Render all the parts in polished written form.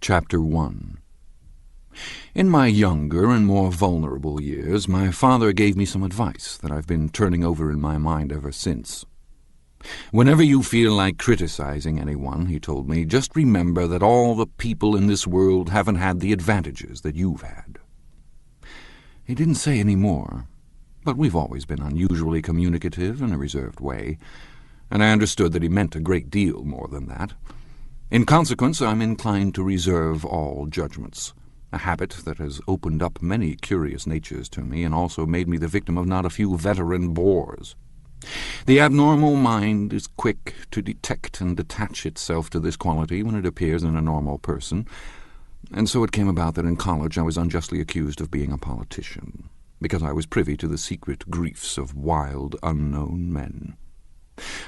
Chapter 1. In my younger and more vulnerable years, my father gave me some advice that I've been turning over in my mind ever since. Whenever you feel like criticizing anyone, he told me, just remember that all the people in this world haven't had the advantages that you've had. He didn't say any more, but we've always been unusually communicative in a reserved way, and I understood that he meant a great deal more than that. In consequence, I'm inclined to reserve all judgments, a habit that has opened up many curious natures to me and also made me the victim of not a few veteran bores. The abnormal mind is quick to detect and attach itself to this quality when it appears in a normal person, and so it came about that in college I was unjustly accused of being a politician, because I was privy to the secret griefs of wild, unknown men.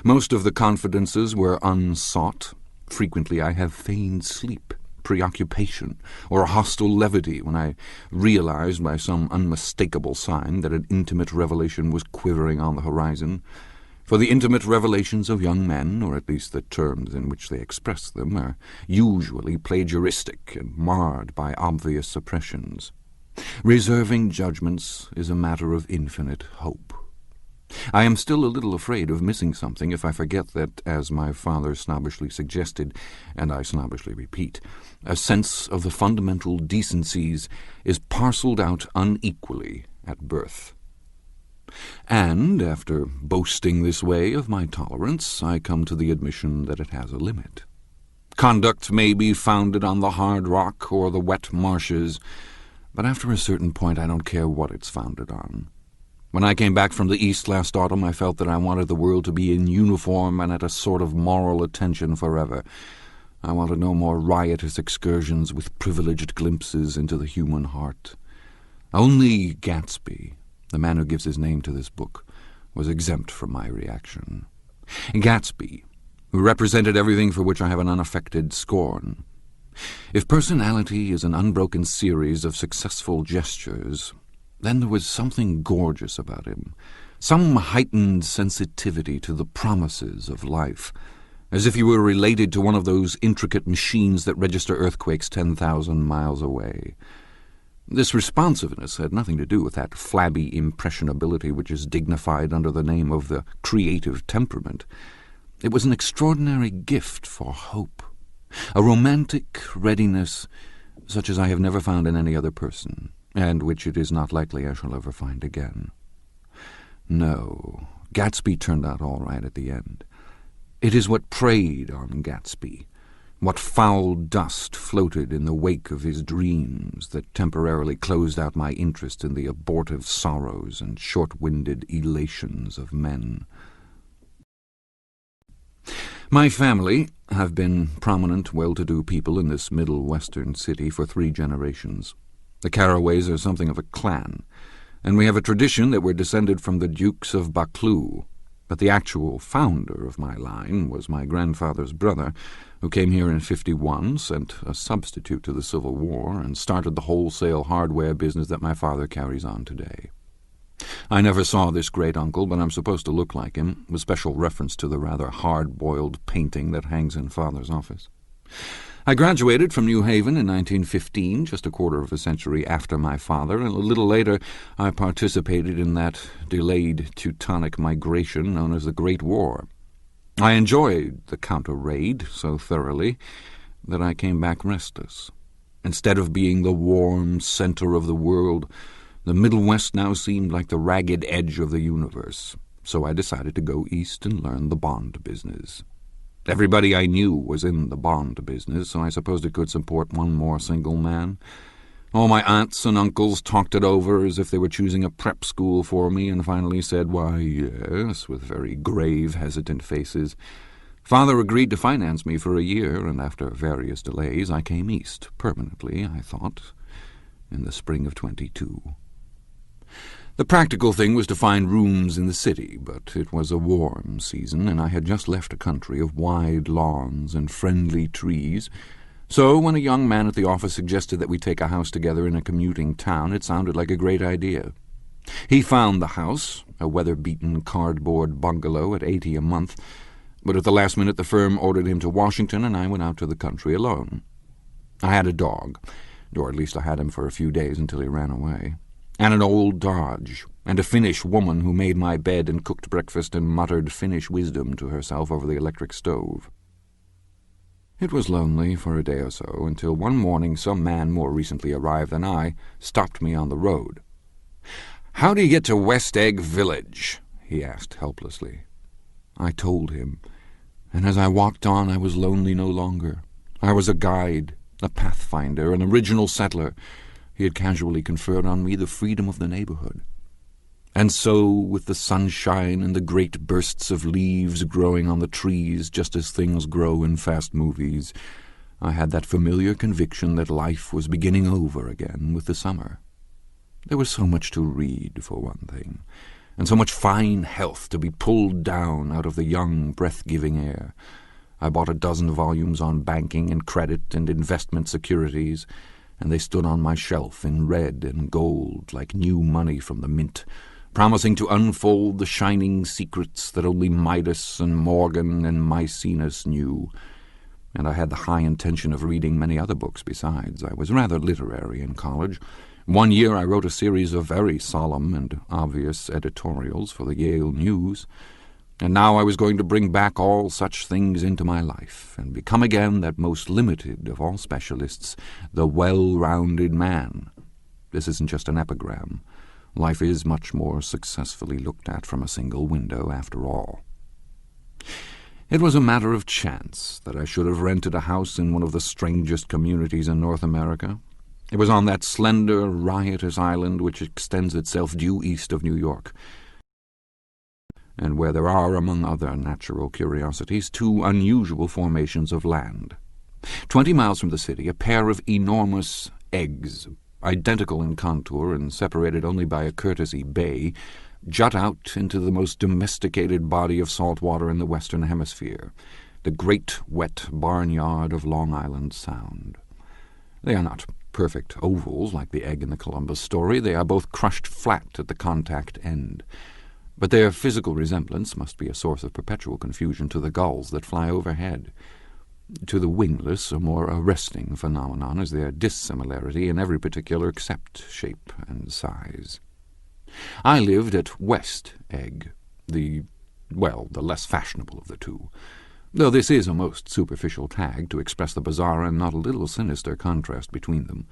Most of the confidences were unsought. Frequently I have feigned sleep, preoccupation, or a hostile levity when I realized by some unmistakable sign that an intimate revelation was quivering on the horizon. For the intimate revelations of young men, or at least the terms in which they express them, are usually plagiaristic and marred by obvious suppressions. Reserving judgments is a matter of infinite hope. I am still a little afraid of missing something if I forget that, as my father snobbishly suggested, and I snobbishly repeat, a sense of the fundamental decencies is parcelled out unequally at birth. And, after boasting this way of my tolerance, I come to the admission that it has a limit. Conduct may be founded on the hard rock or the wet marshes, but after a certain point I don't care what it's founded on. When I came back from the East last autumn, I felt that I wanted the world to be in uniform and at a sort of moral attention forever. I wanted no more riotous excursions with privileged glimpses into the human heart. Only Gatsby, the man who gives his name to this book, was exempt from my reaction. Gatsby, who represented everything for which I have an unaffected scorn. If personality is an unbroken series of successful gestures, then there was something gorgeous about him, some heightened sensitivity to the promises of life, as if he were related to one of those intricate machines that register earthquakes 10,000 miles away. This responsiveness had nothing to do with that flabby impressionability which is dignified under the name of the creative temperament. It was an extraordinary gift for hope, a romantic readiness such as I have never found in any other person, and which it is not likely I shall ever find again. No, Gatsby turned out all right at the end. It is what preyed on Gatsby, what foul dust floated in the wake of his dreams that temporarily closed out my interest in the abortive sorrows and short-winded elations of men. My family have been prominent, well-to-do people in this middle western city for 3 generations. The Carraways are something of a clan, and we have a tradition that we're descended from the Dukes of Buccleuch, but the actual founder of my line was my grandfather's brother, who came here in '51, sent a substitute to the Civil War, and started the wholesale hardware business that my father carries on today. I never saw this great-uncle, but I'm supposed to look like him, with special reference to the rather hard-boiled painting that hangs in Father's office. I graduated from New Haven in 1915, just a quarter of a century after my father, and a little later I participated in that delayed Teutonic migration known as the Great War. I enjoyed the counter-raid so thoroughly that I came back restless. Instead of being the warm center of the world, the Middle West now seemed like the ragged edge of the universe, so I decided to go east and learn the bond business. Everybody I knew was in the bond business, so I supposed it could support one more single man. All my aunts and uncles talked it over as if they were choosing a prep school for me, and finally said, "Why, yes," with very grave, hesitant faces. Father agreed to finance me for a year, and after various delays I came east, permanently, I thought, in the spring of '22. The practical thing was to find rooms in the city, but it was a warm season, and I had just left a country of wide lawns and friendly trees. So when a young man at the office suggested that we take a house together in a commuting town, it sounded like a great idea. He found the house, a weather-beaten cardboard bungalow at $80 a month, but at the last minute the firm ordered him to Washington, and I went out to the country alone. I had a dog, or at least I had him for a few days until he ran away, and an old Dodge, and a Finnish woman who made my bed and cooked breakfast and muttered Finnish wisdom to herself over the electric stove. It was lonely for a day or so, until one morning some man more recently arrived than I stopped me on the road. "How do you get to West Egg Village?" he asked helplessly. I told him, and as I walked on I was lonely no longer. I was a guide, a pathfinder, an original settler. He had casually conferred on me the freedom of the neighborhood. And so, with the sunshine and the great bursts of leaves growing on the trees just as things grow in fast movies, I had that familiar conviction that life was beginning over again with the summer. There was so much to read, for one thing, and so much fine health to be pulled down out of the young, breath-giving air. I bought a dozen volumes on banking and credit and investment securities, and they stood on my shelf in red and gold like new money from the mint, promising to unfold the shining secrets that only Midas and Morgan and Maecenas knew. And I had the high intention of reading many other books besides. I was rather literary in college. One year I wrote a series of very solemn and obvious editorials for the Yale News, and now I was going to bring back all such things into my life and become again that most limited of all specialists, the well-rounded man. This isn't just an epigram. Life is much more successfully looked at from a single window, after all. It was a matter of chance that I should have rented a house in one of the strangest communities in North America. It was on that slender, riotous island which extends itself due east of New York, and where there are, among other natural curiosities, two unusual formations of land. 20 miles from the city, a pair of enormous eggs, identical in contour and separated only by a courtesy bay, jut out into the most domesticated body of salt water in the Western Hemisphere, the great wet barnyard of Long Island Sound. They are not perfect ovals like the egg in the Columbus story. They are both crushed flat at the contact end. But their physical resemblance must be a source of perpetual confusion to the gulls that fly overhead. To the wingless, a more arresting phenomenon is their dissimilarity in every particular except shape and size. I lived at West Egg, the less fashionable of the two, though this is a most superficial tag to express the bizarre and not a little sinister contrast between them.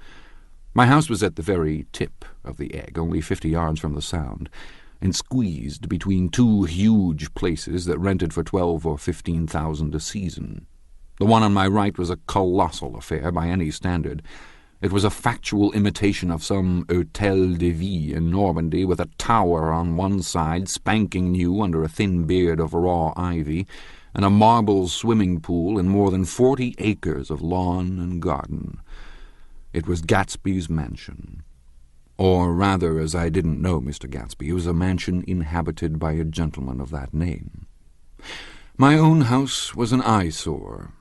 My house was at the very tip of the egg, only 50 yards from the Sound, and squeezed between two huge places that rented for $12,000 or $15,000 a season. The one on my right was a colossal affair by any standard. It was a factual imitation of some Hôtel de Ville in Normandy, with a tower on one side, spanking new under a thin beard of raw ivy, and a marble swimming pool and more than 40 acres of lawn and garden. It was Gatsby's mansion. Or rather, as I didn't know Mr. Gatsby, it was a mansion inhabited by a gentleman of that name. My own house was an eyesore,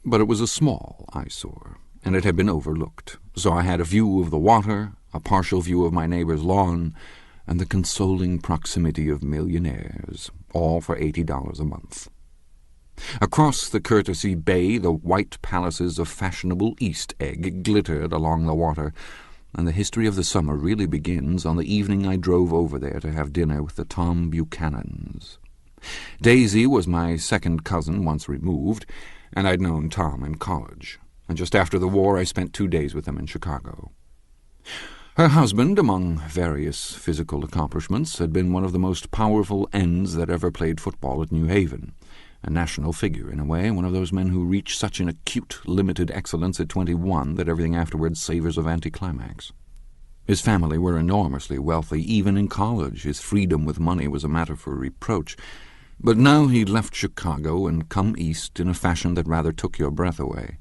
but it was a small eyesore, and it had been overlooked, so I had a view of the water, a partial view of my neighbor's lawn, and the consoling proximity of millionaires, all for $80 a month. Across the courtesy bay, the white palaces of fashionable East Egg glittered along the water, and the history of the summer really begins on the evening I drove over there to have dinner with the Tom Buchanans. Daisy was my second cousin once removed, and I'd known Tom in college, and just after the war I spent 2 days with him in Chicago. Her husband, among various physical accomplishments, had been one of the most powerful ends that ever played football at New Haven, a national figure in a way, one of those men who reach such an acute, limited excellence at 21 that everything afterwards savours of anticlimax. His family were enormously wealthy. Even in college his freedom with money was a matter for reproach, but now he'd left Chicago and come east in a fashion that rather took your breath away.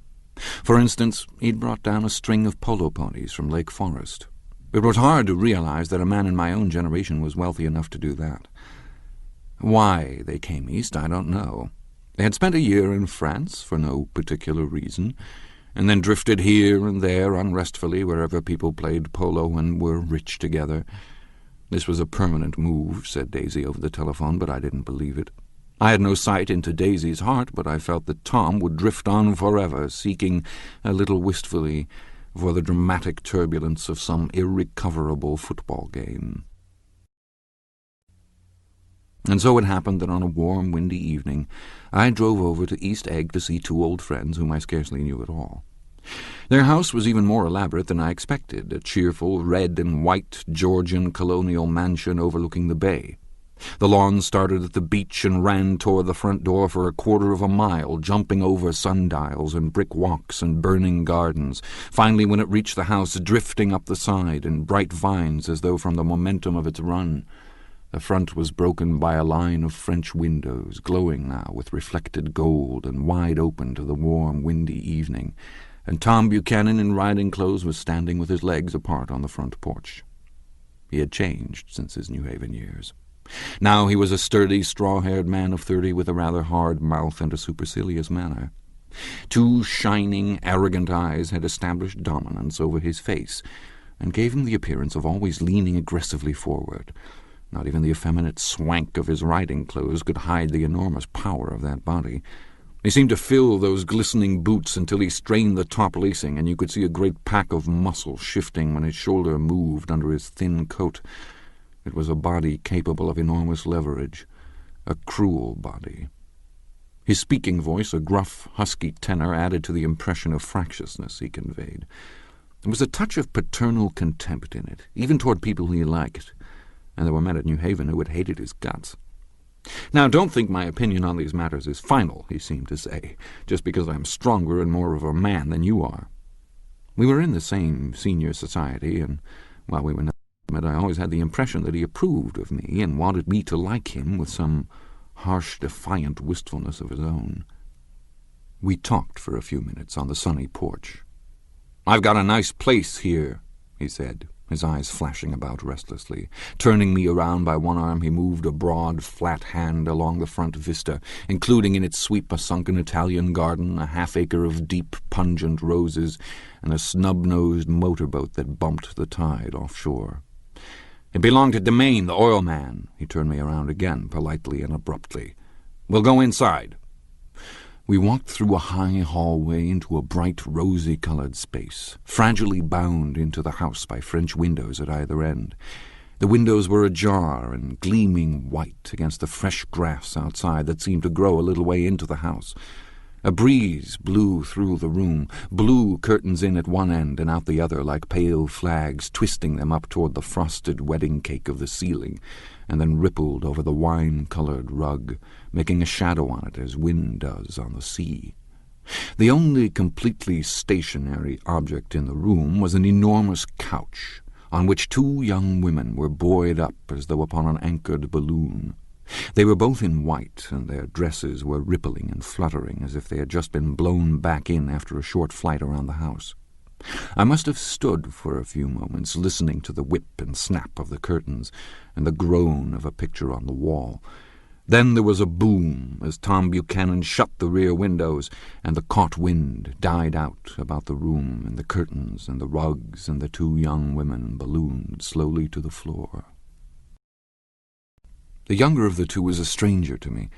For instance, he'd brought down a string of polo ponies from Lake Forest. It was hard to realize that a man in my own generation was wealthy enough to do that. Why they came east, I don't know. They had spent a year in France for no particular reason, and then drifted here and there unrestfully wherever people played polo and were rich together. This was a permanent move, said Daisy over the telephone, but I didn't believe it. I had no sight into Daisy's heart, but I felt that Tom would drift on forever, seeking, a little wistfully, for the dramatic turbulence of some irrecoverable football game. And so it happened that on a warm, windy evening I drove over to East Egg to see two old friends whom I scarcely knew at all. Their house was even more elaborate than I expected, a cheerful red and white Georgian colonial mansion overlooking the bay. The lawn started at the beach and ran toward the front door for a quarter of a mile, jumping over sundials and brick walks and burning gardens, finally when it reached the house drifting up the side in bright vines as though from the momentum of its run. The front was broken by a line of French windows, glowing now with reflected gold and wide open to the warm, windy evening, and Tom Buchanan in riding clothes was standing with his legs apart on the front porch. He had changed since his New Haven years. Now he was a sturdy, straw-haired man of 30 with a rather hard mouth and a supercilious manner. Two shining, arrogant eyes had established dominance over his face and gave him the appearance of always leaning aggressively forward. Not even the effeminate swank of his riding clothes could hide the enormous power of that body. He seemed to fill those glistening boots until he strained the top lacing, and you could see a great pack of muscle shifting when his shoulder moved under his thin coat. It was a body capable of enormous leverage, a cruel body. His speaking voice, a gruff, husky tenor, added to the impression of fractiousness he conveyed. There was a touch of paternal contempt in it, even toward people he liked, and there were men at New Haven who had hated his guts. "Now, don't think my opinion on these matters is final," he seemed to say, "just because I'm stronger and more of a man than you are." We were in the same senior society, and while we were not intimate, I always had the impression that he approved of me and wanted me to like him with some harsh, defiant wistfulness of his own. We talked for a few minutes on the sunny porch. "I've got a nice place here," he said, his eyes flashing about restlessly. Turning me around by one arm, he moved a broad, flat hand along the front vista, including in its sweep a sunken Italian garden, a half-acre of deep, pungent roses, and a snub-nosed motorboat that bumped the tide offshore. "It belonged to Demain, the oil man." He turned me around again, politely and abruptly. "We'll go inside." We walked through a high hallway into a bright, rosy-colored space, fragilely bound into the house by French windows at either end. The windows were ajar and gleaming white against the fresh grass outside that seemed to grow a little way into the house. A breeze blew through the room, blew curtains in at one end and out the other like pale flags, twisting them up toward the frosted wedding cake of the ceiling, and then rippled over the wine-colored rug, making a shadow on it as wind does on the sea. The only completely stationary object in the room was an enormous couch, on which two young women were buoyed up as though upon an anchored balloon. They were both in white, and their dresses were rippling and fluttering as if they had just been blown back in after a short flight around the house. I must have stood for a few moments listening to the whip and snap of the curtains and the groan of a picture on the wall. Then there was a boom as Tom Buchanan shut the rear windows, and the caught wind died out about the room and the curtains and the rugs, and the two young women ballooned slowly to the floor. The younger of the two was a stranger to me.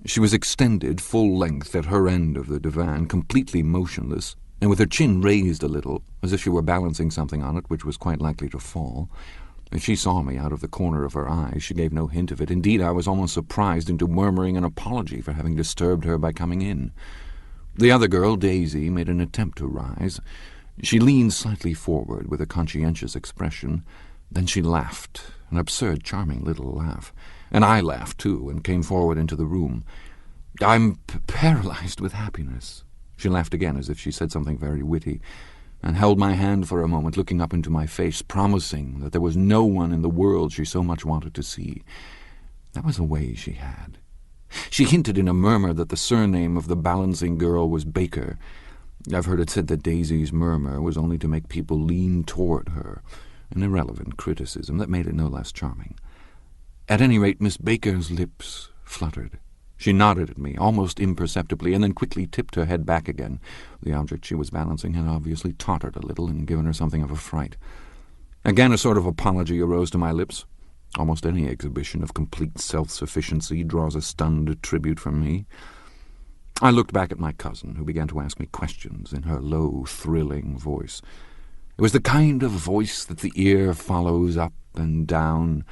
She was extended full length at her end of the divan, completely motionless, and with her chin raised a little, as if she were balancing something on it which was quite likely to fall. If she saw me out of the corner of her eye, she gave no hint of it. Indeed, I was almost surprised into murmuring an apology for having disturbed her by coming in. The other girl, Daisy, made an attempt to rise. She leaned slightly forward with a conscientious expression. Then she laughed, an absurd, charming little laugh. And I laughed, too, and came forward into the room. "I'm paralyzed with happiness." She laughed again as if she said something very witty, and held my hand for a moment, looking up into my face, promising that there was no one in the world she so much wanted to see. That was a way she had. She hinted in a murmur that the surname of the balancing girl was Baker. I've heard it said that Daisy's murmur was only to make people lean toward her, an irrelevant criticism that made it no less charming. At any rate, Miss Baker's lips fluttered. She nodded at me, almost imperceptibly, and then quickly tipped her head back again. The object she was balancing had obviously tottered a little and given her something of a fright. Again a sort of apology arose to my lips. Almost any exhibition of complete self-sufficiency draws a stunned tribute from me. I looked back at my cousin, who began to ask me questions in her low, thrilling voice. It was the kind of voice that the ear follows up and down,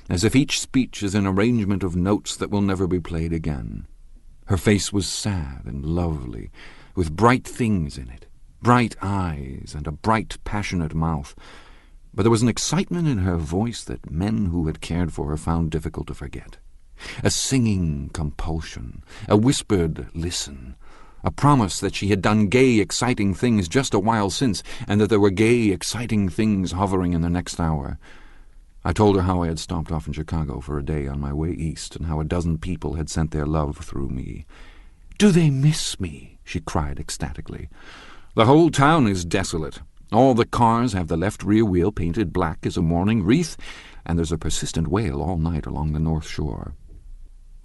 as if each speech is an arrangement of notes that will never be played again. Her face was sad and lovely, with bright things in it, bright eyes and a bright, passionate mouth, but there was an excitement in her voice that men who had cared for her found difficult to forget. A singing compulsion, a whispered listen, a promise that she had done gay, exciting things just a while since, and that there were gay, exciting things hovering in the next hour. I told her how I had stopped off in Chicago for a day on my way east, and how a dozen people had sent their love through me. "Do they miss me?" she cried ecstatically. "The whole town is desolate. All the cars have the left rear wheel painted black as a mourning wreath, and there's a persistent wail all night along the North Shore."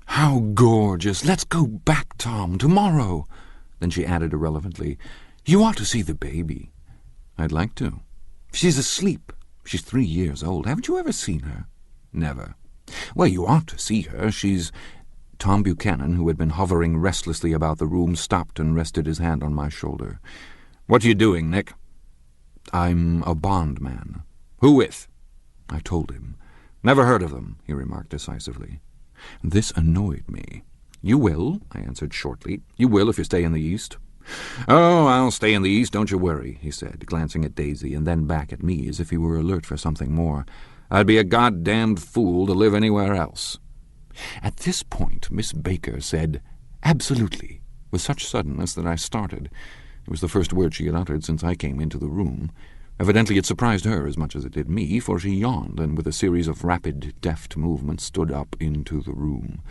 "How gorgeous! Let's go back, Tom, tomorrow." Then she added irrelevantly, "You ought to see the baby." "I'd like to." "She's asleep. She's 3 years old. Haven't you ever seen her?" "Never." "Well, you ought to see her. She's—" Tom Buchanan, who had been hovering restlessly about the room, stopped and rested his hand on my shoulder. "What are you doing, Nick?" "I'm a bondman." "Who with?" I told him. "Never heard of them," he remarked decisively. This annoyed me. "You will," I answered shortly. "You will if you stay in the East." "Oh, I'll stay in the East, don't you worry," he said, glancing at Daisy and then back at me as if he were alert for something more. "I'd be a goddamned fool to live anywhere else." At this point Miss Baker said, "Absolutely," with such suddenness that I started. It was the first word she had uttered since I came into the room. Evidently it surprised her as much as it did me, for she yawned and with a series of rapid, deft movements stood up into the room.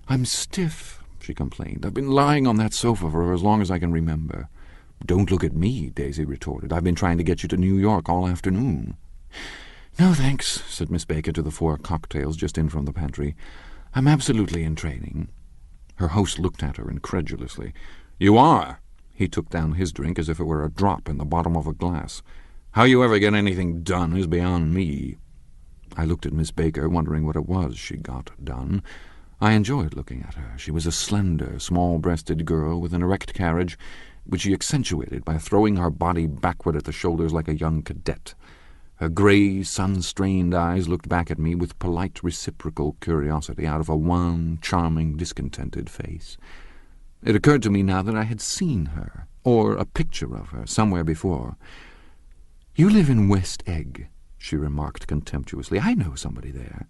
"I'm stiff," she complained. "I've been lying on that sofa for as long as I can remember." "Don't look at me," Daisy retorted. "I've been trying to get you to New York all afternoon." "No, thanks," said Miss Baker to the 4 cocktails just in from the pantry. "I'm absolutely in training." Her host looked at her incredulously. "You are?" He took down his drink as if it were a drop in the bottom of a glass. "How you ever get anything done is beyond me." I looked at Miss Baker, wondering what it was she got done. I enjoyed looking at her. She was a slender, small-breasted girl with an erect carriage, which she accentuated by throwing her body backward at the shoulders like a young cadet. Her grey, sun-strained eyes looked back at me with polite reciprocal curiosity out of a wan, charming, discontented face. It occurred to me now that I had seen her, or a picture of her, somewhere before. "You live in West Egg," she remarked contemptuously. "I know somebody there."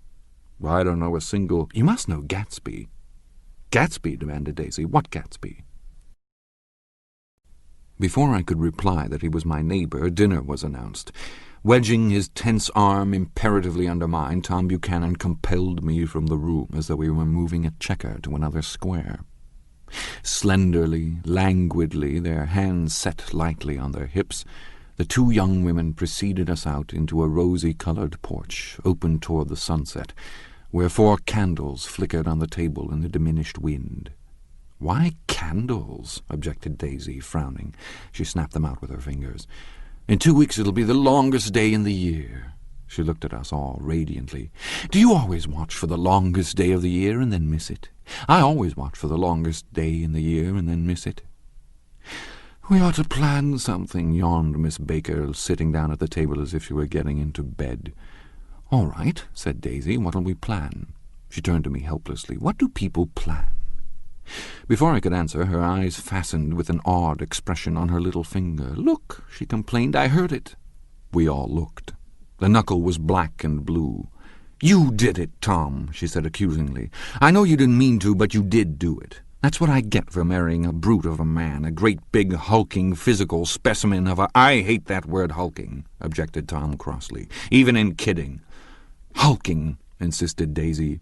"Well, I don't know a single—" "You must know Gatsby." "Gatsby?" demanded Daisy. "What Gatsby?" Before I could reply that he was my neighbor, dinner was announced. Wedging his tense arm imperatively under mine, Tom Buchanan compelled me from the room as though we were moving a checker to another square. Slenderly, languidly, their hands set lightly on their hips, the 2 young women preceded us out into a rosy-colored porch open toward the sunset, where 4 candles flickered on the table in the diminished wind. "Why candles?" objected Daisy, frowning. She snapped them out with her fingers. "In 2 weeks it'll be the longest day in the year." She looked at us all radiantly. "Do you always watch for the longest day of the year and then miss it? I always watch for the longest day in the year and then miss it." "We ought to plan something," yawned Miss Baker, sitting down at the table as if she were getting into bed. "All right," said Daisy. "What'll we plan?" She turned to me helplessly. "What do people plan?" Before I could answer, her eyes fastened with an odd expression on her little finger. "Look," she complained. "I heard it." We all looked. The knuckle was black and blue. "You did it, Tom," she said accusingly. "I know you didn't mean to, but you did do it. That's what I get for marrying a brute of a man, a great big hulking physical specimen of a—" "I hate that word hulking," objected Tom crossly, "even in kidding." "Hulking," insisted Daisy.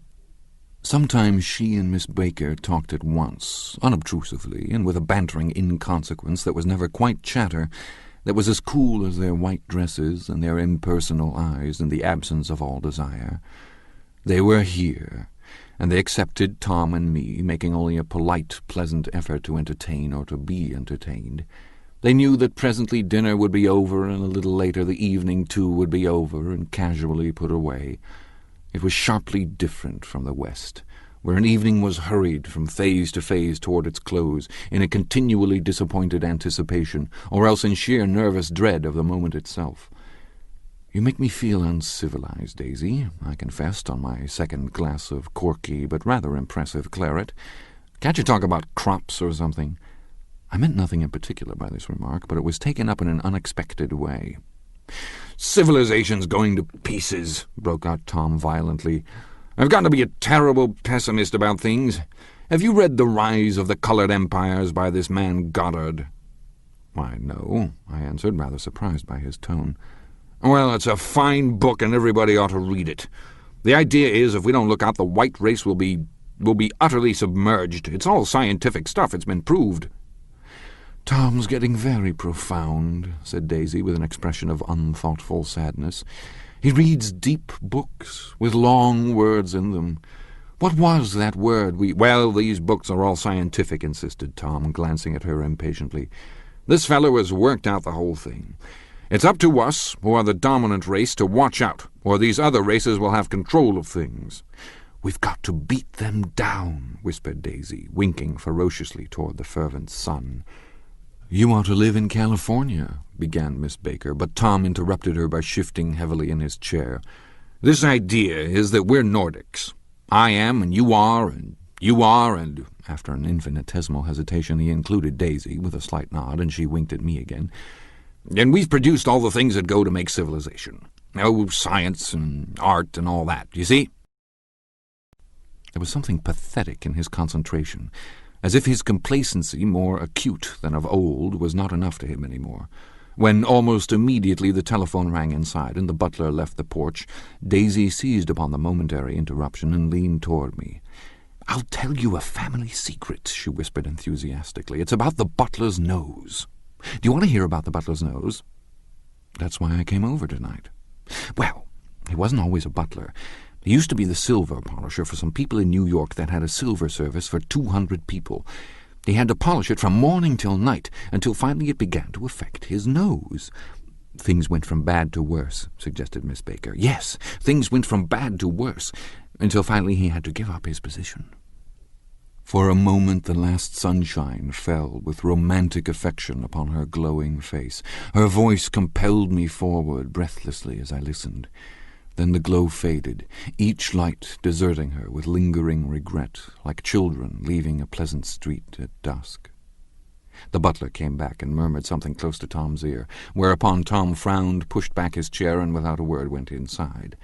Sometimes she and Miss Baker talked at once, unobtrusively, and with a bantering inconsequence that was never quite chatter, that was as cool as their white dresses and their impersonal eyes in the absence of all desire. They were here, and they accepted Tom and me, making only a polite, pleasant effort to entertain or to be entertained. They knew that presently dinner would be over, and a little later the evening too would be over and casually put away. It was sharply different from the West, where an evening was hurried from phase to phase toward its close, in a continually disappointed anticipation, or else in sheer nervous dread of the moment itself. "You make me feel uncivilized, Daisy," I confessed on my second glass of corky but rather impressive claret. "Can't you talk about crops or something?" I meant nothing in particular by this remark, but it was taken up in an unexpected way. "Civilization's going to pieces," broke out Tom violently. "I've got to be a terrible pessimist about things. Have you read The Rise of the Colored Empires by this man Goddard?" "Why, no," I answered, rather surprised by his tone. "Well, it's a fine book, and everybody ought to read it. The idea is, if we don't look out, the white race will be utterly submerged. It's all scientific stuff. It's been proved." "Tom's getting very profound," said Daisy, with an expression of unthoughtful sadness. "He reads deep books, with long words in them. What was that word we—" "Well, these books are all scientific," insisted Tom, glancing at her impatiently. "This fellow has worked out the whole thing. It's up to us, who are the dominant race, to watch out, or these other races will have control of things." "We've got to beat them down," whispered Daisy, winking ferociously toward the fervent sun. "You ought to live in California," began Miss Baker, but Tom interrupted her by shifting heavily in his chair. "This idea is that we're Nordics. I am, and you are, and you are, and—" After an infinitesimal hesitation he included Daisy, with a slight nod, and she winked at me again. "And we've produced all the things that go to make civilization. Oh, science and art and all that, you see?" There was something pathetic in his concentration, as if his complacency, more acute than of old, was not enough to him any more. When almost immediately the telephone rang inside and the butler left the porch, Daisy seized upon the momentary interruption and leaned toward me. "I'll tell you a family secret," she whispered enthusiastically. "It's about the butler's nose. Do you want to hear about the butler's nose?" "That's why I came over tonight." "Well, he wasn't always a butler. He used to be the silver polisher for some people in New York that had a silver service for 200 people. He had to polish it from morning till night, until finally it began to affect his nose." "Things went from bad to worse," suggested Miss Baker. "Yes, things went from bad to worse, until finally he had to give up his position." For a moment the last sunshine fell with romantic affection upon her glowing face. Her voice compelled me forward breathlessly as I listened. Then the glow faded, each light deserting her with lingering regret, like children leaving a pleasant street at dusk. The butler came back and murmured something close to Tom's ear, whereupon Tom frowned, pushed back his chair, and without a word went inside.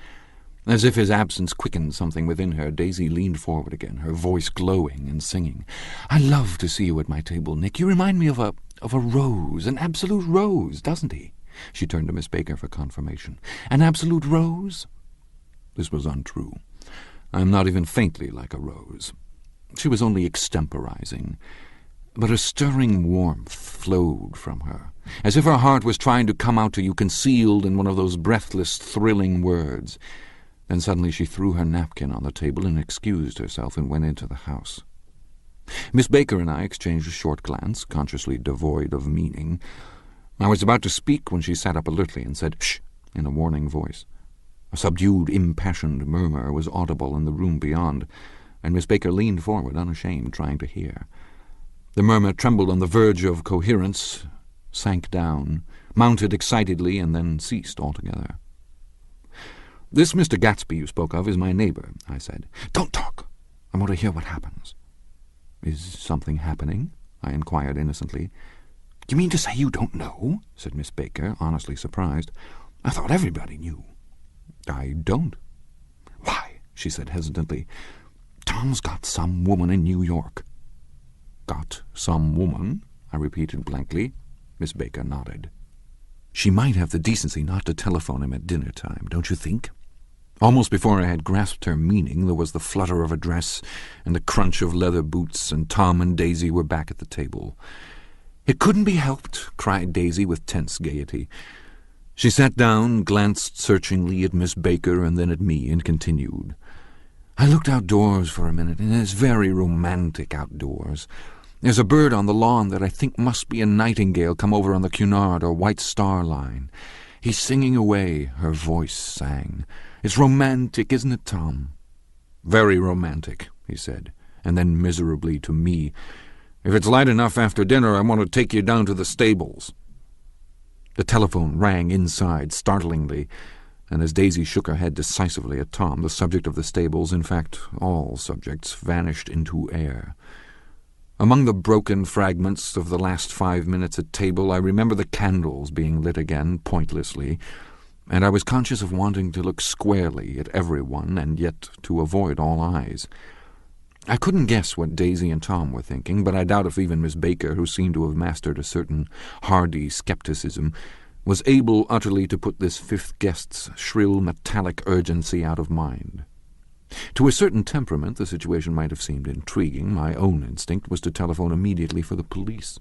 As if his absence quickened something within her, Daisy leaned forward again, her voice glowing and singing. "I love to see you at my table, Nick. You remind me of a rose, an absolute rose, doesn't he?" She turned to Miss Baker for confirmation. "An absolute rose?" This was untrue. I am not even faintly like a rose. She was only extemporizing. But a stirring warmth flowed from her, as if her heart was trying to come out to you concealed in one of those breathless, thrilling words. Then suddenly she threw her napkin on the table and excused herself and went into the house. Miss Baker and I exchanged a short glance, consciously devoid of meaning. I was about to speak when she sat up alertly and said, "Shh," in a warning voice. A subdued, impassioned murmur was audible in the room beyond, and Miss Baker leaned forward, unashamed, trying to hear. The murmur trembled on the verge of coherence, sank down, mounted excitedly, and then ceased altogether. "This Mr. Gatsby you spoke of is my neighbor," I said. "Don't talk. I want to hear what happens." "Is something happening?" I inquired innocently. "You mean to say you don't know?" said Miss Baker, honestly surprised. "I thought everybody knew." "I don't." "Why?" she said hesitantly. "Tom's got some woman in New York." "Got some woman?" I repeated blankly. Miss Baker nodded. "She might have the decency not to telephone him at dinner time, don't you think?" Almost before I had grasped her meaning, there was the flutter of a dress and the crunch of leather boots, and Tom and Daisy were back at the table. "It couldn't be helped," cried Daisy with tense gaiety. She sat down, glanced searchingly at Miss Baker and then at me, and continued. "I looked outdoors for a minute, and it's very romantic outdoors. There's a bird on the lawn that I think must be a nightingale come over on the Cunard or White Star Line. "He's singing away," her voice sang. "It's romantic, isn't it, Tom?" "Very romantic," he said, and then miserably to me, "If it's light enough after dinner, I want to take you down to the stables." The telephone rang inside, startlingly, and as Daisy shook her head decisively at Tom, the subject of the stables, in fact all subjects, vanished into air. Among the broken fragments of the last 5 minutes at table, I remember the candles being lit again, pointlessly, and I was conscious of wanting to look squarely at everyone and yet to avoid all eyes. I couldn't guess what Daisy and Tom were thinking, but I doubt if even Miss Baker, who seemed to have mastered a certain hardy skepticism, was able utterly to put this fifth guest's shrill metallic urgency out of mind. To a certain temperament the situation might have seemed intriguing. My own instinct was to telephone immediately for the police.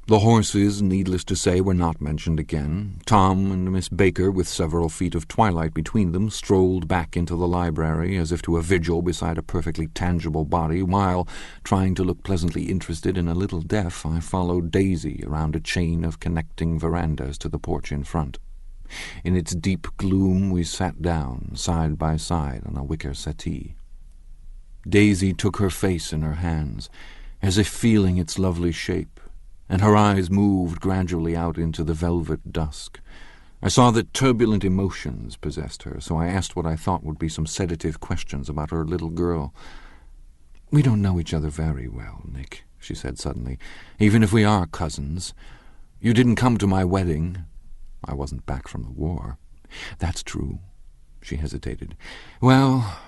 The horses, needless to say, were not mentioned again. Tom and Miss Baker, with several feet of twilight between them, strolled back into the library as if to a vigil beside a perfectly tangible body, while, trying to look pleasantly interested and a little deaf, I followed Daisy around a chain of connecting verandas to the porch in front. In its deep gloom we sat down, side by side, on a wicker settee. Daisy took her face in her hands, as if feeling its lovely shape, and her eyes moved gradually out into the velvet dusk. I saw that turbulent emotions possessed her, so I asked what I thought would be some sedative questions about her little girl. "We don't know each other very well, Nick," she said suddenly, "even if we are cousins. You didn't come to my wedding. I wasn't back from the war." "That's true." She hesitated. "Well,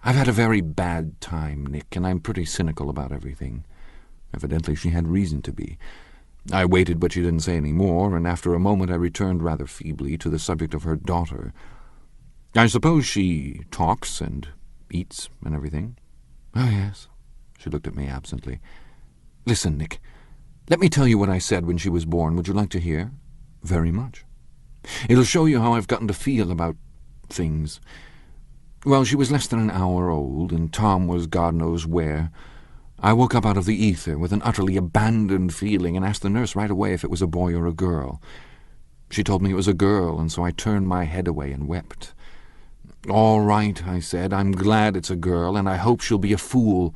I've had a very bad time, Nick, and I'm pretty cynical about everything." Evidently she had reason to be. I waited, but she didn't say any more, and after a moment I returned rather feebly to the subject of her daughter. "I suppose she talks and eats and everything?" "Oh, yes." She looked at me absently. "Listen, Nick, let me tell you what I said when she was born. Would you like to hear?" "Very much." "It'll show you how I've gotten to feel about things. Well, she was less than an hour old, and Tom was God knows where. I woke up out of the ether with an utterly abandoned feeling and asked the nurse right away if it was a boy or a girl. She told me it was a girl, and so I turned my head away and wept. 'All right,' I said, 'I'm glad it's a girl, and I hope she'll be a fool.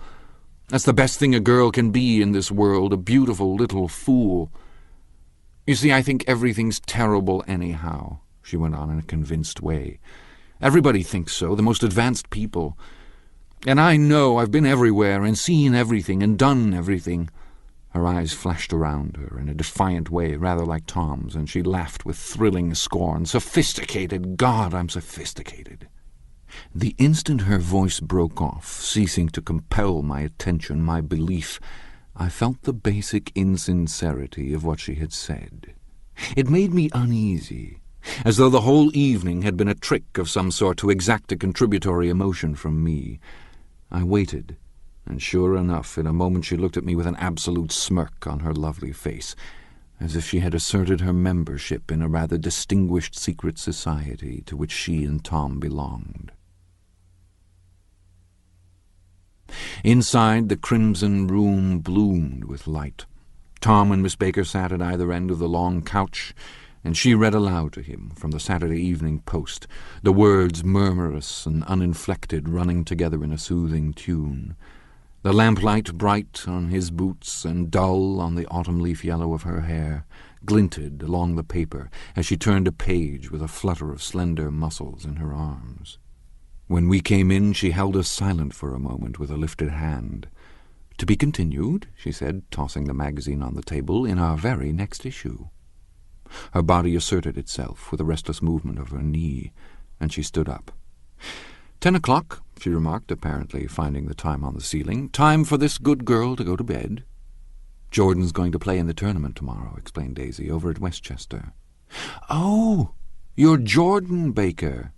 That's the best thing a girl can be in this world, a beautiful little fool. You see, I think everything's terrible anyhow,' she went on in a convinced way. 'Everybody thinks so, the most advanced people. And I know I've been everywhere and seen everything and done everything.' Her eyes flashed around her in a defiant way, rather like Tom's, and she laughed with thrilling scorn. 'Sophisticated! God, I'm sophisticated!' The instant her voice broke off, ceasing to compel my attention, my belief, I felt the basic insincerity of what she had said. It made me uneasy, as though the whole evening had been a trick of some sort to exact a contributory emotion from me. I waited, and sure enough, in a moment she looked at me with an absolute smirk on her lovely face, as if she had asserted her membership in a rather distinguished secret society to which she and Tom belonged. Inside, the crimson room bloomed with light. Tom and Miss Baker sat at either end of the long couch, and she read aloud to him from the Saturday Evening Post, the words murmurous and uninflected running together in a soothing tune. The lamplight, bright on his boots and dull on the autumn leaf yellow of her hair, glinted along the paper as she turned a page with a flutter of slender muscles in her arms. When we came in, she held us silent for a moment with a lifted hand. "To be continued," she said, tossing the magazine on the table, "in our very next issue." Her body asserted itself with a restless movement of her knee, and she stood up. 10 o'clock, she remarked, apparently finding the time on the ceiling. "Time for this good girl to go to bed." "Jordan's going to play in the tournament tomorrow," explained Daisy, "over at Westchester." "Oh, you're Jordan Baker."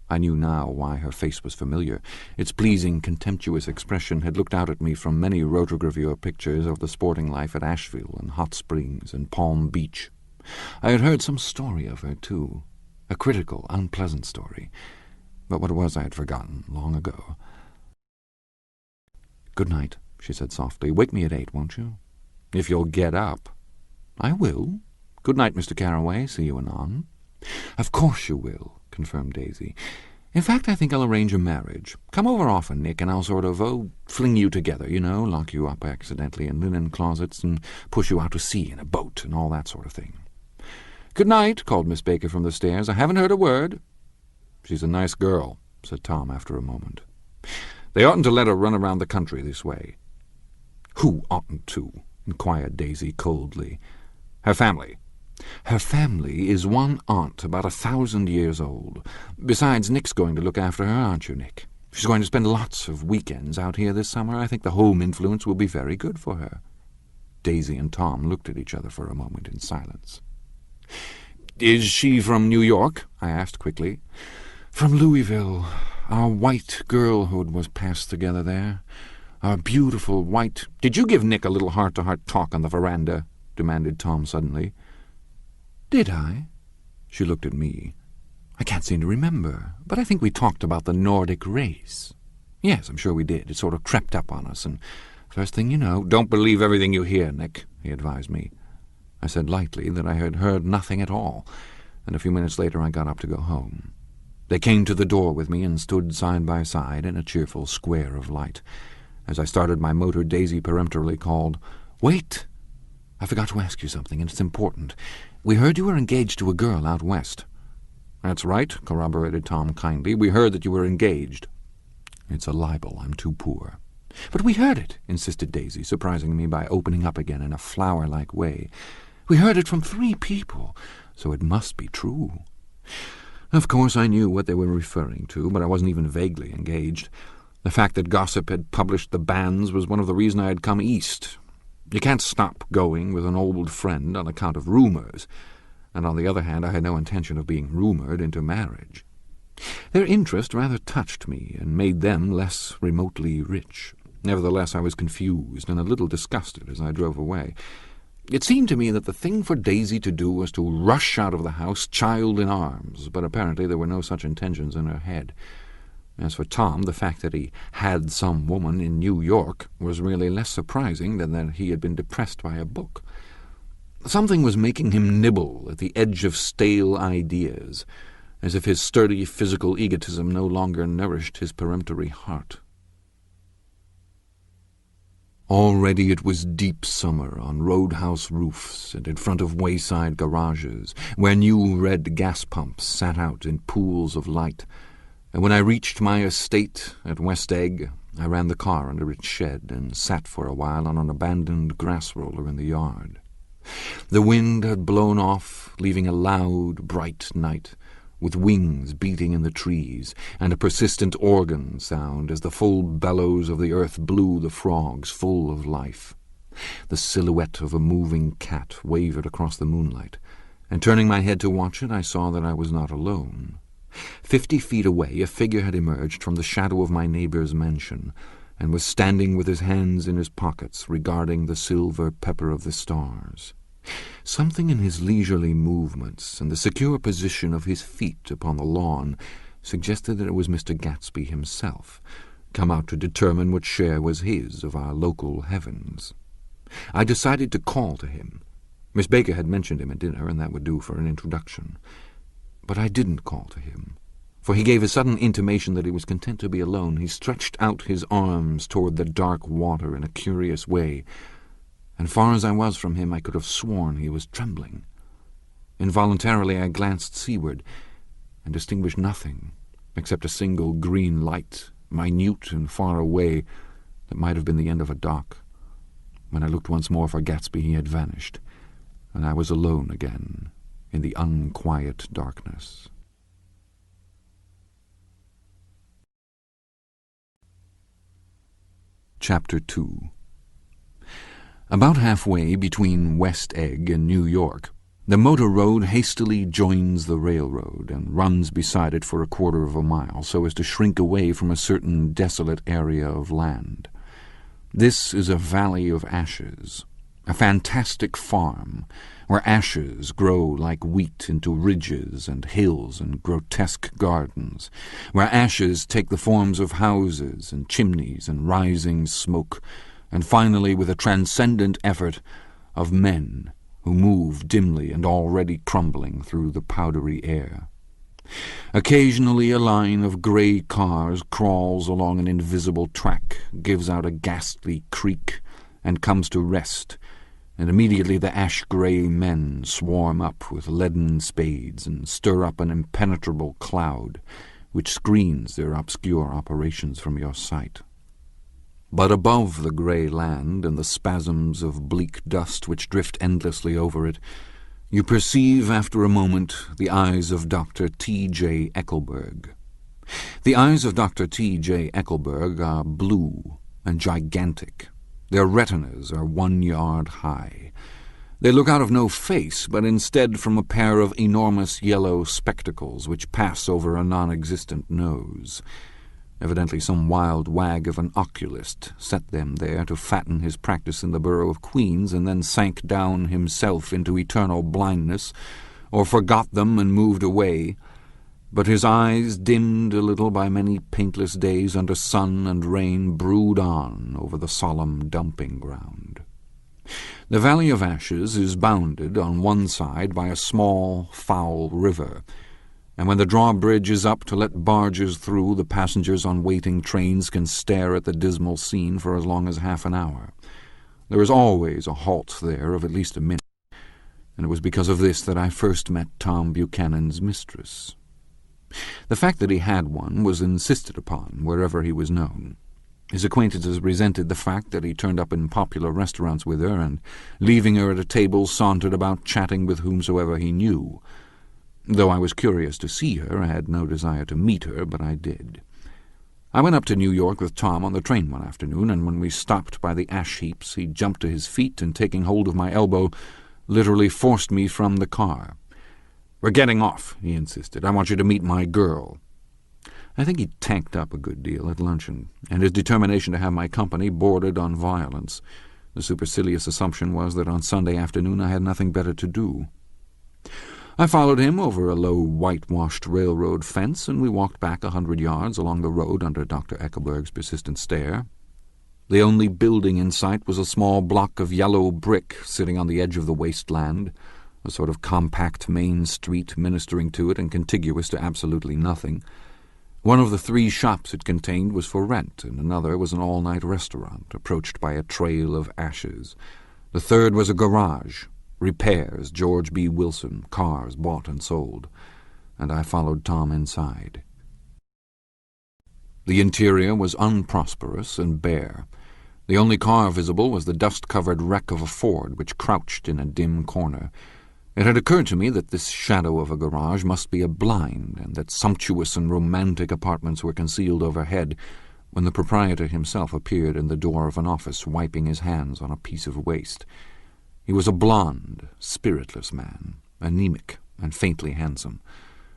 I knew now why her face was familiar. Its pleasing, contemptuous expression had looked out at me from many rotogravure pictures of the sporting life at Asheville and Hot Springs and Palm Beach. I had heard some story of her, too, a critical, unpleasant story, but what it was I had forgotten long ago. "Good night," she said softly. "Wake me at 8, won't you?" "If you'll get up." "I will. Good night, Mr. Carroway. See you anon." "Of course you will," confirmed Daisy. "In fact, I think I'll arrange a marriage. Come over often, Nick, and I'll sort of, fling you together, lock you up accidentally in linen closets and push you out to sea in a boat and all that sort of thing." "Good night," called Miss Baker from the stairs. "I haven't heard a word." "She's a nice girl," said Tom after a moment. "They oughtn't to let her run around the country this way." "Who oughtn't to?" inquired Daisy coldly. "Her family." "Her family is one aunt about 1,000 years old. Besides, Nick's going to look after her, aren't you, Nick? She's going to spend lots of weekends out here this summer. I think the home influence will be very good for her." Daisy and Tom looked at each other for a moment in silence. "Is she from New York?" I asked quickly. "From Louisville. Our white girlhood was passed together there. Our beautiful white—" "Did you give Nick a little heart-to-heart talk on the veranda?" demanded Tom suddenly. "Did I?" She looked at me. "I can't seem to remember, but I think we talked about the Nordic race. Yes, I'm sure we did. It sort of crept up on us, and first thing you know—" "Don't believe everything you hear, Nick," he advised me. I said lightly that I had heard nothing at all, and a few minutes later I got up to go home. They came to the door with me and stood side by side in a cheerful square of light. As I started my motor, Daisy peremptorily called, "Wait! I forgot to ask you something, and it's important. We heard you were engaged to a girl out west." "That's right," corroborated Tom kindly. "We heard that you were engaged." "It's a libel. I'm too poor." "But we heard it," insisted Daisy, surprising me by opening up again in a flower-like way. "We heard it from 3 people, so it must be true." Of course I knew what they were referring to, but I wasn't even vaguely engaged. The fact that gossip had published the banns was one of the reasons I had come east. You can't stop going with an old friend on account of rumors, and on the other hand I had no intention of being rumored into marriage. Their interest rather touched me and made them less remotely rich. Nevertheless, I was confused and a little disgusted as I drove away. It seemed to me that the thing for Daisy to do was to rush out of the house, child in arms, but apparently there were no such intentions in her head. As for Tom, the fact that he had some woman in New York was really less surprising than that he had been depressed by a book. Something was making him nibble at the edge of stale ideas, as if his sturdy physical egotism no longer nourished his peremptory heart. Already it was deep summer on roadhouse roofs and in front of wayside garages, where new red gas pumps sat out in pools of light, and when I reached my estate at West Egg, I ran the car under its shed and sat for a while on an abandoned grass roller in the yard. The wind had blown off, leaving a loud, bright night, with wings beating in the trees, and a persistent organ sound as the full bellows of the earth blew the frogs full of life. The silhouette of a moving cat wavered across the moonlight, and turning my head to watch it, I saw that I was not alone. 50 feet away, a figure had emerged from the shadow of my neighbor's mansion, and was standing with his hands in his pockets, regarding the silver pepper of the stars. Something in his leisurely movements and the secure position of his feet upon the lawn suggested that it was Mr. Gatsby himself, come out to determine what share was his of our local heavens. I decided to call to him. Miss Baker had mentioned him at dinner, and that would do for an introduction. But I didn't call to him, for he gave a sudden intimation that he was content to be alone. He stretched out his arms toward the dark water in a curious way, and far as I was from him, I could have sworn he was trembling. Involuntarily I glanced seaward, and distinguished nothing except a single green light, minute and far away, that might have been the end of a dock. When I looked once more for Gatsby, he had vanished, and I was alone again in the unquiet darkness. Chapter 2. About halfway between West Egg and New York, the motor road hastily joins the railroad and runs beside it for 1/4 of a mile so as to shrink away from a certain desolate area of land. This is a valley of ashes, a fantastic farm, where ashes grow like wheat into ridges and hills and grotesque gardens, where ashes take the forms of houses and chimneys and rising smoke, and finally, with a transcendent effort, of men who move dimly and already crumbling through the powdery air. Occasionally a line of grey cars crawls along an invisible track, gives out a ghastly creak, and comes to rest, and immediately the ash-grey men swarm up with leaden spades and stir up an impenetrable cloud, which screens their obscure operations from your sight. But above the grey land and the spasms of bleak dust which drift endlessly over it, you perceive after a moment the eyes of Dr. T.J. Eckelberg. The eyes of Dr. T.J. Eckelberg are blue and gigantic. Their retinas are 1 yard high. They look out of no face, but instead from a pair of enormous yellow spectacles which pass over a non-existent nose. Evidently some wild wag of an oculist set them there to fatten his practice in the borough of Queens, and then sank down himself into eternal blindness, or forgot them and moved away. But his eyes, dimmed a little by many paintless days under sun and rain, brood on over the solemn dumping ground. The Valley of Ashes is bounded on one side by a small, foul river, and when the drawbridge is up to let barges through, the passengers on waiting trains can stare at the dismal scene for as long as half an hour. There is always a halt there of at least a minute, and it was because of this that I first met Tom Buchanan's mistress. The fact that he had one was insisted upon wherever he was known. His acquaintances resented the fact that he turned up in popular restaurants with her, and, leaving her at a table, sauntered about chatting with whomsoever he knew. Though I was curious to see her, I had no desire to meet her, but I did. I went up to New York with Tom on the train one afternoon, and when we stopped by the ash-heaps, he jumped to his feet and, taking hold of my elbow, literally forced me from the car. "We're getting off," he insisted. "I want you to meet my girl." I think he tanked up a good deal at luncheon, and his determination to have my company bordered on violence. The supercilious assumption was that on Sunday afternoon I had nothing better to do. I followed him over a low whitewashed railroad fence, and we walked back 100 yards along the road under Dr. Eckelberg's persistent stare. The only building in sight was a small block of yellow brick sitting on the edge of the wasteland, a sort of compact main street ministering to it and contiguous to absolutely nothing. One of the 3 shops it contained was for rent, and another was an all-night restaurant, approached by a trail of ashes. The third was a garage. Repairs, George B. Wilson, cars bought and sold, and I followed Tom inside. The interior was unprosperous and bare. The only car visible was the dust-covered wreck of a Ford which crouched in a dim corner. It had occurred to me that this shadow of a garage must be a blind, and that sumptuous and romantic apartments were concealed overhead, when the proprietor himself appeared in the door of an office, wiping his hands on a piece of waste. He was a blond, spiritless man, anemic and faintly handsome.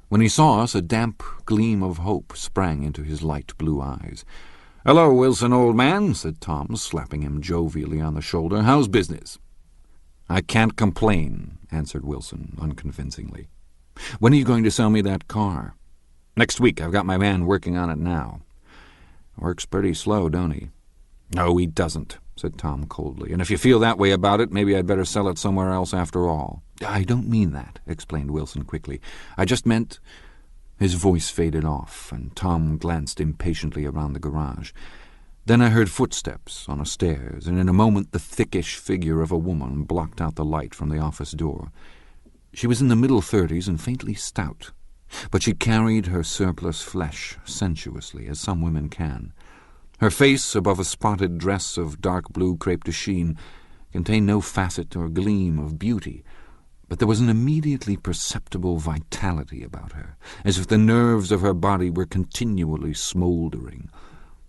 When he saw us, a damp gleam of hope sprang into his light blue eyes. "Hello, Wilson, old man," said Tom, slapping him jovially on the shoulder. "How's business?" "I can't complain," answered Wilson unconvincingly. "When are you going to sell me that car?" "Next week. I've got my man working on it now." "Works pretty slow, don't he?" "No, he doesn't," said Tom coldly. "And if you feel that way about it, maybe I'd better sell it somewhere else after all." "I don't mean that," explained Wilson quickly. "I just meant—" His voice faded off, and Tom glanced impatiently around the garage. Then I heard footsteps on the stairs, and in a moment the thickish figure of a woman blocked out the light from the office door. She was in the middle 30s and faintly stout, but she carried her surplus flesh sensuously, as some women can. Her face, above a spotted dress of dark blue crepe de chine, contained no facet or gleam of beauty, but there was an immediately perceptible vitality about her, as if the nerves of her body were continually smouldering.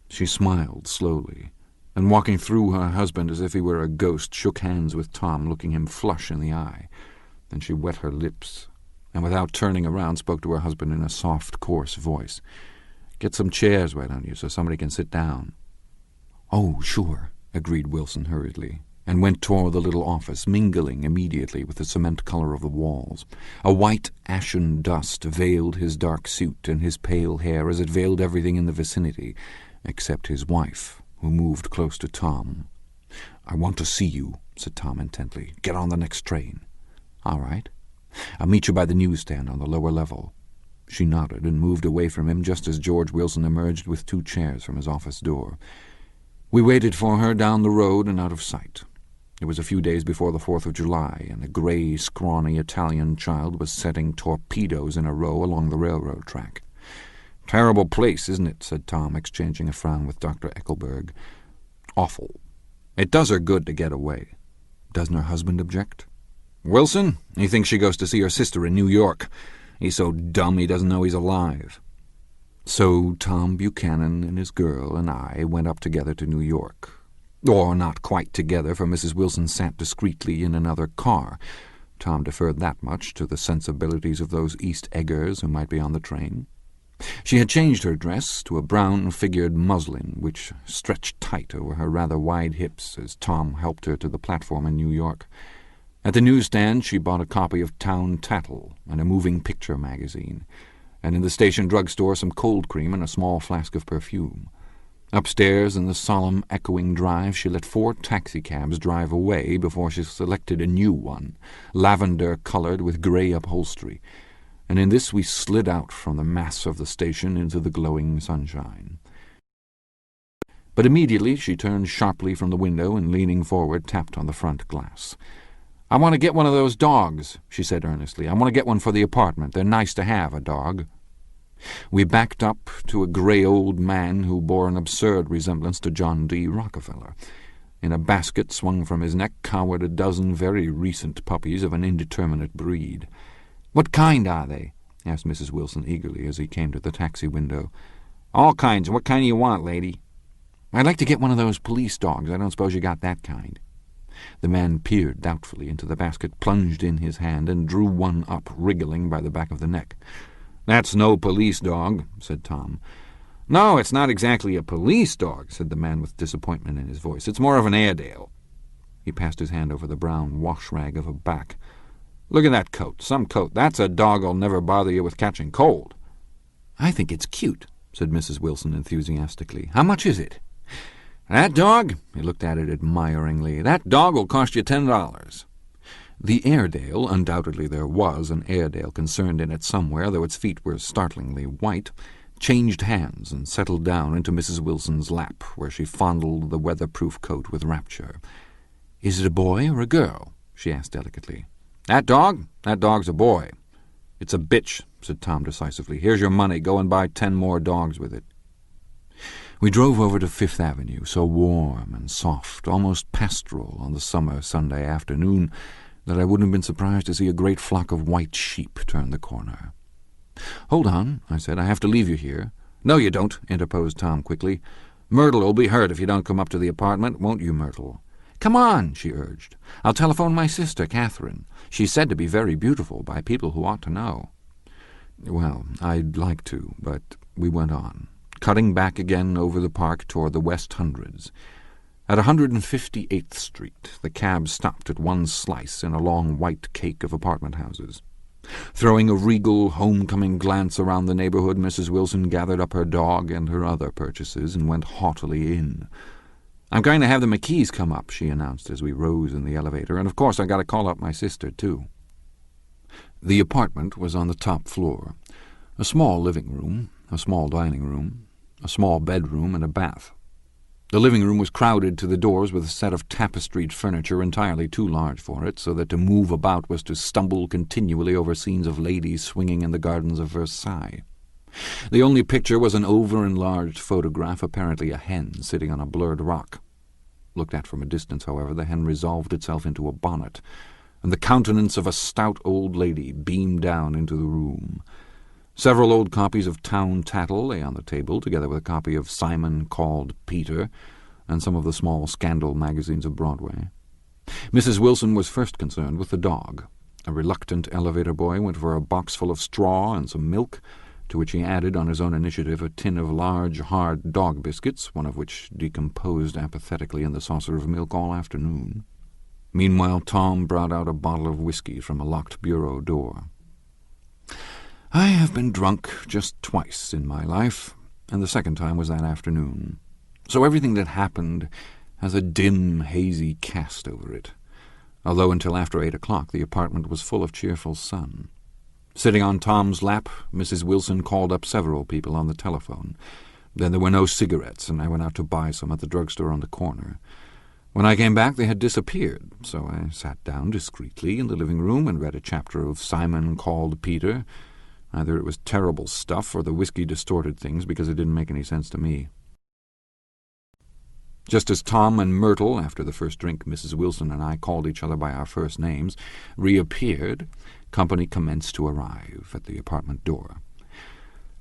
She smiled slowly, and walking through her husband as if he were a ghost, shook hands with Tom, looking him flush in the eye. Then she wet her lips, and without turning around spoke to her husband in a soft, coarse voice. "Get some chairs, why don't you, so somebody can sit down?" "Oh, sure," agreed Wilson hurriedly, and went toward the little office, mingling immediately with the cement color of the walls. A white, ashen dust veiled his dark suit and his pale hair as it veiled everything in the vicinity, except his wife, who moved close to Tom. "I want to see you," said Tom intently. "Get on the next train." "All right. I'll meet you by the newsstand on the lower level." She nodded and moved away from him just as George Wilson emerged with 2 chairs from his office door. We waited for her down the road and out of sight. It was a few days before the 4th of July, and a grey, scrawny Italian child was setting torpedoes in a row along the railroad track. "Terrible place, isn't it?" said Tom, exchanging a frown with Dr. Eckelberg. "Awful. It does her good to get away." "Doesn't her husband object?" "Wilson? He thinks she goes to see her sister in New York. He's so dumb he doesn't know he's alive." So Tom Buchanan and his girl and I went up together to New York. Or not quite together, for Mrs. Wilson sat discreetly in another car. Tom deferred that much to the sensibilities of those East Eggers who might be on the train. She had changed her dress to a brown-figured muslin, which stretched tight over her rather wide hips as Tom helped her to the platform in New York. At the newsstand she bought a copy of Town Tattle and a moving picture magazine, and in the station drugstore some cold cream and a small flask of perfume. Upstairs in the solemn, echoing drive she let 4 taxicabs drive away before she selected a new one, lavender-coloured with grey upholstery, and in this we slid out from the mass of the station into the glowing sunshine. But immediately she turned sharply from the window and, leaning forward, tapped on the front glass. "I want to get one of those dogs," she said earnestly. "I want to get one for the apartment. They're nice to have, a dog." We backed up to a grey old man who bore an absurd resemblance to John D. Rockefeller. In a basket swung from his neck cowered a dozen very recent puppies of an indeterminate breed. "What kind are they?" asked Mrs. Wilson eagerly as he came to the taxi window. "All kinds. What kind do you want, lady?" "I'd like to get one of those police dogs. I don't suppose you got that kind." The man peered doubtfully into the basket, plunged in his hand, and drew one up, wriggling by the back of the neck. "That's no police dog," said Tom. "No, it's not exactly a police dog," said the man with disappointment in his voice. "It's more of an Airedale." He passed his hand over the brown wash-rag of a back. "Look at that coat. Some coat. That's a dog'll never bother you with catching cold." "I think it's cute," said Mrs. Wilson enthusiastically. "How much is it?" "That dog?" He looked at it admiringly. "That dog will cost you $10. The Airedale, undoubtedly there was an Airedale concerned in it somewhere, though its feet were startlingly white, changed hands and settled down into Mrs. Wilson's lap, where she fondled the weatherproof coat with rapture. "Is it a boy or a girl?" she asked delicately. "That dog? That dog's a boy." "It's a bitch," said Tom decisively. "Here's your money. Go and buy 10 more dogs with it." We drove over to Fifth Avenue, so warm and soft, almost pastoral on the summer Sunday afternoon, that I wouldn't have been surprised to see a great flock of white sheep turn the corner. "Hold on," I said. "I have to leave you here." "No, you don't," interposed Tom quickly. "Myrtle'll be hurt if you don't come up to the apartment, won't you, Myrtle?" "Come on," she urged. "I'll telephone my sister, Catherine. She's said to be very beautiful by people who ought to know." Well, I'd like to, but we went on, cutting back again over the park toward the West Hundreds. At 158th Street, the cab stopped at one slice in a long white cake of apartment houses. Throwing a regal, homecoming glance around the neighborhood, Mrs. Wilson gathered up her dog and her other purchases and went haughtily in. "I'm going to have the McKees come up," she announced as we rose in the elevator, "and of course I got to call up my sister, too." The apartment was on the top floor. A small living room, a small dining room, a small bedroom, and a bath. The living room was crowded to the doors with a set of tapestried furniture entirely too large for it, so that to move about was to stumble continually over scenes of ladies swinging in the gardens of Versailles. The only picture was an over-enlarged photograph, apparently a hen sitting on a blurred rock. Looked at from a distance, however, the hen resolved itself into a bonnet, and the countenance of a stout old lady beamed down into the room. Several old copies of Town Tattle lay on the table, together with a copy of Simon Called Peter, and some of the small scandal magazines of Broadway. Mrs. Wilson was first concerned with the dog. A reluctant elevator boy went for a box full of straw and some milk, to which he added, on his own initiative, a tin of large, hard dog biscuits, one of which decomposed apathetically in the saucer of milk all afternoon. Meanwhile, Tom brought out a bottle of whiskey from a locked bureau door. I have been drunk just twice in my life, and the second time was that afternoon. So everything that happened has a dim, hazy cast over it. although until after 8 o'clock the apartment was full of cheerful sun. Sitting on Tom's lap, Mrs. Wilson called up several people on the telephone. Then there were no cigarettes, and I went out to buy some at the drugstore on the corner. When I came back they had disappeared, so I sat down discreetly in the living room and read a chapter of Simon Called Peter. Either it was terrible stuff or the whiskey distorted things, because it didn't make any sense to me. Just as Tom and Myrtle, after the first drink Mrs. Wilson and I called each other by our first names, reappeared, company commenced to arrive at the apartment door.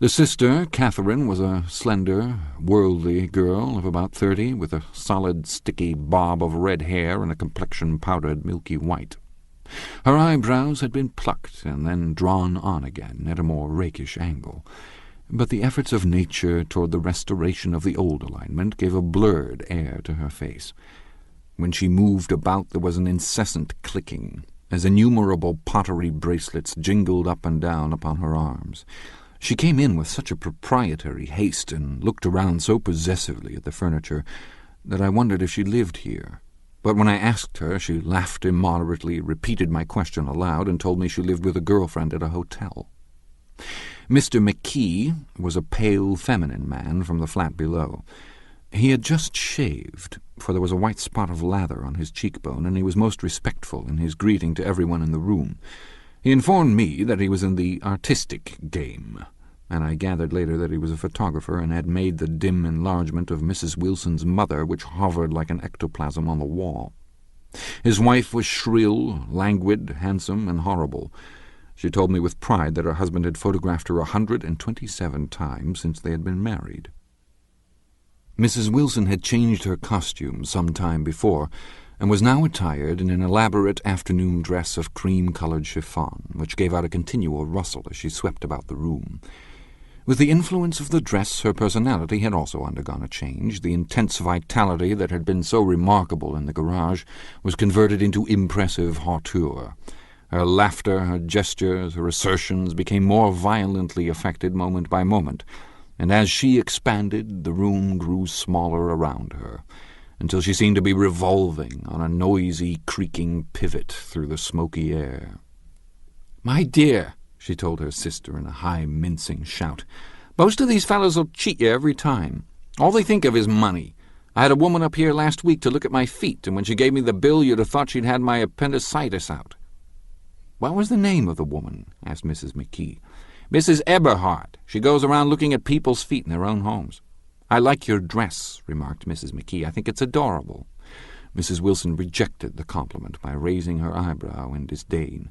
The sister, Catherine, was a slender, worldly girl of about 30, with a solid, sticky bob of red hair and a complexion powdered milky white. Her eyebrows had been plucked and then drawn on again at a more rakish angle, but the efforts of nature toward the restoration of the old alignment gave a blurred air to her face. When she moved about there was an incessant clicking, as innumerable pottery bracelets jingled up and down upon her arms. She came in with such a proprietary haste and looked around so possessively at the furniture that I wondered if she lived here. But when I asked her, she laughed immoderately, repeated my question aloud, and told me she lived with a girlfriend at a hotel. Mr. McKee was a pale, feminine man from the flat below. He had just shaved, for there was a white spot of lather on his cheekbone, and he was most respectful in his greeting to everyone in the room. He informed me that he was in the artistic game, and I gathered later that he was a photographer and had made the dim enlargement of Mrs. Wilson's mother, which hovered like an ectoplasm on the wall. His wife was shrill, languid, handsome, and horrible. She told me with pride that her husband had photographed her 127 times since they had been married. Mrs. Wilson had changed her costume some time before, and was now attired in an elaborate afternoon dress of cream-coloured chiffon, which gave out a continual rustle as she swept about the room. With the influence of the dress, her personality had also undergone a change. The intense vitality that had been so remarkable in the garage was converted into impressive hauteur. Her laughter, her gestures, her assertions became more violently affected moment by moment, and as she expanded, the room grew smaller around her, until she seemed to be revolving on a noisy, creaking pivot through the smoky air. "My dear," she told her sister in a high, mincing shout, "most of these fellows will cheat you every time. All they think of is money. I had a woman up here last week to look at my feet, and when she gave me the bill you'd have thought she'd had my appendicitis out." "What was the name of the woman?" asked Mrs. McKee. "Mrs. Eberhard. She goes around looking at people's feet in their own homes." "I like your dress," remarked Mrs. McKee. "I think it's adorable." Mrs. Wilson rejected the compliment by raising her eyebrow in disdain.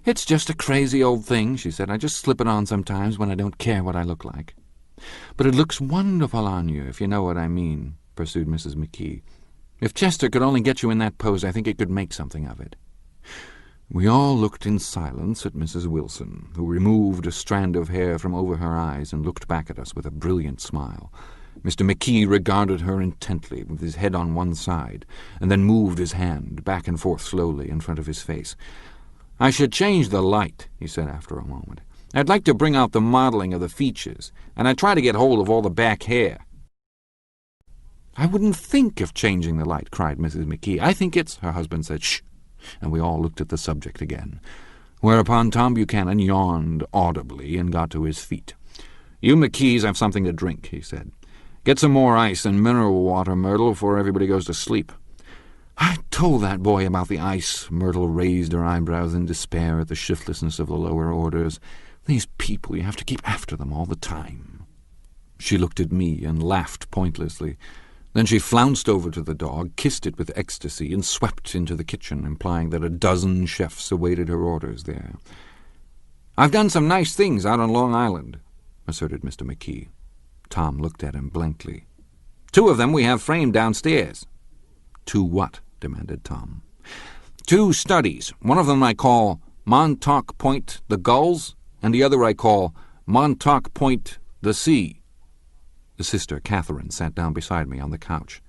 "It's just a crazy old thing," she said. "I just slip it on sometimes when I don't care what I look like." "But it looks wonderful on you, if you know what I mean," pursued Mrs. McKee. "If Chester could only get you in that pose, I think he could make something of it." We all looked in silence at Mrs. Wilson, who removed a strand of hair from over her eyes and looked back at us with a brilliant smile. Mr. McKee regarded her intently, with his head on one side, and then moved his hand back and forth slowly in front of his face. "I should change the light," he said after a moment. "I'd like to bring out the modeling of the features, and I'd try to get hold of all the back hair." "I wouldn't think of changing the light," cried Mrs. McKee. "I think it's—" Her husband said, "Shh," and we all looked at the subject again, whereupon Tom Buchanan yawned audibly and got to his feet. "You McKees have something to drink," he said. "Get some more ice and mineral water, Myrtle, before everybody goes to sleep." "I told that boy about the ice." Myrtle raised her eyebrows in despair at the shiftlessness of the lower orders. "These people, you have to keep after them all the time." She looked at me and laughed pointlessly. Then she flounced over to the dog, kissed it with ecstasy, and swept into the kitchen, implying that a dozen chefs awaited her orders there. "I've done some nice things out on Long Island," asserted Mr. McKee. Tom looked at him blankly. "2 of them we have framed downstairs." "2 what?" demanded Tom. "2 studies. One of them I call Montauk Point the Gulls, and the other I call Montauk Point the Sea." The sister, Catherine, sat down beside me on the couch.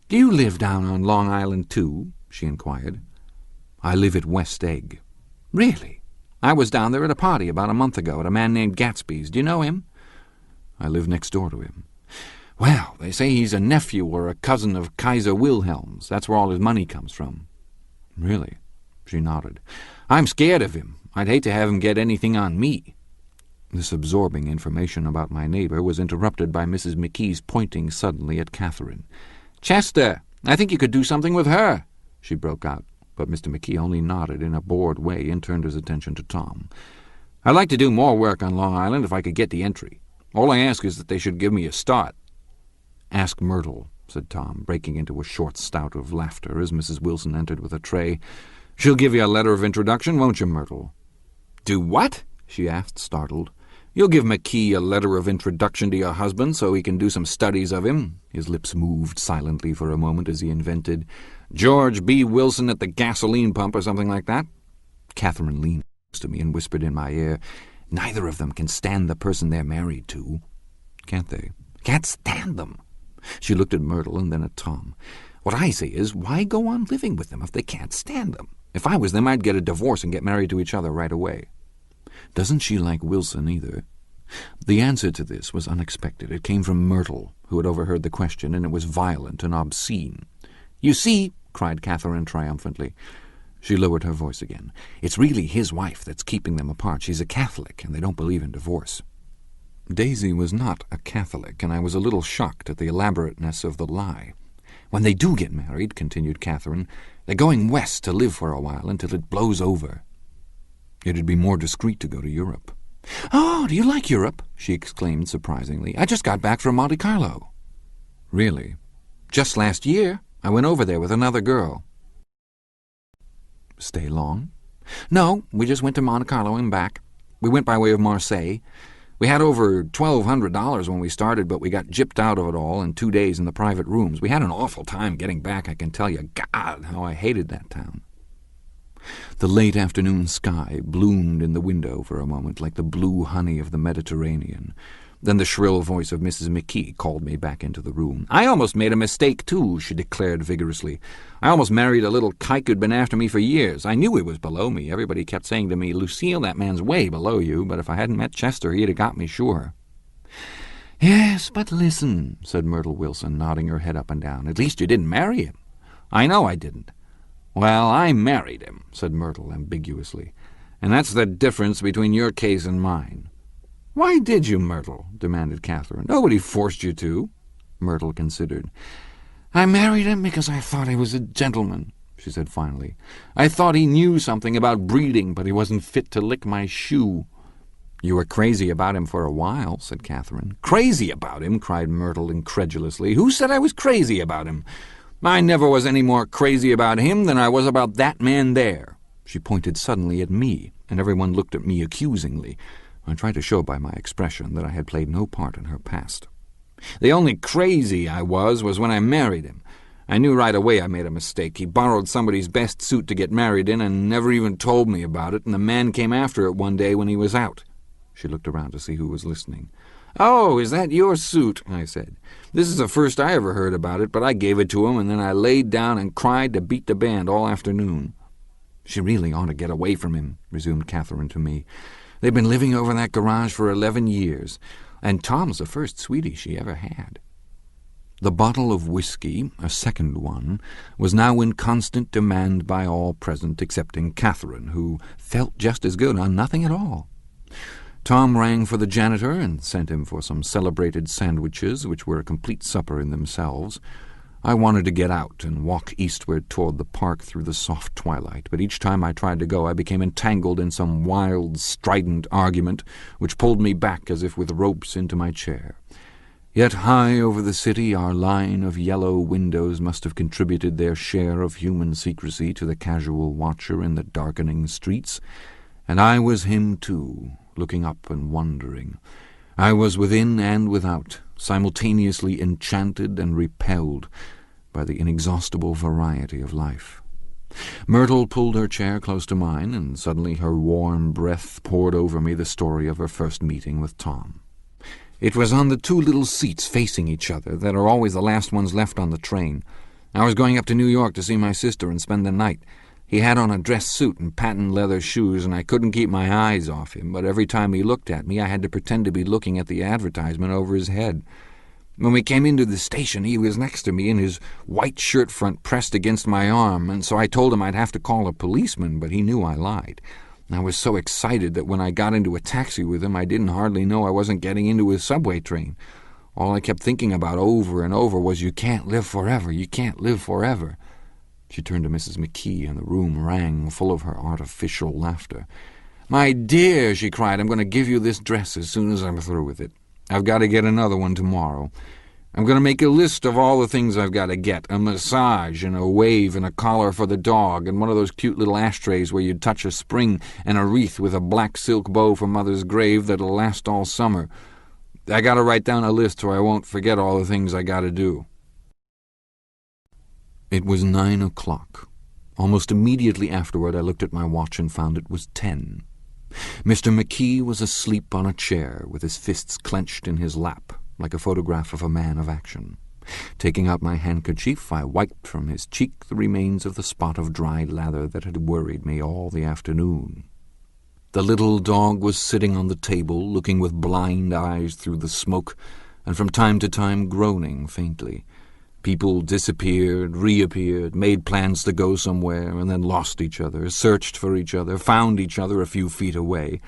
"Do you live down on Long Island, too?" she inquired. "I live at West Egg." "Really? I was down there at a party about a month ago at a man named Gatsby's. Do you know him?" "I live next door to him." "Well, they say he's a nephew or a cousin of Kaiser Wilhelm's. That's where all his money comes from." "Really? She nodded. "I'm scared of him. I'd hate to have him get anything on me." This absorbing information about my neighbor was interrupted by Mrs. McKee's pointing suddenly at Catherine. "Chester, I think you could do something with her," she broke out, but Mr. McKee only nodded in a bored way and turned his attention to Tom. "I'd like to do more work on Long Island if I could get the entry. All I ask is that they should give me a start." "Ask Myrtle," said Tom, breaking into a short spout of laughter as Mrs. Wilson entered with a tray. "She'll give you a letter of introduction, won't you, Myrtle?" "Do what?" she asked, startled. "You'll give McKee a letter of introduction to your husband so he can do some studies of him?" His lips moved silently for a moment as he invented, "George B. Wilson at the gasoline pump," or something like that. Catherine leaned close to me and whispered in my ear, "Neither of them can stand the person they're married to." "Can't they?" "Can't stand them." She looked at Myrtle and then at Tom. "What I say is, why go on living with them if they can't stand them? If I was them, I'd get a divorce and get married to each other right away." "Doesn't she like Wilson either?" The answer to this was unexpected. It came from Myrtle, who had overheard the question, and it was violent and obscene. "You see," cried Catherine triumphantly. She lowered her voice again. "It's really his wife that's keeping them apart. She's a Catholic, and they don't believe in divorce." Daisy was not a Catholic, and I was a little shocked at the elaborateness of the lie. "When they do get married," continued Catherine, "they're going west to live for a while until it blows over." "It'd be more discreet to go to Europe." "Oh, do you like Europe?" she exclaimed surprisingly. "I just got back from Monte Carlo." "Really?" "Just last year. I went over there with another girl." "Stay long?" "No, we just went to Monte Carlo and back. We went by way of Marseille. We had over $1,200 when we started, but we got gypped out of it all in 2 days in the private rooms. We had an awful time getting back, I can tell you. God, how I hated that town." The late afternoon sky bloomed in the window for a moment like the blue honey of the Mediterranean. Then the shrill voice of Mrs. McKee called me back into the room. "I almost made a mistake, too," she declared vigorously. "I almost married a little kike who'd been after me for years. I knew he was below me. Everybody kept saying to me, 'Lucille, that man's way below you,' but if I hadn't met Chester, he'd have got me sure." "Yes, but listen," said Myrtle Wilson, nodding her head up and down. "At least you didn't marry him." "I know I didn't." "Well, I married him," said Myrtle ambiguously, "and that's the difference between your case and mine." "Why did you, Myrtle?" demanded Catherine. "Nobody forced you to." Myrtle considered. "I married him because I thought he was a gentleman," she said finally. "I thought he knew something about breeding, but he wasn't fit to lick my shoe." "You were crazy about him for a while," said Catherine. "Crazy about him?" cried Myrtle incredulously. "Who said I was crazy about him? I never was any more crazy about him than I was about that man there." She pointed suddenly at me, and everyone looked at me accusingly. I tried to show by my expression that I had played no part in her past. "The only crazy I was when I married him. I knew right away I made a mistake. He borrowed somebody's best suit to get married in and never even told me about it, and the man came after it one day when he was out." She looked around to see who was listening. "Oh, is that your suit?" I said. "This is the first I ever heard about it, but I gave it to him, and then I laid down and cried to beat the band all afternoon." "She really ought to get away from him," resumed Catherine to me. "They've been living over that garage for 11 years, and Tom's the first sweetie she ever had." The bottle of whiskey, a second one, was now in constant demand by all present excepting Catherine, who felt just as good on nothing at all. Tom rang for the janitor and sent him for some celebrated sandwiches, which were a complete supper in themselves. I wanted to get out and walk eastward toward the park through the soft twilight, but each time I tried to go I became entangled in some wild, strident argument which pulled me back as if with ropes into my chair. Yet high over the city our line of yellow windows must have contributed their share of human secrecy to the casual watcher in the darkening streets, and I was him too, looking up and wondering. I was within and without, simultaneously enchanted and repelled by the inexhaustible variety of life. Myrtle pulled her chair close to mine, and suddenly her warm breath poured over me the story of her first meeting with Tom. It was on the 2 little seats facing each other that are always the last ones left on the train. I was going up to New York to see my sister and spend the night. He had on a dress suit and patent leather shoes, and I couldn't keep my eyes off him, but every time he looked at me I had to pretend to be looking at the advertisement over his head. When we came into the station, he was next to me and his white shirt front pressed against my arm, and so I told him I'd have to call a policeman, but he knew I lied. I was so excited that when I got into a taxi with him, I didn't hardly know I wasn't getting into a subway train. All I kept thinking about over and over was, "You can't live forever, you can't live forever." She turned to Mrs. McKee, and the room rang full of her artificial laughter. "My dear," she cried, "I'm going to give you this dress as soon as I'm through with it. I've got to get another one tomorrow. I'm going to make a list of all the things I've got to get. A massage and a wave and a collar for the dog and one of those cute little ashtrays where you'd touch a spring and a wreath with a black silk bow from Mother's grave that'll last all summer. I got to write down a list so I won't forget all the things I got to do." It was 9 o'clock. Almost immediately afterward I looked at my watch and found it was 10. Mr. McKee was asleep on a chair with his fists clenched in his lap, like a photograph of a man of action. Taking out my handkerchief, I wiped from his cheek the remains of the spot of dried lather that had worried me all the afternoon. The little dog was sitting on the table, looking with blind eyes through the smoke, and from time to time groaning faintly. People disappeared, reappeared, made plans to go somewhere, and then lost each other, searched for each other, found each other a few feet away.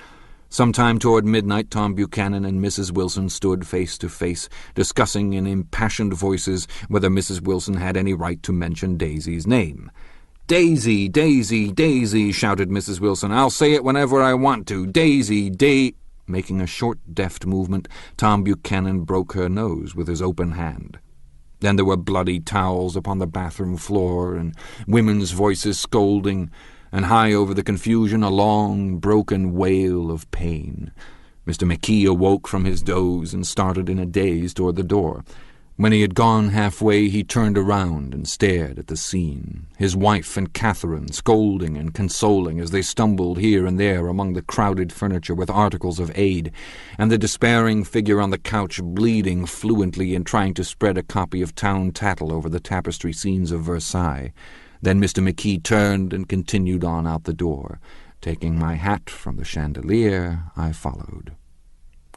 Sometime toward midnight, Tom Buchanan and Mrs. Wilson stood face to face, discussing in impassioned voices whether Mrs. Wilson had any right to mention Daisy's name. "Daisy, Daisy, Daisy," shouted Mrs. Wilson. "I'll say it whenever I want to. Daisy, Making a short, deft movement, Tom Buchanan broke her nose with his open hand. Then there were bloody towels upon the bathroom floor, and women's voices scolding, and high over the confusion a long, broken wail of pain. Mr. McKee awoke from his doze and started in a daze toward the door. When he had gone halfway, he turned around and stared at the scene, his wife and Catherine scolding and consoling as they stumbled here and there among the crowded furniture with articles of aid, and the despairing figure on the couch bleeding fluently and trying to spread a copy of Town Tattle over the tapestry scenes of Versailles. Then Mr. McKee turned and continued on out the door. Taking my hat from the chandelier, I followed.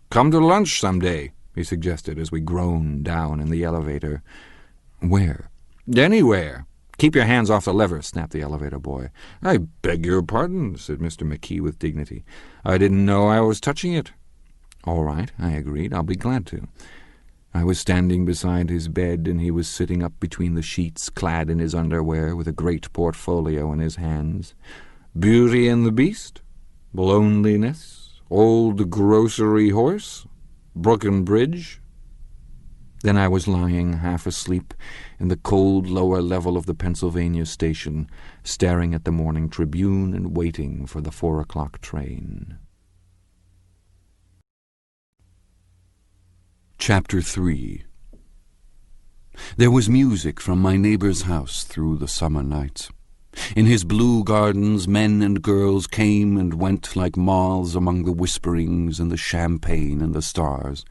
"Come to lunch some day," he suggested as we groaned down in the elevator. "Where?" "Anywhere. Keep your hands off the lever," snapped the elevator boy. "I beg your pardon," said Mr. McKee with dignity. "I didn't know I was touching it." "All right," I agreed. "I'll be glad to." I was standing beside his bed, and he was sitting up between the sheets, clad in his underwear, with a great portfolio in his hands. "Beauty and the Beast? Loneliness? Old Grocery Horse? Brooklyn Bridge?" Then I was lying half asleep in the cold lower level of the Pennsylvania station, staring at the Morning Tribune and waiting for the 4 o'clock train. Chapter 3. There was music from my neighbor's house through the summer nights. In his blue gardens, men and girls came and went like moths among the whisperings and the champagne and the stars.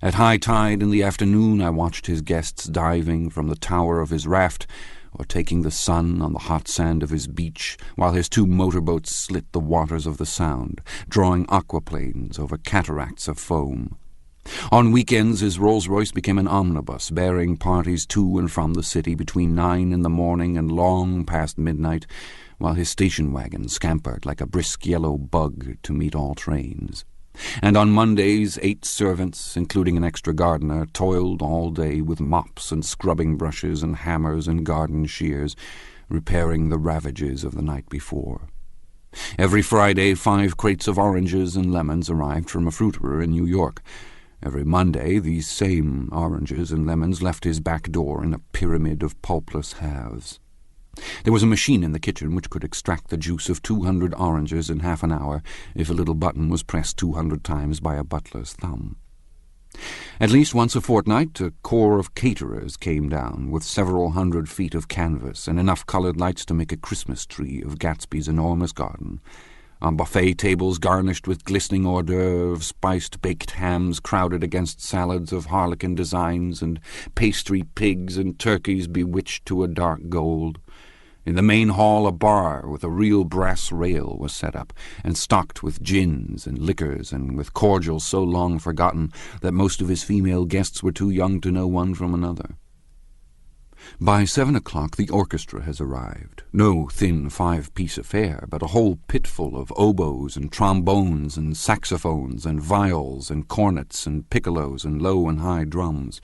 At high tide in the afternoon I watched his guests diving from the tower of his raft or taking the sun on the hot sand of his beach, while his 2 motorboats slit the waters of the Sound, drawing aquaplanes over cataracts of foam. On weekends his Rolls-Royce became an omnibus, bearing parties to and from the city between 9 in the morning and long past midnight, while his station wagon scampered like a brisk yellow bug to meet all trains. And on Mondays 8 servants, including an extra gardener, toiled all day with mops and scrubbing brushes and hammers and garden shears, repairing the ravages of the night before. Every Friday 5 crates of oranges and lemons arrived from a fruiterer in New York. Every Monday these same oranges and lemons left his back door in a pyramid of pulpless halves. There was a machine in the kitchen which could extract the juice of 200 oranges in half an hour if a little button was pressed 200 times by a butler's thumb. At least once a fortnight a corps of caterers came down with several hundred feet of canvas and enough colored lights to make a Christmas tree of Gatsby's enormous garden. On buffet tables garnished with glistening hors d'oeuvres, spiced baked hams crowded against salads of harlequin designs and pastry pigs and turkeys bewitched to a dark gold. In the main hall a bar with a real brass rail was set up, and stocked with gins and liquors and with cordials so long forgotten that most of his female guests were too young to know one from another. By 7 o'clock the orchestra has arrived. No thin 5-piece affair, but a whole pitful of oboes and trombones and saxophones and viols and cornets and piccolos and low and high drums.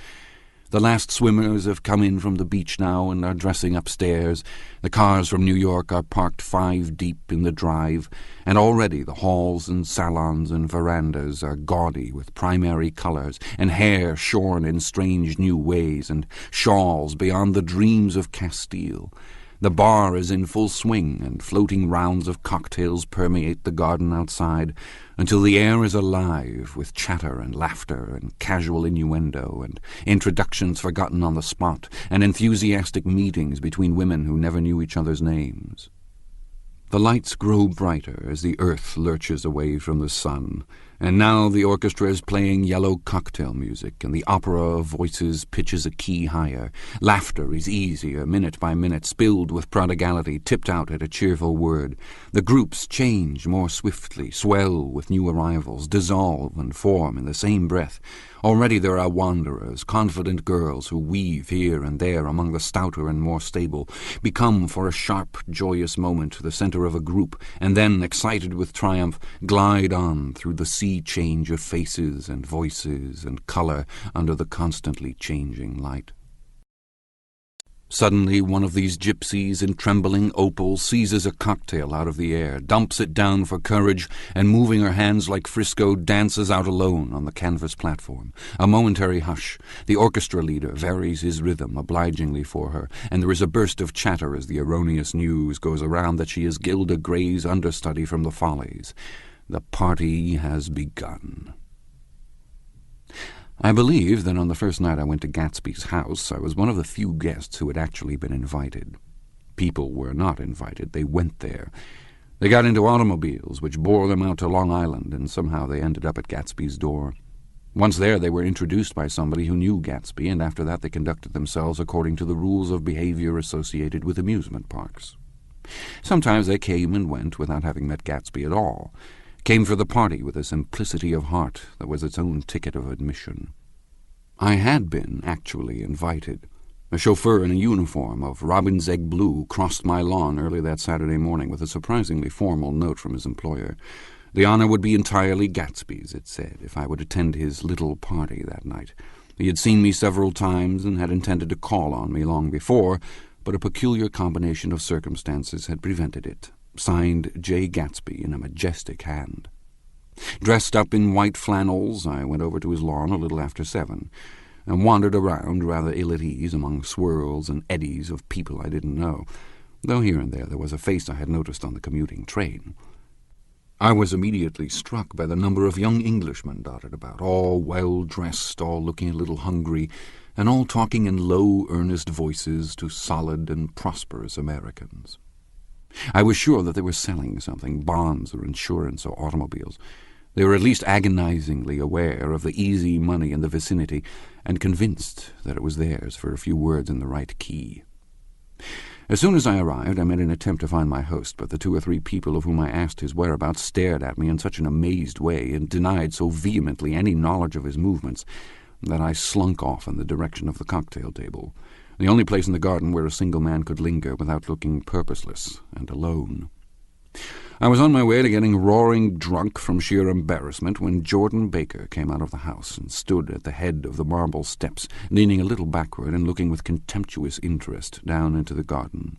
The last swimmers have come in from the beach now and are dressing upstairs. The cars from New York are parked 5 deep in the drive, and already the halls and salons and verandas are gaudy with primary colours, and hair shorn in strange new ways, and shawls beyond the dreams of Castile. The bar is in full swing, and floating rounds of cocktails permeate the garden outside, until the air is alive with chatter and laughter and casual innuendo and introductions forgotten on the spot and enthusiastic meetings between women who never knew each other's names. The lights grow brighter as the earth lurches away from the sun, and now the orchestra is playing yellow cocktail music, and the opera of voices pitches a key higher. Laughter is easier, minute by minute, spilled with prodigality, tipped out at a cheerful word. The groups change more swiftly, swell with new arrivals, dissolve and form in the same breath. Already there are wanderers, confident girls who weave here and there among the stouter and more stable, become for a sharp, joyous moment the centre of a group, and then, excited with triumph, glide on through the sea change of faces and voices and colour under the constantly changing light. Suddenly one of these gypsies in trembling opal seizes a cocktail out of the air, dumps it down for courage, and moving her hands like Frisco, dances out alone on the canvas platform. A momentary hush. The orchestra leader varies his rhythm obligingly for her, and there is a burst of chatter as the erroneous news goes around that she is Gilda Gray's understudy from the Follies. The party has begun. I believe that on the first night I went to Gatsby's house, I was one of the few guests who had actually been invited. People were not invited, they went there. They got into automobiles, which bore them out to Long Island, and somehow they ended up at Gatsby's door. Once there, they were introduced by somebody who knew Gatsby, and after that they conducted themselves according to the rules of behavior associated with amusement parks. Sometimes they came and went without having met Gatsby at all, came for the party with a simplicity of heart that was its own ticket of admission. I had been actually invited. A chauffeur in a uniform of robin's egg blue crossed my lawn early that Saturday morning with a surprisingly formal note from his employer. The honour would be entirely Gatsby's, it said, if I would attend his little party that night. He had seen me several times and had intended to call on me long before, but a peculiar combination of circumstances had prevented it. Signed Jay Gatsby in a majestic hand. Dressed up in white flannels, I went over to his lawn a little after 7, and wandered around rather ill at ease among swirls and eddies of people I didn't know, though here and there was a face I had noticed on the commuting train. I was immediately struck by the number of young Englishmen dotted about, all well-dressed, all looking a little hungry, and all talking in low, earnest voices to solid and prosperous Americans. I was sure that they were selling something, bonds or insurance or automobiles. They were at least agonizingly aware of the easy money in the vicinity, and convinced that it was theirs for a few words in the right key. As soon as I arrived, I made an attempt to find my host, but the 2 or 3 people of whom I asked his whereabouts stared at me in such an amazed way, and denied so vehemently any knowledge of his movements, that I slunk off in the direction of the cocktail table, the only place in the garden where a single man could linger without looking purposeless and alone. I was on my way to getting roaring drunk from sheer embarrassment when Jordan Baker came out of the house and stood at the head of the marble steps, leaning a little backward and looking with contemptuous interest down into the garden.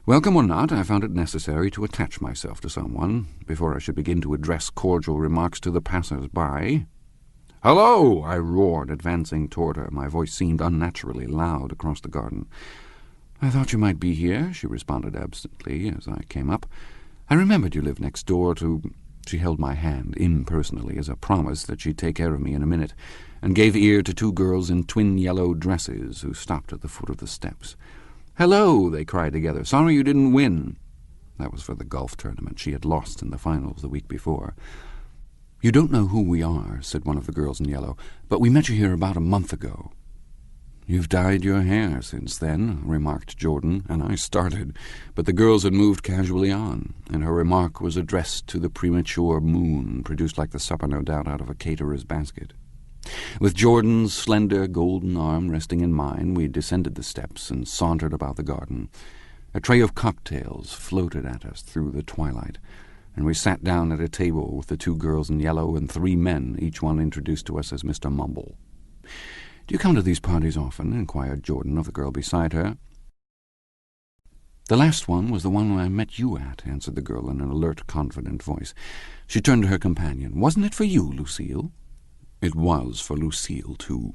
Welcome or not, I found it necessary to attach myself to someone before I should begin to address cordial remarks to the passers-by. "Hello!" I roared, advancing toward her. My voice seemed unnaturally loud across the garden. "I thought you might be here," she responded absently as I came up. "I remembered you lived next door to—" She held my hand impersonally as a promise that she'd take care of me in a minute, and gave ear to 2 girls in twin yellow dresses who stopped at the foot of the steps. "Hello!" they cried together. "Sorry you didn't win." That was for the golf tournament. She had lost in the finals the week before. "You don't know who we are," said one of the girls in yellow, "but we met you here about a month ago." "You've dyed your hair since then," remarked Jordan, and I started, but the girls had moved casually on, and her remark was addressed to the premature moon, produced like the supper, no doubt, out of a caterer's basket. With Jordan's slender golden arm resting in mine, we descended the steps and sauntered about the garden. A tray of cocktails floated at us through the twilight, and we sat down at a table with the 2 girls in yellow and 3 men, each one introduced to us as Mr. Mumble. "Do you come to these parties often?" inquired Jordan of the girl beside her. "The last one was the one I met you at," answered the girl in an alert, confident voice. She turned to her companion. "Wasn't it for you, Lucille?" "It was for Lucille, too."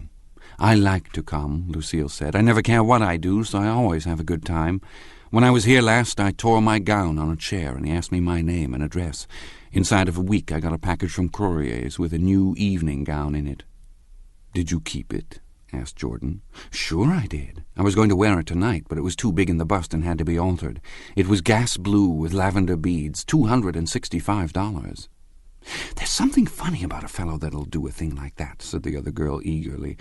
"I like to come," Lucille said. "I never care what I do, so I always have a good time. When I was here last, I tore my gown on a chair, and he asked me my name and address. Inside of a week, I got a package from Courrier's with a new evening gown in it." "Did you keep it?" asked Jordan. "Sure I did. I was going to wear it tonight, but it was too big in the bust and had to be altered. It was gas blue with lavender beads, $265. "There's something funny about a fellow that'll do a thing like that," said the other girl eagerly.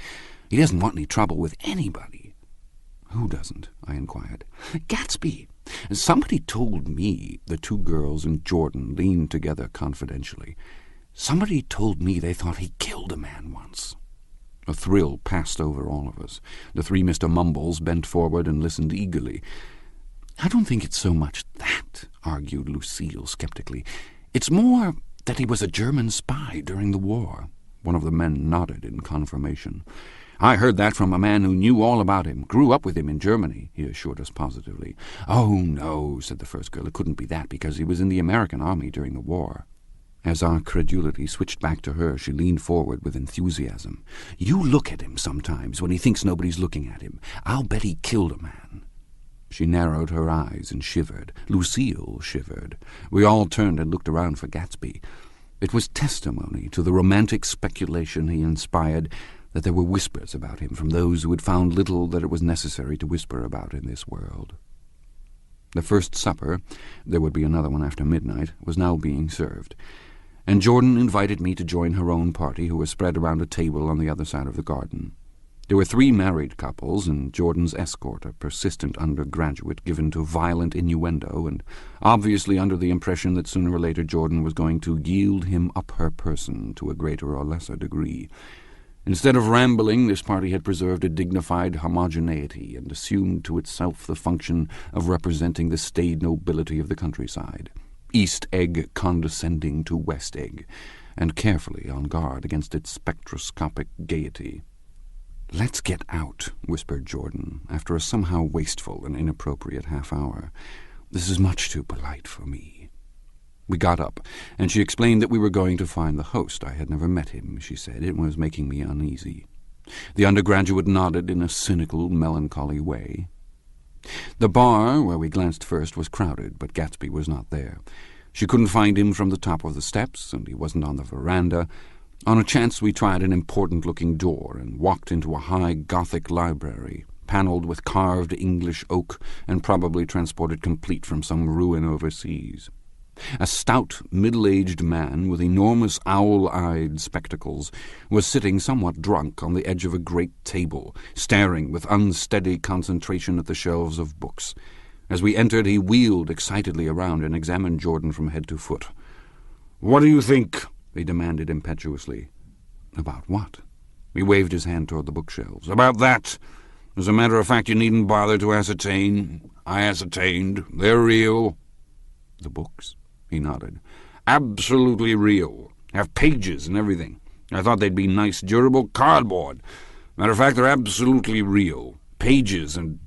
"He doesn't want any trouble with anybody." "Who doesn't?" I inquired. "Gatsby. Somebody told me," the 2 girls and Jordan leaned together confidentially. "Somebody told me they thought he killed a man once." A thrill passed over all of us. The 3 Mr. Mumbles bent forward and listened eagerly. "I don't think it's so much that," argued Lucille skeptically. "It's more that he was a German spy during the war." One of the men nodded in confirmation. "I heard that from a man who knew all about him, grew up with him in Germany," he assured us positively. "Oh, no," said the first girl. "It couldn't be that, because he was in the American army during the war." As our credulity switched back to her, she leaned forward with enthusiasm. "You look at him sometimes when he thinks nobody's looking at him. I'll bet he killed a man." She narrowed her eyes and shivered. Lucille shivered. We all turned and looked around for Gatsby. It was testimony to the romantic speculation he inspired that there were whispers about him from those who had found little that it was necessary to whisper about in this world. The first supper, there would be another one after midnight, was now being served, and Jordan invited me to join her own party, who was spread around a table on the other side of the garden. There were 3 married couples, and Jordan's escort, a persistent undergraduate given to violent innuendo, and obviously under the impression that sooner or later Jordan was going to yield him up her person to a greater or lesser degree. Instead of rambling, this party had preserved a dignified homogeneity and assumed to itself the function of representing the staid nobility of the countryside. East Egg condescending to West Egg, and carefully on guard against its spectroscopic gaiety. "Let's get out," whispered Jordan, after a somehow wasteful and inappropriate half-hour. "This is much too polite for me." We got up, and she explained that we were going to find the host. I had never met him, she said. It was making me uneasy. The undergraduate nodded in a cynical, melancholy way. The bar, where we glanced first, was crowded, but Gatsby was not there. She couldn't find him from the top of the steps, and he wasn't on the veranda. On a chance we tried an important-looking door and walked into a high Gothic library, panelled with carved English oak and probably transported complete from some ruin overseas. A stout, middle-aged man with enormous owl-eyed spectacles was sitting somewhat drunk on the edge of a great table, staring with unsteady concentration at the shelves of books. As we entered, he wheeled excitedly around and examined Jordan from head to foot. "What do you think?" he demanded impetuously. "About what?" He waved his hand toward the bookshelves. "About that. As a matter of fact, you needn't bother to ascertain. I ascertained. They're real." "The books?" He nodded. "Absolutely real. Have pages and everything. I thought they'd be nice, durable cardboard. Matter of fact, they're absolutely real. Pages and...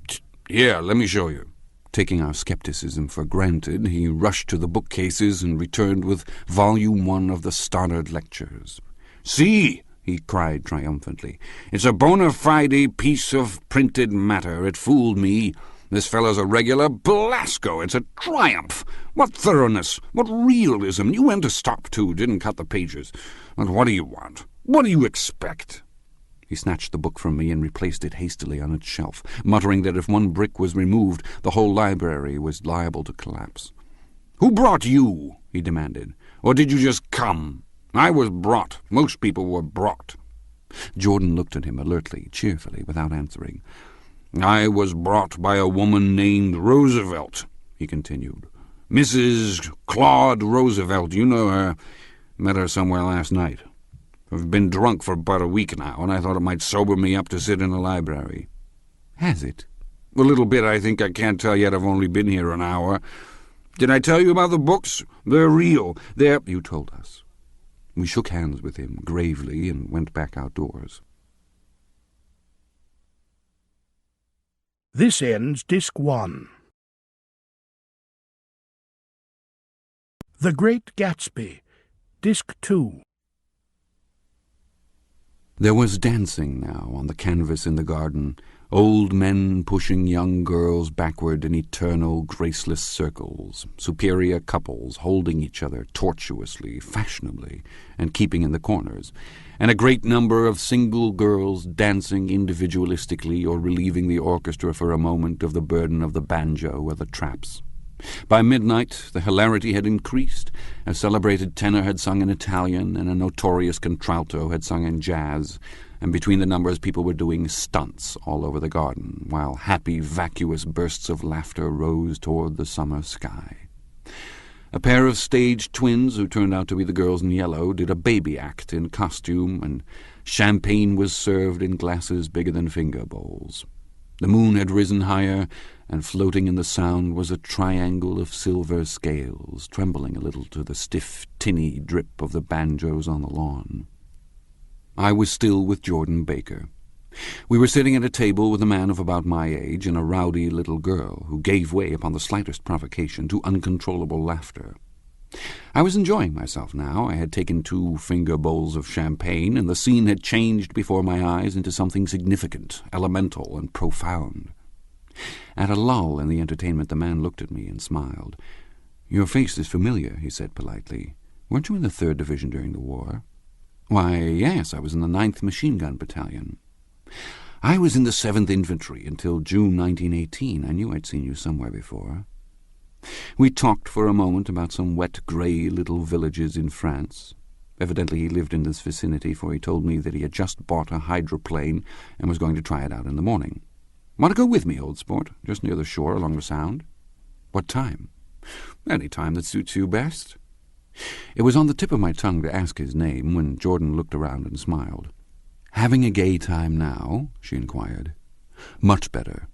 Here, let me show you." Taking our skepticism for granted, he rushed to the bookcases and returned with Volume 1 of the Stoddard Lectures. "See!" he cried triumphantly. "It's a bona fide piece of printed matter. It fooled me. This fellow's a regular Belasco. It's a triumph. What thoroughness, what realism. You went to stop, too, didn't cut the pages. And what do you want? What do you expect?" He snatched the book from me and replaced it hastily on its shelf, muttering that if one brick was removed, the whole library was liable to collapse. "Who brought you?" he demanded. "Or did you just come? I was brought. Most people were brought." Jordan looked at him alertly, cheerfully, without answering. "I was brought by a woman named Roosevelt," he continued. "Mrs. Claude Roosevelt, you know her. Met her somewhere last night. I've been drunk for about a week now, and I thought it might sober me up to sit in the library." "Has it?" "A little bit, I think. I can't tell yet. I've only been here an hour. Did I tell you about the books? They're real. They're—" "You told us." We shook hands with him gravely and went back outdoors. This ends Disc 1. The Great Gatsby, Disc 2. There was dancing now on the canvas in the garden, old men pushing young girls backward in eternal, graceless circles, superior couples holding each other tortuously, fashionably, and keeping in the corners, and a great number of single girls dancing individualistically or relieving the orchestra for a moment of the burden of the banjo or the traps. By midnight the hilarity had increased. A celebrated tenor had sung in Italian, and a notorious contralto had sung in jazz, and between the numbers people were doing stunts all over the garden, while happy, vacuous bursts of laughter rose toward the summer sky. A pair of stage twins, who turned out to be the girls in yellow, did a baby act in costume, and champagne was served in glasses bigger than finger bowls. The moon had risen higher, and floating in the sound was a triangle of silver scales, trembling a little to the stiff, tinny drip of the banjos on the lawn. I was still with Jordan Baker. We were sitting at a table with a man of about my age and a rowdy little girl who gave way upon the slightest provocation to uncontrollable laughter. I was enjoying myself now. I had taken 2 finger bowls of champagne, and the scene had changed before my eyes into something significant, elemental, and profound. At a lull in the entertainment, the man looked at me and smiled. "Your face is familiar," he said politely. "Weren't you in the 3rd Division during the war?" "Why, yes, I was in the 9th Machine Gun Battalion." "I was in the 7th Infantry until June 1918. I knew I'd seen you somewhere before." We talked for a moment about some wet, grey little villages in France. Evidently he lived in this vicinity, for he told me that he had just bought a hydroplane and was going to try it out in the morning. "Want to go with me, old sport? Just near the shore along the Sound." "What time?" "Any time that suits you best." It was on the tip of my tongue to ask his name when Jordan looked around and smiled. "Having a gay time now?" she inquired. "Much better."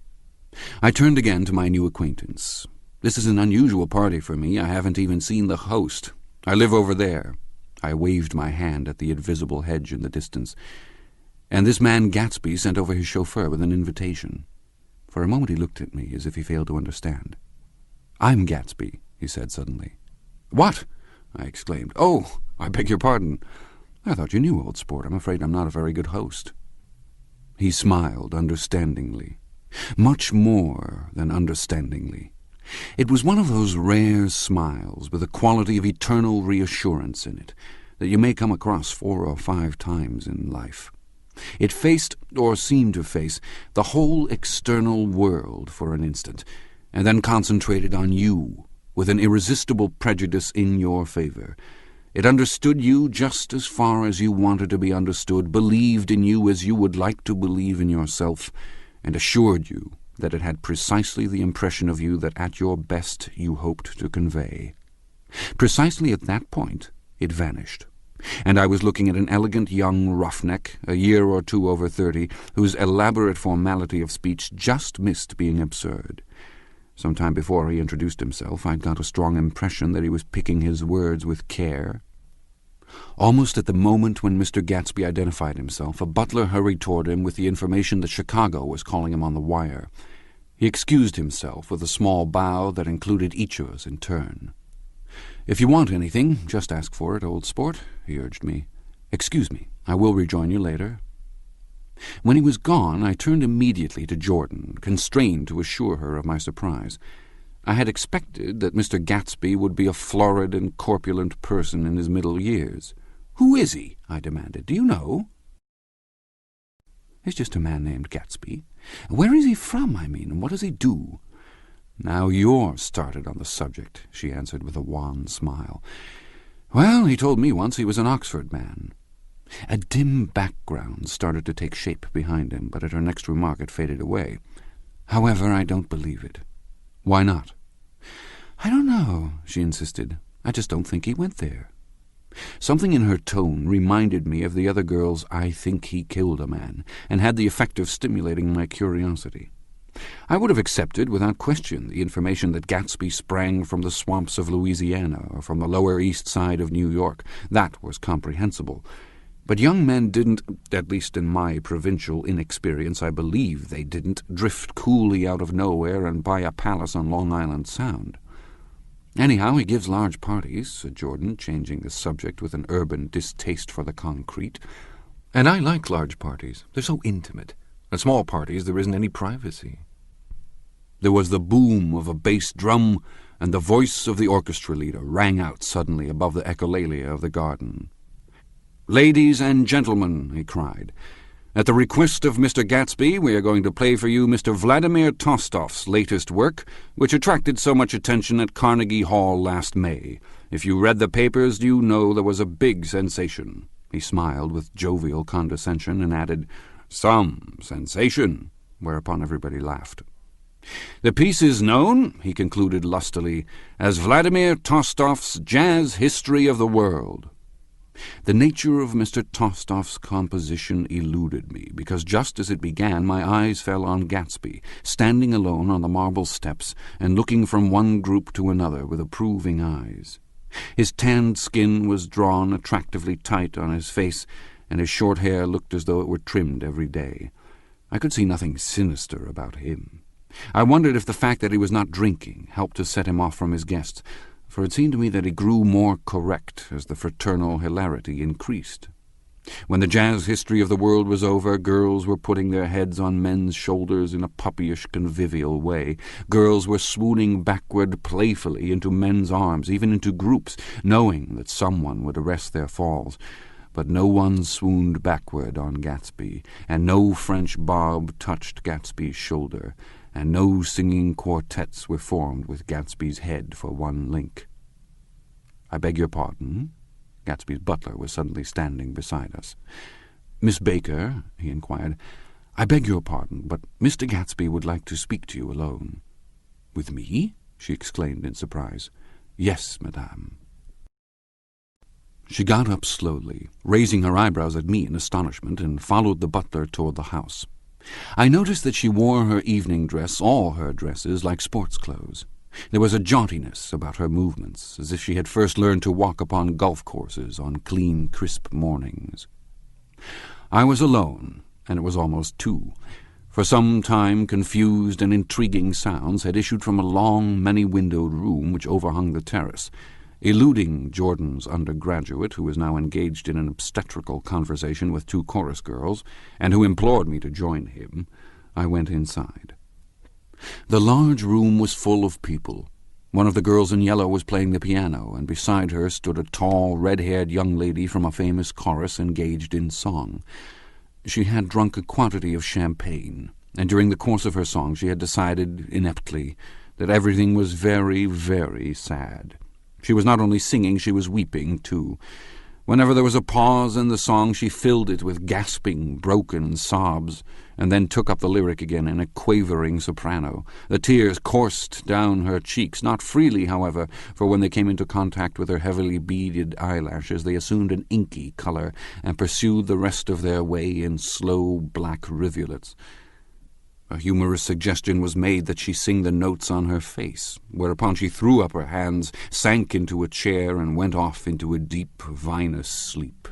I turned again to my new acquaintance. "This is an unusual party for me. I haven't even seen the host. I live over there." I waved my hand at the invisible hedge in the distance. "And this man Gatsby sent over his chauffeur with an invitation." For a moment he looked at me as if he failed to understand. "I'm Gatsby," he said suddenly. "What?" I exclaimed. "Oh, I beg your pardon. I thought you knew, old sport. I'm afraid I'm not a very good host." He smiled understandingly, much more than understandingly. It was one of those rare smiles with a quality of eternal reassurance in it that you may come across 4 or 5 times in life. It faced, or seemed to face, the whole external world for an instant, and then concentrated on you with an irresistible prejudice in your favor. It understood you just as far as you wanted to be understood, believed in you as you would like to believe in yourself, and assured you that it had precisely the impression of you that at your best you hoped to convey. Precisely at that point it vanished, and I was looking at an elegant young roughneck, a year or 2 over 30, whose elaborate formality of speech just missed being absurd. Some time before he introduced himself, I'd got a strong impression that he was picking his words with care. Almost at the moment when Mr. Gatsby identified himself, a butler hurried toward him with the information that Chicago was calling him on the wire. He excused himself with a small bow that included each of us in turn. "If you want anything, just ask for it, old sport," he urged me. "Excuse me, I will rejoin you later." When he was gone, I turned immediately to Jordan, constrained to assure her of my surprise. I had expected that Mr. Gatsby would be a florid and corpulent person in his middle years. "Who is he?" I demanded. "Do you know?" "He's just a man named Gatsby." "Where is he from, I mean, and what does he do?" "Now you're started on the subject," she answered with a wan smile. "Well, he told me once he was an Oxford man." A dim background started to take shape behind him, but at her next remark it faded away. "However, I don't believe it." "Why not?" "I don't know," she insisted. "I just don't think he went there." Something in her tone reminded me of the other girl's "I think he killed a man," and had the effect of stimulating my curiosity. I would have accepted without question the information that Gatsby sprang from the swamps of Louisiana or from the Lower East Side of New York. That was comprehensible. But young men didn't, at least in my provincial inexperience, I believe they didn't, drift coolly out of nowhere and buy a palace on Long Island Sound. "Anyhow, he gives large parties," said Jordan, changing the subject with an urban distaste for the concrete. "And I like large parties. They're so intimate. At small parties there isn't any privacy." There was the boom of a bass drum, and the voice of the orchestra leader rang out suddenly above the echolalia of the garden. "Ladies and gentlemen," he cried, "at the request of Mr. Gatsby, we are going to play for you Mr. Vladimir Tostof's latest work, which attracted so much attention at Carnegie Hall last May. If you read the papers, you know there was a big sensation." He smiled with jovial condescension and added, "Some sensation," whereupon everybody laughed. "The piece is known," he concluded lustily, "as Vladimir Tostof's Jazz History of the World." The nature of Mr. Tostof's composition eluded me, because just as it began my eyes fell on Gatsby, standing alone on the marble steps and looking from one group to another with approving eyes. His tanned skin was drawn attractively tight on his face, and his short hair looked as though it were trimmed every day. I could see nothing sinister about him. I wondered if the fact that he was not drinking helped to set him off from his guests, for it seemed to me that he grew more correct as the fraternal hilarity increased. When the Jazz History of the World was over, girls were putting their heads on men's shoulders in a puppyish, convivial way. Girls were swooning backward playfully into men's arms, even into groups, knowing that someone would arrest their falls. But no one swooned backward on Gatsby, and no French bob touched Gatsby's shoulder, and no singing quartets were formed with Gatsby's head for one link. "I beg your pardon?" Gatsby's butler was suddenly standing beside us. "Miss Baker," he inquired, "I beg your pardon, but Mr. Gatsby would like to speak to you alone." "With me?" she exclaimed in surprise. "Yes, madame." She got up slowly, raising her eyebrows at me in astonishment, and followed the butler toward the house. I noticed that she wore her evening dress, all her dresses, like sports clothes. There was a jauntiness about her movements, as if she had first learned to walk upon golf courses on clean, crisp mornings. I was alone, and it was almost 2. For some time confused and intriguing sounds had issued from a long, many-windowed room which overhung the terrace. Eluding Jordan's undergraduate, who was now engaged in an obstetrical conversation with 2 chorus girls, and who implored me to join him, I went inside. The large room was full of people. One of the girls in yellow was playing the piano, and beside her stood a tall, red-haired young lady from a famous chorus engaged in song. She had drunk a quantity of champagne, and during the course of her song she had decided, ineptly, that everything was very, very sad. She was not only singing, she was weeping, too. Whenever there was a pause in the song, she filled it with gasping, broken sobs, and then took up the lyric again in a quavering soprano. The tears coursed down her cheeks, not freely, however, for when they came into contact with her heavily beaded eyelashes, they assumed an inky color and pursued the rest of their way in slow black rivulets. A humorous suggestion was made that she sing the notes on her face, whereupon she threw up her hands, sank into a chair, and went off into a deep, vinous sleep.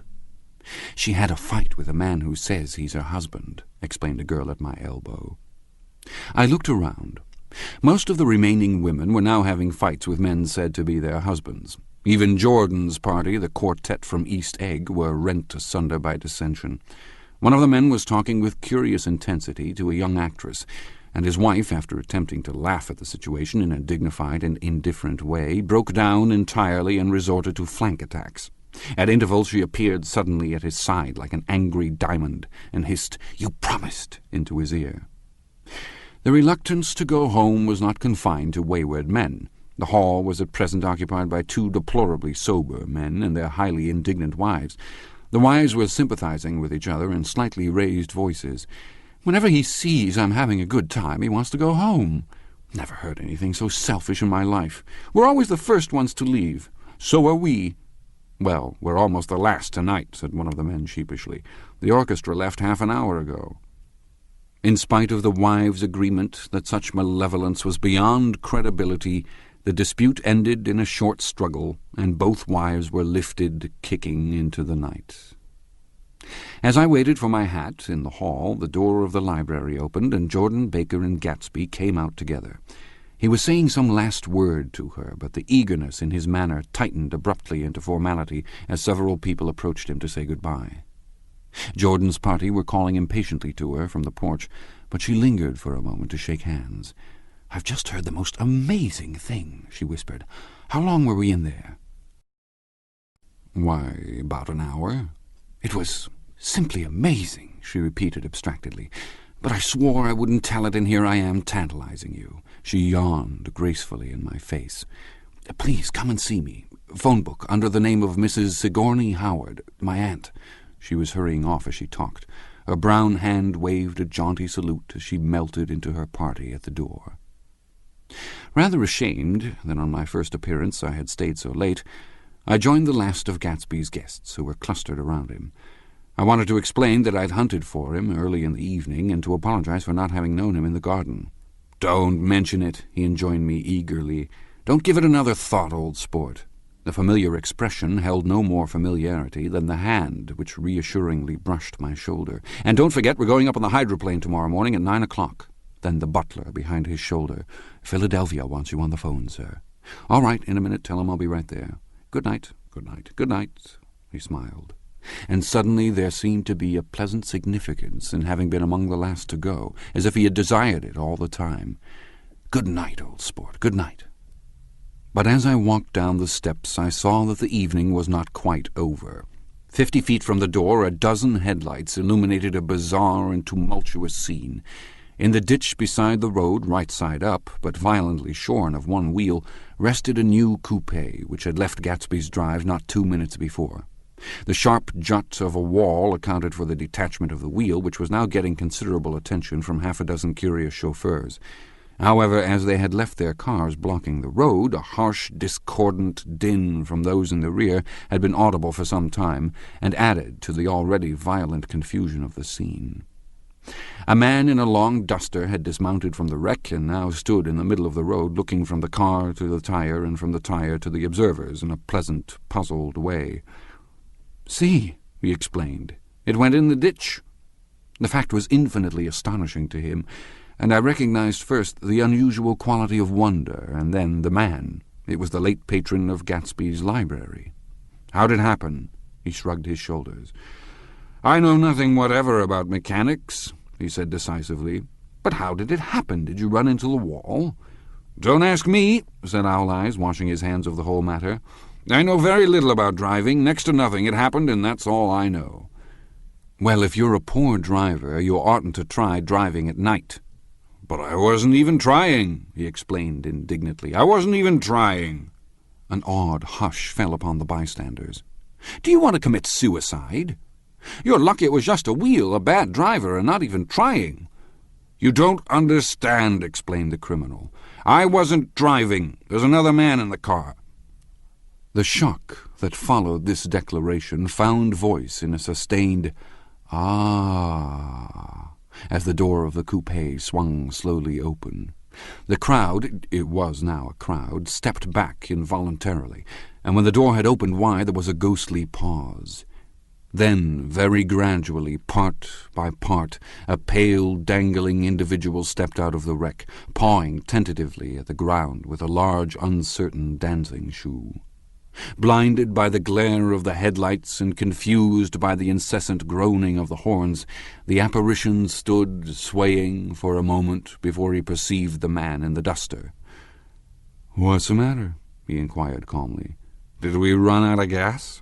"She had a fight with a man who says he's her husband," explained a girl at my elbow. I looked around. Most of the remaining women were now having fights with men said to be their husbands. Even Jordan's party, the quartet from East Egg, were rent asunder by dissension. One of the men was talking with curious intensity to a young actress, and his wife, after attempting to laugh at the situation in a dignified and indifferent way, broke down entirely and resorted to flank attacks. At intervals she appeared suddenly at his side like an angry diamond, and hissed, "You promised," into his ear. The reluctance to go home was not confined to wayward men. The hall was at present occupied by 2 deplorably sober men and their highly indignant wives. The wives were sympathizing with each other in slightly raised voices. "Whenever he sees I'm having a good time, he wants to go home. Never heard anything so selfish in my life. We're always the first ones to leave. So are we." "Well, we're almost the last tonight," said one of the men sheepishly. "The orchestra left half an hour ago." In spite of the wives' agreement that such malevolence was beyond credibility, the dispute ended in a short struggle, and both wives were lifted, kicking, into the night. As I waited for my hat in the hall, the door of the library opened, and Jordan, Baker, and Gatsby came out together. He was saying some last word to her, but the eagerness in his manner tightened abruptly into formality as several people approached him to say good-bye. Jordan's party were calling impatiently to her from the porch, but she lingered for a moment to shake hands. "I've just heard the most amazing thing," she whispered. "How long were we in there?" "Why, about an hour." "It was simply amazing," she repeated abstractedly. "But I swore I wouldn't tell it, and here I am tantalizing you." She yawned gracefully in my face. "Please come and see me. Phone book, under the name of Mrs. Sigourney Howard, my aunt." She was hurrying off as she talked. Her brown hand waved a jaunty salute as she melted into her party at the door. Rather ashamed that on my first appearance I had stayed so late, I joined the last of Gatsby's guests, who were clustered around him. I wanted to explain that I'd hunted for him early in the evening, and to apologize for not having known him in the garden. "Don't mention it," he enjoined me eagerly. "Don't give it another thought, old sport." The familiar expression held no more familiarity than the hand which reassuringly brushed my shoulder. "And don't forget we're going up on the hydroplane tomorrow morning at 9 o'clock. Then the butler behind his shoulder. "Philadelphia wants you on the phone, sir." "All right, in a minute. Tell him I'll be right there. Good night, good night, good night." He smiled. And suddenly there seemed to be a pleasant significance in having been among the last to go, as if he had desired it all the time. "Good night, old sport, good night." But as I walked down the steps, I saw that the evening was not quite over. 50 feet from the door, a dozen headlights illuminated a bizarre and tumultuous scene. In the ditch beside the road, right side up, but violently shorn of one wheel, rested a new coupe which had left Gatsby's drive not 2 minutes before. The sharp jut of a wall accounted for the detachment of the wheel, which was now getting considerable attention from half a dozen curious chauffeurs. However, as they had left their cars blocking the road, a harsh, discordant din from those in the rear had been audible for some time, and added to the already violent confusion of the scene. A man in a long duster had dismounted from the wreck and now stood in the middle of the road, looking from the car to the tire and from the tire to the observers in a pleasant, puzzled way. "See," he explained, "it went in the ditch." The fact was infinitely astonishing to him, and I recognized first the unusual quality of wonder, and then the man. It was the late patron of Gatsby's library. "How'd it happen?" He shrugged his shoulders. "I know nothing whatever about mechanics," he said decisively. "But how did it happen? Did you run into the wall?" "Don't ask me," said Owl Eyes, washing his hands of the whole matter. "I know very little about driving, next to nothing. It happened, and that's all I know." "Well, if you're a poor driver, you oughtn't to try driving at night." "But I wasn't even trying," he explained indignantly. "I wasn't even trying." An awed hush fell upon the bystanders. "Do you want to commit suicide? You're lucky it was just a wheel, a bad driver, and not even trying." "You don't understand," explained the criminal. "I wasn't driving. There's another man in the car." The shock that followed this declaration found voice in a sustained "Ah," as the door of the coupe swung slowly open. The crowd, it was now a crowd, stepped back involuntarily, and when the door had opened wide there was a ghostly pause. Then, very gradually, part by part, a pale, dangling individual stepped out of the wreck, pawing tentatively at the ground with a large, uncertain dancing shoe. Blinded by the glare of the headlights and confused by the incessant groaning of the horns, the apparition stood swaying for a moment before he perceived the man in the duster. "What's the matter?" he inquired calmly. "Did we run out of gas?"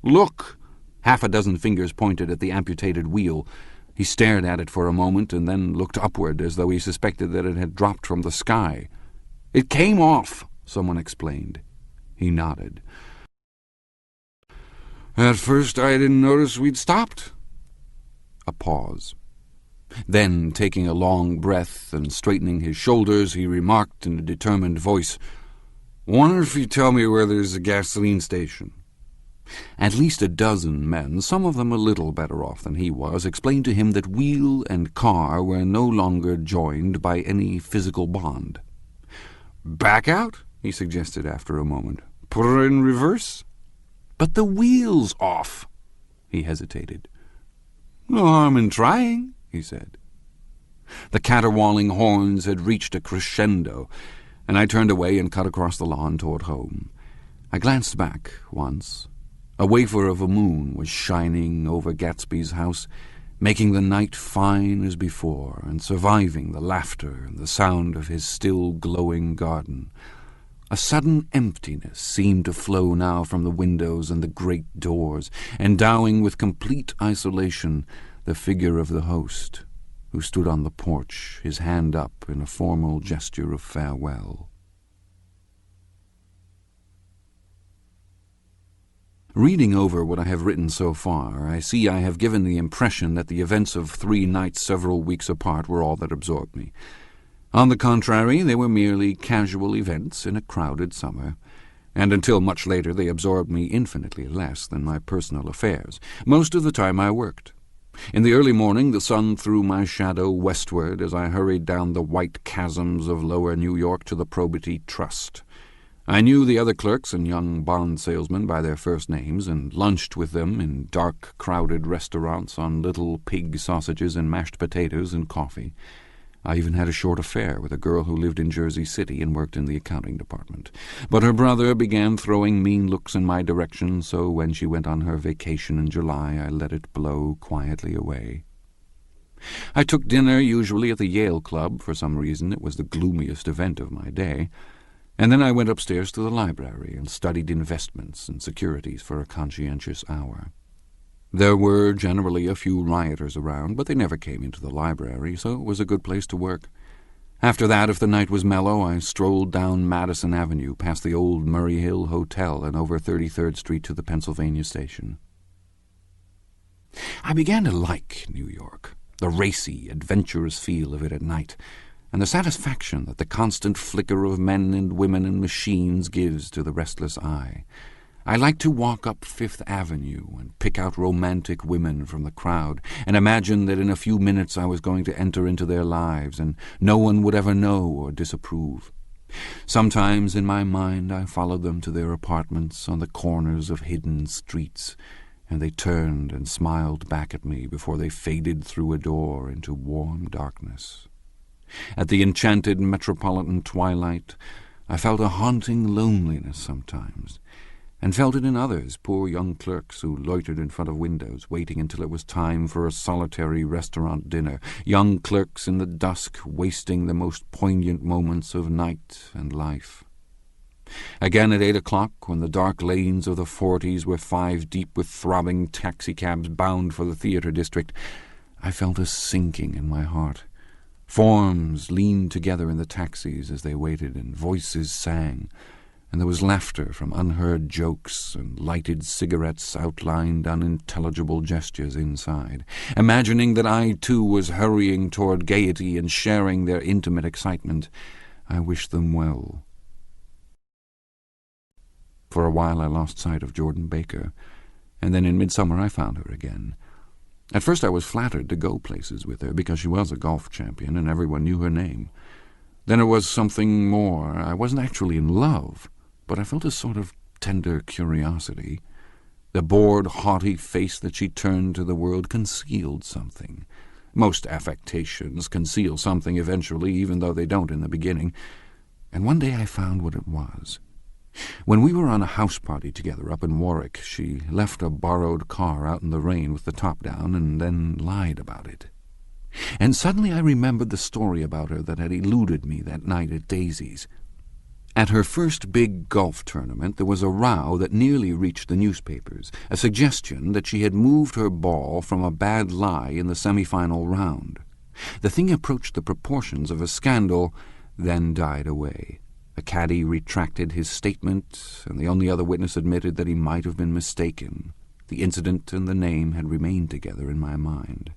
"Look!" Half a dozen fingers pointed at the amputated wheel. He stared at it for a moment and then looked upward as though he suspected that it had dropped from the sky. "It came off," someone explained. He nodded. At first I didn't notice we'd stopped. A pause. Then, taking a long breath and straightening his shoulders, he remarked in a determined voice, "Wonder if you tell me where there's a gasoline station." At least a dozen men, some of them a little better off than he was, explained to him that wheel and car were no longer joined by any physical bond. "Back out," he suggested after a moment. "Put her in reverse." "But the wheel's off." He hesitated. "No harm in trying," he said. The caterwauling horns had reached a crescendo, and I turned away and cut across the lawn toward home. I glanced back once. A wafer of a moon was shining over Gatsby's house, making the night fine as before, and surviving the laughter and the sound of his still glowing garden. A sudden emptiness seemed to flow now from the windows and the great doors, endowing with complete isolation the figure of the host, who stood on the porch, his hand up in a formal gesture of farewell. Reading over what I have written so far, I see I have given the impression that the events of 3 nights several weeks apart were all that absorbed me. On the contrary, they were merely casual events in a crowded summer, and until much later they absorbed me infinitely less than my personal affairs. Most of the time I worked. In the early morning the sun threw my shadow westward as I hurried down the white chasms of lower New York to the Probity Trust. I knew the other clerks and young bond salesmen by their first names, and lunched with them in dark, crowded restaurants on little pig sausages and mashed potatoes and coffee. I even had a short affair with a girl who lived in Jersey City and worked in the accounting department. But her brother began throwing mean looks in my direction, so when she went on her vacation in July, I let it blow quietly away. I took dinner usually at the Yale Club. For some reason it was the gloomiest event of my day. And then I went upstairs to the library and studied investments and securities for a conscientious hour. There were generally a few rioters around, but they never came into the library, so it was a good place to work. After that, if the night was mellow, I strolled down Madison Avenue, past the old Murray Hill Hotel, and over 33rd Street to the Pennsylvania Station. I began to like New York, the racy, adventurous feel of it at night, and the satisfaction that the constant flicker of men and women and machines gives to the restless eye. I liked to walk up Fifth Avenue and pick out romantic women from the crowd, and imagine that in a few minutes I was going to enter into their lives, and no one would ever know or disapprove. Sometimes in my mind I followed them to their apartments on the corners of hidden streets, and they turned and smiled back at me before they faded through a door into warm darkness. At the enchanted metropolitan twilight, I felt a haunting loneliness sometimes, and felt it in others, poor young clerks who loitered in front of windows, waiting until it was time for a solitary restaurant dinner, young clerks in the dusk wasting the most poignant moments of night and life. Again at 8 o'clock, when the dark lanes of the 40s were 5 deep with throbbing taxicabs bound for the theatre district, I felt a sinking in my heart. Forms leaned together in the taxis as they waited, and voices sang, and there was laughter from unheard jokes, and lighted cigarettes outlined unintelligible gestures inside. Imagining that I, too, was hurrying toward gaiety and sharing their intimate excitement, I wished them well. For a while I lost sight of Jordan Baker, and then in midsummer I found her again. At first I was flattered to go places with her, because she was a golf champion and everyone knew her name. Then it was something more. I wasn't actually in love, but I felt a sort of tender curiosity. The bored, haughty face that she turned to the world concealed something. Most affectations conceal something eventually, even though they don't in the beginning. And one day I found what it was. When we were on a house party together up in Warwick, she left a borrowed car out in the rain with the top down and then lied about it. And suddenly I remembered the story about her that had eluded me that night at Daisy's. At her first big golf tournament there was a row that nearly reached the newspapers, a suggestion that she had moved her ball from a bad lie in the semi-final round. The thing approached the proportions of a scandal, then died away. A caddy retracted his statement, and the only other witness admitted that he might have been mistaken. The incident and the name had remained together in my mind.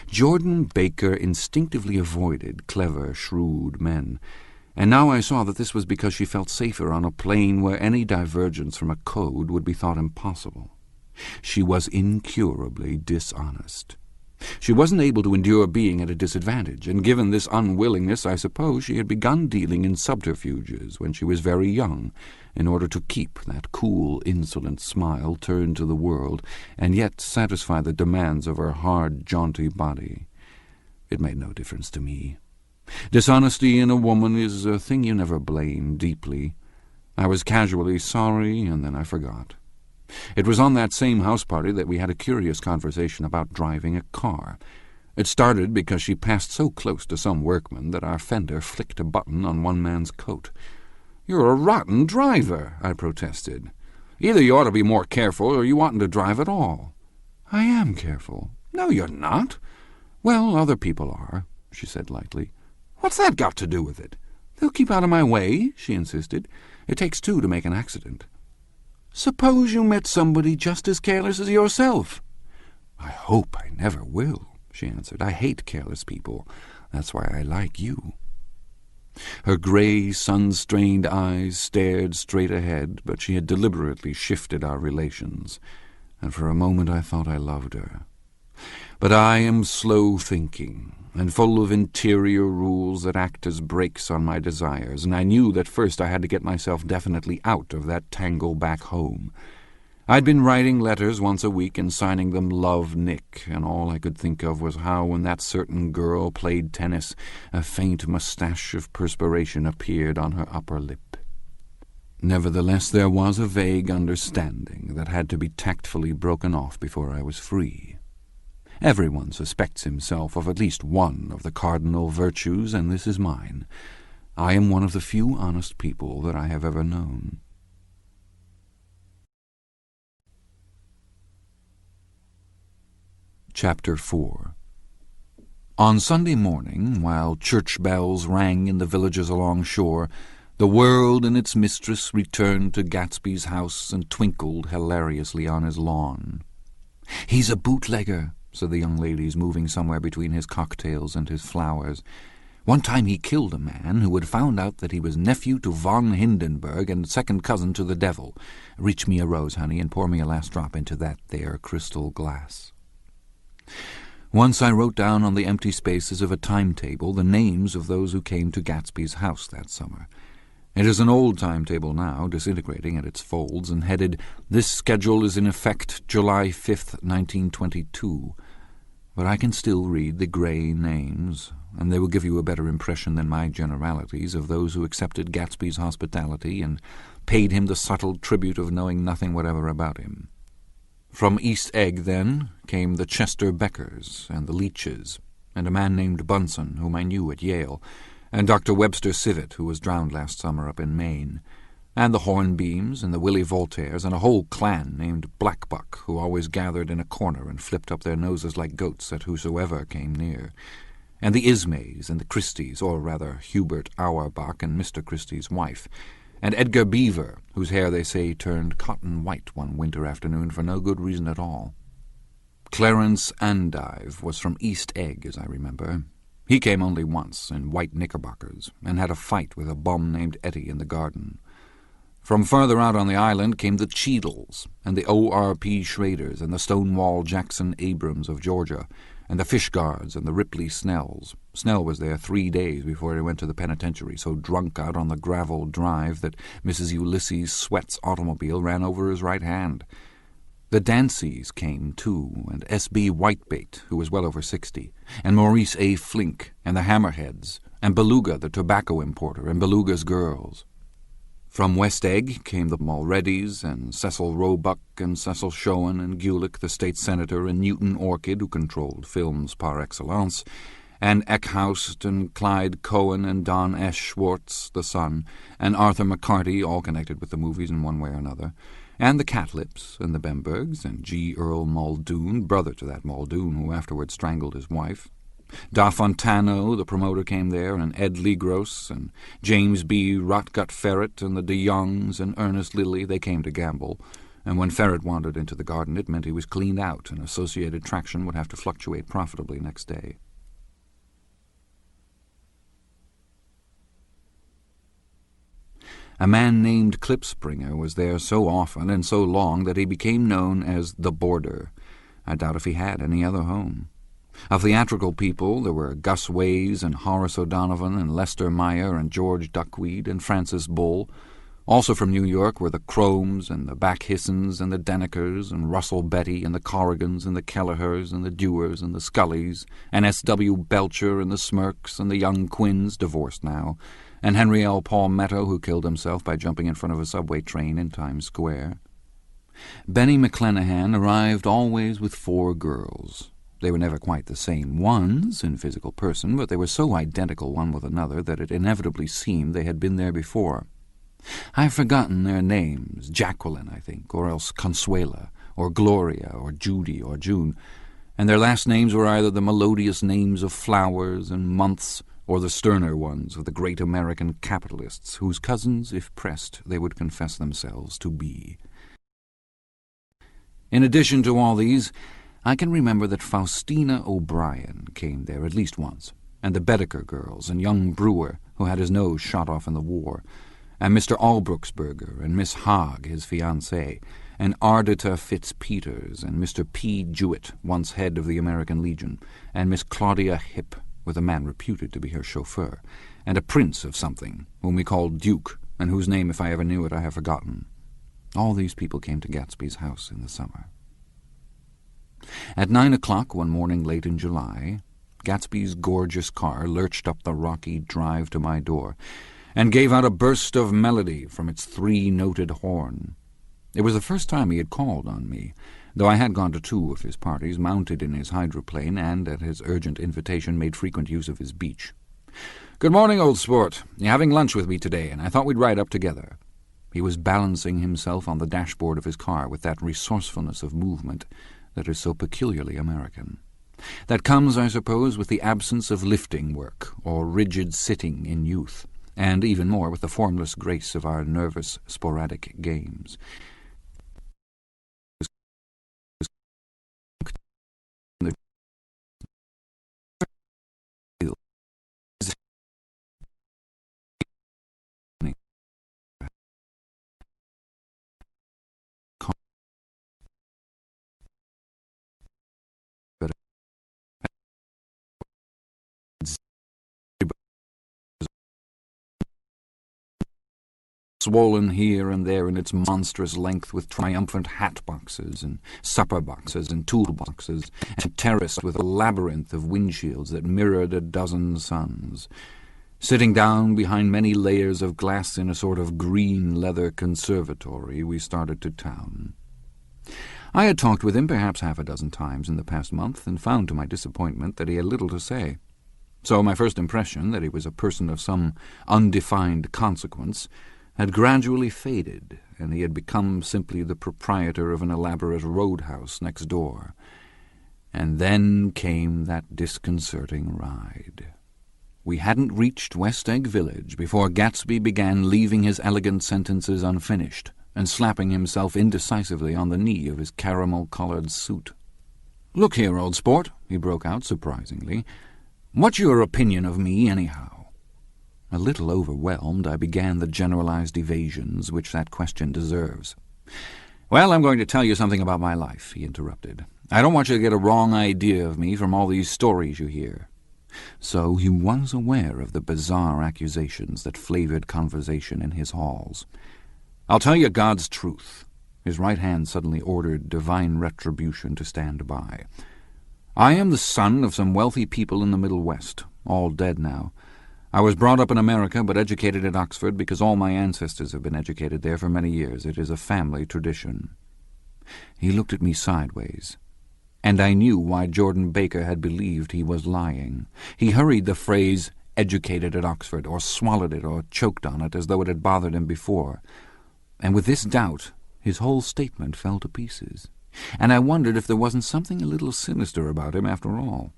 Jordan Baker instinctively avoided clever, shrewd men, and now I saw that this was because she felt safer on a plane where any divergence from a code would be thought impossible. She was incurably dishonest. She wasn't able to endure being at a disadvantage, and given this unwillingness, I suppose she had begun dealing in subterfuges when she was very young, in order to keep that cool, insolent smile turned to the world, and yet satisfy the demands of her hard, jaunty body. It made no difference to me. Dishonesty in a woman is a thing you never blame deeply. I was casually sorry, and then I forgot. It was on that same house party that we had a curious conversation about driving a car. It started because she passed so close to some workman that our fender flicked a button on one man's coat. "You're a rotten driver," I protested. "Either you ought to be more careful or you oughtn't to drive at all." "I am careful." "No, you're not." "Well, other people are," she said lightly. "What's that got to do with it?" "They'll keep out of my way," she insisted. "It takes two to make an accident." "Suppose you met somebody just as careless as yourself." "I hope I never will," she answered. "I hate careless people. That's why I like you." Her grey, sun-strained eyes stared straight ahead, but she had deliberately shifted our relations, and for a moment I thought I loved her. But I am slow-thinking, and full of interior rules that act as brakes on my desires, and I knew that first I had to get myself definitely out of that tangle back home. I'd been writing letters once a week and signing them Love Nick, and all I could think of was how, when that certain girl played tennis, a faint moustache of perspiration appeared on her upper lip. Nevertheless, there was a vague understanding that had to be tactfully broken off before I was free. Everyone suspects himself of at least one of the cardinal virtues, and this is mine. I am one of the few honest people that I have ever known. Chapter 4. On Sunday morning, while church bells rang in the villages along shore, the world and its mistress returned to Gatsby's house and twinkled hilariously on his lawn. "He's a bootlegger," said the young ladies, moving somewhere between his cocktails and his flowers. "One time he killed a man who had found out that he was nephew to von Hindenburg and second cousin to the devil. Reach me a rose, honey, and pour me a last drop into that there crystal glass." Once I wrote down on the empty spaces of a timetable the names of those who came to Gatsby's house that summer. It is an old timetable now, disintegrating at its folds, and headed, "This schedule is in effect July 5th, 1922. But I can still read the grey names, and they will give you a better impression than my generalities of those who accepted Gatsby's hospitality and paid him the subtle tribute of knowing nothing whatever about him. From East Egg, then, came the Chester Beckers and the Leaches, and a man named Bunsen, whom I knew at Yale, and Dr. Webster Civet, who was drowned last summer up in Maine, and the Hornbeams and the Willie Voltaires, and a whole clan named Blackbuck, who always gathered in a corner and flipped up their noses like goats at whosoever came near, and the Ismays and the Christies, or rather Hubert Auerbach and Mr. Christie's wife, and Edgar Beaver, whose hair, they say, turned cotton white one winter afternoon for no good reason at all. Clarence Andive was from East Egg, as I remember. He came only once, in white knickerbockers, and had a fight with a bum named Etty in the garden. From further out on the island came the Cheadles, and the O.R.P. Schraders, and the Stonewall Jackson Abrams of Georgia, and the Fishguards and the Ripley Snells. Snell was there 3 days before he went to the penitentiary, so drunk out on the gravel drive that Mrs. Ulysses Sweat's automobile ran over his right hand. The Danceys came, too, and S.B. Whitebait, who was well over 60, and Maurice A. Flink, and the Hammerheads, and Beluga, the tobacco importer, and Beluga's girls. From West Egg came the Mulredys, and Cecil Roebuck, and Cecil Schoen, and Gulick, the state senator, and Newton Orchid, who controlled films par excellence, and Eckhoust, and Clyde Cohen, and Don S. Schwartz, the son, and Arthur McCarty, all connected with the movies in one way or another, and the Catlips, and the Bembergs, and G. Earl Muldoon, brother to that Muldoon who afterwards strangled his wife. Da Fontano, the promoter, came there, and Ed Legros, and James B. Rotgut Ferret, and the de Youngs, and Ernest Lilly, they came to gamble, and when Ferret wandered into the garden it meant he was cleaned out, and associated traction would have to fluctuate profitably next day. A man named Klipspringer was there so often and so long that he became known as the Boarder. I doubt if he had any other home. Of theatrical people there were Gus Ways and Horace O'Donovan and Lester Meyer and George Duckweed and Francis Bull. Also from New York were the Cromes and the Backhissens and the Denekers and Russell Betty and the Corrigans and the Kelleher's and the Dewars and the Scullys and S.W. Belcher and the Smirks and the young Quinns, divorced now, and Henry L. Palmetto, who killed himself by jumping in front of a subway train in Times Square. Benny McClenahan arrived always with 4 girls. They were never quite the same ones in physical person, but they were so identical one with another that it inevitably seemed they had been there before. I've forgotten their names, Jacqueline, I think, or else Consuela, or Gloria, or Judy, or June, and their last names were either the melodious names of flowers and months, or the sterner ones of the great American capitalists, whose cousins, if pressed, they would confess themselves to be. In addition to all these, I can remember that Faustina O'Brien came there at least once, and the Bedecker girls, and young Brewer, who had his nose shot off in the war, and Mr. Albrucksberger, and Miss Haag, his fiancée, and Ardita Fitzpeters, and Mr. P. Jewett, once head of the American Legion, and Miss Claudia Hipp, with a man reputed to be her chauffeur, and a prince of something, whom we called Duke, and whose name, if I ever knew it, I have forgotten. All these people came to Gatsby's house in the summer. At 9 o'clock one morning late in July, Gatsby's gorgeous car lurched up the rocky drive to my door, and gave out a burst of melody from its 3-noted horn. It was the first time he had called on me, though I had gone to 2 of his parties, mounted in his hydroplane, and, at his urgent invitation, made frequent use of his beach. "Good morning, old sport. You're having lunch with me today, and I thought we'd ride up together." He was balancing himself on the dashboard of his car with that resourcefulness of movement that is so peculiarly American. That comes, I suppose, with the absence of lifting work or rigid sitting in youth, and even more with the formless grace of our nervous, sporadic games. Swollen here and there in its monstrous length with triumphant hat boxes and supper boxes and tool boxes, and terraced with a labyrinth of windshields that mirrored a dozen suns. Sitting down behind many layers of glass in a sort of green leather conservatory, we started to town. I had talked with him perhaps half a dozen times in the past month, and found to my disappointment that he had little to say. So my first impression, that he was a person of some undefined consequence, had gradually faded, and he had become simply the proprietor of an elaborate roadhouse next door. And then came that disconcerting ride. We hadn't reached West Egg Village before Gatsby began leaving his elegant sentences unfinished, and slapping himself indecisively on the knee of his caramel-coloured suit. "Look here, old sport," he broke out surprisingly. "What's your opinion of me, anyhow?" A little overwhelmed, I began the generalized evasions which that question deserves. "Well, I'm going to tell you something about my life," he interrupted. "I don't want you to get a wrong idea of me from all these stories you hear." So he was aware of the bizarre accusations that flavoured conversation in his halls. "I'll tell you God's truth." His right hand suddenly ordered divine retribution to stand by. "I am the son of some wealthy people in the Middle West, all dead now. I was brought up in America, but educated at Oxford because all my ancestors have been educated there for many years. It is a family tradition." He looked at me sideways, and I knew why Jordan Baker had believed he was lying. He hurried the phrase, "educated at Oxford," or swallowed it or choked on it as though it had bothered him before. And with this doubt, his whole statement fell to pieces, and I wondered if there wasn't something a little sinister about him after all.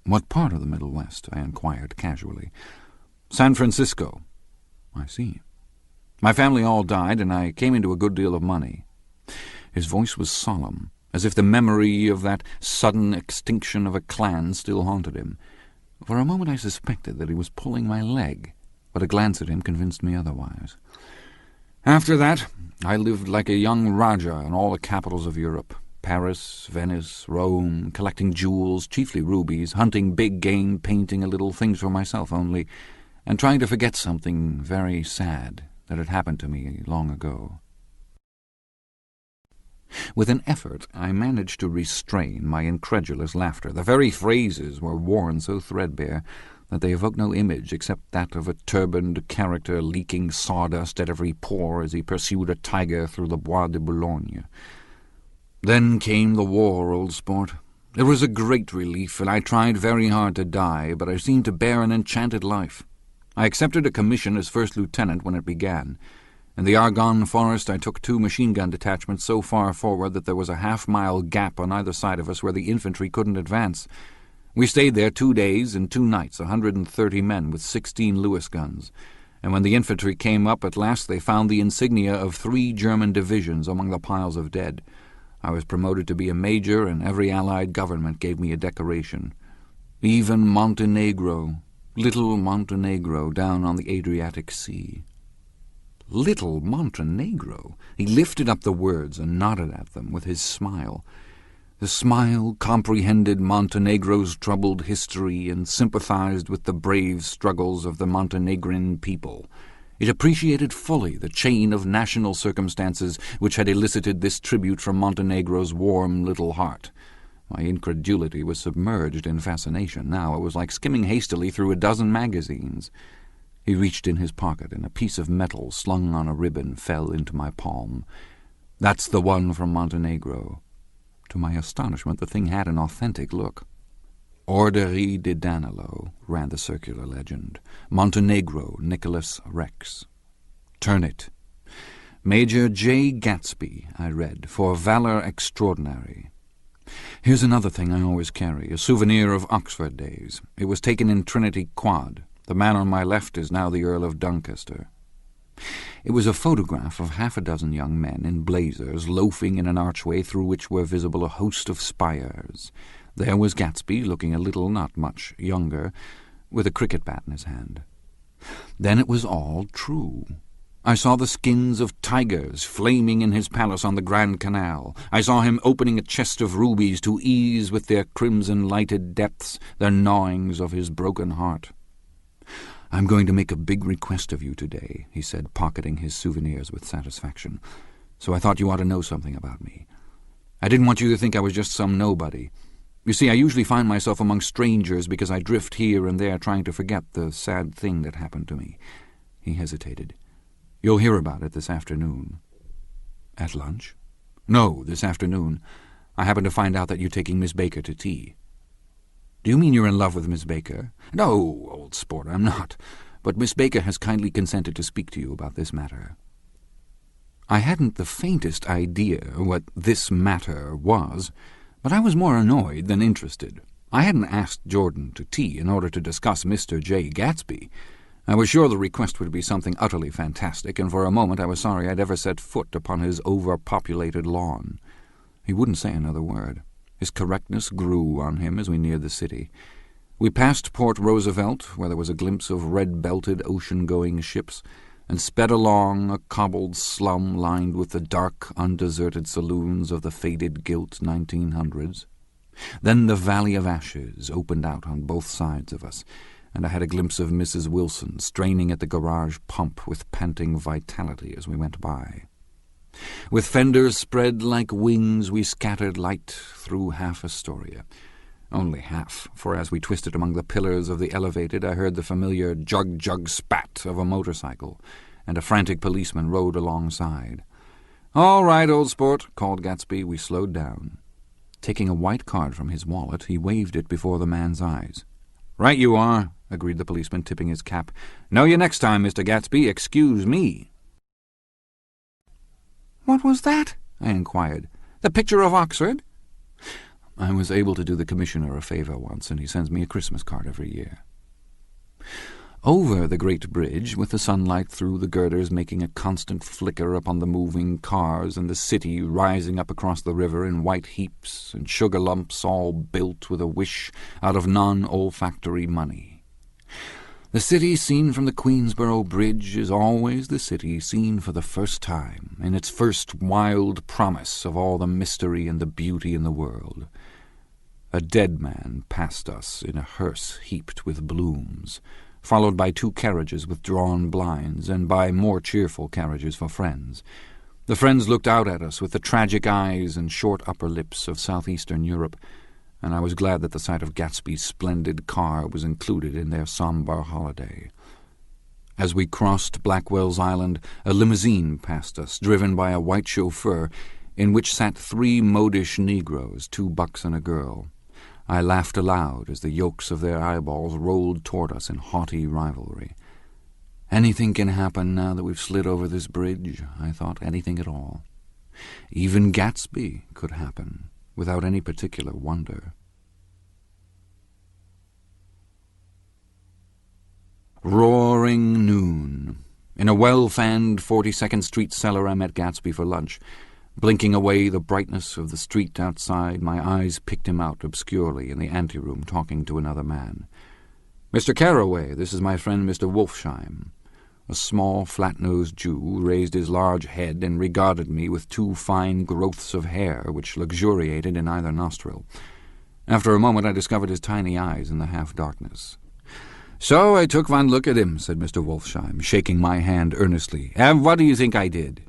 "What part of the Middle West?" I inquired casually. "San Francisco." "I see. My family all died, and I came into a good deal of money. His voice was solemn, as if the memory of that sudden extinction of a clan still haunted him. For a moment I suspected that he was pulling my leg, but a glance at him convinced me otherwise. After that, I lived like a young Raja in all the capitals of Europe. Paris, Venice, Rome, collecting jewels, chiefly rubies, hunting big game, painting a little, things for myself only, and trying to forget something very sad that had happened to me long ago. With an effort, I managed to restrain my incredulous laughter. The very phrases were worn so threadbare that they evoked no image except that of a turbaned character leaking sawdust at every pore as he pursued a tiger through the Bois de Boulogne. Then came the war, old sport. It was a great relief, and I tried very hard to die, but I seemed to bear an enchanted life. I accepted a commission as first lieutenant when it began. In the Argonne forest I took 2 machine-gun detachments so far forward that there was a half-mile gap on either side of us where the infantry couldn't advance. We stayed there 2 days and 2 nights, 130 men with 16 Lewis guns, and when the infantry came up at last they found the insignia of 3 German divisions among the piles of dead. I was promoted to be a major, and every Allied government gave me a decoration. Even Montenegro, little Montenegro down on the Adriatic Sea. Little Montenegro! He lifted up the words and nodded at them with his smile. The smile comprehended Montenegro's troubled history and sympathized with the brave struggles of the Montenegrin people. It appreciated fully the chain of national circumstances which had elicited this tribute from Montenegro's warm little heart. My incredulity was submerged in fascination. Now it was like skimming hastily through a dozen magazines. He reached in his pocket, and a piece of metal slung on a ribbon fell into my palm. "That's the one from Montenegro." To my astonishment, the thing had an authentic look. "Orderie de Danilo," ran the circular legend. "Montenegro, Nicholas Rex." "Turn it." "Major Jay Gatsby," I read, "for valor extraordinary." "Here's another thing I always carry, a souvenir of Oxford days. It was taken in Trinity Quad. The man on my left is now the Earl of Doncaster." It was a photograph of 6 young men in blazers loafing in an archway through which were visible a host of spires. There was Gatsby, looking a little, not much, younger, with a cricket bat in his hand. Then it was all true. I saw the skins of tigers flaming in his palace on the Grand Canal. I saw him opening a chest of rubies to ease with their crimson-lighted depths the gnawings of his broken heart. "I'm going to make a big request of you today," he said, pocketing his souvenirs with satisfaction. "So I thought you ought to know something about me. I didn't want you to think I was just some nobody. You see, I usually find myself among strangers because I drift here and there trying to forget the sad thing that happened to me." He hesitated. "You'll hear about it this afternoon." "At lunch?" "No, this afternoon. I happen to find out that you're taking Miss Baker to tea." "Do you mean you're in love with Miss Baker?" "No, old sport, I'm not. But Miss Baker has kindly consented to speak to you about this matter." I hadn't the faintest idea what this matter was, but I was more annoyed than interested. I hadn't asked Jordan to tea in order to discuss Mr. Jay Gatsby. I was sure the request would be something utterly fantastic, and for a moment I was sorry I'd ever set foot upon his overpopulated lawn. He wouldn't say another word. His correctness grew on him as we neared the city. We passed Port Roosevelt, where there was a glimpse of red-belted ocean-going ships, and sped along a cobbled slum lined with the dark, undeserted saloons of the faded gilt 1900s. Then the Valley of Ashes opened out on both sides of us, and I had a glimpse of Mrs. Wilson straining at the garage pump with panting vitality as we went by. With fenders spread like wings, we scattered light through half Astoria. Only half, for as we twisted among the pillars of the elevated, I heard the familiar jug-jug spat of a motorcycle, and a frantic policeman rode alongside. "All right, old sport," called Gatsby. We slowed down. Taking a white card from his wallet, he waved it before the man's eyes. "Right you are," agreed the policeman, tipping his cap. "Know you next time, Mr. Gatsby. Excuse me." "What was that?" I inquired. "The picture of Oxford?" "I was able to do the commissioner a favour once, and he sends me a Christmas card every year." Over the great bridge, with the sunlight through the girders making a constant flicker upon the moving cars, and the city rising up across the river in white heaps and sugar lumps all built with a wish out of non-olfactory money. The city seen from the Queensborough Bridge is always the city seen for the first time, in its first wild promise of all the mystery and the beauty in the world. A dead man passed us in a hearse heaped with blooms, followed by 2 carriages with drawn blinds, and by more cheerful carriages for friends. The friends looked out at us with the tragic eyes and short upper lips of southeastern Europe, and I was glad that the sight of Gatsby's splendid car was included in their sombre holiday. As we crossed Blackwell's Island, a limousine passed us, driven by a white chauffeur, in which sat 3 modish Negroes, 2 bucks and a girl. I laughed aloud as the yolks of their eyeballs rolled toward us in haughty rivalry. Anything can happen now that we've slid over this bridge, I thought, anything at all. Even Gatsby could happen, without any particular wonder. Roaring noon. In a well-fanned 42nd Street cellar I met Gatsby for lunch. Blinking away the brightness of the street outside, my eyes picked him out obscurely in the anteroom talking to another man. "Mr. Carroway, this is my friend Mr. Wolfsheim." A small, flat-nosed Jew raised his large head and regarded me with 2 fine growths of hair which luxuriated in either nostril. After a moment I discovered his tiny eyes in the half-darkness. "So I took one look at him," said Mr. Wolfsheim, shaking my hand earnestly. "And what do you think I did?"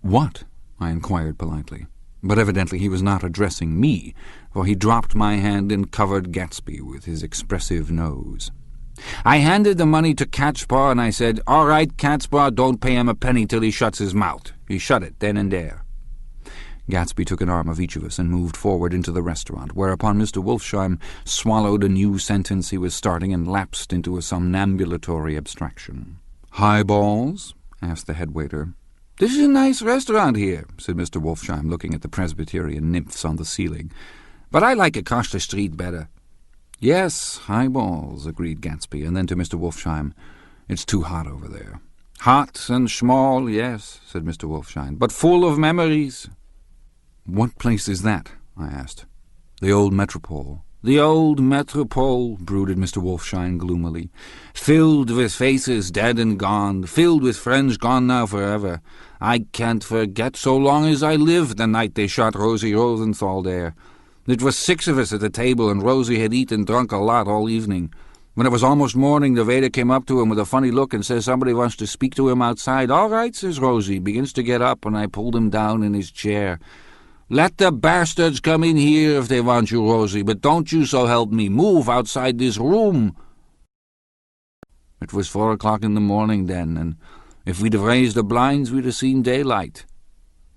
"What?" I inquired politely. But evidently he was not addressing me, for he dropped my hand and covered Gatsby with his expressive nose. "I handed the money to Catspaw, and I said, 'All right, Catspaw, don't pay him a penny till he shuts his mouth.' He shut it then and there." Gatsby took an arm of each of us and moved forward into the restaurant, whereupon Mr. Wolfsheim swallowed a new sentence he was starting and lapsed into a somnambulatory abstraction. "Highballs?" asked the head waiter. "This is a nice restaurant here," said Mr. Wolfsheim, looking at the Presbyterian nymphs on the ceiling. "But I like across the street better." "Yes, highballs," agreed Gatsby, and then to Mr. Wolfsheim, "It's too hot over there." "Hot and small, yes," said Mr. Wolfsheim, "but full of memories." "What place is that?" I asked. "The old Metropole." "The old Metropole," brooded Mr. Wolfsheim gloomily. "Filled with faces dead and gone, filled with friends gone now forever. I can't forget, so long as I live, the night they shot Rosie Rosenthal there. It was 6 of us at the table, and Rosie had eaten and drunk a lot all evening. When it was almost morning, the waiter came up to him with a funny look and says somebody wants to speak to him outside. 'All right,' says Rosie, begins to get up, and I pulled him down in his chair. 'Let the bastards come in here if they want you, Rosie, but don't you, so help me, move outside this room.' It was 4 o'clock in the morning then, and if we'd have raised the blinds, we'd have seen daylight."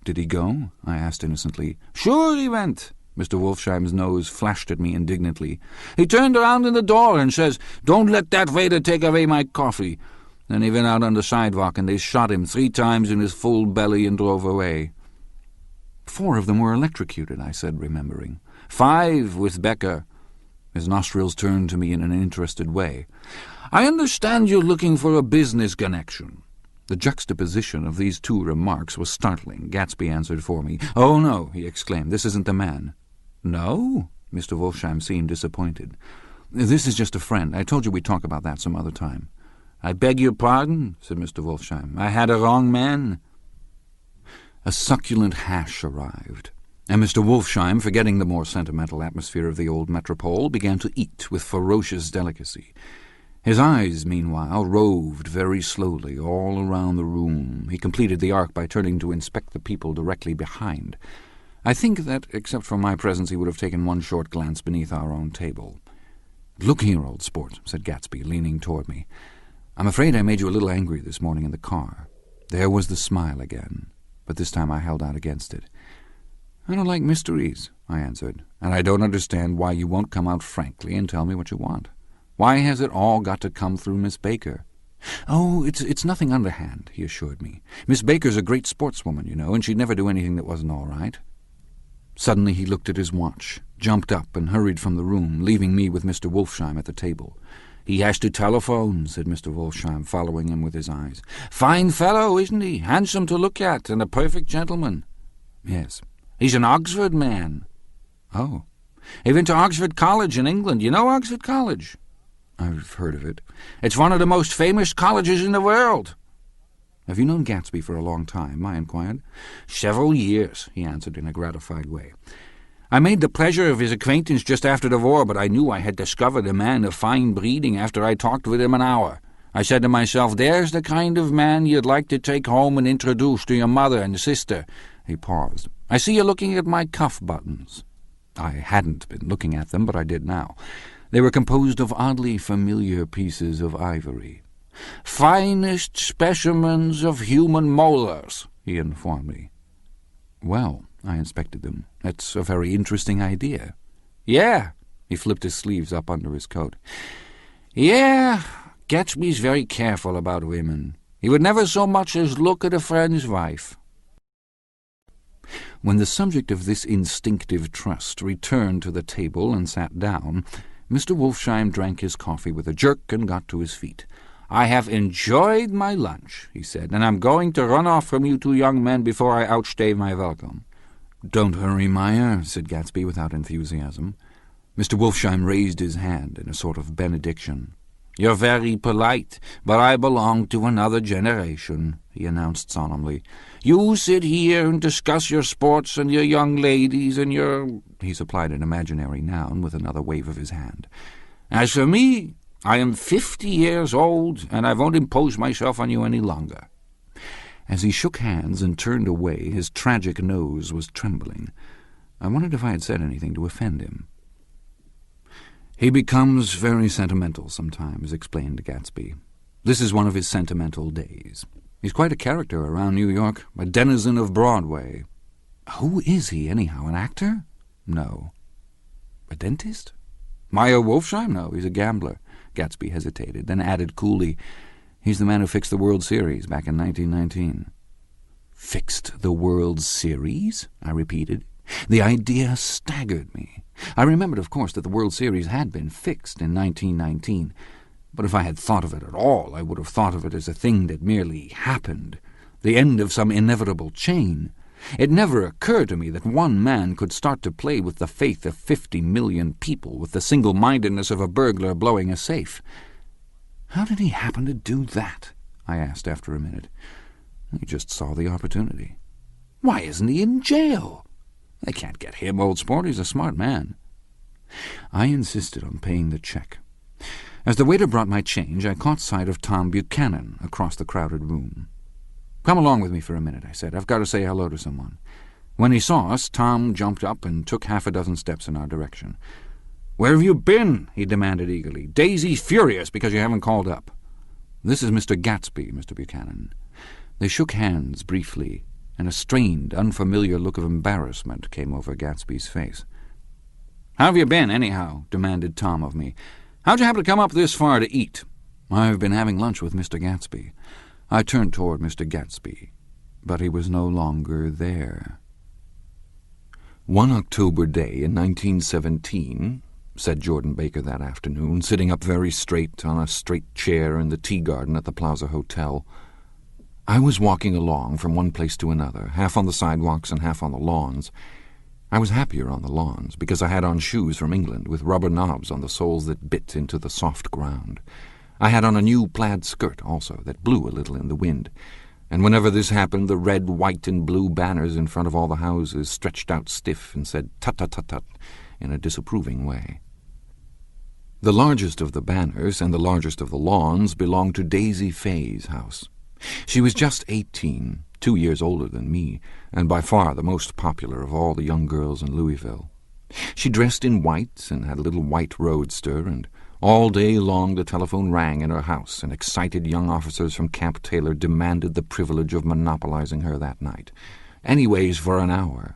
"Did he go?" I asked innocently. "Sure he went." Mr. Wolfsheim's nose flashed at me indignantly. "He turned around in the door and says, 'Don't let that waiter take away my coffee.' Then he went out on the sidewalk, and they shot him 3 times in his full belly and drove away." "4 of them were electrocuted," I said, remembering. 5 with Becker." His nostrils turned to me in an interested way. "I understand you're looking for a business connection." The juxtaposition of these 2 remarks was startling. Gatsby answered for me. "Oh, no," he exclaimed, "this isn't the man." "No?" Mr. Wolfsheim seemed disappointed. "This is just a friend. I told you we'd talk about that some other time." "I beg your pardon," said Mr. Wolfsheim. "I had a wrong man." A succulent hash arrived, and Mr. Wolfsheim, forgetting the more sentimental atmosphere of the old Metropole, began to eat with ferocious delicacy. His eyes, meanwhile, roved very slowly all around the room. He completed the arc by turning to inspect the people directly behind. I think that, except for my presence, he would have taken one short glance beneath our own table. "Look here, old sport," said Gatsby, leaning toward me. "I'm afraid I made you a little angry this morning in the car." There was the smile again, but this time I held out against it. "I don't like mysteries," I answered, "and I don't understand why you won't come out frankly and tell me what you want. Why has it all got to come through Miss Baker?" "Oh, it's nothing underhand," he assured me. "Miss Baker's a great sportswoman, you know, and she'd never do anything that wasn't all right." Suddenly he looked at his watch, jumped up, and hurried from the room, leaving me with Mr. Wolfsheim at the table. "He has to telephone," said Mr. Wolfsheim, following him with his eyes. "Fine fellow, isn't he? Handsome to look at, and a perfect gentleman." "Yes." "He's an Oxford man." "Oh." "He went to Oxford College in England. You know Oxford College?" "I've heard of it." "It's one of the most famous colleges in the world." "Have you known Gatsby for a long time?" I inquired. "Several years," he answered in a gratified way. "I made the pleasure of his acquaintance just after the war, but I knew I had discovered a man of fine breeding after I talked with him an hour. I said to myself, there's the kind of man you'd like to take home and introduce to your mother and sister." He paused. "I see you're looking at my cuff buttons." I hadn't been looking at them, but I did now. They were composed of oddly familiar pieces of ivory. "Finest specimens of human molars," he informed me. "Well," I inspected them, "that's a very interesting idea." "Yeah." He flipped his sleeves up under his coat. "Yeah, Gatsby's very careful about women. He would never so much as look at a friend's wife." When the subject of this instinctive trust returned to the table and sat down, Mr. Wolfsheim drank his coffee with a jerk and got to his feet. "I have enjoyed my lunch," he said, "and I'm going to run off from you two young men before I outstay my welcome." "Don't hurry, Meyer," said Gatsby without enthusiasm. Mr. Wolfsheim raised his hand in a sort of benediction. "You're very polite, but I belong to another generation," he announced solemnly. "You sit here and discuss your sports and your young ladies and your—" He supplied an imaginary noun with another wave of his hand. "As for me, I am 50 years old, and I won't impose myself on you any longer." As he shook hands and turned away, his tragic nose was trembling. I wondered if I had said anything to offend him. "He becomes very sentimental sometimes," explained Gatsby. "This is one of his sentimental days. He's quite a character around New York, a denizen of Broadway." "Who is he, anyhow? An actor?" "No." "A dentist?" "Meyer Wolfsheim? No, he's a gambler." Gatsby hesitated, then added coolly, "He's the man who fixed the World Series back in 1919. "Fixed the World Series?" I repeated. The idea staggered me. I remembered, of course, that the World Series had been fixed in 1919, but if I had thought of it at all, I would have thought of it as a thing that merely happened, the end of some inevitable chain. It never occurred to me that one man could start to play with the faith of 50 million people with the single-mindedness of a burglar blowing a safe. "How did he happen to do that?" I asked after a minute. "He just saw the opportunity." "Why isn't he in jail?" "They can't get him, old sport. He's a smart man." I insisted on paying the check. As the waiter brought my change, I caught sight of Tom Buchanan across the crowded room. "Come along with me for a minute," I said. "I've got to say hello to someone." When he saw us, Tom jumped up and took half a dozen steps in our direction. "Where have you been?" he demanded eagerly. "Daisy's furious because you haven't called up." "This is Mr. Gatsby, Mr. Buchanan." They shook hands briefly, and a strained, unfamiliar look of embarrassment came over Gatsby's face. "How have you been, anyhow?" demanded Tom of me. "How'd you happen to come up this far to eat?" "I've been having lunch with Mr. Gatsby." I turned toward Mr. Gatsby, but he was no longer there. "One October day in 1917, said Jordan Baker that afternoon, sitting up very straight on a straight chair in the tea garden at the Plaza Hotel, I was walking along from one place to another, half on the sidewalks and half on the lawns. I was happier on the lawns, because I had on shoes from England with rubber knobs on the soles that bit into the soft ground. I had on a new plaid skirt, also, that blew a little in the wind, and whenever this happened, the red, white, and blue banners in front of all the houses stretched out stiff and said tut-tut-tut-tut in a disapproving way. The largest of the banners and the largest of the lawns belonged to Daisy Fay's house. She was just 18, 2 years older than me, and by far the most popular of all the young girls in Louisville. She dressed in white and had a little white roadster, and all day long the telephone rang in her house, and excited young officers from Camp Taylor demanded the privilege of monopolizing her that night, anyways for an hour.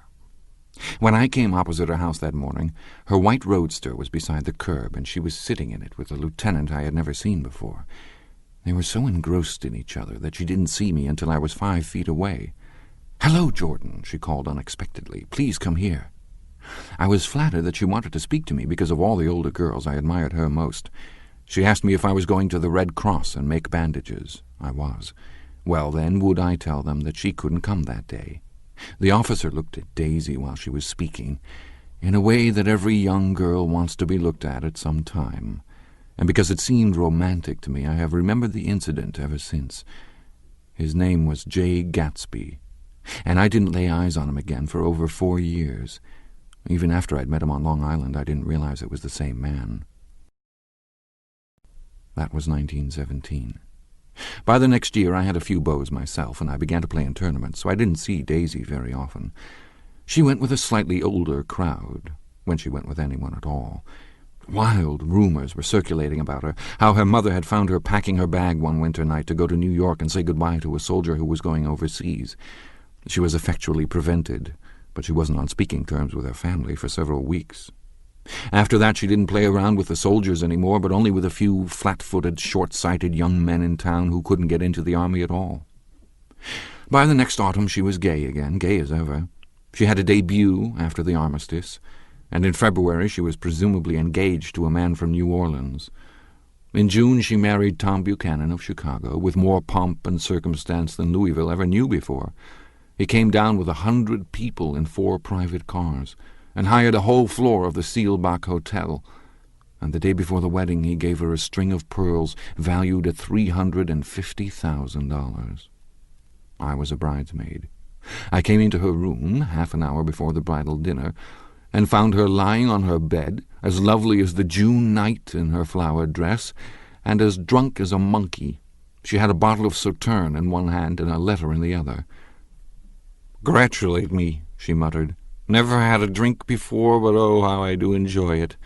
When I came opposite her house that morning, her white roadster was beside the curb, and she was sitting in it with a lieutenant I had never seen before. They were so engrossed in each other that she didn't see me until I was 5 feet away. "Hello, Jordan," she called unexpectedly. "Please come here." I was flattered that she wanted to speak to me because of all the older girls I admired her most. She asked me if I was going to the Red Cross and make bandages. I was. Well, then, would I tell them that she couldn't come that day? The officer looked at Daisy while she was speaking, in a way that every young girl wants to be looked at some time, and because it seemed romantic to me, I have remembered the incident ever since. His name was Jay Gatsby, and I didn't lay eyes on him again for over 4 years. Even after I'd met him on Long Island, I didn't realize it was the same man. That was 1917. By the next year I had a few beaus myself, and I began to play in tournaments, so I didn't see Daisy very often. She went with a slightly older crowd, when she went with anyone at all. Wild rumors were circulating about her, how her mother had found her packing her bag one winter night to go to New York and say goodbye to a soldier who was going overseas. She was effectually prevented, but she wasn't on speaking terms with her family for several weeks. After that she didn't play around with the soldiers anymore, but only with a few flat-footed, short-sighted young men in town who couldn't get into the army at all. By the next autumn she was gay again, gay as ever. She had a debut after the armistice, and in February she was presumably engaged to a man from New Orleans. In June she married Tom Buchanan of Chicago, with more pomp and circumstance than Louisville ever knew before. He came down with 100 people in 4 private cars, and hired a whole floor of the Seelbach Hotel, and the day before the wedding he gave her a string of pearls valued at $350,000. I was a bridesmaid. I came into her room half an hour before the bridal dinner, and found her lying on her bed, as lovely as the June night in her flowered dress, and as drunk as a monkey. She had a bottle of Sauterne in one hand and a letter in the other. "Congratulate me," she muttered. "Never had a drink before, but oh, how I do enjoy it."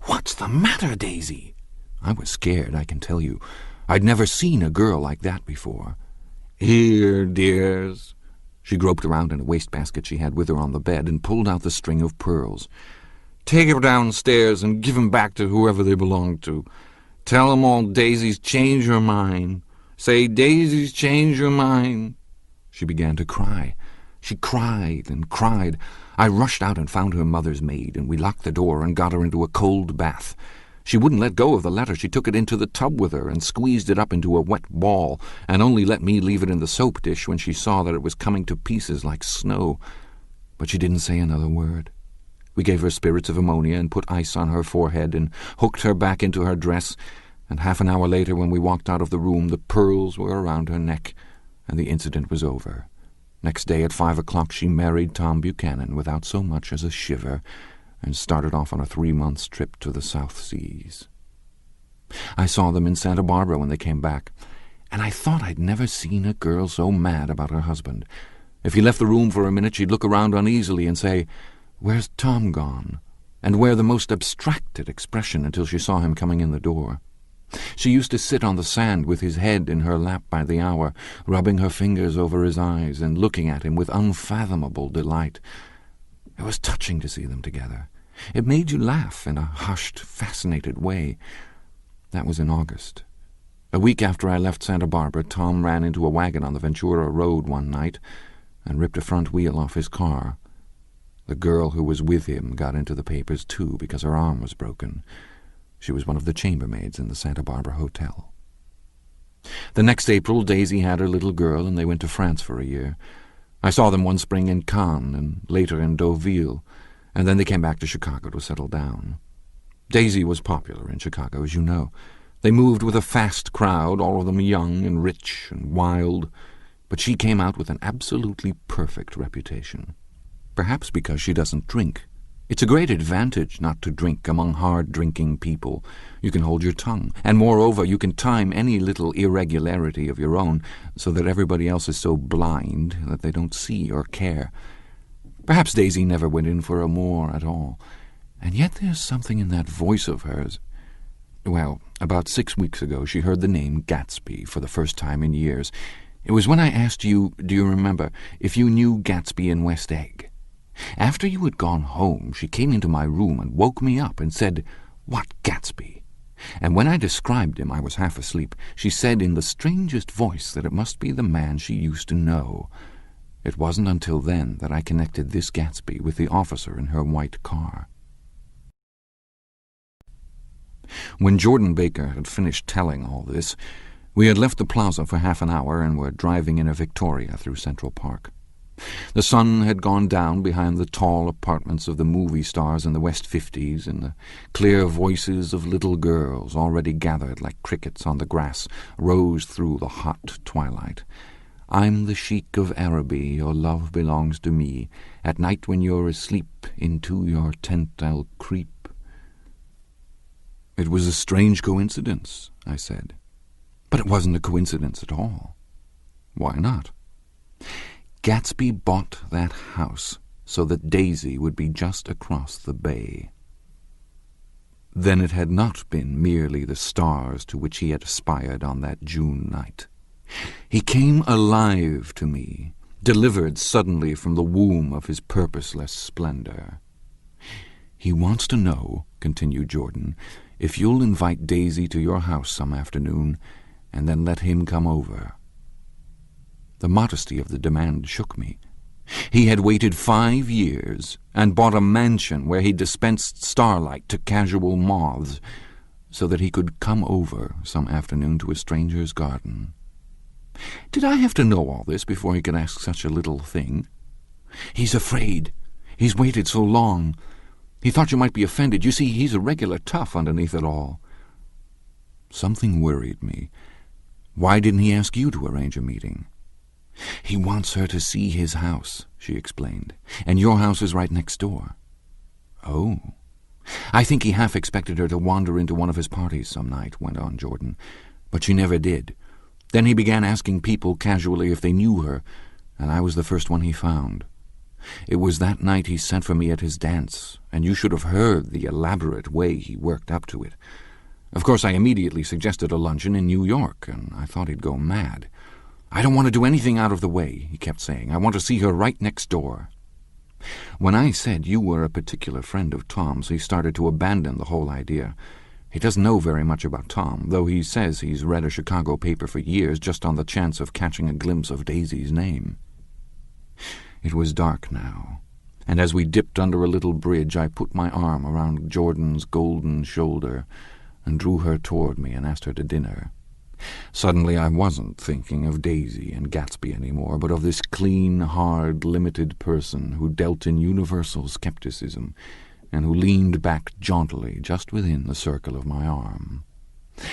"What's the matter, Daisy?" I was scared, I can tell you. I'd never seen a girl like that before. "Here, dears." She groped around in a wastebasket she had with her on the bed and pulled out the string of pearls. "Take 'em downstairs and give 'em back to whoever they belong to. Tell 'em all Daisy's changed her mind. Say, Daisy's changed her mind." She began to cry. She cried and cried. I rushed out and found her mother's maid, and we locked the door and got her into a cold bath. She wouldn't let go of the letter. She took it into the tub with her and squeezed it up into a wet ball, and only let me leave it in the soap dish when she saw that it was coming to pieces like snow. But she didn't say another word. We gave her spirits of ammonia and put ice on her forehead and hooked her back into her dress, and half an hour later, when we walked out of the room, the pearls were around her neck, and the incident was over. Next day at 5 o'clock she married Tom Buchanan without so much as a shiver, and started off on a 3-month trip to the South Seas. I saw them in Santa Barbara when they came back, and I thought I'd never seen a girl so mad about her husband. If he left the room for a minute, she'd look around uneasily and say, "Where's Tom gone?" and wear the most abstracted expression until she saw him coming in the door. She used to sit on the sand with his head in her lap by the hour, rubbing her fingers over his eyes and looking at him with unfathomable delight. It was touching to see them together. It made you laugh in a hushed, fascinated way. That was in August. A week after I left Santa Barbara, Tom ran into a wagon on the Ventura Road one night and ripped a front wheel off his car. The girl who was with him got into the papers, too, because her arm was broken. She was one of the chambermaids in the Santa Barbara Hotel. The next April, Daisy had her little girl, and they went to France for a year. I saw them one spring in Cannes, and later in Deauville, and then they came back to Chicago to settle down. Daisy was popular in Chicago, as you know. They moved with a fast crowd, all of them young and rich and wild, but she came out with an absolutely perfect reputation. Perhaps because she doesn't drink. It's a great advantage not to drink among hard-drinking people. You can hold your tongue, and moreover you can time any little irregularity of your own so that everybody else is so blind that they don't see or care. Perhaps Daisy never went in for a more at all, and yet there's something in that voice of hers. Well, about 6 weeks ago she heard the name Gatsby for the first time in years. It was when I asked you, do you remember, if you knew Gatsby in West Egg. After you had gone home, she came into my room and woke me up and said, "What Gatsby?" And when I described him, I was half asleep, she said in the strangest voice that it must be the man she used to know. It wasn't until then that I connected this Gatsby with the officer in her white car. When Jordan Baker had finished telling all this, we had left the plaza for half an hour and were driving in a Victoria through Central Park. The sun had gone down behind the tall apartments of the movie stars in the West 50s, and the clear voices of little girls, already gathered like crickets on the grass, rose through the hot twilight. "I'm the Sheik of Araby, your love belongs to me. At night when you're asleep, into your tent I'll creep." "It was a strange coincidence," I said. "But it wasn't a coincidence at all." "Why not?" "Gatsby bought that house so that Daisy would be just across the bay." Then it had not been merely the stars to which he had aspired on that June night. He came alive to me, delivered suddenly from the womb of his purposeless splendor. "He wants to know," continued Jordan, "if you'll invite Daisy to your house some afternoon, and then let him come over." The modesty of the demand shook me. He had waited 5 years and bought a mansion where he dispensed starlight to casual moths so that he could come over some afternoon to a stranger's garden. Did I have to know all this before he could ask such a little thing? "He's afraid. He's waited so long. He thought you might be offended. You see, he's a regular tough underneath it all." Something worried me. Why didn't he ask you to arrange a meeting? "He wants her to see his house," she explained, "and your house is right next door." "Oh." "I think he half expected her to wander into one of his parties some night," went on Jordan, "but she never did. Then he began asking people casually if they knew her, and I was the first one he found. It was that night he sent for me at his dance, and you should have heard the elaborate way he worked up to it. Of course, I immediately suggested a luncheon in New York, and I thought he'd go mad. 'I don't want to do anything out of the way,' he kept saying. 'I want to see her right next door.' When I said you were a particular friend of Tom's, he started to abandon the whole idea. He doesn't know very much about Tom, though he says he's read a Chicago paper for years just on the chance of catching a glimpse of Daisy's name." It was dark now, and as we dipped under a little bridge, I put my arm around Jordan's golden shoulder and drew her toward me and asked her to dinner. Suddenly I wasn't thinking of Daisy and Gatsby anymore, but of this clean, hard, limited person who dealt in universal skepticism and who leaned back jauntily just within the circle of my arm.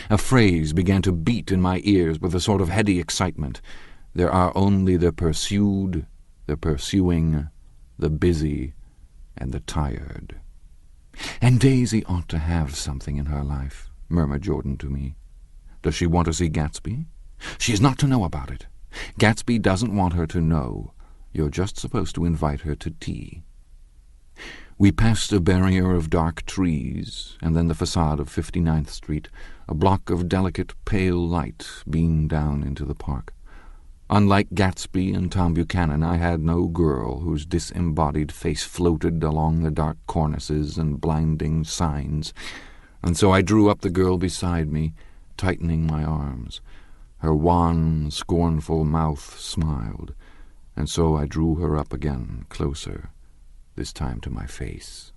A phrase began to beat in my ears with a sort of heady excitement. "There are only the pursued, the pursuing, the busy, and the tired." "And Daisy ought to have something in her life," murmured Jordan to me. "Does she want to see Gatsby?" "She is not to know about it. Gatsby doesn't want her to know. You're just supposed to invite her to tea." We passed a barrier of dark trees, and then the facade of 59th Street. A block of delicate, pale light beamed down into the park. Unlike Gatsby and Tom Buchanan, I had no girl whose disembodied face floated along the dark cornices and blinding signs, and so I drew up the girl beside me, tightening my arms. Her wan, scornful mouth smiled, and so I drew her up again, closer, this time to my face.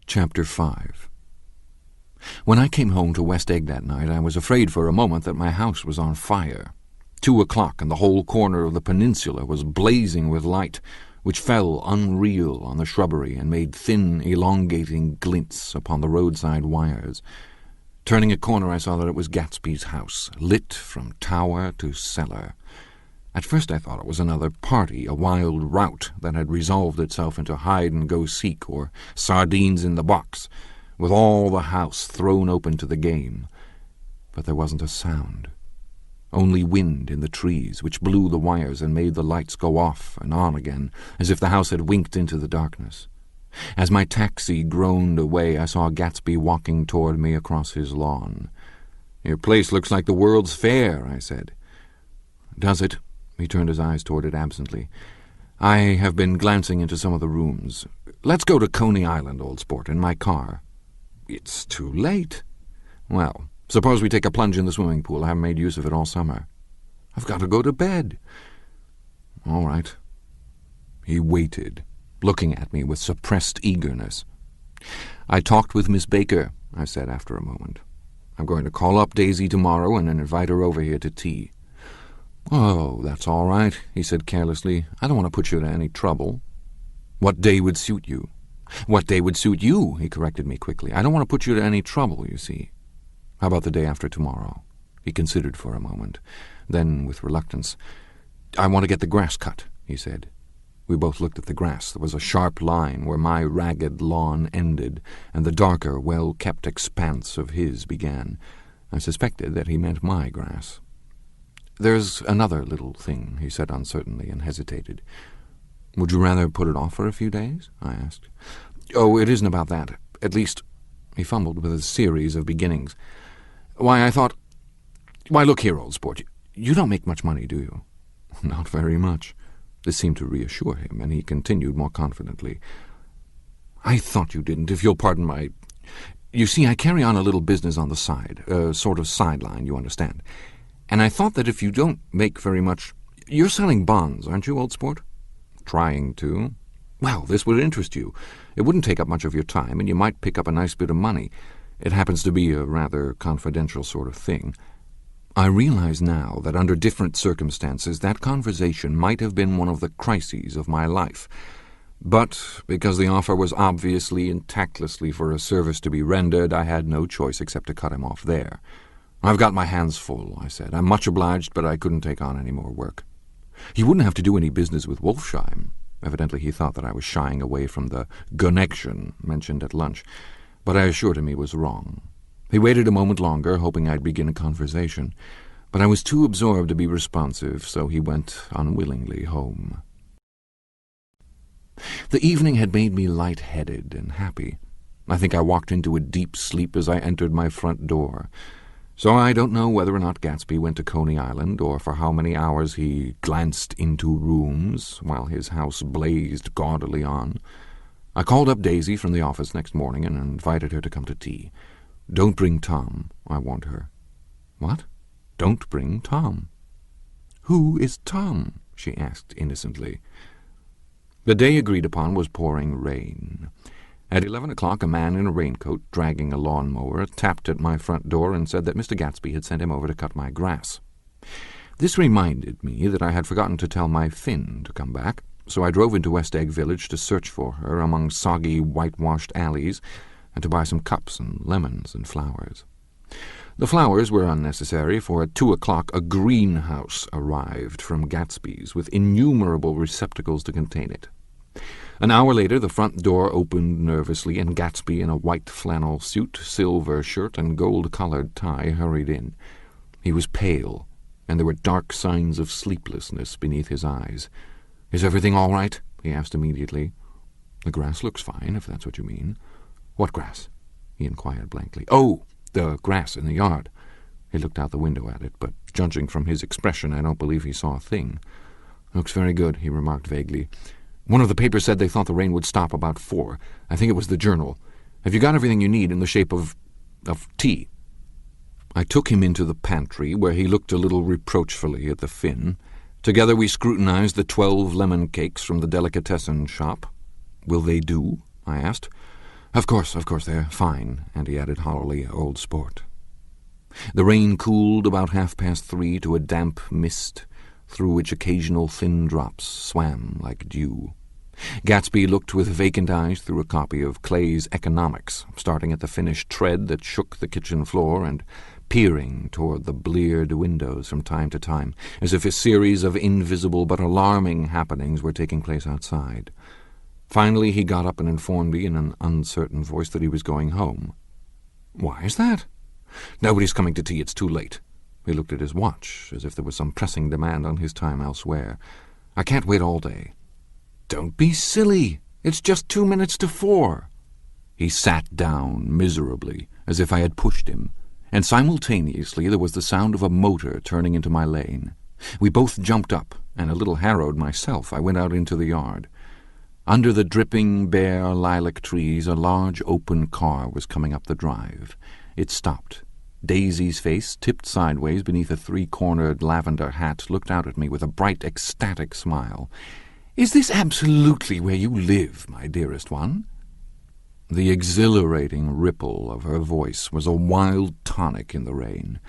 Chapter 5. When I came home to West Egg that night, I was afraid for a moment that my house was on fire. 2 o'clock, and the whole corner of the peninsula was blazing with light, which fell unreal on the shrubbery and made thin, elongating glints upon the roadside wires. Turning a corner, I saw that it was Gatsby's house, lit from tower to cellar. At first I thought it was another party, a wild rout that had resolved itself into hide-and-go-seek or sardines in the box, with all the house thrown open to the game. But there wasn't a sound. Only wind in the trees, which blew the wires and made the lights go off and on again, as if the house had winked into the darkness. As my taxi groaned away, I saw Gatsby walking toward me across his lawn. "Your place looks like the World's Fair," I said. "Does it?" He turned his eyes toward it absently. "I have been glancing into some of the rooms. Let's go to Coney Island, old sport, in my car." "It's too late." "Well, suppose we take a plunge in the swimming pool. I haven't made use of it all summer." "I've got to go to bed." "All right." He waited, looking at me with suppressed eagerness. "I talked with Miss Baker," I said after a moment. "I'm going to call up Daisy tomorrow and invite her over here to tea." "Oh, that's all right," he said carelessly. "I don't want to put you to any trouble." "What day would suit you?" "What day would suit you," he corrected me quickly. "I don't want to put you to any trouble, you see." "How about the day after tomorrow?" He considered for a moment. Then, with reluctance, "I want to get the grass cut," he said. We both looked at the grass. There was a sharp line where my ragged lawn ended, and the darker, well-kept expanse of his began. I suspected that he meant my grass. "There's another little thing," he said uncertainly, and hesitated. "Would you rather put it off for a few days?" I asked. "Oh, it isn't about that. At least—" He fumbled with a series of beginnings. "Why, I thought— Why, look here, old sport, you don't make much money, do you?" "Not very much." This seemed to reassure him, and he continued more confidently. "I thought you didn't, if you'll pardon my— You see, I carry on a little business on the side, a sort of sideline, you understand. And I thought that if you don't make very much— You're selling bonds, aren't you, old sport?" "Trying to." "Well, this would interest you. It wouldn't take up much of your time, and you might pick up a nice bit of money. It happens to be a rather confidential sort of thing." I realize now that under different circumstances that conversation might have been one of the crises of my life. But because the offer was obviously and tactlessly for a service to be rendered, I had no choice except to cut him off there. "I've got my hands full," I said. "I'm much obliged, but I couldn't take on any more work." He wouldn't have to do any business with Wolfsheim. Evidently he thought that I was shying away from the connection mentioned at lunch, but I assured him he was wrong. He waited a moment longer, hoping I'd begin a conversation, but I was too absorbed to be responsive, so he went unwillingly home. The evening had made me light-headed and happy. I think I walked into a deep sleep as I entered my front door. So I don't know whether or not Gatsby went to Coney Island, or for how many hours he glanced into rooms while his house blazed gaudily on. I called up Daisy from the office next morning and invited her to come to tea. "Don't bring Tom," I warned her. "What? Don't bring Tom?" "Who is Tom?" she asked innocently. The day agreed upon was pouring rain. At 11 o'clock a man in a raincoat, dragging a lawn-mower, tapped at my front door and said that Mr. Gatsby had sent him over to cut my grass. This reminded me that I had forgotten to tell my Finn to come back, so I drove into West Egg Village to search for her among soggy, whitewashed alleys, and to buy some cups and lemons and flowers. The flowers were unnecessary, for at 2 o'clock a greenhouse arrived from Gatsby's with innumerable receptacles to contain it. An hour later the front door opened nervously, and Gatsby, in a white flannel suit, silver shirt, and gold-collared tie, hurried in. He was pale, and there were dark signs of sleeplessness beneath his eyes. "Is everything all right?" he asked immediately. "The grass looks fine, if that's what you mean." "What grass?" he inquired blankly. "Oh, the grass in the yard." He looked out the window at it, but judging from his expression, I don't believe he saw a thing. "Looks very good," he remarked vaguely. "One of the papers said they thought the rain would stop about 4. I think it was the Journal. Have you got everything you need in the shape of tea?" I took him into the pantry, where he looked a little reproachfully at the Finn. Together we scrutinized the 12 lemon cakes from the delicatessen shop. "Will they do?" I asked. Of course, they're fine," and he added hollowly, "old sport." The rain cooled about 3:30 to a damp mist, through which occasional thin drops swam like dew. Gatsby looked with vacant eyes through a copy of Clay's Economics, starting at the finished tread that shook the kitchen floor and peering toward the bleared windows from time to time, as if a series of invisible but alarming happenings were taking place outside. Finally he got up and informed me in an uncertain voice that he was going home. "Why is that?" "Nobody's coming to tea. It's too late." He looked at his watch, as if there was some pressing demand on his time elsewhere. "I can't wait all day." "Don't be silly. It's just 2 minutes to 4. He sat down miserably, as if I had pushed him, and simultaneously there was the sound of a motor turning into my lane. We both jumped up, and a little harrowed myself, I went out into the yard. Under the dripping, bare lilac trees, a large open car was coming up the drive. It stopped. Daisy's face, tipped sideways beneath a 3-cornered lavender hat, looked out at me with a bright, ecstatic smile. "Is this absolutely where you live, my dearest one?" The exhilarating ripple of her voice was a wild tonic in the rain.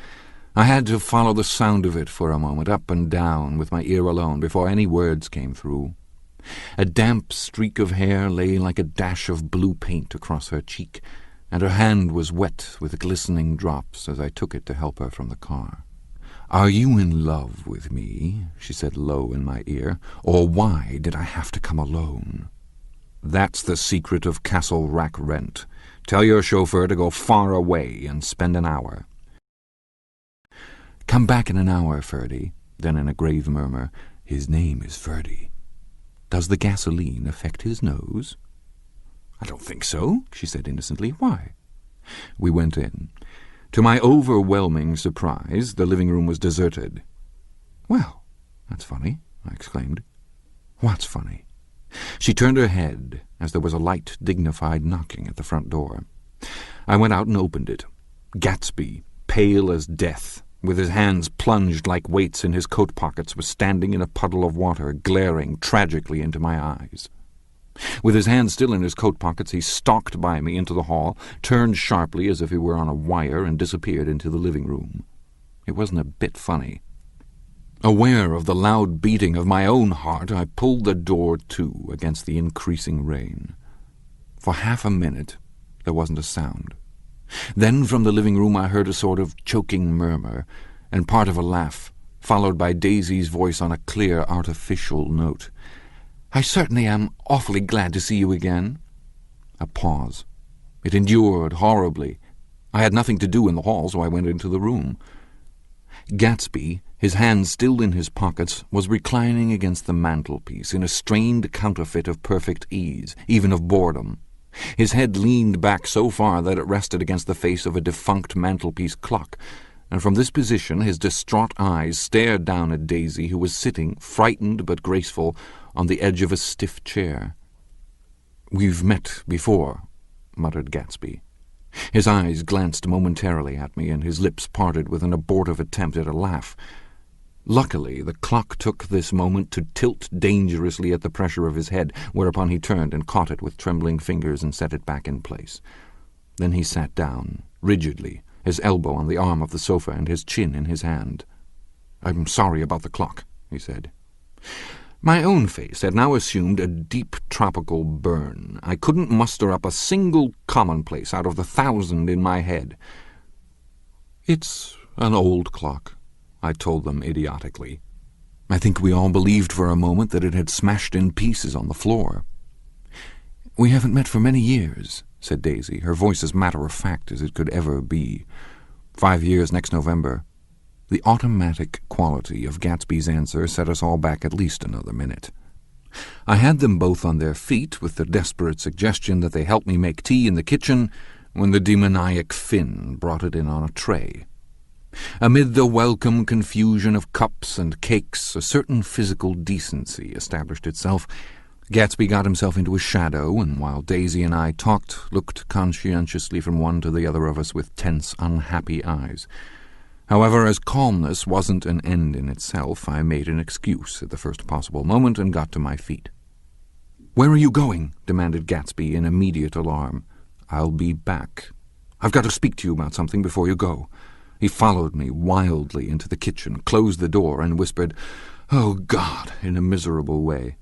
I had to follow the sound of it for a moment, up and down, with my ear alone, before any words came through. A damp streak of hair lay like a dash of blue paint across her cheek, and her hand was wet with glistening drops as I took it to help her from the car. "Are you in love with me?" she said low in my ear. "Or why did I have to come alone?" "That's the secret of Castle Rack Rent. Tell your chauffeur to go far away and spend an hour." "Come back in an hour, Ferdy." Then in a grave murmur, "His name is Ferdy. Does the gasoline affect his nose?" "I don't think so," she said innocently. "Why?" We went in. To my overwhelming surprise, the living room was deserted. "Well, that's funny," I exclaimed. "What's funny?" She turned her head as there was a light, dignified knocking at the front door. I went out and opened it. Gatsby, pale as death, with his hands plunged like weights in his coat pockets, was standing in a puddle of water, glaring tragically into my eyes. With his hands still in his coat pockets, he stalked by me into the hall, turned sharply as if he were on a wire, and disappeared into the living room. It wasn't a bit funny. Aware of the loud beating of my own heart, I pulled the door to against the increasing rain. For half a minute there wasn't a sound. Then from the living room I heard a sort of choking murmur, and part of a laugh, followed by Daisy's voice on a clear, artificial note. "I certainly am awfully glad to see you again." A pause. It endured horribly. I had nothing to do in the hall, so I went into the room. Gatsby, his hands still in his pockets, was reclining against the mantelpiece in a strained counterfeit of perfect ease, even of boredom. His head leaned back so far that it rested against the face of a defunct mantelpiece clock, and from this position his distraught eyes stared down at Daisy, who was sitting, frightened but graceful, on the edge of a stiff chair. "We've met before," muttered Gatsby. His eyes glanced momentarily at me, and his lips parted with an abortive attempt at a laugh. Luckily, the clock took this moment to tilt dangerously at the pressure of his head, whereupon he turned and caught it with trembling fingers and set it back in place. Then he sat down, rigidly, his elbow on the arm of the sofa and his chin in his hand. "I'm sorry about the clock," he said. My own face had now assumed a deep tropical burn. I couldn't muster up a single commonplace out of the 1,000 in my head. "It's an old clock," I told them idiotically. I think we all believed for a moment that it had smashed in pieces on the floor. "We haven't met for many years," said Daisy, her voice as matter-of-fact as it could ever be. 5 years next November." The automatic quality of Gatsby's answer set us all back at least another minute. I had them both on their feet, with the desperate suggestion that they help me make tea in the kitchen, when the demoniac Finn brought it in on a tray. Amid the welcome confusion of cups and cakes, a certain physical decency established itself. Gatsby got himself into a shadow, and while Daisy and I talked, looked conscientiously from one to the other of us with tense, unhappy eyes. However, as calmness wasn't an end in itself, I made an excuse at the first possible moment and got to my feet. "Where are you going?" demanded Gatsby in immediate alarm. "I'll be back. I've got to speak to you about something before you go." He followed me wildly into the kitchen, closed the door, and whispered, "Oh, God," in a miserable way.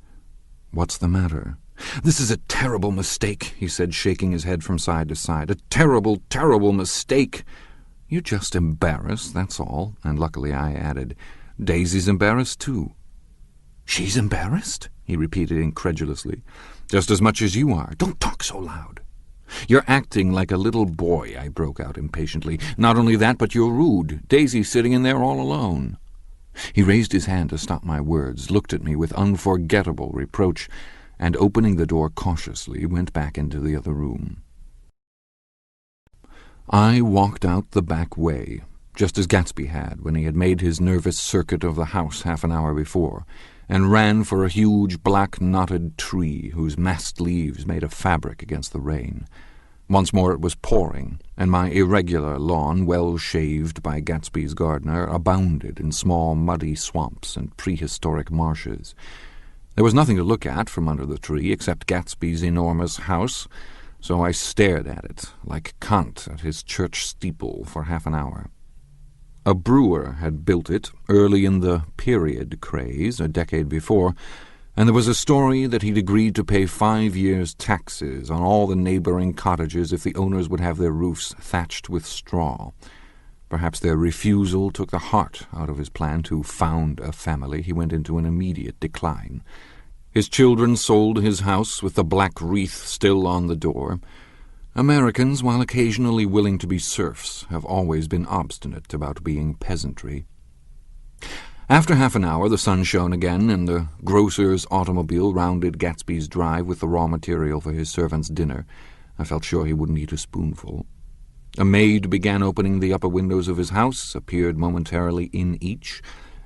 "What's the matter?" "This is a terrible mistake," he said, shaking his head from side to side. "A terrible, terrible mistake." "You're just embarrassed, that's all." And luckily I added, "Daisy's embarrassed, too." "She's embarrassed?" he repeated incredulously. "Just as much as you are." "Don't talk so loud." "You're acting like a little boy," I broke out impatiently. "Not only that, but you're rude. Daisy's sitting in there all alone." He raised his hand to stop my words, looked at me with unforgettable reproach, and opening the door cautiously, went back into the other room. I walked out the back way, just as Gatsby had when he had made his nervous circuit of the house half an hour before, and ran for a huge black knotted tree whose massed leaves made a fabric against the rain. Once more it was pouring, and my irregular lawn, well shaved by Gatsby's gardener, abounded in small muddy swamps and prehistoric marshes. There was nothing to look at from under the tree except Gatsby's enormous house, so I stared at it, like Kant at his church steeple, for half an hour. A brewer had built it early in the period craze, a decade before, and there was a story that he'd agreed to pay 5 years' taxes on all the neighboring cottages if the owners would have their roofs thatched with straw. Perhaps their refusal took the heart out of his plan to found a family. He went into an immediate decline. His children sold his house with the black wreath still on the door. Americans, while occasionally willing to be serfs, have always been obstinate about being peasantry. After half an hour, the sun shone again, and the grocer's automobile rounded Gatsby's drive with the raw material for his servant's dinner. I felt sure he wouldn't eat a spoonful. A maid began opening the upper windows of his house, appeared momentarily in each,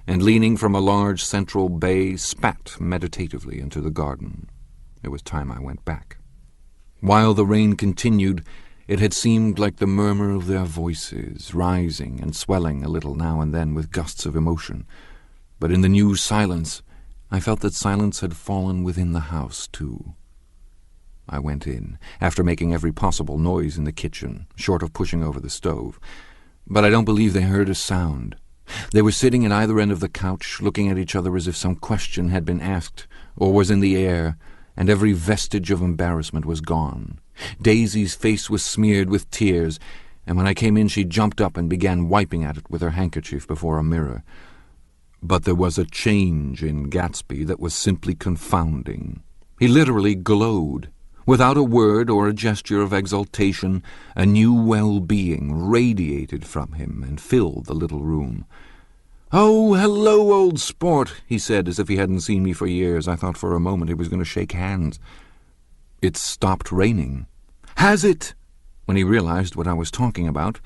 and leaning from a large central bay, spat meditatively into the garden. It was time I went back. While the rain continued, it had seemed like the murmur of their voices, rising and swelling a little now and then with gusts of emotion. But in the new silence, I felt that silence had fallen within the house, too. I went in, after making every possible noise in the kitchen, short of pushing over the stove. But I don't believe they heard a sound. They were sitting at either end of the couch, looking at each other as if some question had been asked or was in the air, and every vestige of embarrassment was gone. Daisy's face was smeared with tears, and when I came in she jumped up and began wiping at it with her handkerchief before a mirror. But there was a change in Gatsby that was simply confounding. He literally glowed. Without a word or a gesture of exultation, a new well-being radiated from him and filled the little room. "Oh, hello, old sport," he said, as if he hadn't seen me for years. I thought for a moment he was going to shake hands. "It's stopped raining." "Has it?" When he realized what I was talking about,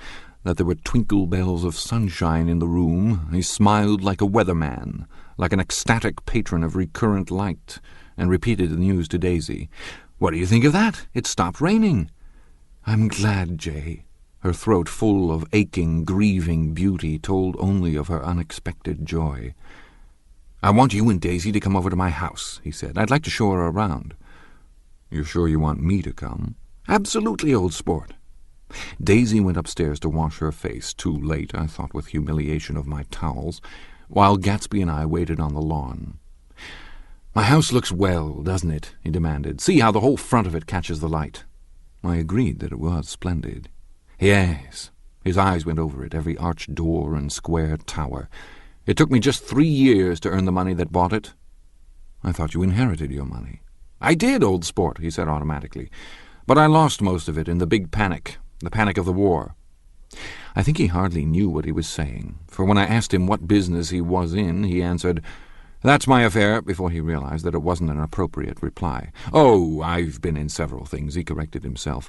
that there were twinkle bells of sunshine in the room, he smiled like a weatherman, like an ecstatic patron of recurrent light, and repeated the news to Daisy. "What do you think of that? It stopped raining." "I'm glad, Jay." Her throat, full of aching, grieving beauty, told only of her unexpected joy. "I want you and Daisy to come over to my house," he said. "I'd like to show her around." "You're sure you want me to come?" "Absolutely, old sport." Daisy went upstairs to wash her face, too late, I thought with humiliation of my towels, while Gatsby and I waited on the lawn. "My house looks well, doesn't it?" he demanded. "See how the whole front of it catches the light." I agreed that it was splendid. "Yes." His eyes went over it, every arched door and square tower. "It took me just 3 years to earn the money that bought it." "I thought you inherited your money." "I did, old sport," he said automatically. "But I lost most of it in the big panic, the panic of the war." I think he hardly knew what he was saying, for when I asked him what business he was in, he answered, "That's my affair," before he realized that it wasn't an appropriate reply. "Oh, I've been in several things," he corrected himself.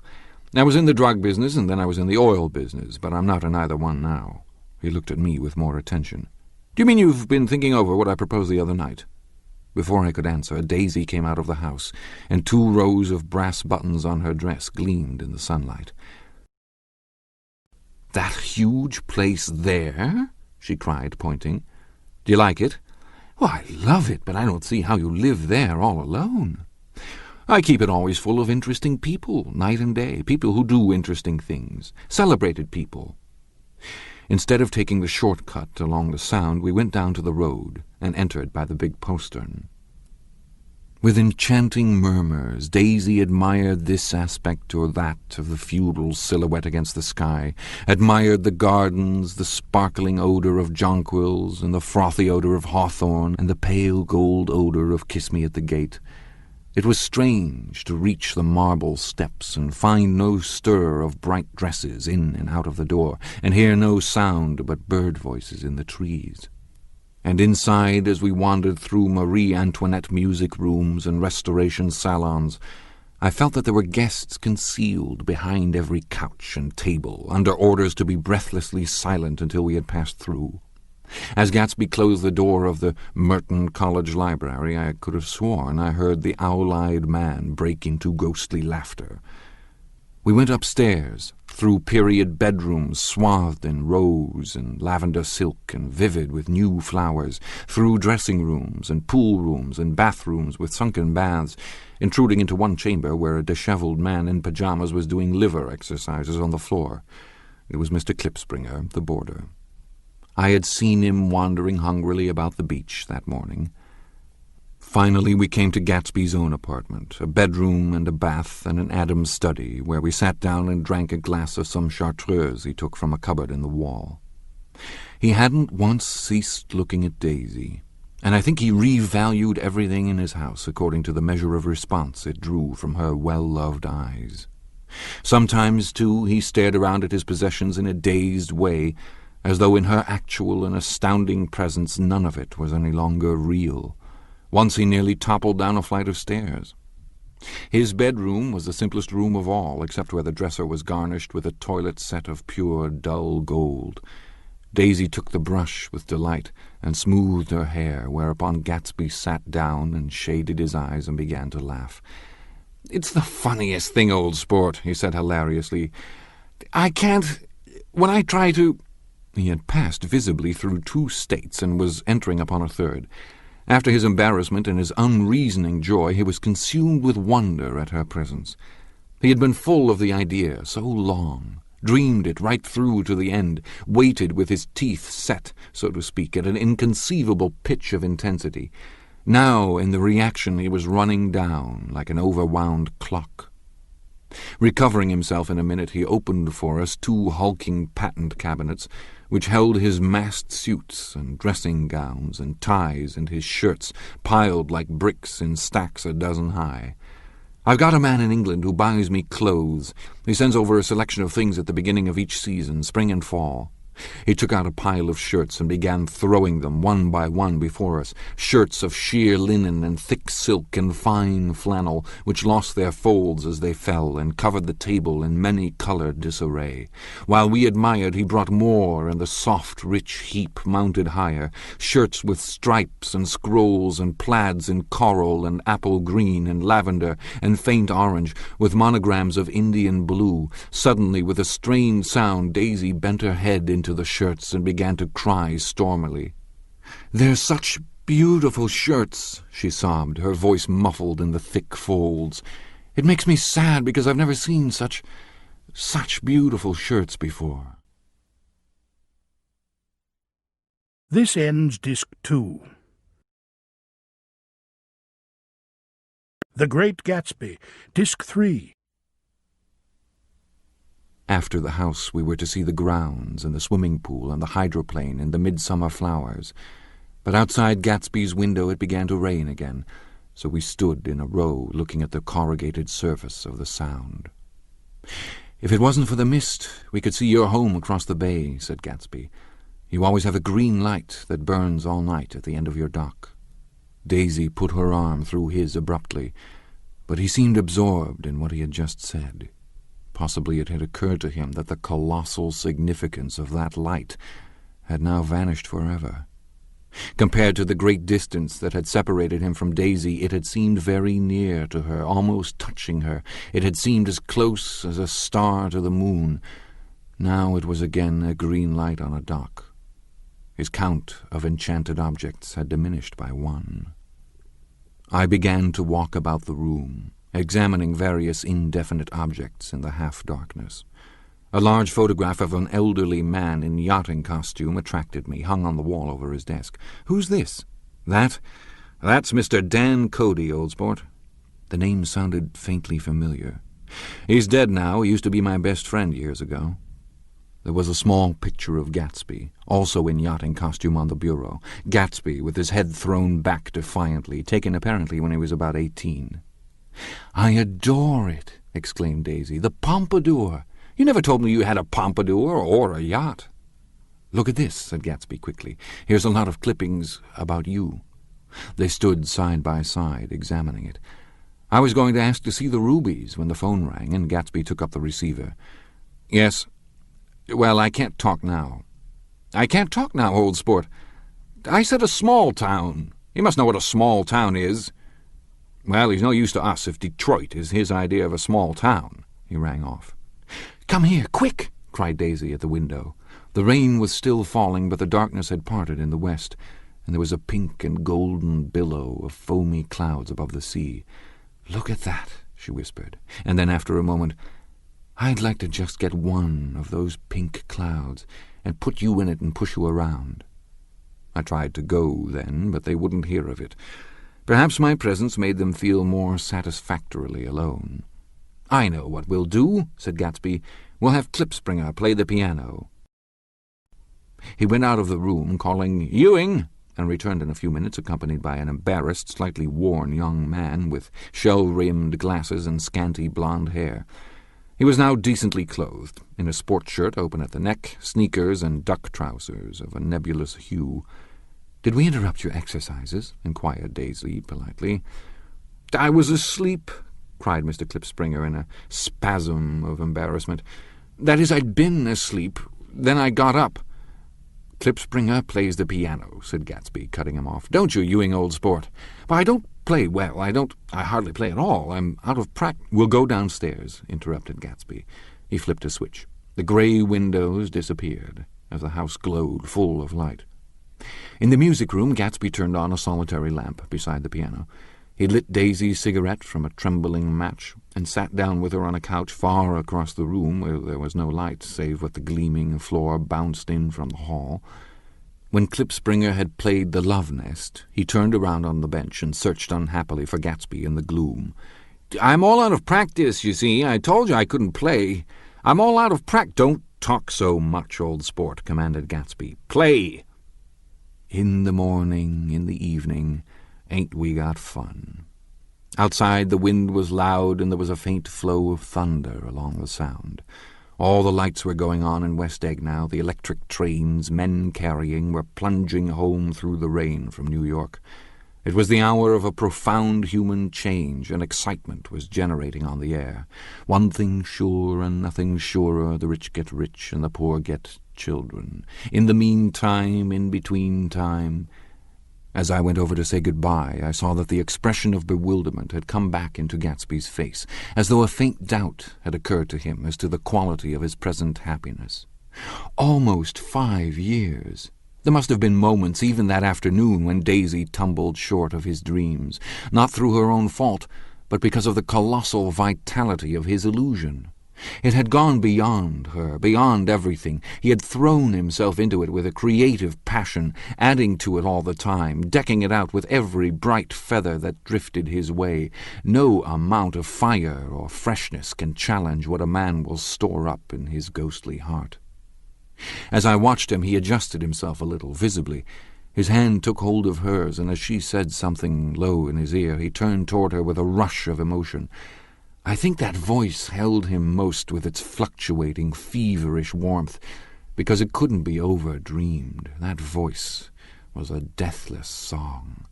"I was in the drug business, and then I was in the oil business, but I'm not in either one now." He looked at me with more attention. "Do you mean you've been thinking over what I proposed the other night?" Before I could answer, Daisy came out of the house, and 2 rows of brass buttons on her dress gleamed in the sunlight. "That huge place there?" she cried, pointing. "Do you like it?" "Oh, I love it, but I don't see how you live there all alone." "I keep it always full of interesting people, night and day, people who do interesting things, celebrated people." Instead of taking the shortcut along the Sound, we went down to the road and entered by the big postern. With enchanting murmurs, Daisy admired this aspect or that of the feudal silhouette against the sky, admired the gardens, the sparkling odour of jonquils, and the frothy odour of hawthorn, and the pale gold odour of Kiss Me at the Gate. It was strange to reach the marble steps and find no stir of bright dresses in and out of the door, and hear no sound but bird voices in the trees. And inside, as we wandered through Marie Antoinette music rooms and restoration salons, I felt that there were guests concealed behind every couch and table, under orders to be breathlessly silent until we had passed through. As Gatsby closed the door of the Merton College Library, I could have sworn I heard the owl-eyed man break into ghostly laughter. We went upstairs, through period bedrooms swathed in rose and lavender silk and vivid with new flowers, through dressing rooms and pool rooms and bathrooms with sunken baths, intruding into one chamber where a dishevelled man in pyjamas was doing liver exercises on the floor. It was Mr. Klipspringer, the boarder. I had seen him wandering hungrily about the beach that morning. Finally we came to Gatsby's own apartment, a bedroom and a bath and an Adam's study, where we sat down and drank a glass of some chartreuse he took from a cupboard in the wall. He hadn't once ceased looking at Daisy, and I think he revalued everything in his house according to the measure of response it drew from her well-loved eyes. Sometimes, too, he stared around at his possessions in a dazed way, as though in her actual and astounding presence none of it was any longer real. Once he nearly toppled down a flight of stairs. His bedroom was the simplest room of all, except where the dresser was garnished with a toilet set of pure, dull gold. Daisy took the brush with delight and smoothed her hair, whereupon Gatsby sat down and shaded his eyes and began to laugh. "It's the funniest thing, old sport," he said hilariously. "I can't... when I try to—" He had passed visibly through 2 states and was entering upon a third. After his embarrassment and his unreasoning joy, he was consumed with wonder at her presence. He had been full of the idea so long, dreamed it right through to the end, waited with his teeth set, so to speak, at an inconceivable pitch of intensity. Now, in the reaction, he was running down like an overwound clock. Recovering himself in a minute, he opened for us 2 hulking patent cabinets, which held his massed suits and dressing-gowns and ties and his shirts, piled like bricks in stacks a dozen high. "I've got a man in England who buys me clothes. He sends over a selection of things at the beginning of each season, spring and fall." He took out a pile of shirts and began throwing them one by one before us, shirts of sheer linen and thick silk and fine flannel, which lost their folds as they fell and covered the table in many-coloured disarray. While we admired, he brought more, and the soft, rich heap mounted higher, shirts with stripes and scrolls and plaids in coral and apple green and lavender and faint orange, with monograms of Indian blue. Suddenly, with a strained sound, Daisy bent her head into the shirts and began to cry stormily. "They're such beautiful shirts," she sobbed, her voice muffled in the thick folds. "It makes me sad because I've never seen such beautiful shirts before." This ends Disc 2. The Great Gatsby, Disc 3. After the house, we were to see the grounds and the swimming pool and the hydroplane and the midsummer flowers. But outside Gatsby's window it began to rain again, so we stood in a row looking at the corrugated surface of the Sound. "If it wasn't for the mist, we could see your home across the bay," said Gatsby. "You always have a green light that burns all night at the end of your dock." Daisy put her arm through his abruptly, but he seemed absorbed in what he had just said. Possibly it had occurred to him that the colossal significance of that light had now vanished forever. Compared to the great distance that had separated him from Daisy, it had seemed very near to her, almost touching her. It had seemed as close as a star to the moon. Now it was again a green light on a dock. His count of enchanted objects had diminished by 1. I began to walk about the room, examining various indefinite objects in the half-darkness. A large photograph of an elderly man in yachting costume attracted me, hung on the wall over his desk. "Who's this?" "That's Mr. Dan Cody, old sport." The name sounded faintly familiar. "He's dead now. He used to be my best friend years ago." There was a small picture of Gatsby, also in yachting costume, on the bureau. Gatsby, with his head thrown back defiantly, taken apparently when he was about 18. "I adore it," exclaimed Daisy. "The pompadour! You never told me you had a pompadour or a yacht." "Look at this," said Gatsby quickly. "Here's a lot of clippings about you." They stood side by side, examining it. I was going to ask to see the rubies when the phone rang, and Gatsby took up the receiver. "Yes. Well, I can't talk now." "I can't talk now, old sport. I said a small town. You must know what a small town is." "Well, he's no use to us if Detroit is his idea of a small town." He rang off. "Come here, quick!" cried Daisy at the window. The rain was still falling, but the darkness had parted in the west, and there was a pink and golden billow of foamy clouds above the sea. "Look at that," she whispered, and then after a moment, "I'd like to just get one of those pink clouds and put you in it and push you around." I tried to go then, but they wouldn't hear of it. Perhaps my presence made them feel more satisfactorily alone. "I know what we'll do," said Gatsby. "We'll have Klipspringer play the piano." He went out of the room, calling "Ewing," and returned in a few minutes, accompanied by an embarrassed, slightly worn young man with shell-rimmed glasses and scanty blonde hair. He was now decently clothed, in a sport shirt open at the neck, sneakers, and duck trousers of a nebulous hue. "Did we interrupt your exercises?" inquired Daisy politely. "I was asleep," cried Mr. Klipspringer in a spasm of embarrassment. "That is, I'd been asleep. Then I got up." "Klipspringer plays the piano," said Gatsby, cutting him off. "Don't you, Ewing, old sport?" "But I don't play well. I hardly play at all. I'm out of practice." "We'll go downstairs," interrupted Gatsby. He flipped a switch. The grey windows disappeared as the house glowed full of light. In the music room, Gatsby turned on a solitary lamp beside the piano. He lit Daisy's cigarette from a trembling match and sat down with her on a couch far across the room where there was no light save what the gleaming floor bounced in from the hall. When Klipspringer had played the Love Nest, he turned around on the bench and searched unhappily for Gatsby in the gloom. "I'm all out of practice, you see. I told you I couldn't play. I'm all out of practice." "Don't talk so much, old sport," commanded Gatsby. "Play!" "In the morning, in the evening, ain't we got fun?" Outside the wind was loud, and there was a faint flow of thunder along the sound. All the lights were going on in West Egg now. The electric trains, men carrying, were plunging home through the rain from New York. It was the hour of a profound human change, and excitement was generating on the air. One thing sure and nothing surer, the rich get rich and the poor get children. In the meantime, in between time... As I went over to say goodbye, I saw that the expression of bewilderment had come back into Gatsby's face, as though a faint doubt had occurred to him as to the quality of his present happiness. Almost 5 years! There must have been moments, even that afternoon, when Daisy tumbled short of his dreams, not through her own fault, but because of the colossal vitality of his illusion. It had gone beyond her, beyond everything. He had thrown himself into it with a creative passion, adding to it all the time, decking it out with every bright feather that drifted his way. No amount of fire or freshness can challenge what a man will store up in his ghostly heart. As I watched him, he adjusted himself a little, visibly. His hand took hold of hers, and as she said something low in his ear, he turned toward her with a rush of emotion. I think that voice held him most with its fluctuating, feverish warmth, because it couldn't be over-dreamed. That voice was a deathless song.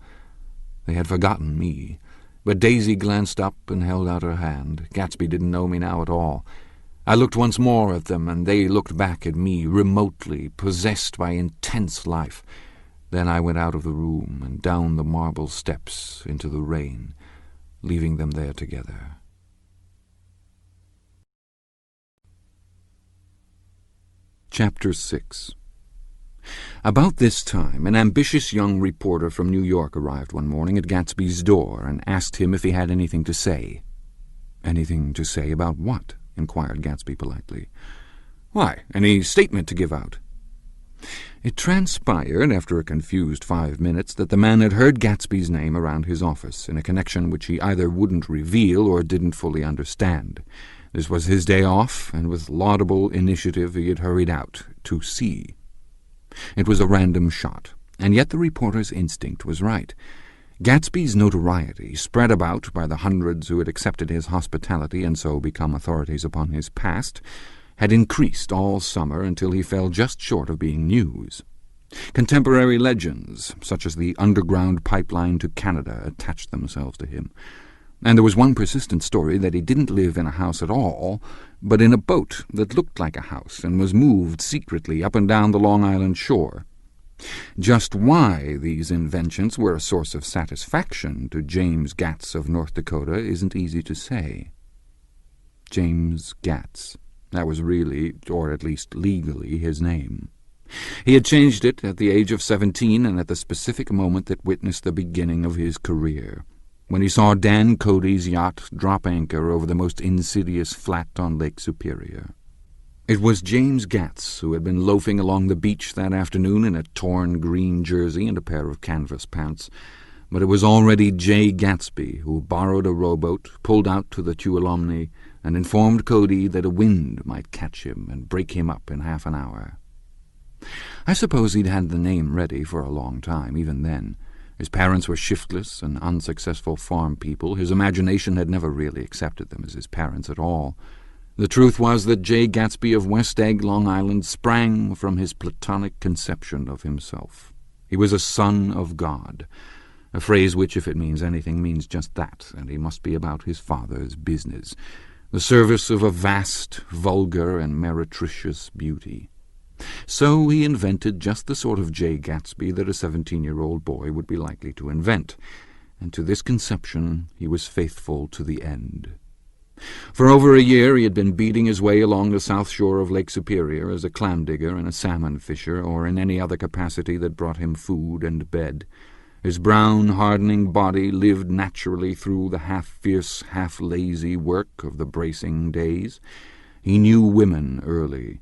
They had forgotten me, but Daisy glanced up and held out her hand. Gatsby didn't know me now at all. I looked once more at them, and they looked back at me, remotely, possessed by intense life. Then I went out of the room and down the marble steps into the rain, leaving them there together. Chapter 6. About this time, an ambitious young reporter from New York arrived one morning at Gatsby's door and asked him if he had anything to say. "Anything to say about what?" inquired Gatsby politely. "Why, any statement to give out." It transpired, after a confused 5 minutes, that the man had heard Gatsby's name around his office, in a connection which he either wouldn't reveal or didn't fully understand. This was his day off, and with laudable initiative he had hurried out to see. It was a random shot, and yet the reporter's instinct was right. Gatsby's notoriety, spread about by the hundreds who had accepted his hospitality and so become authorities upon his past, had increased all summer until he fell just short of being news. Contemporary legends, such as the underground pipeline to Canada, attached themselves to him. And there was one persistent story that he didn't live in a house at all, but in a boat that looked like a house and was moved secretly up and down the Long Island shore. Just why these inventions were a source of satisfaction to James Gatz of North Dakota isn't easy to say. James Gatz. That was really, or at least legally, his name. He had changed it at the age of 17 and at the specific moment that witnessed the beginning of his career, when he saw Dan Cody's yacht drop anchor over the most insidious flat on Lake Superior. It was James Gatz, who had been loafing along the beach that afternoon in a torn green jersey and a pair of canvas pants, but it was already Jay Gatsby who borrowed a rowboat, pulled out to the Tuolumne, and informed Cody that a wind might catch him and break him up in half an hour. I suppose he'd had the name ready for a long time, even then. His parents were shiftless and unsuccessful farm people. His imagination had never really accepted them as his parents at all. The truth was that Jay Gatsby of West Egg, Long Island, sprang from his platonic conception of himself. He was a son of God, a phrase which, if it means anything, means just that, and he must be about his father's business, the service of a vast, vulgar, and meretricious beauty. So he invented just the sort of Jay Gatsby that a 17-year-old boy would be likely to invent, and to this conception he was faithful to the end. For over a year he had been beating his way along the south shore of Lake Superior as a clam digger and a salmon fisher, or in any other capacity that brought him food and bed. His brown, hardening body lived naturally through the half-fierce, half-lazy work of the bracing days. He knew women early,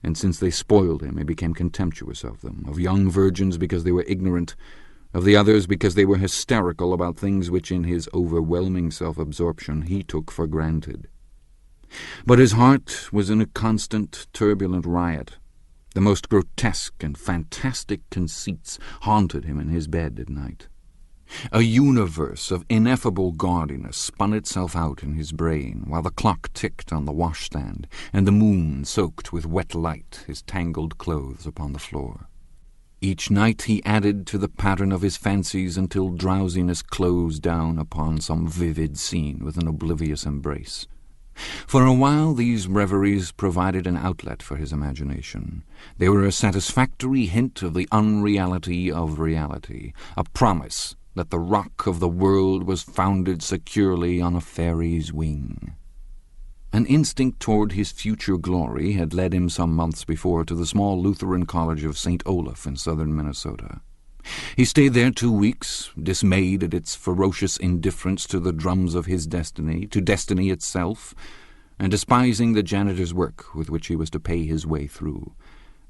and since they spoiled him, he became contemptuous of them, of young virgins because they were ignorant, of the others because they were hysterical about things which in his overwhelming self-absorption he took for granted. But his heart was in a constant, turbulent riot. The most grotesque and fantastic conceits haunted him in his bed at night. A universe of ineffable gaudiness spun itself out in his brain, while the clock ticked on the washstand, and the moon soaked with wet light his tangled clothes upon the floor. Each night he added to the pattern of his fancies until drowsiness closed down upon some vivid scene with an oblivious embrace. For a while these reveries provided an outlet for his imagination. They were a satisfactory hint of the unreality of reality, a promise that the rock of the world was founded securely on a fairy's wing. An instinct toward his future glory had led him some months before to the small Lutheran college of St. Olaf in southern Minnesota. He stayed there 2 weeks, dismayed at its ferocious indifference to the drums of his destiny, to destiny itself, and despising the janitor's work with which he was to pay his way through.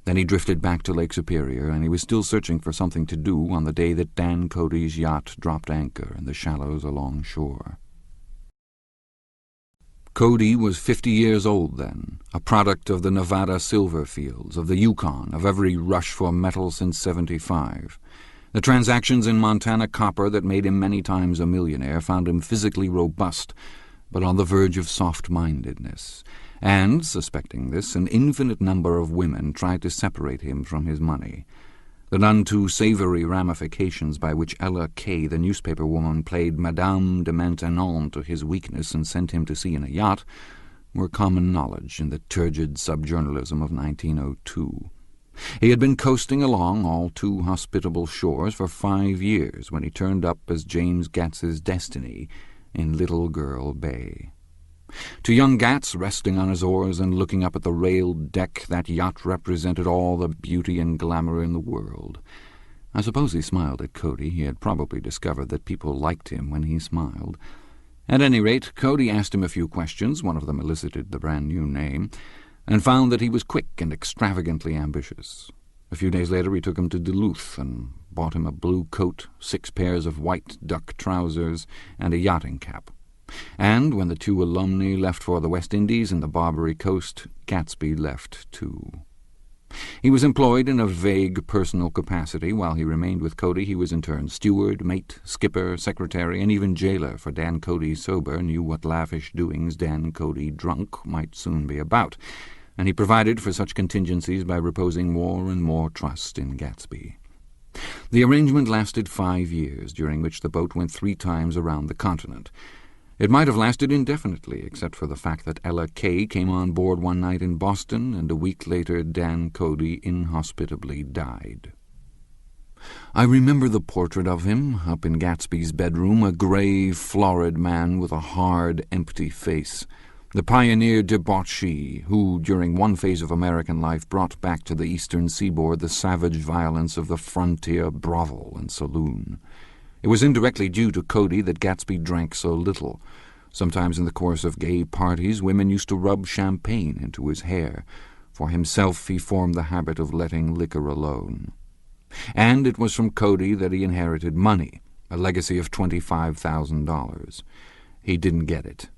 Then he drifted back to Lake Superior, and he was still searching for something to do on the day that Dan Cody's yacht dropped anchor in the shallows along shore. Cody was 50 years old then, a product of the Nevada silver fields, of the Yukon, of every rush for metal since '75. The transactions in Montana copper that made him many times a millionaire found him physically robust, but on the verge of soft-mindedness. And, suspecting this, an infinite number of women tried to separate him from his money. The none too savory ramifications by which Ella Kay, the newspaper woman, played Madame de Maintenon to his weakness and sent him to sea in a yacht were common knowledge in the turgid subjournalism of 1902. He had been coasting along all too hospitable shores for 5 years when he turned up as James Gats's destiny in Little Girl Bay. To young Gatz, resting on his oars and looking up at the railed deck, that yacht represented all the beauty and glamour in the world. I suppose he smiled at Cody. He had probably discovered that people liked him when he smiled. At any rate, Cody asked him a few questions, one of them elicited the brand-new name, and found that he was quick and extravagantly ambitious. A few days later he took him to Duluth and bought him a blue coat, 6 pairs of white duck trousers, and a yachting cap. And when the 2 alumni left for the West Indies and the Barbary Coast, Gatsby left too. He was employed in a vague personal capacity. While he remained with Cody, he was in turn steward, mate, skipper, secretary, and even jailer, for Dan Cody sober knew what lavish doings Dan Cody drunk might soon be about, and he provided for such contingencies by reposing more and more trust in Gatsby. The arrangement lasted 5 years, during which the boat went 3 times around the continent. It might have lasted indefinitely, except for the fact that Ella Kay came on board one night in Boston, and a week later Dan Cody inhospitably died. I remember the portrait of him up in Gatsby's bedroom, a grey, florid man with a hard, empty face. The pioneer debauchee who, during one phase of American life, brought back to the eastern seaboard the savage violence of the frontier brothel and saloon. It was indirectly due to Cody that Gatsby drank so little. Sometimes in the course of gay parties, women used to rub champagne into his hair. For himself, he formed the habit of letting liquor alone. And it was from Cody that he inherited money, a legacy of $25,000. He didn't get it.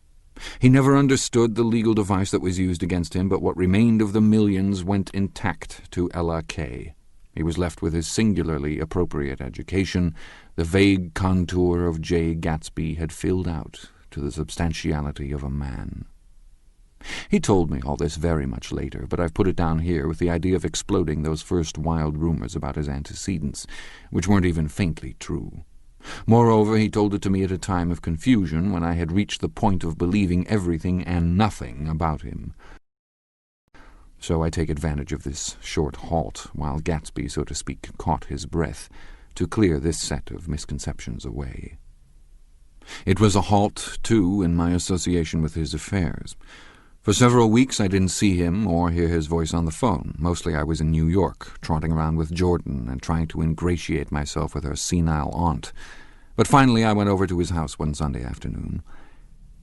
He never understood the legal device that was used against him, but what remained of the millions went intact to Ella Kay. He was left with his singularly appropriate education. The vague contour of Jay Gatsby had filled out to the substantiality of a man. He told me all this very much later, but I've put it down here with the idea of exploding those first wild rumors about his antecedents, which weren't even faintly true. Moreover, he told it to me at a time of confusion, when I had reached the point of believing everything and nothing about him. So I take advantage of this short halt, while Gatsby, so to speak, caught his breath, to clear this set of misconceptions away. It was a halt, too, in my association with his affairs. For several weeks I didn't see him or hear his voice on the phone. Mostly I was in New York, trotting around with Jordan and trying to ingratiate myself with her senile aunt. But finally I went over to his house one Sunday afternoon.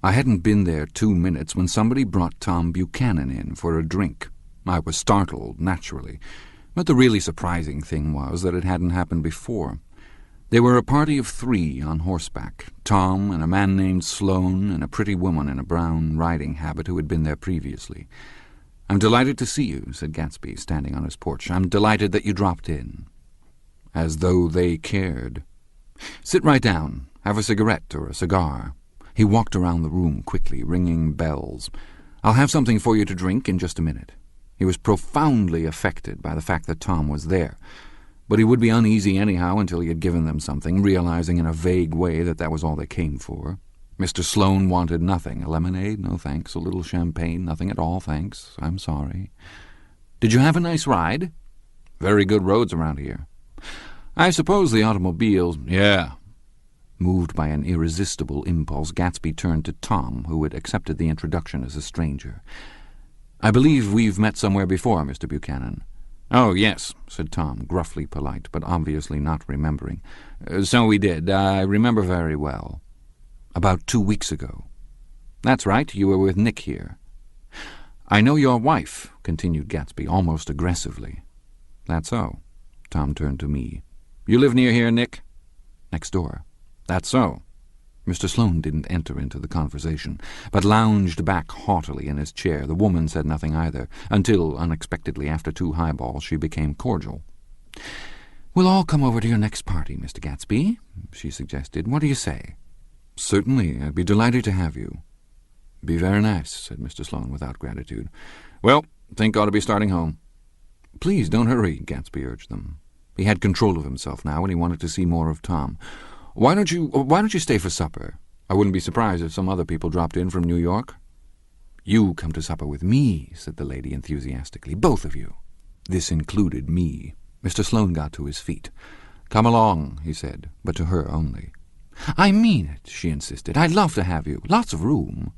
I hadn't been there 2 minutes when somebody brought Tom Buchanan in for a drink. I was startled, naturally, but the really surprising thing was that it hadn't happened before. They were a party of 3 on horseback, Tom and a man named Sloane and a pretty woman in a brown riding habit who had been there previously. "I'm delighted to see you," said Gatsby, standing on his porch. "I'm delighted that you dropped in." As though they cared. "Sit right down. Have a cigarette or a cigar." He walked around the room quickly, ringing bells. "I'll have something for you to drink in just a minute." He was profoundly affected by the fact that Tom was there. But he would be uneasy anyhow until he had given them something, realizing in a vague way that that was all they came for. Mr. Sloane wanted nothing. A lemonade? No, thanks. A little champagne? Nothing at all, thanks. I'm sorry. "Did you have a nice ride?" "Very good roads around here." "I suppose the automobiles—" "Yeah." Moved by an irresistible impulse, Gatsby turned to Tom, who had accepted the introduction as a stranger. "I believe we've met somewhere before, Mr. Buchanan." "Oh, yes," said Tom, gruffly polite, but obviously not remembering. "So we did. I remember very well." "About 2 weeks ago." "That's right. You were with Nick here." "I know your wife," continued Gatsby, almost aggressively. "That's so." Tom turned to me. "You live near here, Nick?" "Next door." "That's so." Mr. Sloane didn't enter into the conversation, but lounged back haughtily in his chair. The woman said nothing either, until, unexpectedly, after 2 highballs, she became cordial. "We'll all come over to your next party, Mr. Gatsby," she suggested. "What do you say?" "Certainly. I'd be delighted to have you." "Be very nice," said Mr. Sloane without gratitude. "Well, think ought to be starting home." "Please don't hurry," Gatsby urged them. He had control of himself now, and he wanted to see more of Tom. Why don't you stay for supper? I wouldn't be surprised if some other people dropped in from New York." "You come to supper with me," said the lady enthusiastically. "Both of you." This included me. Mr. Sloane got to his feet. "Come along," he said, but to her only. "I mean it," she insisted. "I'd love to have you. Lots of room."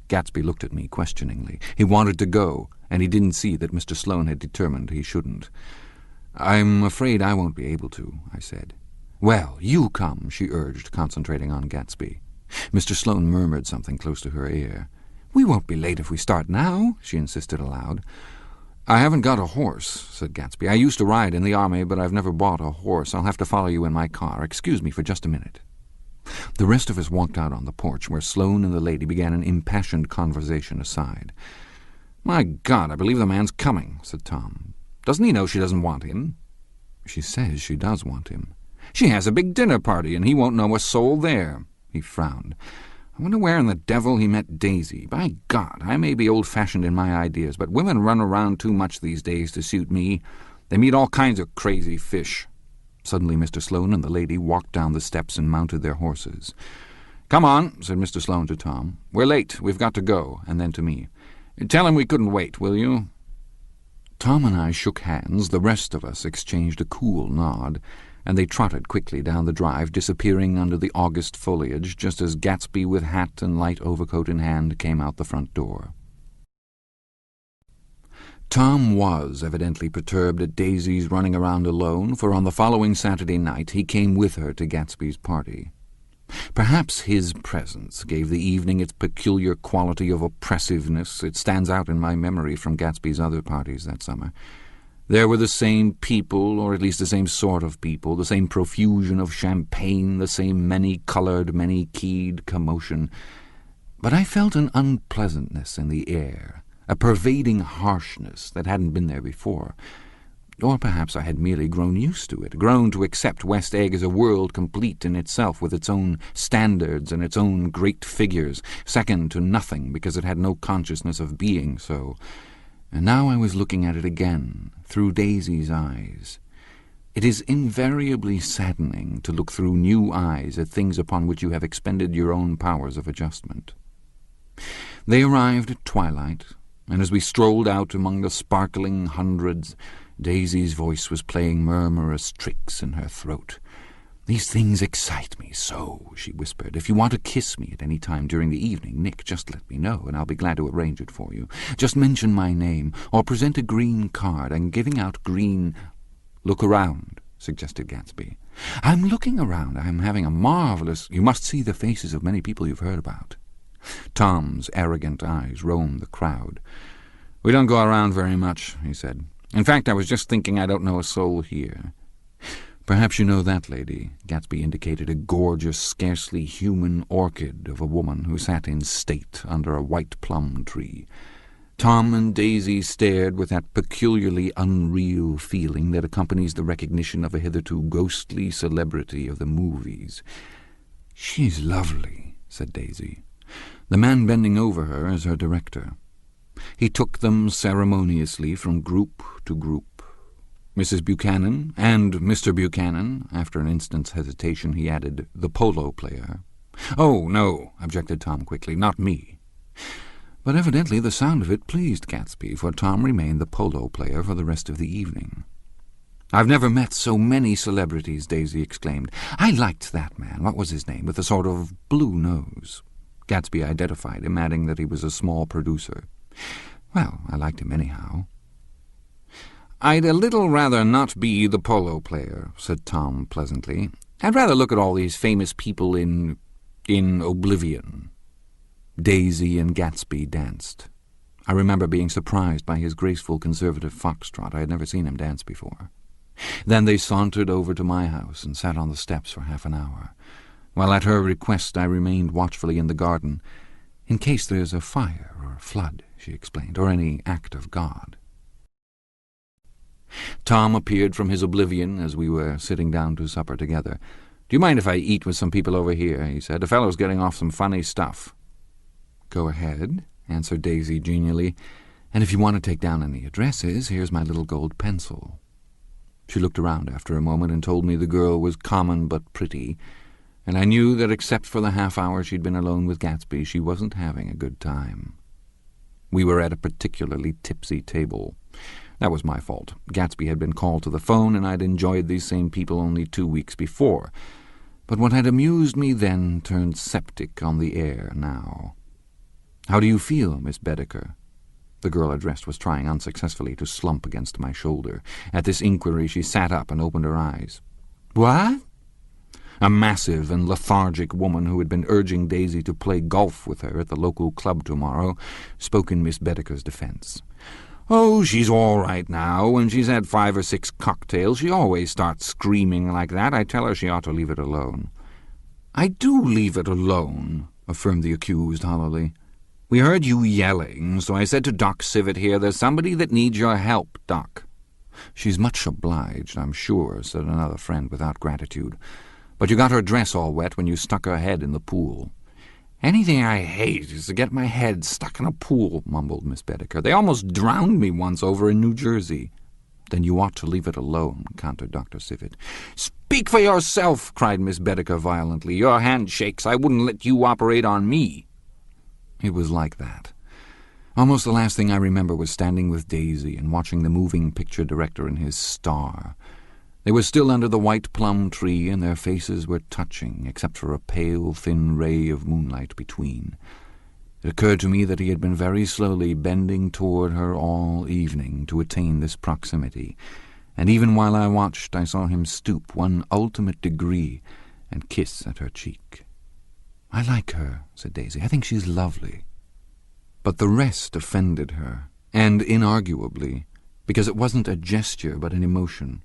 Gatsby looked at me questioningly. He wanted to go, and he didn't see that Mr. Sloane had determined he shouldn't. "I'm afraid I won't be able to," I said. "Well, you come," she urged, concentrating on Gatsby. Mr. Sloane murmured something close to her ear. "We won't be late if we start now," she insisted aloud. "I haven't got a horse," said Gatsby. "I used to ride in the army, but I've never bought a horse. I'll have to follow you in my car. Excuse me for just a minute." The rest of us walked out on the porch, where Sloane and the lady began an impassioned conversation aside. "My God, I believe the man's coming," said Tom. "Doesn't he know she doesn't want him?" "She says she does want him." "She has a big dinner party, and he won't know a soul there." He frowned. "I wonder where in the devil he met Daisy. By God, I may be old-fashioned in my ideas, but women run around too much these days to suit me. They meet all kinds of crazy fish." Suddenly Mr. Sloane and the lady walked down the steps and mounted their horses. "Come on," said Mr. Sloane to Tom. "We're late. We've got to go." And then to me, "Tell him we couldn't wait, will you?" Tom and I shook hands. The rest of us exchanged a cool nod, and they trotted quickly down the drive, disappearing under the August foliage just as Gatsby, with hat and light overcoat in hand, came out the front door. Tom was evidently perturbed at Daisy's running around alone, for on the following Saturday night he came with her to Gatsby's party. Perhaps his presence gave the evening its peculiar quality of oppressiveness. It stands out in my memory from Gatsby's other parties that summer. There were the same people, or at least the same sort of people, the same profusion of champagne, the same many-coloured, many-keyed commotion. But I felt an unpleasantness in the air, a pervading harshness that hadn't been there before. Or perhaps I had merely grown used to it, grown to accept West Egg as a world complete in itself, with its own standards and its own great figures, second to nothing because it had no consciousness of being so. And now I was looking at it again, through Daisy's eyes. It is invariably saddening to look through new eyes at things upon which you have expended your own powers of adjustment. They arrived at twilight, and as we strolled out among the sparkling hundreds, Daisy's voice was playing murmurous tricks in her throat. "These things excite me so," she whispered. "If you want to kiss me at any time during the evening, Nick, just let me know, and I'll be glad to arrange it for you. Just mention my name, or present a green card. I'm giving out green—" "Look around," suggested Gatsby. "I'm looking around. I'm having a marvelous—" "You must see the faces of many people you've heard about." Tom's arrogant eyes roamed the crowd. "We don't go around very much," he said. "In fact, I was just thinking I don't know a soul here." "Perhaps you know that lady." Gatsby indicated a gorgeous, scarcely human orchid of a woman who sat in state under a white plum tree. Tom and Daisy stared with that peculiarly unreal feeling that accompanies the recognition of a hitherto ghostly celebrity of the movies. "She's lovely," said Daisy. The man bending over her is her director. He took them ceremoniously from group to group. Mrs. Buchanan and Mr. Buchanan. After an instant's hesitation he added, "the polo player." "Oh, no," objected Tom quickly, "not me." But evidently the sound of it pleased Gatsby, for Tom remained the polo player for the rest of the evening. "I've never met so many celebrities," Daisy exclaimed. "I liked that man, what was his name, with a sort of blue nose." Gatsby identified him, adding that he was a small producer. "Well, I liked him anyhow." "I'd a little rather not be the polo player," said Tom pleasantly. "I'd rather look at all these famous people in oblivion." Daisy and Gatsby danced. I remember being surprised by his graceful conservative foxtrot. I had never seen him dance before. Then they sauntered over to my house and sat on the steps for half an hour, while at her request I remained watchfully in the garden, "in case there's a fire or a flood," she explained, "or any act of God." Tom appeared from his oblivion as we were sitting down to supper together. "Do you mind if I eat with some people over here?" he said. "A fellow's getting off some funny stuff." "Go ahead," answered Daisy genially. "And if you want to take down any addresses, here's my little gold pencil." She looked around after a moment and told me the girl was common but pretty, and I knew that except for the half hour she'd been alone with Gatsby, she wasn't having a good time. We were at a particularly tipsy table. That was my fault. Gatsby had been called to the phone, and I'd enjoyed these same people only 2 weeks before. But what had amused me then turned septic on the air now. "How do you feel, Miss Bedecker?" The girl addressed was trying unsuccessfully to slump against my shoulder. At this inquiry she sat up and opened her eyes. "What?" A massive and lethargic woman who had been urging Daisy to play golf with her at the local club tomorrow spoke in Miss Bedecker's defense. "Oh, she's all right now. When she's had 5 or 6 cocktails, she always starts screaming like that. I tell her she ought to leave it alone." "I do leave it alone," affirmed the accused hollowly. "We heard you yelling, so I said to Doc Civet here, 'There's somebody that needs your help, Doc.'" "She's much obliged, I'm sure," said another friend without gratitude. "But you got her dress all wet when you stuck her head in the pool." "Anything I hate is to get my head stuck in a pool," mumbled Miss Bedecker. "They almost drowned me once over in New Jersey." "Then you ought to leave it alone," countered Dr. Civet. "Speak for yourself," cried Miss Bedecker violently. "Your hand shakes. I wouldn't let you operate on me." It was like that. Almost the last thing I remember was standing with Daisy and watching the moving picture director in his star. They were still under the white plum tree, and their faces were touching, except for a pale, thin ray of moonlight between. It occurred to me that he had been very slowly bending toward her all evening to attain this proximity, and even while I watched I saw him stoop one ultimate degree and kiss at her cheek. "I like her," said Daisy. "I think she's lovely." But the rest offended her, and inarguably, because it wasn't a gesture but an emotion.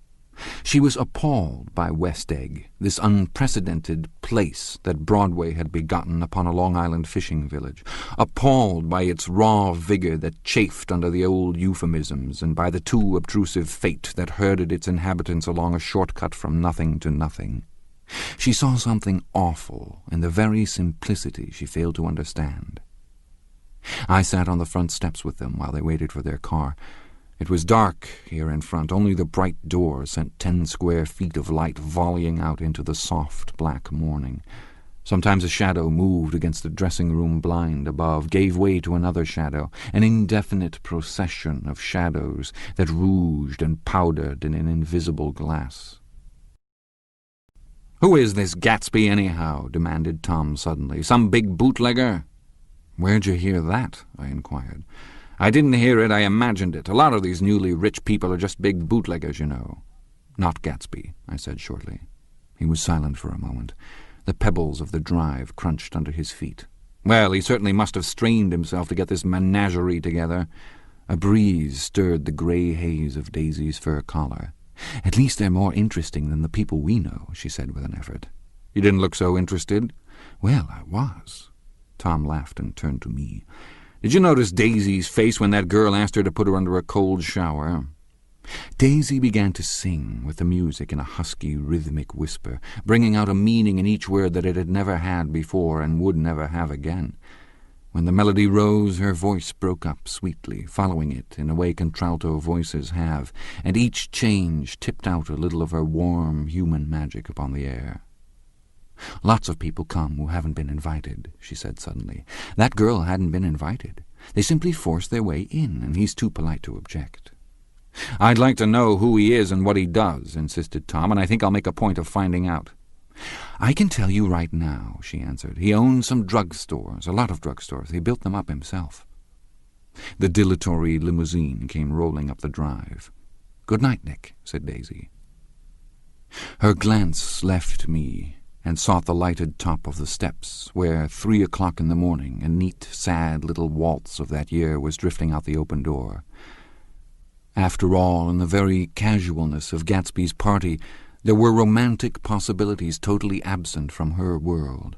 She was appalled by West Egg, this unprecedented place that Broadway had begotten upon a Long Island fishing village, appalled by its raw vigor that chafed under the old euphemisms, and by the too obtrusive fate that herded its inhabitants along a shortcut from nothing to nothing. She saw something awful in the very simplicity she failed to understand. I sat on the front steps with them while they waited for their car. It was dark here in front. Only the bright door sent 10 square feet of light volleying out into the soft black morning. Sometimes a shadow moved against the dressing-room blind above, gave way to another shadow, an indefinite procession of shadows that rouged and powdered in an invisible glass. "Who is this Gatsby, anyhow?" demanded Tom suddenly. "Some big bootlegger?" "Where'd you hear that?" I inquired. "I didn't hear it, I imagined it. A lot of these newly rich people are just big bootleggers, you know." "Not Gatsby," I said shortly. He was silent for a moment. The pebbles of the drive crunched under his feet. "Well, he certainly must have strained himself to get this menagerie together." A breeze stirred the grey haze of Daisy's fur collar. "At least they're more interesting than the people we know," she said with an effort. "You didn't look so interested." "Well, I was." Tom laughed and turned to me. "Did you notice Daisy's face when that girl asked her to put her under a cold shower?" Daisy began to sing with the music in a husky, rhythmic whisper, bringing out a meaning in each word that it had never had before and would never have again. When the melody rose, her voice broke up sweetly, following it in a way contralto voices have, and each change tipped out a little of her warm, human magic upon the air. "Lots of people come who haven't been invited," she said suddenly. "That girl hadn't been invited. They simply forced their way in, and he's too polite to object." "I'd like to know who he is and what he does," insisted Tom, "and I think I'll make a point of finding out." "I can tell you right now," she answered. "He owns some drugstores, a lot of drugstores. He built them up himself." The dilatory limousine came rolling up the drive. "Good night, Nick," said Daisy. Her glance left me and sought the lighted top of the steps, where 3 o'clock in the morning, a neat, sad little waltz of that year, was drifting out the open door. After all, in the very casualness of Gatsby's party, there were romantic possibilities totally absent from her world.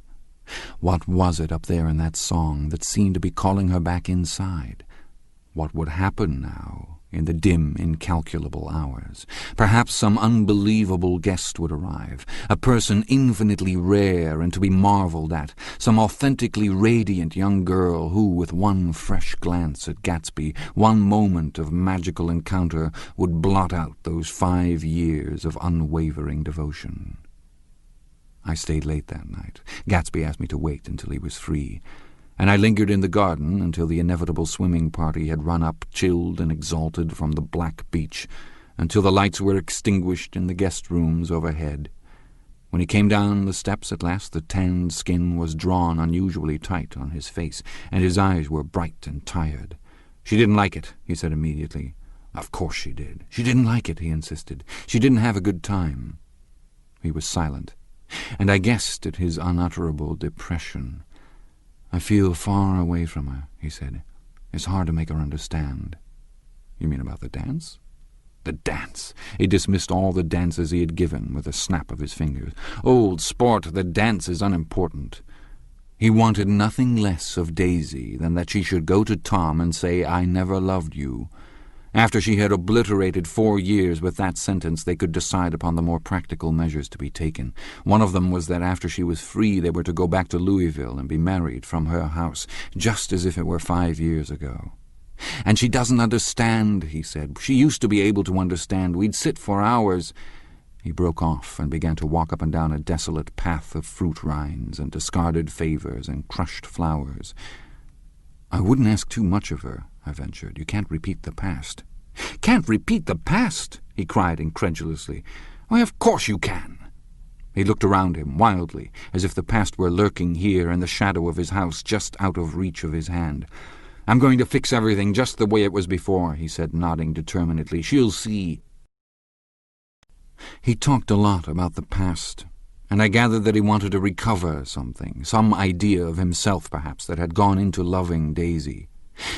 What was it up there in that song that seemed to be calling her back inside? What would happen now, in the dim, incalculable hours? Perhaps some unbelievable guest would arrive, a person infinitely rare and to be marveled at, some authentically radiant young girl who, with one fresh glance at Gatsby, one moment of magical encounter, would blot out those 5 years of unwavering devotion. I stayed late that night. Gatsby asked me to wait until he was free, and I lingered in the garden until the inevitable swimming party had run up, chilled and exalted, from the black beach, until the lights were extinguished in the guest rooms overhead. When he came down the steps at last, the tanned skin was drawn unusually tight on his face, and his eyes were bright and tired. "She didn't like it," he said immediately. "Of course she did. She didn't like it," he insisted. "She didn't have a good time." He was silent, and I guessed at his unutterable depression. "I feel far away from her," he said. "It's hard to make her understand." "You mean about the dance?" The dance! He dismissed all the dances he had given with a snap of his fingers. "Old sport, the dance is unimportant." He wanted nothing less of Daisy than that she should go to Tom and say, "I never loved you." After she had obliterated 4 years with that sentence, they could decide upon the more practical measures to be taken. One of them was that after she was free they were to go back to Louisville and be married from her house, just as if it were 5 years ago. "And she doesn't understand," he said. "She used to be able to understand. We'd sit for hours." He broke off and began to walk up and down a desolate path of fruit rinds and discarded favours and crushed flowers. "I wouldn't ask too much of her," I ventured. "You can't repeat the past." "Can't repeat the past?" he cried incredulously. Why, of course you can. He looked around him wildly, as if the past were lurking here in the shadow of his house, just out of reach of his hand. I'm going to fix everything just the way it was before, he said, nodding determinedly. She'll see. He talked a lot about the past, and I gathered that he wanted to recover something, some idea of himself, perhaps, that had gone into loving Daisy.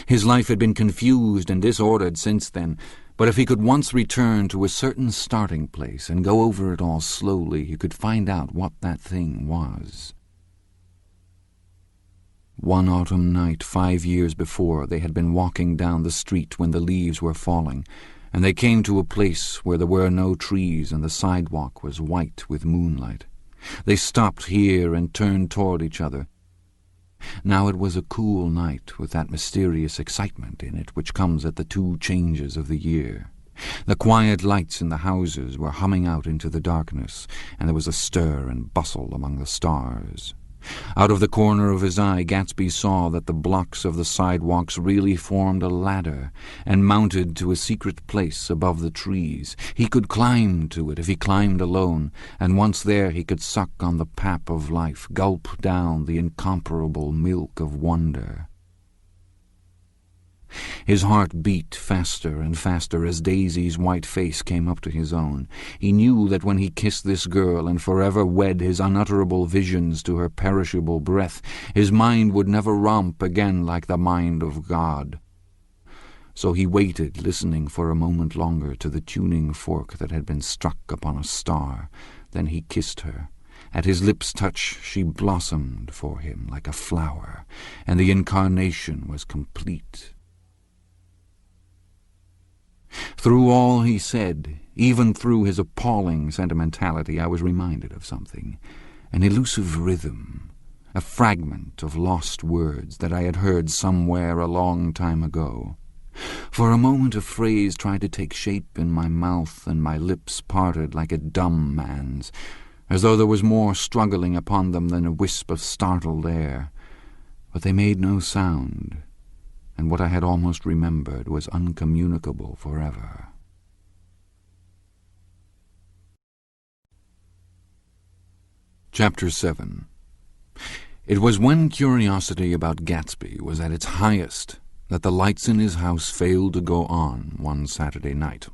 His life had been confused and disordered since then, but if he could once return to a certain starting place and go over it all slowly, he could find out what that thing was. One autumn night 5 years before, they had been walking down the street when the leaves were falling, and they came to a place where there were no trees and the sidewalk was white with moonlight. They stopped here and turned toward each other. Now it was a cool night with that mysterious excitement in it which comes at the 2 changes of the year. The quiet lights in the houses were humming out into the darkness, and there was a stir and bustle among the stars. Out of the corner of his eye, Gatsby saw that the blocks of the sidewalks really formed a ladder and mounted to a secret place above the trees. He could climb to it if he climbed alone, and once there he could suck on the pap of life, gulp down the incomparable milk of wonder. His heart beat faster and faster as Daisy's white face came up to his own. He knew that when he kissed this girl and forever wed his unutterable visions to her perishable breath, his mind would never romp again like the mind of God. So he waited, listening for a moment longer to the tuning fork that had been struck upon a star. Then he kissed her. At his lips' touch she blossomed for him like a flower, and the incarnation was complete. Through all he said, even through his appalling sentimentality, I was reminded of something, an elusive rhythm, a fragment of lost words that I had heard somewhere a long time ago. For a moment a phrase tried to take shape in my mouth, and my lips parted like a dumb man's, as though there was more struggling upon them than a wisp of startled air. But they made no sound, and what I had almost remembered was uncommunicable forever. Chapter 7. It was when curiosity about Gatsby was at its highest that the lights in his house failed to go on one Saturday night,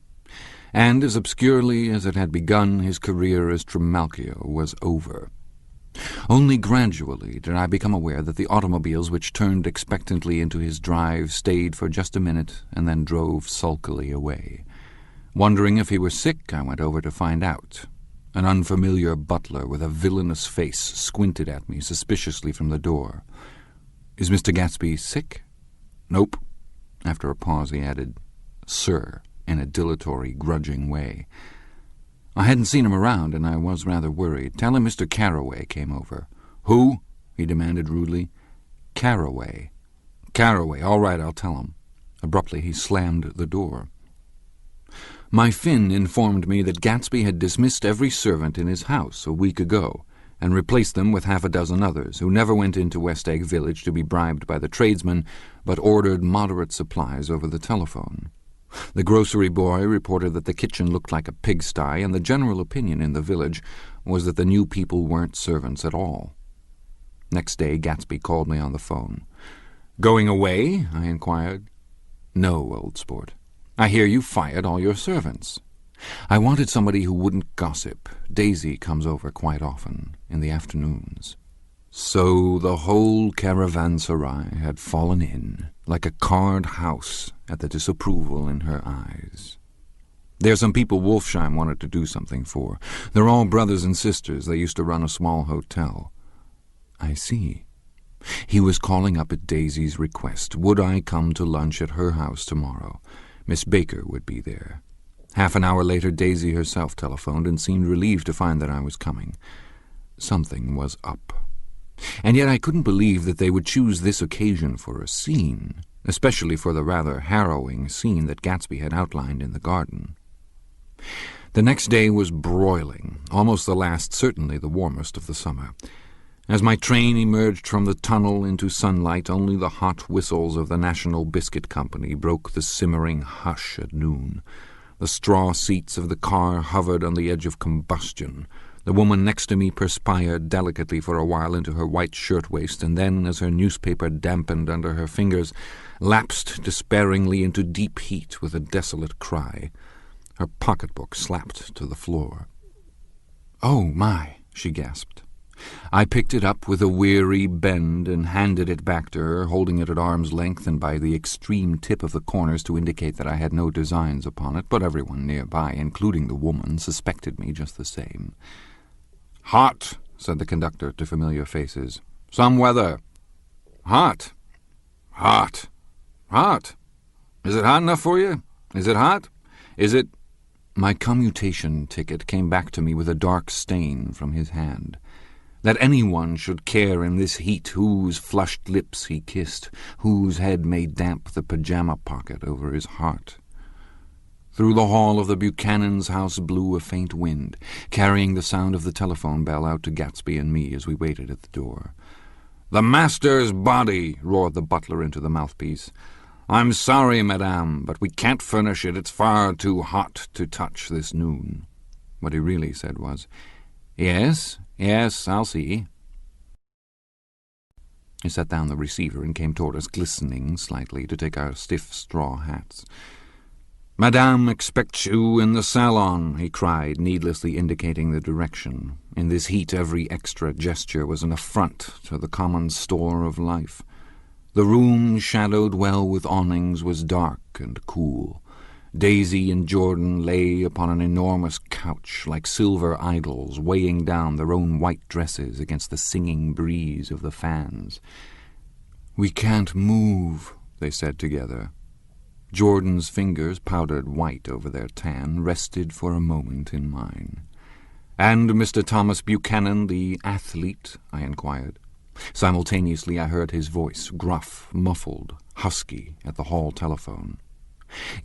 and as obscurely as it had begun, his career as Trimalchio was over. Only gradually did I become aware that the automobiles which turned expectantly into his drive stayed for just a minute and then drove sulkily away. Wondering if he were sick, I went over to find out. An unfamiliar butler with a villainous face squinted at me suspiciously from the door. "Is Mr. Gatsby sick?" "Nope." After a pause he added, "Sir," in a dilatory, grudging way. I hadn't seen him around, and I was rather worried. "Tell him Mr. Carroway came over." "Who?" he demanded rudely. "Carroway." "Carroway. All right, I'll tell him." Abruptly he slammed the door. My Finn informed me that Gatsby had dismissed every servant in his house a week ago, and replaced them with 6 others, who never went into West Egg Village to be bribed by the tradesmen, but ordered moderate supplies over the telephone. The grocery boy reported that the kitchen looked like a pigsty, and the general opinion in the village was that the new people weren't servants at all. Next day Gatsby called me on the phone. "Going away?" I inquired. "No, old sport. I hear you fired all your servants." I wanted somebody who wouldn't gossip. Daisy comes over quite often, in the afternoons. So the whole caravanserai had fallen in, like a card house, at the disapproval in her eyes. "There are some people Wolfsheim wanted to do something for. They're all brothers and sisters. They used to run a small hotel." "I see." He was calling up at Daisy's request. Would I come to lunch at her house tomorrow? Miss Baker would be there. Half an hour later Daisy herself telephoned and seemed relieved to find that I was coming. Something was up. And yet I couldn't believe that they would choose this occasion for a scene, especially for the rather harrowing scene that Gatsby had outlined in the garden. The next day was broiling, almost the last, certainly the warmest of the summer. As my train emerged from the tunnel into sunlight, only the hot whistles of the National Biscuit Company broke the simmering hush at noon. The straw seats of the car hovered on the edge of combustion. The woman next to me perspired delicately for a while into her white shirtwaist, and then, as her newspaper dampened under her fingers, lapsed despairingly into deep heat with a desolate cry. Her pocketbook slapped to the floor. "Oh, my," she gasped. I picked it up with a weary bend and handed it back to her, holding it at arm's length and by the extreme tip of the corners to indicate that I had no designs upon it, but everyone nearby, including the woman, suspected me just the same. "Hot," said the conductor to familiar faces. "Some weather." "Hot. Hot. Hot. Is it hot enough for you? Is it hot? Is it—" My commutation ticket came back to me with a dark stain from his hand. That anyone should care in this heat whose flushed lips he kissed, whose head made damp the pajama pocket over his heart. Through the hall of the Buchanan's house blew a faint wind, carrying the sound of the telephone bell out to Gatsby and me as we waited at the door. "The master's body," roared the butler into the mouthpiece. "I'm sorry, madame, but we can't furnish it. It's far too hot to touch this noon." What he really said was, Yes, I'll see." He set down the receiver and came toward us, glistening slightly, to take our stiff straw hats. "Madame expects you in the salon," he cried, needlessly indicating the direction. In this heat every extra gesture was an affront to the common store of life. The room, shadowed well with awnings, was dark and cool. Daisy and Jordan lay upon an enormous couch like silver idols, weighing down their own white dresses against the singing breeze of the fans. "We can't move," they said together. Jordan's fingers, powdered white over their tan, rested for a moment in mine. "And Mr. Thomas Buchanan, the athlete?" I inquired. Simultaneously I heard his voice, gruff, muffled, husky, at the hall telephone.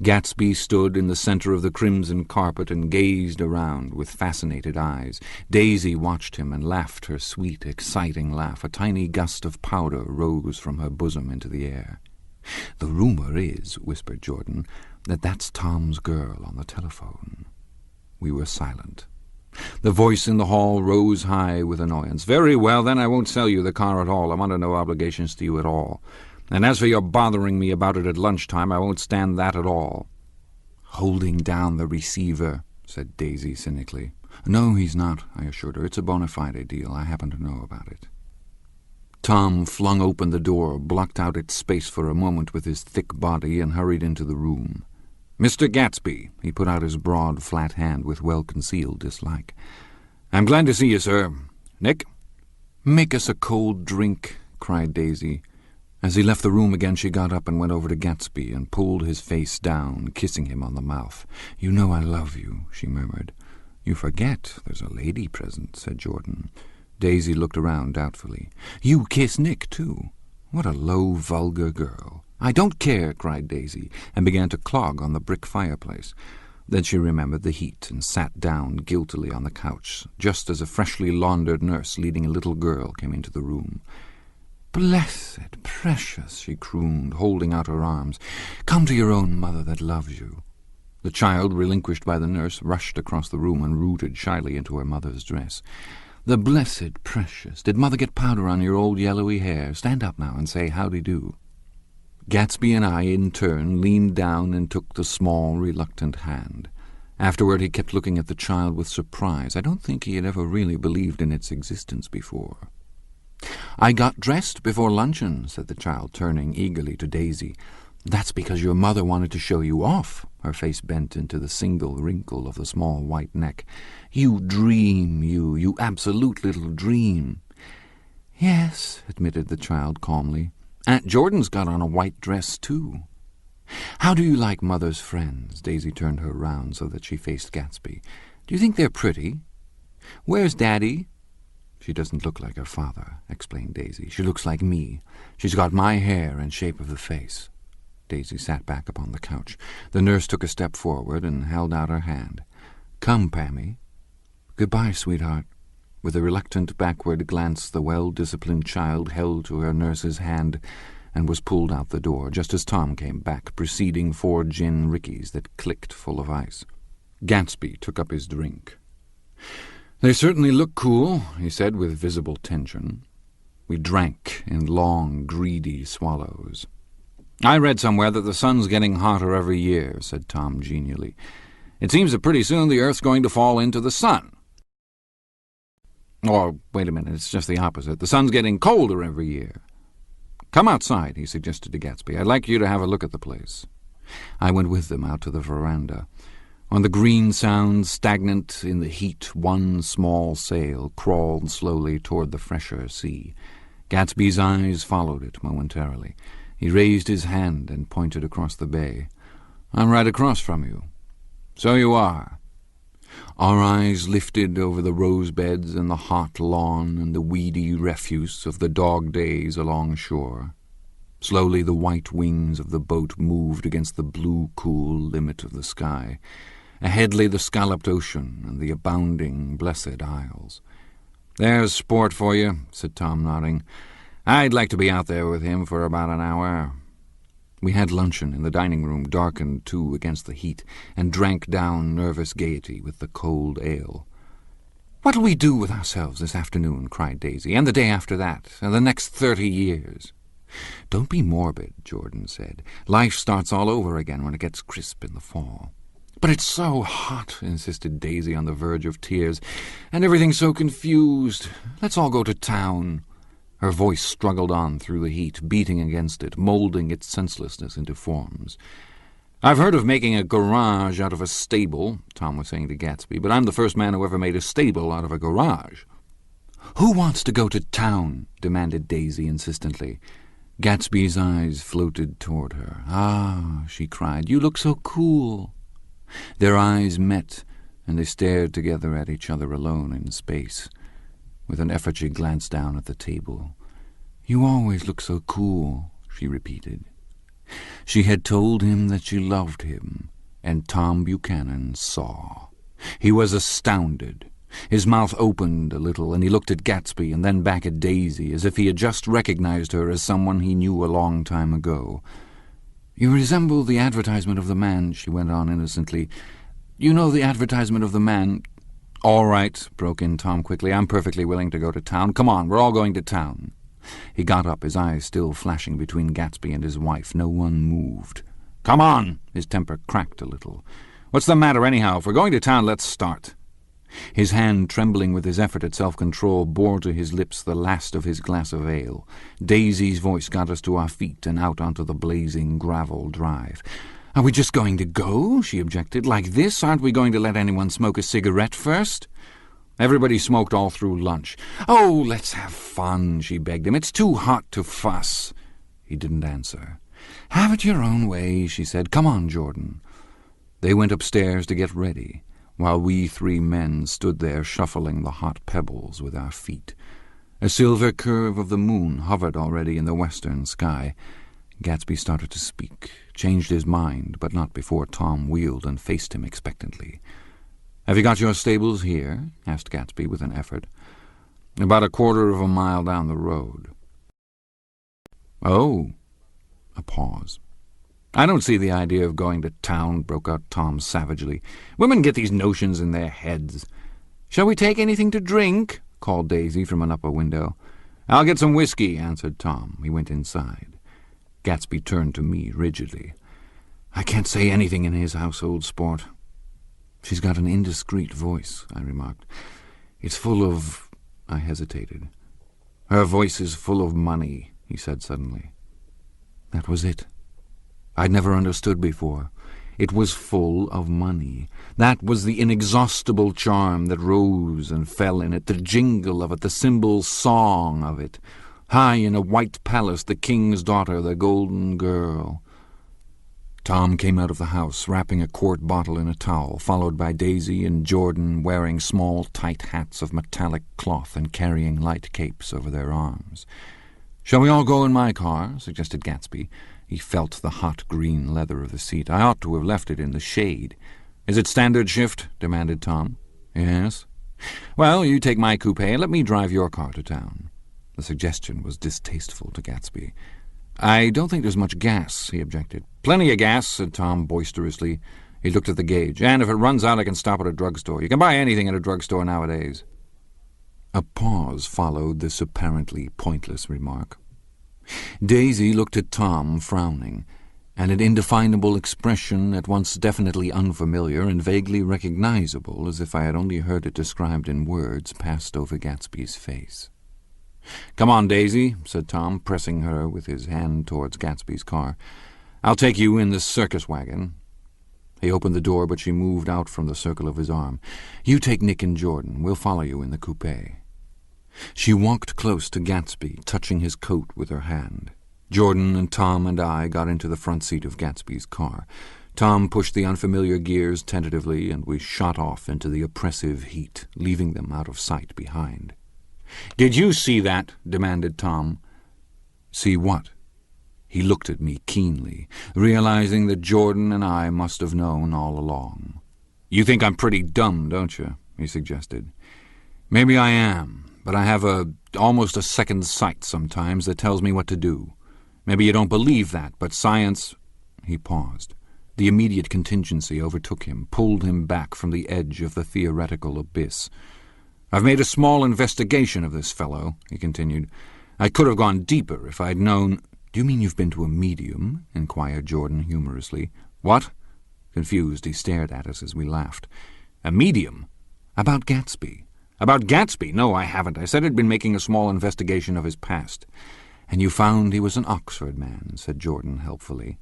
Gatsby stood in the center of the crimson carpet and gazed around with fascinated eyes. Daisy watched him and laughed her sweet, exciting laugh. A tiny gust of powder rose from her bosom into the air. "The rumor is," whispered Jordan, "that that's Tom's girl on the telephone." We were silent. The voice in the hall rose high with annoyance. "Very well, then I won't sell you the car at all. I'm under no obligations to you at all. And as for your bothering me about it at lunchtime, I won't stand that at all." "Holding down the receiver," said Daisy cynically. "No, he's not," I assured her. "It's a bona fide deal. I happen to know about it." Tom flung open the door, blocked out its space for a moment with his thick body, and hurried into the room. "Mr. Gatsby," he put out his broad, flat hand with well-concealed dislike. "I'm glad to see you, sir. Nick?" "Make us a cold drink," cried Daisy. As he left the room again, she got up and went over to Gatsby and pulled his face down, kissing him on the mouth. "You know I love you," she murmured. "You forget there's a lady present," said Jordan. Daisy looked around doubtfully. "You kiss Nick, too? What a low, vulgar girl." "I don't care," cried Daisy, and began to clog on the brick fireplace. Then she remembered the heat and sat down guiltily on the couch, just as a freshly laundered nurse leading a little girl came into the room. "Blessed, precious," she crooned, holding out her arms. "Come to your own mother that loves you." The child, relinquished by the nurse, rushed across the room and rooted shyly into her mother's dress. "The blessed precious. Did Mother get powder on your old yellowy hair? Stand up now and say howdy-do." Gatsby and I, in turn, leaned down and took the small, reluctant hand. Afterward he kept looking at the child with surprise. I don't think he had ever really believed in its existence before. "I got dressed before luncheon," said the child, turning eagerly to Daisy. "That's because your mother wanted to show you off." Her face bent into the single wrinkle of the small white neck. "You dream, you absolute little dream." "Yes," admitted the child calmly. "Aunt Jordan's got on a white dress, too." "How do you like Mother's friends?" Daisy turned her round so that she faced Gatsby. "Do you think they're pretty? Where's Daddy?" "She doesn't look like her father," explained Daisy. "She looks like me. She's got my hair and shape of the face." Daisy sat back upon the couch. The nurse took a step forward and held out her hand. "Come, Pammy." "Goodbye, sweetheart." With a reluctant backward glance, the well-disciplined child held to her nurse's hand and was pulled out the door just as Tom came back, preceding 4 gin rickeys that clicked full of ice. Gatsby took up his drink. "They certainly look cool," he said with visible tension. We drank in long, greedy swallows. "I read somewhere that the sun's getting hotter every year," said Tom genially. "It seems that pretty soon the Earth's going to fall into the sun. Or, wait a minute, it's just the opposite. The sun's getting colder every year. Come outside," he suggested to Gatsby. "I'd like you to have a look at the place." I went with them out to the veranda. On the green sound, stagnant in the heat, one small sail crawled slowly toward the fresher sea. Gatsby's eyes followed it momentarily. He raised his hand and pointed across the bay. "I'm right across from you." "So you are." Our eyes lifted over the rose beds and the hot lawn and the weedy refuse of the dog days along shore. Slowly the white wings of the boat moved against the blue, cool limit of the sky. Ahead lay the scalloped ocean and the abounding, blessed isles. "There's sport for you," said Tom, nodding. "I'd like to be out there with him for about an hour." We had luncheon in the dining room, darkened too against the heat, and drank down nervous gaiety with the cold ale. "What'll we do with ourselves this afternoon?" cried Daisy, "and the day after that, and the next 30 years?" "Don't be morbid," Jordan said. "Life starts all over again when it gets crisp in the fall." "But it's so hot," insisted Daisy on the verge of tears, "and everything's so confused. Let's all go to town." Her voice struggled on through the heat, beating against it, moulding its senselessness into forms. "I've heard of making a garage out of a stable," Tom was saying to Gatsby, "but I'm the first man who ever made a stable out of a garage." "Who wants to go to town?" demanded Daisy insistently. Gatsby's eyes floated toward her. "Ah," she cried, "you look so cool." Their eyes met, and they stared together at each other alone in space. With an effort she glanced down at the table. "You always look so cool," she repeated. She had told him that she loved him, and Tom Buchanan saw. He was astounded. His mouth opened a little, and he looked at Gatsby and then back at Daisy, as if he had just recognized her as someone he knew a long time ago. "You resemble the advertisement of the man," she went on innocently. "You know the advertisement of the man—" "All right," broke in Tom quickly. "I'm perfectly willing to go to town. Come on, we're all going to town." He got up, his eyes still flashing between Gatsby and his wife. No one moved. "Come on!" His temper cracked a little. "What's the matter, anyhow? If we're going to town, let's start." His hand, trembling with his effort at self-control, bore to his lips the last of his glass of ale. Daisy's voice got us to our feet and out onto the blazing gravel drive. "Are we just going to go?" she objected. "Like this? Aren't we going to let anyone smoke a cigarette first?" Everybody smoked all through lunch. "Oh, let's have fun," she begged him. "It's too hot to fuss." He didn't answer. "Have it your own way," she said. "Come on, Jordan." They went upstairs to get ready, while we 3 men stood there shuffling the hot pebbles with our feet. A silver curve of the moon hovered already in the western sky. Gatsby started to speak, changed his mind, but not before Tom wheeled and faced him expectantly. "Have you got your stables here?" asked Gatsby with an effort. "About a quarter of a mile down the road." "Oh." A pause. "I don't see the idea of going to town," broke out Tom savagely. "Women get these notions in their heads." "Shall we take anything to drink?" called Daisy from an upper window. "I'll get some whiskey," answered Tom. He went inside. Gatsby turned to me rigidly. "I can't say anything in his household, Sport." "She's got an indiscreet voice," I remarked. "It's full of—" I hesitated. "Her voice is full of money," he said suddenly. That was it. I'd never understood before. It was full of money. That was the inexhaustible charm that rose and fell in it, the jingle of it, the cymbal song of it. High in a white palace, the king's daughter, the golden girl. Tom came out of the house, wrapping a quart bottle in a towel, followed by Daisy and Jordan, wearing small, tight hats of metallic cloth and carrying light capes over their arms. "Shall we all go in my car?" suggested Gatsby. He felt the hot green leather of the seat. "I ought to have left it in the shade." "Is it standard shift?" demanded Tom. "Yes." "Well, you take my coupe and let me drive your car to town." The suggestion was distasteful to Gatsby. "I don't think there's much gas," he objected. "Plenty of gas," said Tom boisterously. He looked at the gauge. "And if it runs out, I can stop at a drugstore. You can buy anything at a drugstore nowadays." A pause followed this apparently pointless remark. Daisy looked at Tom, frowning, and an indefinable expression at once definitely unfamiliar and vaguely recognizable, as if I had only heard it described in words, passed over Gatsby's face. "Come on, Daisy," said Tom, pressing her with his hand towards Gatsby's car. "I'll take you in this circus wagon." He opened the door, but she moved out from the circle of his arm. "You take Nick and Jordan. We'll follow you in the coupe." She walked close to Gatsby, touching his coat with her hand. Jordan and Tom and I got into the front seat of Gatsby's car. Tom pushed the unfamiliar gears tentatively, and we shot off into the oppressive heat, leaving them out of sight behind. "Did you see that?" demanded Tom. "See what?" He looked at me keenly, realizing that Jordan and I must have known all along. "You think I'm pretty dumb, don't you?" he suggested. "Maybe I am, but I have almost a second sight sometimes that tells me what to do. Maybe you don't believe that, but science—" He paused. The immediate contingency overtook him, pulled him back from the edge of the theoretical abyss. "I've made a small investigation of this fellow," he continued. "I could have gone deeper if I'd known—" "Do you mean you've been to a medium?" inquired Jordan humorously. "What?" Confused, he stared at us as we laughed. "A medium? About Gatsby." "About Gatsby? No, I haven't. I said I'd been making a small investigation of his past." "And you found he was an Oxford man," said Jordan helpfully.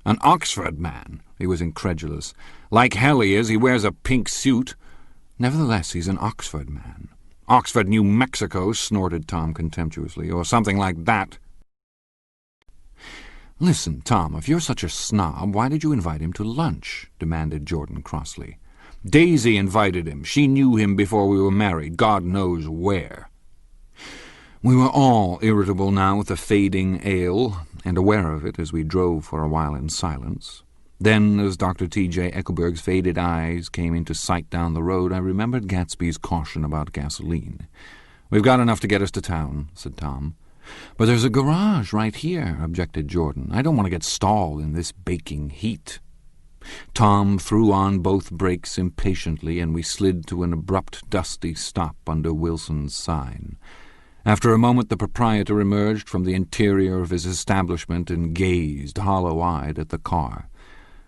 "An Oxford man?" He was incredulous. "Like hell he is. He wears a pink suit." "Nevertheless, he's an Oxford man." "Oxford, New Mexico," snorted Tom contemptuously, "or something like that." "Listen, Tom, if you're such a snob, why did you invite him to lunch?" demanded Jordan crossly. "Daisy invited him. She knew him before we were married, God knows where." We were all irritable now with the fading ale, and aware of it as we drove for a while in silence. Then, as Dr. T.J. Eckelberg's faded eyes came into sight down the road, I remembered Gatsby's caution about gasoline. "We've got enough to get us to town," said Tom. "But there's a garage right here," objected Jordan. "I don't want to get stalled in this baking heat." Tom threw on both brakes impatiently, and we slid to an abrupt, dusty stop under Wilson's sign. After a moment the proprietor emerged from the interior of his establishment and gazed, hollow-eyed, at the car.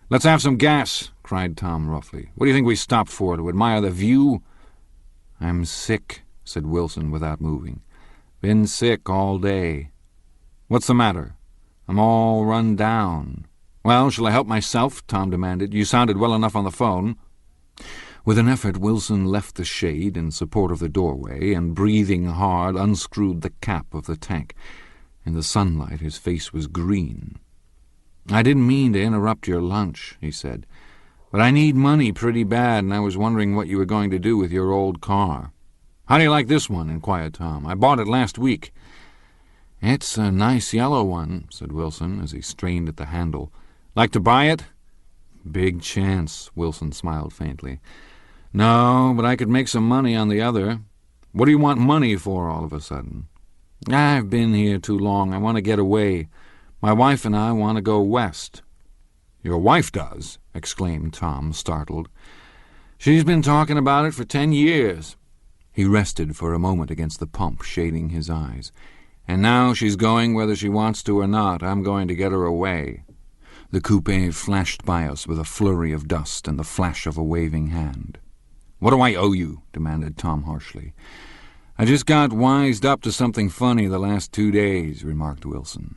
"Let's have some gas," cried Tom roughly. "What do you think we stopped for, to admire the view?" "I'm sick," said Wilson without moving. "Been sick all day." "What's the matter?" "I'm all run down." "Well, shall I help myself?" Tom demanded. "You sounded well enough on the phone." With an effort, Wilson left the shade in support of the doorway and, breathing hard, unscrewed the cap of the tank. In the sunlight his face was green. "I didn't mean to interrupt your lunch," he said, "but I need money pretty bad, and I was wondering what you were going to do with your old car." "How do you like this one?" inquired Tom. "I bought it last week." "It's a nice yellow one," said Wilson as he strained at the handle. "Like to buy it?" "Big chance," Wilson smiled faintly. "No, but I could make some money on the other." "What do you want money for all of a sudden?" "I've been here too long. I want to get away. My wife and I want to go west." "Your wife does?" exclaimed Tom, startled. "She's been talking about it for 10 years. He rested for a moment against the pump, shading his eyes. "And now she's going whether she wants to or not. I'm going to get her away." The coupe flashed by us with a flurry of dust and the flash of a waving hand. "What do I owe you?" demanded Tom harshly. "I just got wised up to something funny the last 2 days," remarked Wilson.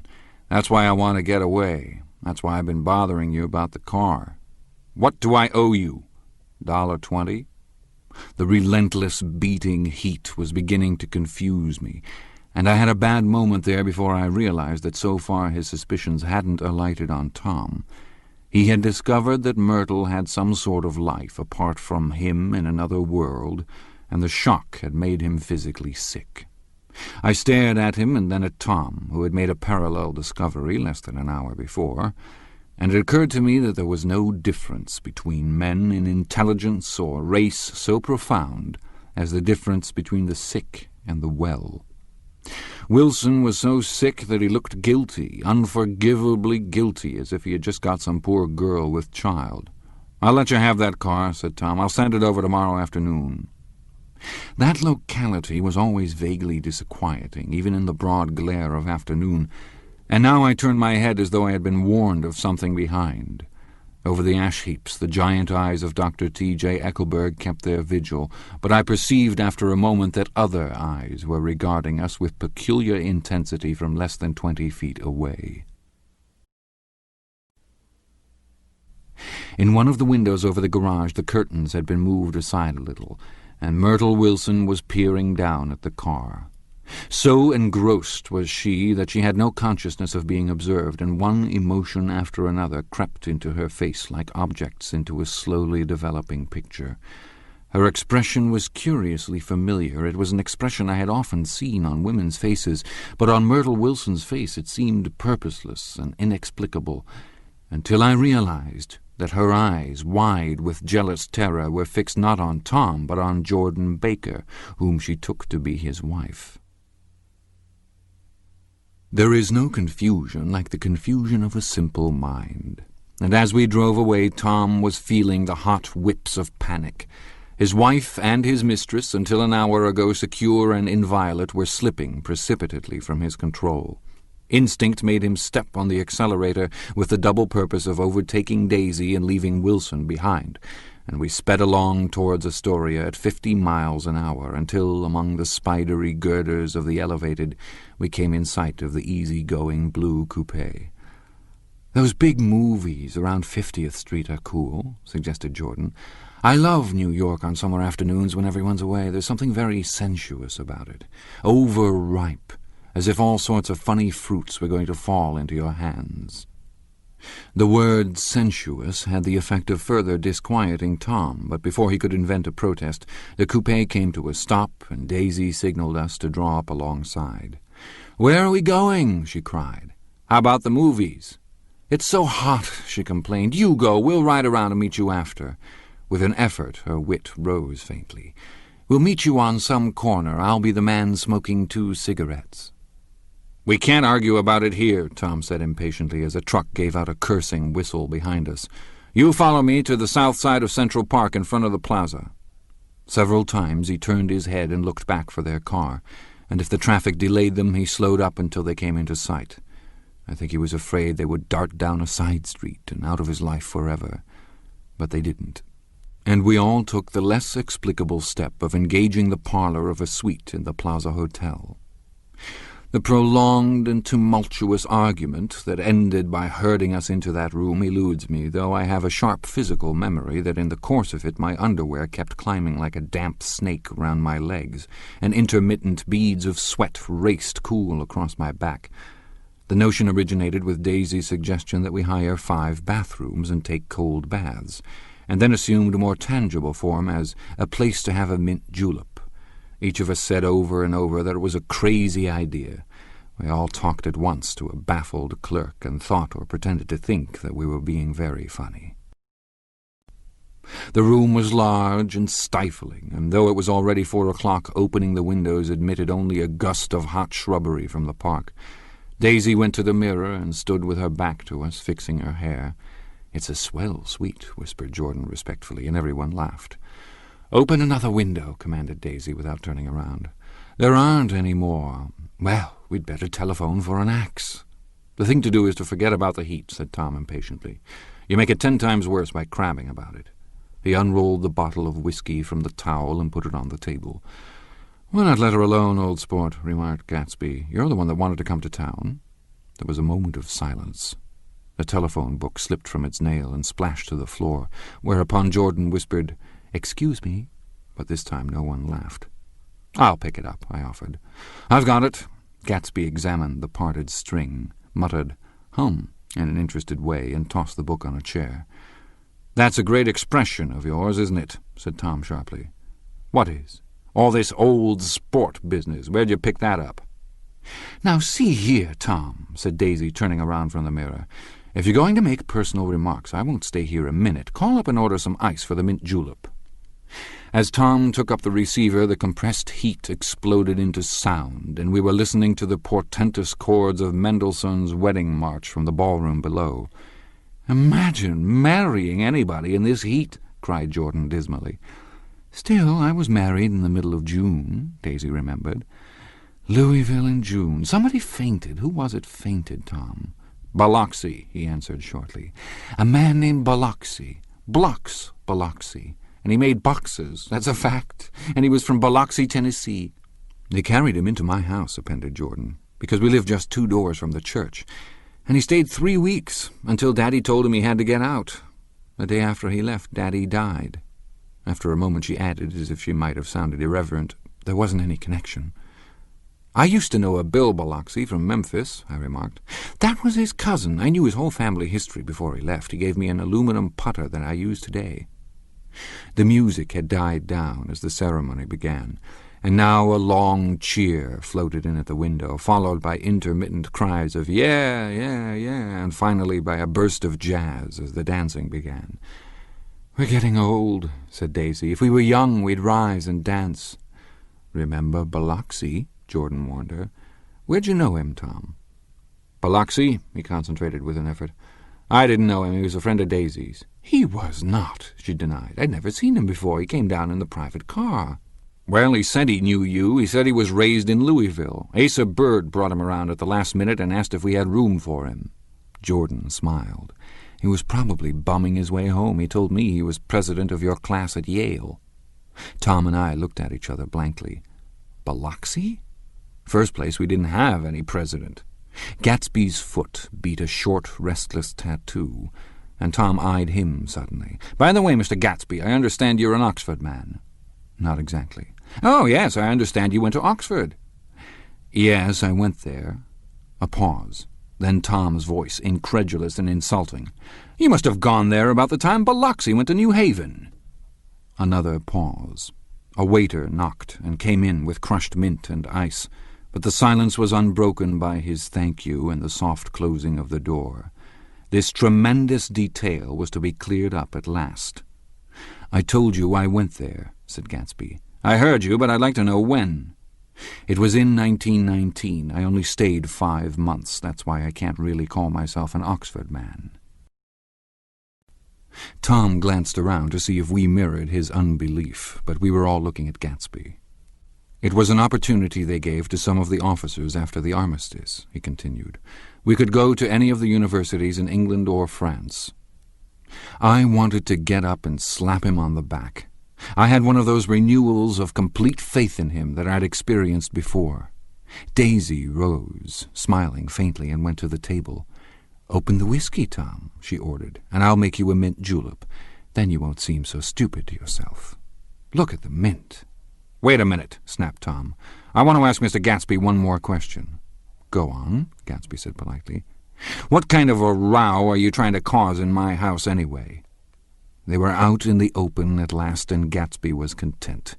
"That's why I want to get away. That's why I've been bothering you about the car." "What do I owe you?" $1.20? The relentless beating heat was beginning to confuse me, and I had a bad moment there before I realized that so far his suspicions hadn't alighted on Tom. He had discovered that Myrtle had some sort of life apart from him in another world, and the shock had made him physically sick. I stared at him and then at Tom, who had made a parallel discovery less than an hour before, and it occurred to me that there was no difference between men in intelligence or race so profound as the difference between the sick and the well. Wilson was so sick that he looked guilty, unforgivably guilty, as if he had just got some poor girl with child. "I'll let you have that car," said Tom. "I'll send it over tomorrow afternoon." That locality was always vaguely disquieting, even in the broad glare of afternoon, and now I turned my head as though I had been warned of something behind. Over the ash-heaps the giant eyes of Dr. T.J. Eckelberg kept their vigil, but I perceived after a moment that other eyes were regarding us with peculiar intensity from less than 20 feet away. In one of the windows over the garage the curtains had been moved aside a little, and Myrtle Wilson was peering down at the car. So engrossed was she that she had no consciousness of being observed, and one emotion after another crept into her face like objects into a slowly developing picture. Her expression was curiously familiar. It was an expression I had often seen on women's faces, but on Myrtle Wilson's face it seemed purposeless and inexplicable, until I realized that her eyes, wide with jealous terror, were fixed not on Tom, but on Jordan Baker, whom she took to be his wife. There is no confusion like the confusion of a simple mind, and as we drove away Tom was feeling the hot whips of panic. His wife and his mistress, until an hour ago secure and inviolate, were slipping precipitately from his control. Instinct made him step on the accelerator with the double purpose of overtaking Daisy and leaving Wilson behind, and we sped along towards Astoria at 50 miles an hour until, among the spidery girders of the elevated, we came in sight of the easy-going blue coupe. "Those big movies around 50th Street are cool," suggested Jordan. "I love New York on summer afternoons when everyone's away. There's something very sensuous about it. Overripe, as if all sorts of funny fruits were going to fall into your hands." The word sensuous had the effect of further disquieting Tom, but before he could invent a protest, the coupe came to a stop, and Daisy signaled us to draw up alongside. "Where are we going?" she cried. "How about the movies?" "It's so hot," she complained. "You go. We'll ride around and meet you after." With an effort, her wit rose faintly. "We'll meet you on some corner. I'll be the man smoking 2 cigarettes." "We can't argue about it here," Tom said impatiently as a truck gave out a cursing whistle behind us. "You follow me to the south side of Central Park in front of the plaza." Several times he turned his head and looked back for their car, and if the traffic delayed them, he slowed up until they came into sight. I think he was afraid they would dart down a side street and out of his life forever. But they didn't. And we all took the less explicable step of engaging the parlor of a suite in the Plaza Hotel. The prolonged and tumultuous argument that ended by herding us into that room eludes me, though I have a sharp physical memory that in the course of it my underwear kept climbing like a damp snake round my legs, and intermittent beads of sweat raced cool across my back. The notion originated with Daisy's suggestion that we hire 5 bathrooms and take cold baths, and then assumed a more tangible form as a place to have a mint julep. Each of us said over and over that it was a crazy idea. We all talked at once to a baffled clerk and thought or pretended to think that we were being very funny. The room was large and stifling, and though it was already 4 o'clock, opening the windows admitted only a gust of hot shrubbery from the park. Daisy went to the mirror and stood with her back to us, fixing her hair. "It's a swell suite," whispered Jordan respectfully, and everyone laughed. "Open another window," commanded Daisy without turning around. "There aren't any more." "Well, we'd better telephone for an axe." "The thing to do is to forget about the heat," said Tom impatiently. "You make it 10 times worse by crabbing about it." He unrolled the bottle of whiskey from the towel and put it on the table. "Why not let her alone, old sport?" remarked Gatsby. "You're the one that wanted to come to town." There was a moment of silence. The telephone book slipped from its nail and splashed to the floor, whereupon Jordan whispered, "Excuse me," but this time no one laughed. "I'll pick it up," I offered. "I've got it." Gatsby examined the parted string, muttered, "Hum," in an interested way, and tossed the book on a chair. "That's a great expression of yours, isn't it?" said Tom sharply. "What is?" "All this old sport business. Where'd you pick that up?" "Now see here, Tom," said Daisy, turning around from the mirror. "If you're going to make personal remarks, I won't stay here a minute. Call up and order some ice for the mint julep." As Tom took up the receiver, the compressed heat exploded into sound, and we were listening to the portentous chords of Mendelssohn's Wedding March from the ballroom below. "Imagine marrying anybody in this heat," cried Jordan dismally. "Still, I was married in the middle of June," Daisy remembered. "Louisville in June. Somebody fainted. Who was it fainted, Tom?" "Biloxi," he answered shortly. "A man named Biloxi. Blocks Biloxi. And he made boxes, that's a fact. And he was from Biloxi, Tennessee." "They carried him into my house," appended Jordan, "because we lived just 2 doors from the church. And he stayed 3 weeks, until Daddy told him he had to get out. The day after he left, Daddy died." After a moment she added, as if she might have sounded irreverent, "There wasn't any connection." "I used to know a Bill Biloxi from Memphis," I remarked. "That was his cousin. I knew his whole family history before he left. He gave me an aluminum putter that I use today." The music had died down as the ceremony began, and now a long cheer floated in at the window, followed by intermittent cries of "yeah, yeah, yeah," and finally by a burst of jazz as the dancing began. "We're getting old," said Daisy. "If we were young, we'd rise and dance." "Remember Biloxi?" Jordan warned her. "Where'd you know him, Tom?" "Biloxi?" He concentrated with an effort. "I didn't know him. He was a friend of Daisy's." "He was not," she denied. "I'd never seen him before. He came down in the private car." "Well, he said he knew you. He said he was raised in Louisville. Asa Bird brought him around at the last minute and asked if we had room for him." Jordan smiled. "He was probably bumming his way home. He told me he was president of your class at Yale." Tom and I looked at each other blankly. "Biloxi? First place, we didn't have any president." Gatsby's foot beat a short, restless tattoo, and Tom eyed him suddenly. "By the way, Mr. Gatsby, I understand you're an Oxford man." "Not exactly." "Oh, yes, I understand you went to Oxford." "Yes, I went there." A pause. Then Tom's voice, incredulous and insulting. "You must have gone there about the time Biloxi went to New Haven." Another pause. A waiter knocked and came in with crushed mint and ice, but the silence was unbroken by his thank you and the soft closing of the door. This tremendous detail was to be cleared up at last. "I told you I went there," said Gatsby. "I heard you, but I'd like to know when." "It was in 1919. I only stayed 5 months. That's why I can't really call myself an Oxford man." Tom glanced around to see if we mirrored his unbelief, but we were all looking at Gatsby. "It was an opportunity they gave to some of the officers after the armistice," he continued. "We could go to any of the universities in England or France. I wanted to get up and slap him on the back. I had one of those renewals of complete faith in him that I'd experienced before." Daisy rose, smiling faintly, and went to the table. "Open the whiskey, Tom," she ordered, "and I'll make you a mint julep. Then you won't seem so stupid to yourself. Look at the mint." "Wait a minute," snapped Tom. "I want to ask Mr. Gatsby one more question." "Go on," Gatsby said politely. "What kind of a row are you trying to cause in my house anyway?" They were out in the open at last, and Gatsby was content.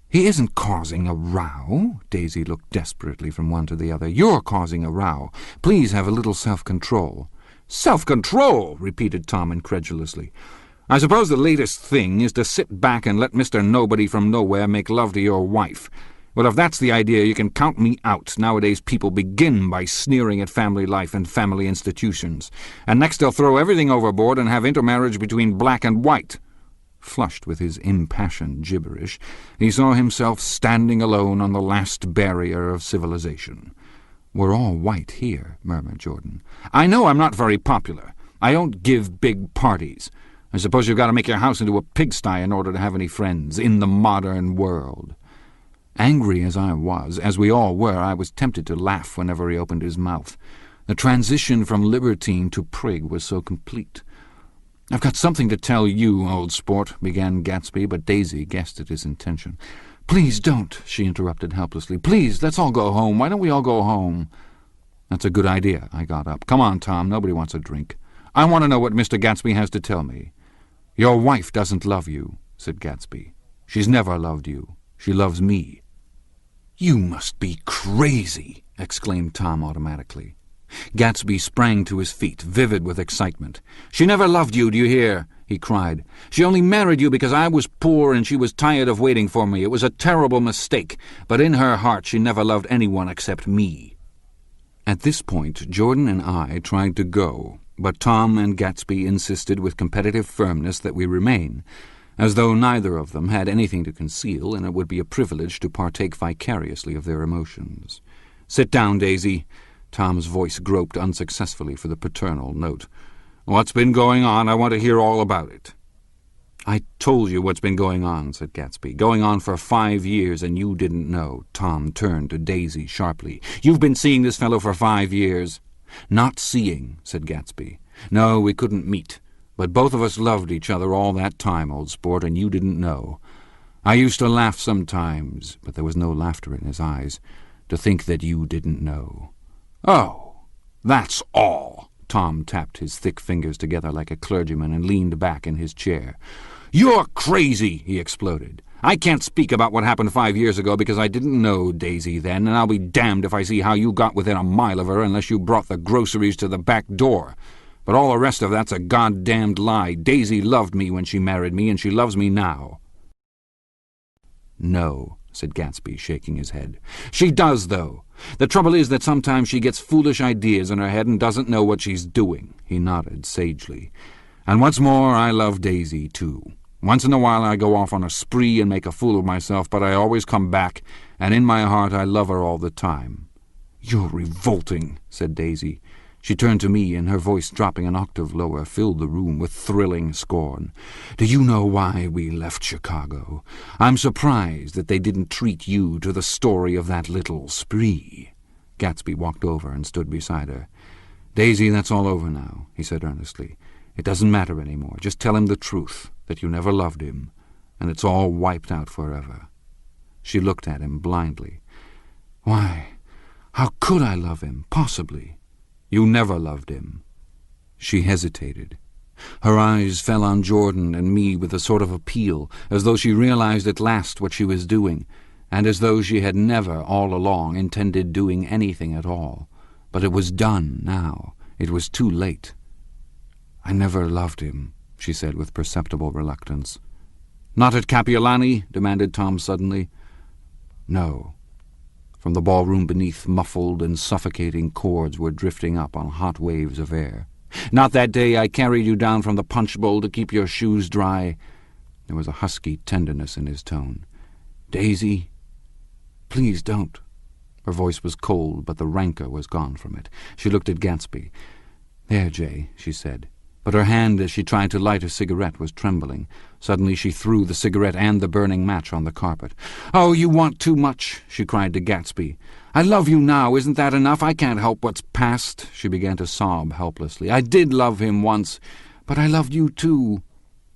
"He isn't causing a row." Daisy looked desperately from one to the other. "You're causing a row. Please have a little self-control." "Self-control?" repeated Tom incredulously. "I suppose the latest thing is to sit back and let Mr. Nobody from Nowhere make love to your wife. Well, if that's the idea, you can count me out. Nowadays people begin by sneering at family life and family institutions, and next they'll throw everything overboard and have intermarriage between black and white." Flushed with his impassioned gibberish, he saw himself standing alone on the last barrier of civilization. "We're all white here," murmured Jordan. "I know I'm not very popular. I don't give big parties. I suppose you've got to make your house into a pigsty in order to have any friends in the modern world." Angry as I was, as we all were, I was tempted to laugh whenever he opened his mouth. The transition from libertine to prig was so complete. "I've got something to tell you, old sport," began Gatsby, but Daisy guessed at his intention. "Please don't," she interrupted helplessly. "Please, let's all go home. Why don't we all go home?" "That's a good idea." I got up. "Come on, Tom. Nobody wants a drink. I want to know what Mr. Gatsby has to tell me." "Your wife doesn't love you," said Gatsby. "She's never loved you. She loves me." "You must be crazy," exclaimed Tom automatically. Gatsby sprang to his feet, vivid with excitement. "She never loved you, do you hear?" he cried. "She only married you because I was poor and she was tired of waiting for me. It was a terrible mistake, but in her heart she never loved anyone except me." At this point, Jordan and I tried to go, but Tom and Gatsby insisted with competitive firmness that we remain, as though neither of them had anything to conceal and it would be a privilege to partake vicariously of their emotions. "Sit down, Daisy." Tom's voice groped unsuccessfully for the paternal note. "What's been going on? I want to hear all about it." "I told you what's been going on," said Gatsby. "Going on for 5 years, and you didn't know." Tom turned to Daisy sharply. "You've been seeing this fellow for 5 years." "Not seeing," said Gatsby. "No, we couldn't meet. But both of us loved each other all that time, old sport, and you didn't know. I used to laugh sometimes," but there was no laughter in his eyes, "to think that you didn't know." "Oh, that's all." Tom tapped his thick fingers together like a clergyman and leaned back in his chair. "You're crazy," he exploded. "I can't speak about what happened 5 years ago because I didn't know Daisy then, and I'll be damned if I see how you got within a mile of her unless you brought the groceries to the back door. But all the rest of that's a goddamned lie. Daisy loved me when she married me, and she loves me now." "No," said Gatsby, shaking his head. "She does, though. The trouble is that sometimes she gets foolish ideas in her head and doesn't know what she's doing." He nodded sagely. "And what's more, I love Daisy, too. Once in a while I go off on a spree and make a fool of myself, but I always come back, and in my heart I love her all the time." "You're revolting," said Daisy. She turned to me, and her voice, dropping an octave lower, filled the room with thrilling scorn. "Do you know why we left Chicago? I'm surprised that they didn't treat you to the story of that little spree." Gatsby walked over and stood beside her. "Daisy, that's all over now," he said earnestly. "It doesn't matter any more. Just tell him the truth, that you never loved him, and it's all wiped out forever." She looked at him blindly. "Why, how could I love him, possibly?" "You never loved him." She hesitated. Her eyes fell on Jordan and me with a sort of appeal, as though she realized at last what she was doing, and as though she had never, all along, intended doing anything at all. But it was done now. It was too late. "I never loved him," she said with perceptible reluctance. "Not at Kapiolani?" demanded Tom suddenly. "No." From the ballroom beneath, muffled and suffocating chords were drifting up on hot waves of air. "Not that day I carried you down from the punch bowl to keep your shoes dry?" There was a husky tenderness in his tone. "Daisy, please don't." Her voice was cold, but the rancor was gone from it. She looked at Gatsby. "There, Jay," she said. But her hand, as she tried to light a cigarette, was trembling. Suddenly she threw the cigarette and the burning match on the carpet. "Oh, you want too much," she cried to Gatsby. "I love you now. Isn't that enough? I can't help what's past." She began to sob helplessly. "I did love him once, but I loved you too."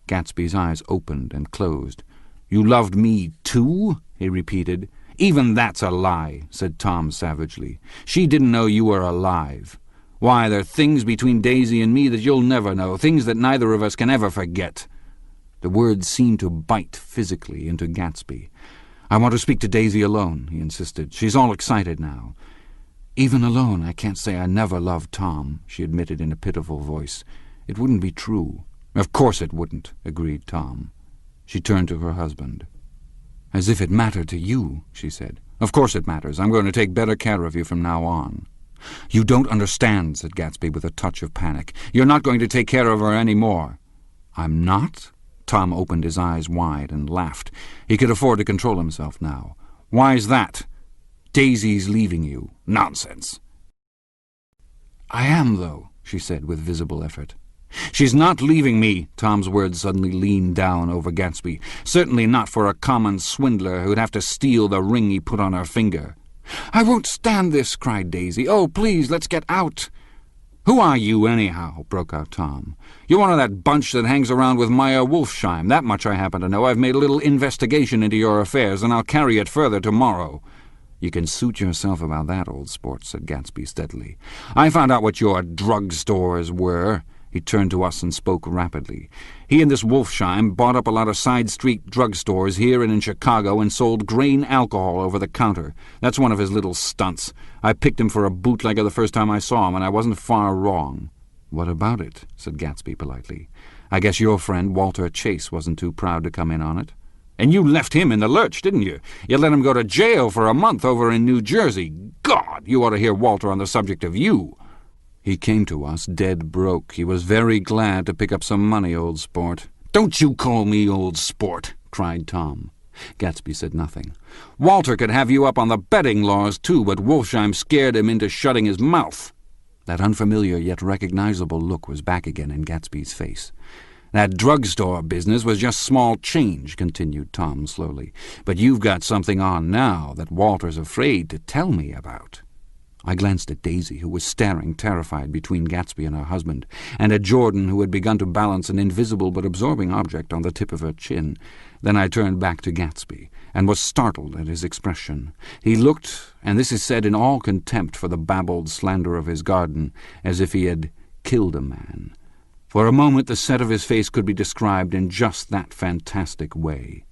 Gatsby's eyes opened and closed. "You loved me too?" he repeated. "Even that's a lie," said Tom savagely. "She didn't know you were alive. Why, there are things between Daisy and me that you'll never know, things that neither of us can ever forget." The words seemed to bite physically into Gatsby. "I want to speak to Daisy alone," he insisted. "She's all excited now." "Even alone, I can't say I never loved Tom," she admitted in a pitiful voice. "It wouldn't be true." "Of course it wouldn't," agreed Tom. She turned to her husband. "As if it mattered to you," she said. "Of course it matters. I'm going to take better care of you from now on." "You don't understand," said Gatsby with a touch of panic. "You're not going to take care of her any more." "I'm not?" Tom opened his eyes wide and laughed. He could afford to control himself now. "Why's that?" "Daisy's leaving you." "Nonsense." "I am, though," she said with visible effort. "She's not leaving me." Tom's words suddenly leaned down over Gatsby. "Certainly not for a common swindler who'd have to steal the ring he put on her finger." "I won't stand this," cried Daisy. "Oh, please, let's get out." "Who are you, anyhow?" broke out Tom. "You're one of that bunch that hangs around with Meyer Wolfsheim. That much I happen to know. I've made a little investigation into your affairs, and I'll carry it further tomorrow." "You can suit yourself about that, old sport," said Gatsby steadily. "I found out what your drug stores were. He turned to us and spoke rapidly. "He and this Wolfsheim bought up a lot of side-street drugstores here and in Chicago and sold grain alcohol over the counter. That's one of his little stunts. I picked him for a bootlegger the first time I saw him, and I wasn't far wrong." "What about it?" said Gatsby politely. "I guess your friend Walter Chase wasn't too proud to come in on it." "And you left him in the lurch, didn't you? You let him go to jail for a month over in New Jersey. God, you ought to hear Walter on the subject of you." "He came to us dead broke. He was very glad to pick up some money, old sport." "Don't you call me old sport," cried Tom. Gatsby said nothing. "Walter could have you up on the betting laws, too, but Wolfsheim scared him into shutting his mouth." That unfamiliar yet recognizable look was back again in Gatsby's face. "That drugstore business was just small change," continued Tom slowly. "But you've got something on now that Walter's afraid to tell me about." I glanced at Daisy, who was staring terrified between Gatsby and her husband, and at Jordan, who had begun to balance an invisible but absorbing object on the tip of her chin. Then I turned back to Gatsby, and was startled at his expression. He looked, and this is said in all contempt for the babbled slander of his garden, as if he had killed a man. For a moment the set of his face could be described in just that fantastic way.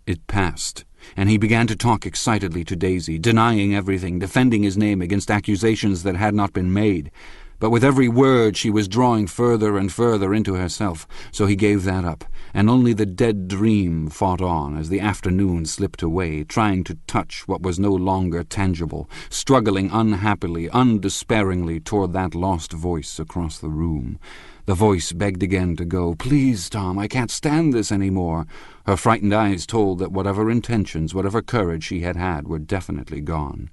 It passed, and he began to talk excitedly to Daisy, denying everything, defending his name against accusations that had not been made. But with every word she was drawing further and further into herself, so he gave that up, and only the dead dream fought on as the afternoon slipped away, trying to touch what was no longer tangible, struggling unhappily, undespairingly toward that lost voice across the room. The voice begged again to go. "Please, Tom, I can't stand this any more." Her frightened eyes told that whatever intentions, whatever courage she had had, were definitely gone.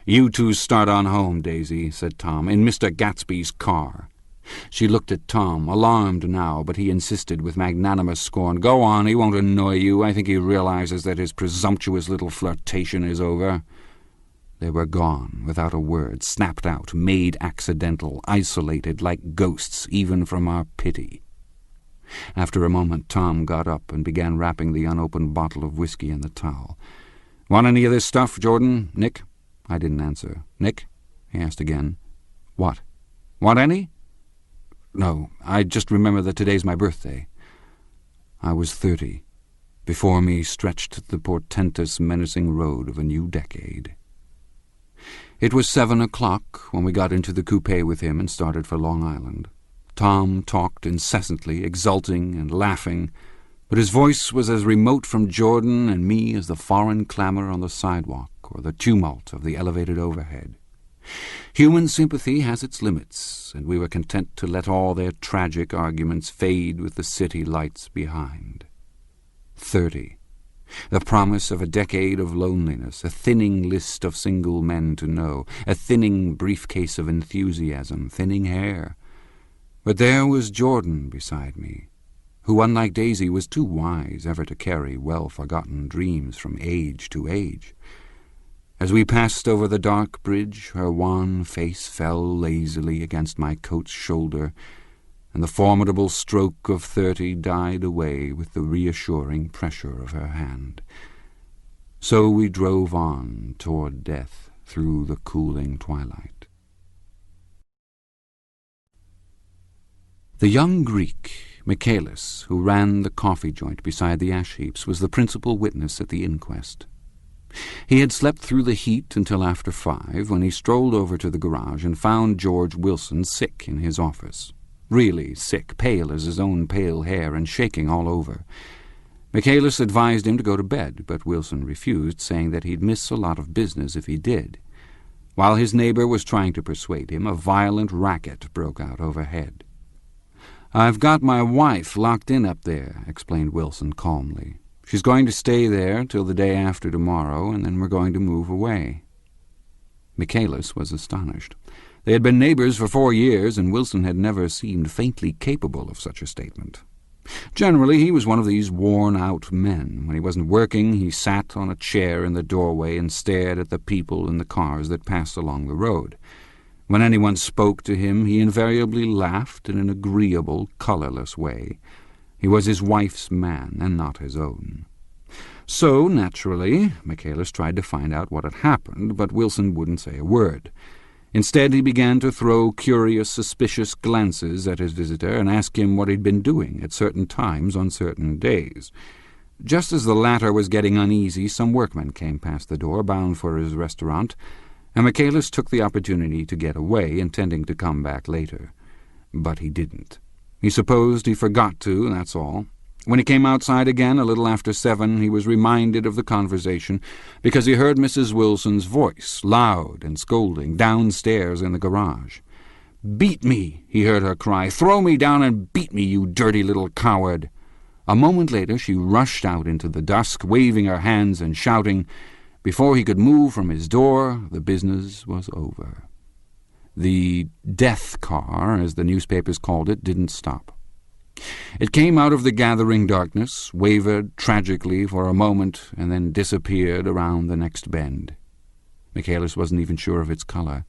"You two start on home, Daisy," said Tom, "in Mr. Gatsby's car." She looked at Tom, alarmed now, but he insisted with magnanimous scorn. "Go on, he won't annoy you. I think he realizes that his presumptuous little flirtation is over." They were gone, without a word, snapped out, made accidental, isolated like ghosts, even from our pity. After a moment Tom got up and began wrapping the unopened bottle of whiskey in the towel. "Want any of this stuff, Jordan? Nick?" I didn't answer. "Nick?" he asked again. "What? Want any?" "No, I just remember that today's my birthday." I was 30. Before me stretched the portentous, menacing road of a new decade. It was 7 o'clock when we got into the coupe with him and started for Long Island. Tom talked incessantly, exulting and laughing, but his voice was as remote from Jordan and me as the foreign clamor on the sidewalk or the tumult of the elevated overhead. Human sympathy has its limits, and we were content to let all their tragic arguments fade with the city lights behind. 30. The promise of a decade of loneliness, a thinning list of single men to know, a thinning briefcase of enthusiasm, thinning hair. But there was Jordan beside me, who, unlike Daisy, was too wise ever to carry well-forgotten dreams from age to age. As we passed over the dark bridge, her wan face fell lazily against my coat's shoulder, and the formidable stroke of 30 died away with the reassuring pressure of her hand. So we drove on toward death through the cooling twilight. The young Greek, Michaelis, who ran the coffee joint beside the ash heaps, was the principal witness at the inquest. He had slept through the heat until after 5, when he strolled over to the garage and found George Wilson sick in his office. Really sick, pale as his own pale hair and shaking all over. Michaelis advised him to go to bed, but Wilson refused, saying that he'd miss a lot of business if he did. While his neighbor was trying to persuade him, a violent racket broke out overhead. "I've got my wife locked in up there," explained Wilson calmly. "She's going to stay there till the day after tomorrow, and then we're going to move away." Michaelis was astonished. They had been neighbors for 4 years, and Wilson had never seemed faintly capable of such a statement. Generally, he was one of these worn-out men. When he wasn't working, he sat on a chair in the doorway and stared at the people in the cars that passed along the road. When anyone spoke to him, he invariably laughed in an agreeable, colorless way. He was his wife's man, and not his own. So, naturally, Michaelis tried to find out what had happened, but Wilson wouldn't say a word. Instead, he began to throw curious, suspicious glances at his visitor and ask him what he'd been doing at certain times on certain days. Just as the latter was getting uneasy, some workmen came past the door, bound for his restaurant, and Michaelis took the opportunity to get away, intending to come back later. But he didn't. He supposed he forgot to, that's all. When he came outside again, a little after 7, he was reminded of the conversation because he heard Mrs. Wilson's voice, loud and scolding, downstairs in the garage. "Beat me," he heard her cry. "Throw me down and beat me, you dirty little coward." A moment later she rushed out into the dusk, waving her hands and shouting. Before he could move from his door, the business was over. The death car, as the newspapers called it, didn't stop. It came out of the gathering darkness, wavered tragically for a moment, and then disappeared around the next bend. Michaelis wasn't even sure of its color.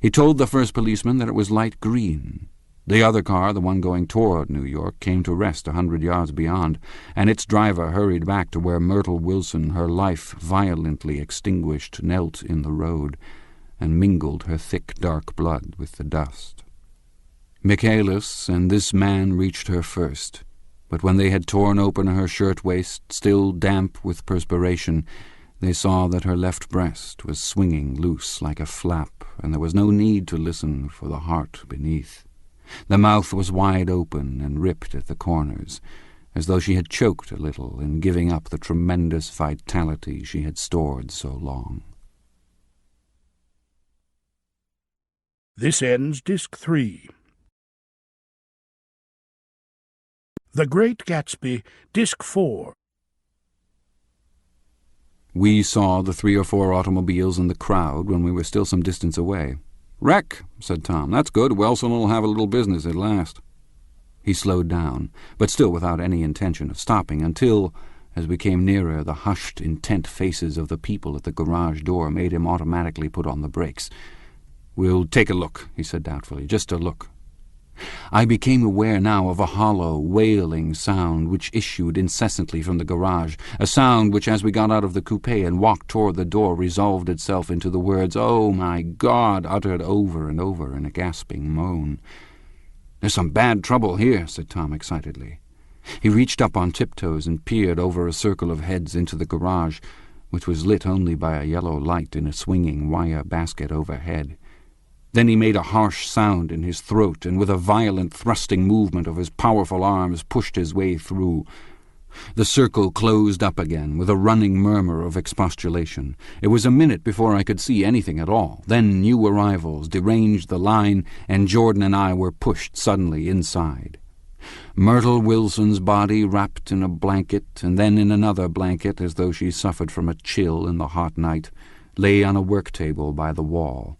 He told the first policeman that it was light green. The other car, the one going toward New York, came to rest 100 yards beyond, and its driver hurried back to where Myrtle Wilson, her life violently extinguished, knelt in the road and mingled her thick, dark blood with the dust. Michaelis and this man reached her first, but when they had torn open her shirt-waist, still damp with perspiration, they saw that her left breast was swinging loose like a flap, and there was no need to listen for the heart beneath. The mouth was wide open and ripped at the corners, as though she had choked a little in giving up the tremendous vitality she had stored so long. This ends Disc 3. The Great Gatsby, Disc 4. We saw the 3 or 4 automobiles in the crowd when we were still some distance away. "Wreck," said Tom. "That's good. Wilson will have a little business at last." He slowed down, but still without any intention of stopping, until, as we came nearer, the hushed, intent faces of the people at the garage door made him automatically put on the brakes. "We'll take a look," he said doubtfully. "Just a look." I became aware now of a hollow, wailing sound which issued incessantly from the garage, a sound which, as we got out of the coupe and walked toward the door, resolved itself into the words, "Oh, my God," uttered over and over in a gasping moan. "There's some bad trouble here," said Tom excitedly. He reached up on tiptoes and peered over a circle of heads into the garage, which was lit only by a yellow light in a swinging wire basket overhead. Then he made a harsh sound in his throat, and with a violent thrusting movement of his powerful arms pushed his way through. The circle closed up again, with a running murmur of expostulation. It was a minute before I could see anything at all. Then new arrivals deranged the line, and Jordan and I were pushed suddenly inside. Myrtle Wilson's body wrapped in a blanket, and then in another blanket, as though she suffered from a chill in the hot night, lay on a work table by the wall,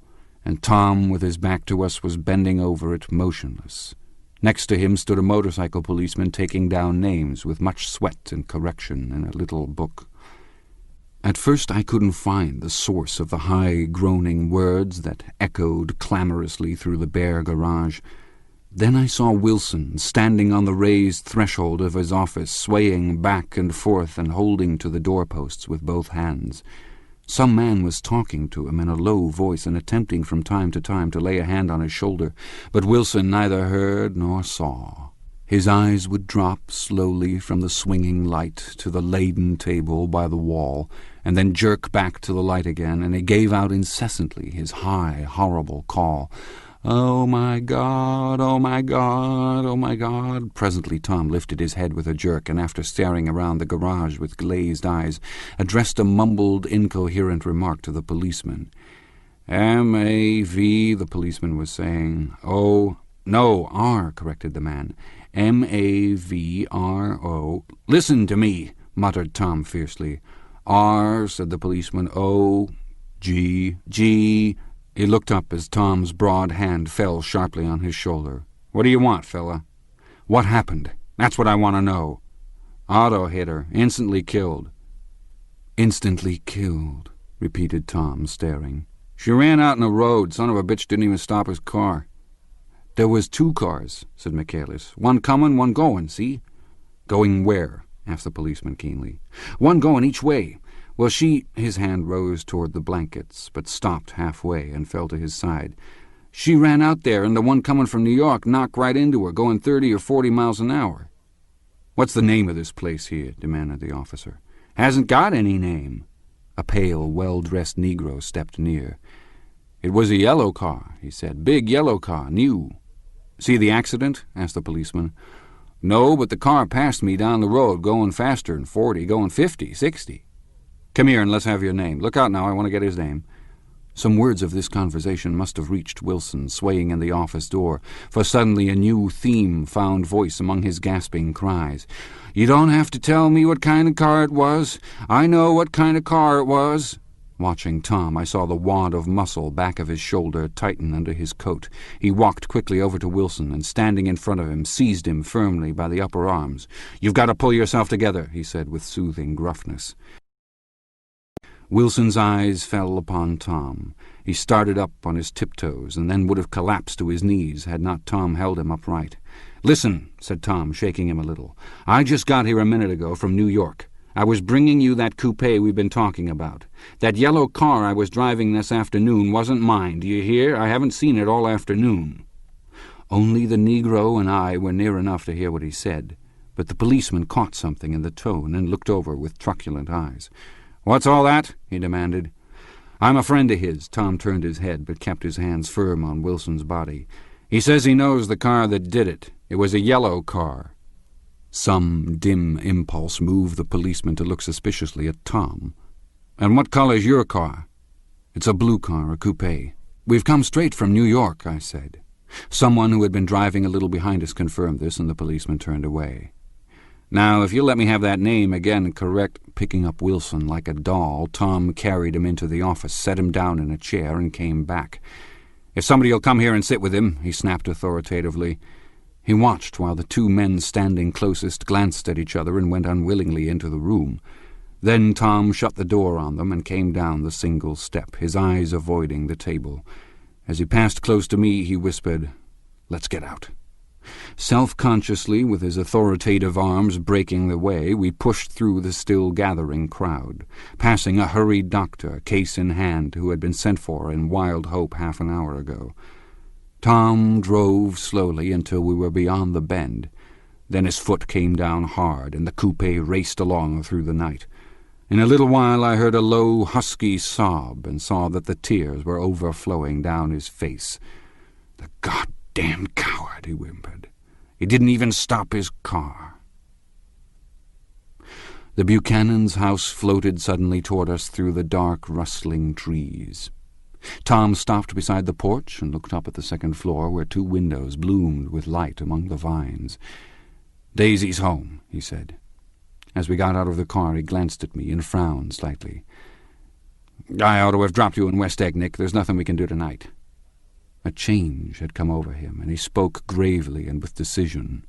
and Tom, with his back to us, was bending over it, motionless. Next to him stood a motorcycle policeman taking down names with much sweat and correction in a little book. At first I couldn't find the source of the high, groaning words that echoed clamorously through the bare garage. Then I saw Wilson standing on the raised threshold of his office, swaying back and forth and holding to the doorposts with both hands. Some man was talking to him in a low voice and attempting from time to time to lay a hand on his shoulder, but Wilson neither heard nor saw. His eyes would drop slowly from the swinging light to the laden table by the wall, and then jerk back to the light again, and he gave out incessantly his high, horrible call, "Oh, my God, oh, my God, oh, my God." Presently Tom lifted his head with a jerk, and after staring around the garage with glazed eyes, addressed a mumbled, incoherent remark to the policeman. "M-A-V," the policeman was saying. "Oh, no, R," corrected the man. "M-A-V-R-O." "Listen to me," muttered Tom fiercely. "R," said the policeman. "O, G, G." He looked up as Tom's broad hand fell sharply on his shoulder. "What do you want, fella?" "What happened? That's what I want to know." "Auto hit her. Instantly killed." "Instantly killed," repeated Tom, staring. "She ran out in the road. Son of a bitch didn't even stop his car." "There was 2 cars," said Michaelis. "One coming, one going, see?" "Going where?" asked the policeman keenly. "One going each way. Well, his hand rose toward the blankets, but stopped halfway and fell to his side. She ran out there, and the one coming from New York knocked right into her, going 30 or 40 miles an hour. What's the name of this place here? Demanded the officer. Hasn't got any name. A pale, well-dressed Negro stepped near. It was a yellow car, he said. Big yellow car, new. See the accident? Asked the policeman. No, but the car passed me down the road, going faster than 40, going 50, 60. Come here and let's have your name. Look out now, I want to get his name. Some words of this conversation must have reached Wilson, swaying in the office door, for suddenly a new theme found voice among his gasping cries. You don't have to tell me what kind of car it was. I know what kind of car it was. Watching Tom, I saw the wad of muscle back of his shoulder tighten under his coat. He walked quickly over to Wilson and, standing in front of him, seized him firmly by the upper arms. You've got to pull yourself together, he said with soothing gruffness. Wilson's eyes fell upon Tom. He started up on his tiptoes and then would have collapsed to his knees had not Tom held him upright. Listen, said Tom, shaking him a little. I just got here a minute ago from New York. I was bringing you that coupe we've been talking about. That yellow car I was driving this afternoon wasn't mine, do you hear? I haven't seen it all afternoon. Only the Negro and I were near enough to hear what he said, but the policeman caught something in the tone and looked over with truculent eyes. What's all that? He demanded. I'm a friend of his. Tom turned his head, but kept his hands firm on Wilson's body. He says he knows the car that did it. It was a yellow car. Some dim impulse moved the policeman to look suspiciously at Tom. And what color's your car? It's a blue car, a coupe. We've come straight from New York, I said. Someone who had been driving a little behind us confirmed this, and the policeman turned away. Now, if you'll let me have that name again correct. Picking up Wilson like a doll, Tom carried him into the office, set him down in a chair, and came back. If somebody'll come here and sit with him, he snapped authoritatively. He watched while the two men standing closest glanced at each other and went unwillingly into the room. Then Tom shut the door on them and came down the single step, his eyes avoiding the table. As he passed close to me, he whispered, Let's get out. Self-consciously, with his authoritative arms breaking the way, we pushed through the still-gathering crowd, passing a hurried doctor, case in hand, who had been sent for in wild hope half an hour ago. Tom drove slowly until we were beyond the bend. Then his foot came down hard, and the coupe raced along through the night. In a little while I heard a low, husky sob, and saw that the tears were overflowing down his face. The goddamn coward, he whimpered. He didn't even stop his car. The Buchanan's house floated suddenly toward us through the dark, rustling trees. Tom stopped beside the porch and looked up at the second floor, where two windows bloomed with light among the vines. Daisy's home, he said. As we got out of the car, he glanced at me and frowned slightly. I ought to have dropped you in West Egg, Nick. There's nothing we can do tonight. A change had come over him, and he spoke gravely and with decision.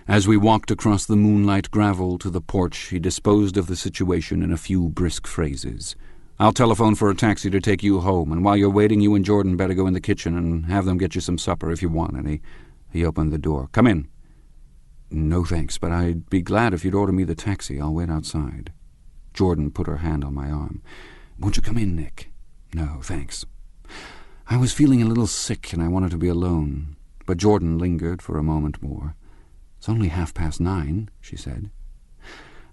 As we walked across the moonlight gravel to the porch, he disposed of the situation in a few brisk phrases. I'll telephone for a taxi to take you home, and while you're waiting, you and Jordan better go in the kitchen and have them get you some supper if you want any. He opened the door. Come in. No, thanks, but I'd be glad if you'd order me the taxi. I'll wait outside. Jordan put her hand on my arm. Won't you come in, Nick? No, thanks. I was feeling a little sick, and I wanted to be alone, but Jordan lingered for a moment more. It's only 9:30, she said.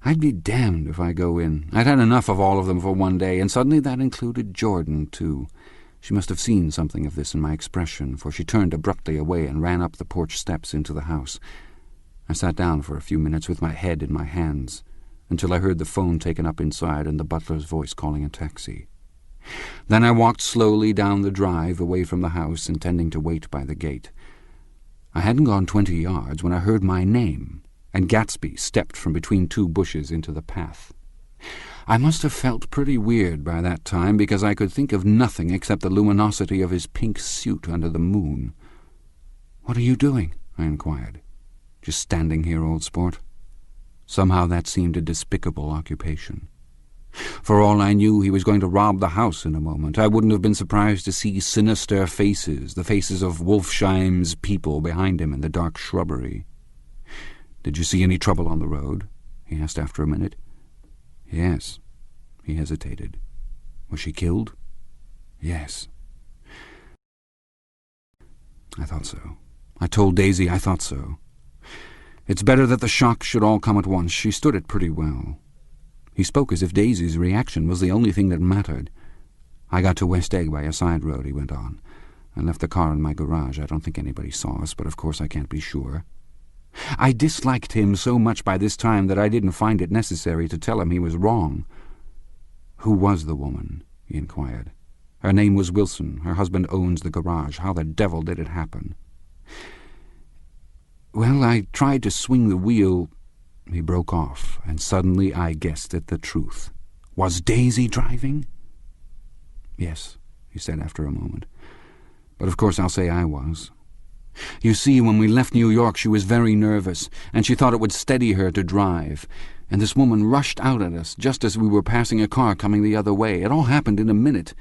I'd be damned if I go in. I'd had enough of all of them for one day, and suddenly that included Jordan, too. She must have seen something of this in my expression, for she turned abruptly away and ran up the porch steps into the house. I sat down for a few minutes with my head in my hands, until I heard the phone taken up inside and the butler's voice calling a taxi. Then I walked slowly down the drive away from the house, intending to wait by the gate. I hadn't gone 20 yards when I heard my name, and Gatsby stepped from between two bushes into the path. I must have felt pretty weird by that time, because I could think of nothing except the luminosity of his pink suit under the moon. "What are you doing?" I inquired. "Just standing here, old sport." Somehow that seemed a despicable occupation. For all I knew, he was going to rob the house in a moment. I wouldn't have been surprised to see sinister faces, the faces of Wolfsheim's people behind him in the dark shrubbery. "Did you see any trouble on the road?" he asked after a minute. "Yes." He hesitated. Was she killed? Yes. I thought so. I told Daisy I thought so. It's better that the shock should all come at once. She stood it pretty well. He spoke as if Daisy's reaction was the only thing that mattered. I got to West Egg by a side road, he went on. I left the car in my garage. I don't think anybody saw us, but of course I can't be sure. I disliked him so much by this time that I didn't find it necessary to tell him he was wrong. Who was the woman? He inquired. Her name was Wilson. Her husband owns the garage. How the devil did it happen? Well, I tried to swing the wheel. He broke off, and suddenly I guessed at the truth. Was Daisy driving? Yes, he said after a moment. But of course I'll say I was. You see, when we left New York she was very nervous, and she thought it would steady her to drive. And this woman rushed out at us just as we were passing a car coming the other way. It all happened in a minute.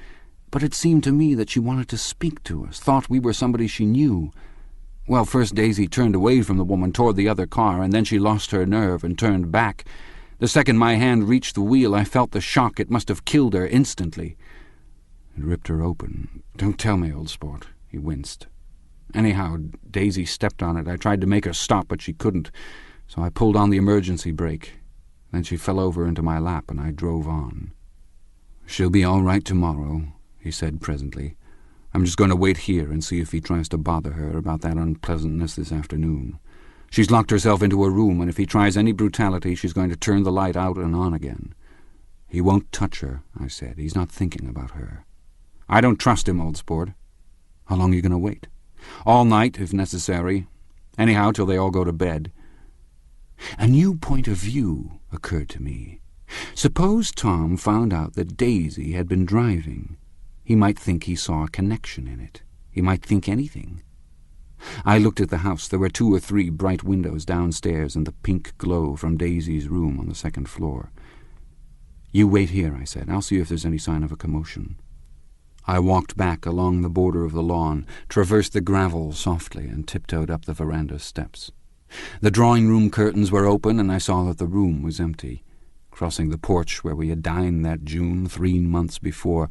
But it seemed to me that she wanted to speak to us, thought we were somebody she knew. Well, first Daisy turned away from the woman toward the other car, and then she lost her nerve and turned back. The second my hand reached the wheel, I felt the shock. It must have killed her instantly. It ripped her open. Don't tell me, old sport. He winced. Anyhow, Daisy stepped on it. I tried to make her stop, but she couldn't, so I pulled on the emergency brake. Then she fell over into my lap, and I drove on. She'll be all right tomorrow, he said presently. I'm just going to wait here and see if he tries to bother her about that unpleasantness this afternoon. She's locked herself into a room, and if he tries any brutality, she's going to turn the light out and on again. He won't touch her, I said. He's not thinking about her. I don't trust him, old sport. How long are you going to wait? All night, if necessary. Anyhow, till they all go to bed. A new point of view occurred to me. Suppose Tom found out that Daisy had been driving. He might think he saw a connection in it. He might think anything. I looked at the house. There were 2 or 3 bright windows downstairs and the pink glow from Daisy's room on the 2nd floor. You wait here, I said. I'll see if there's any sign of a commotion. I walked back along the border of the lawn, traversed the gravel softly, and tiptoed up the veranda steps. The drawing-room curtains were open, and I saw that the room was empty. Crossing the porch where we had dined that June 3 months before,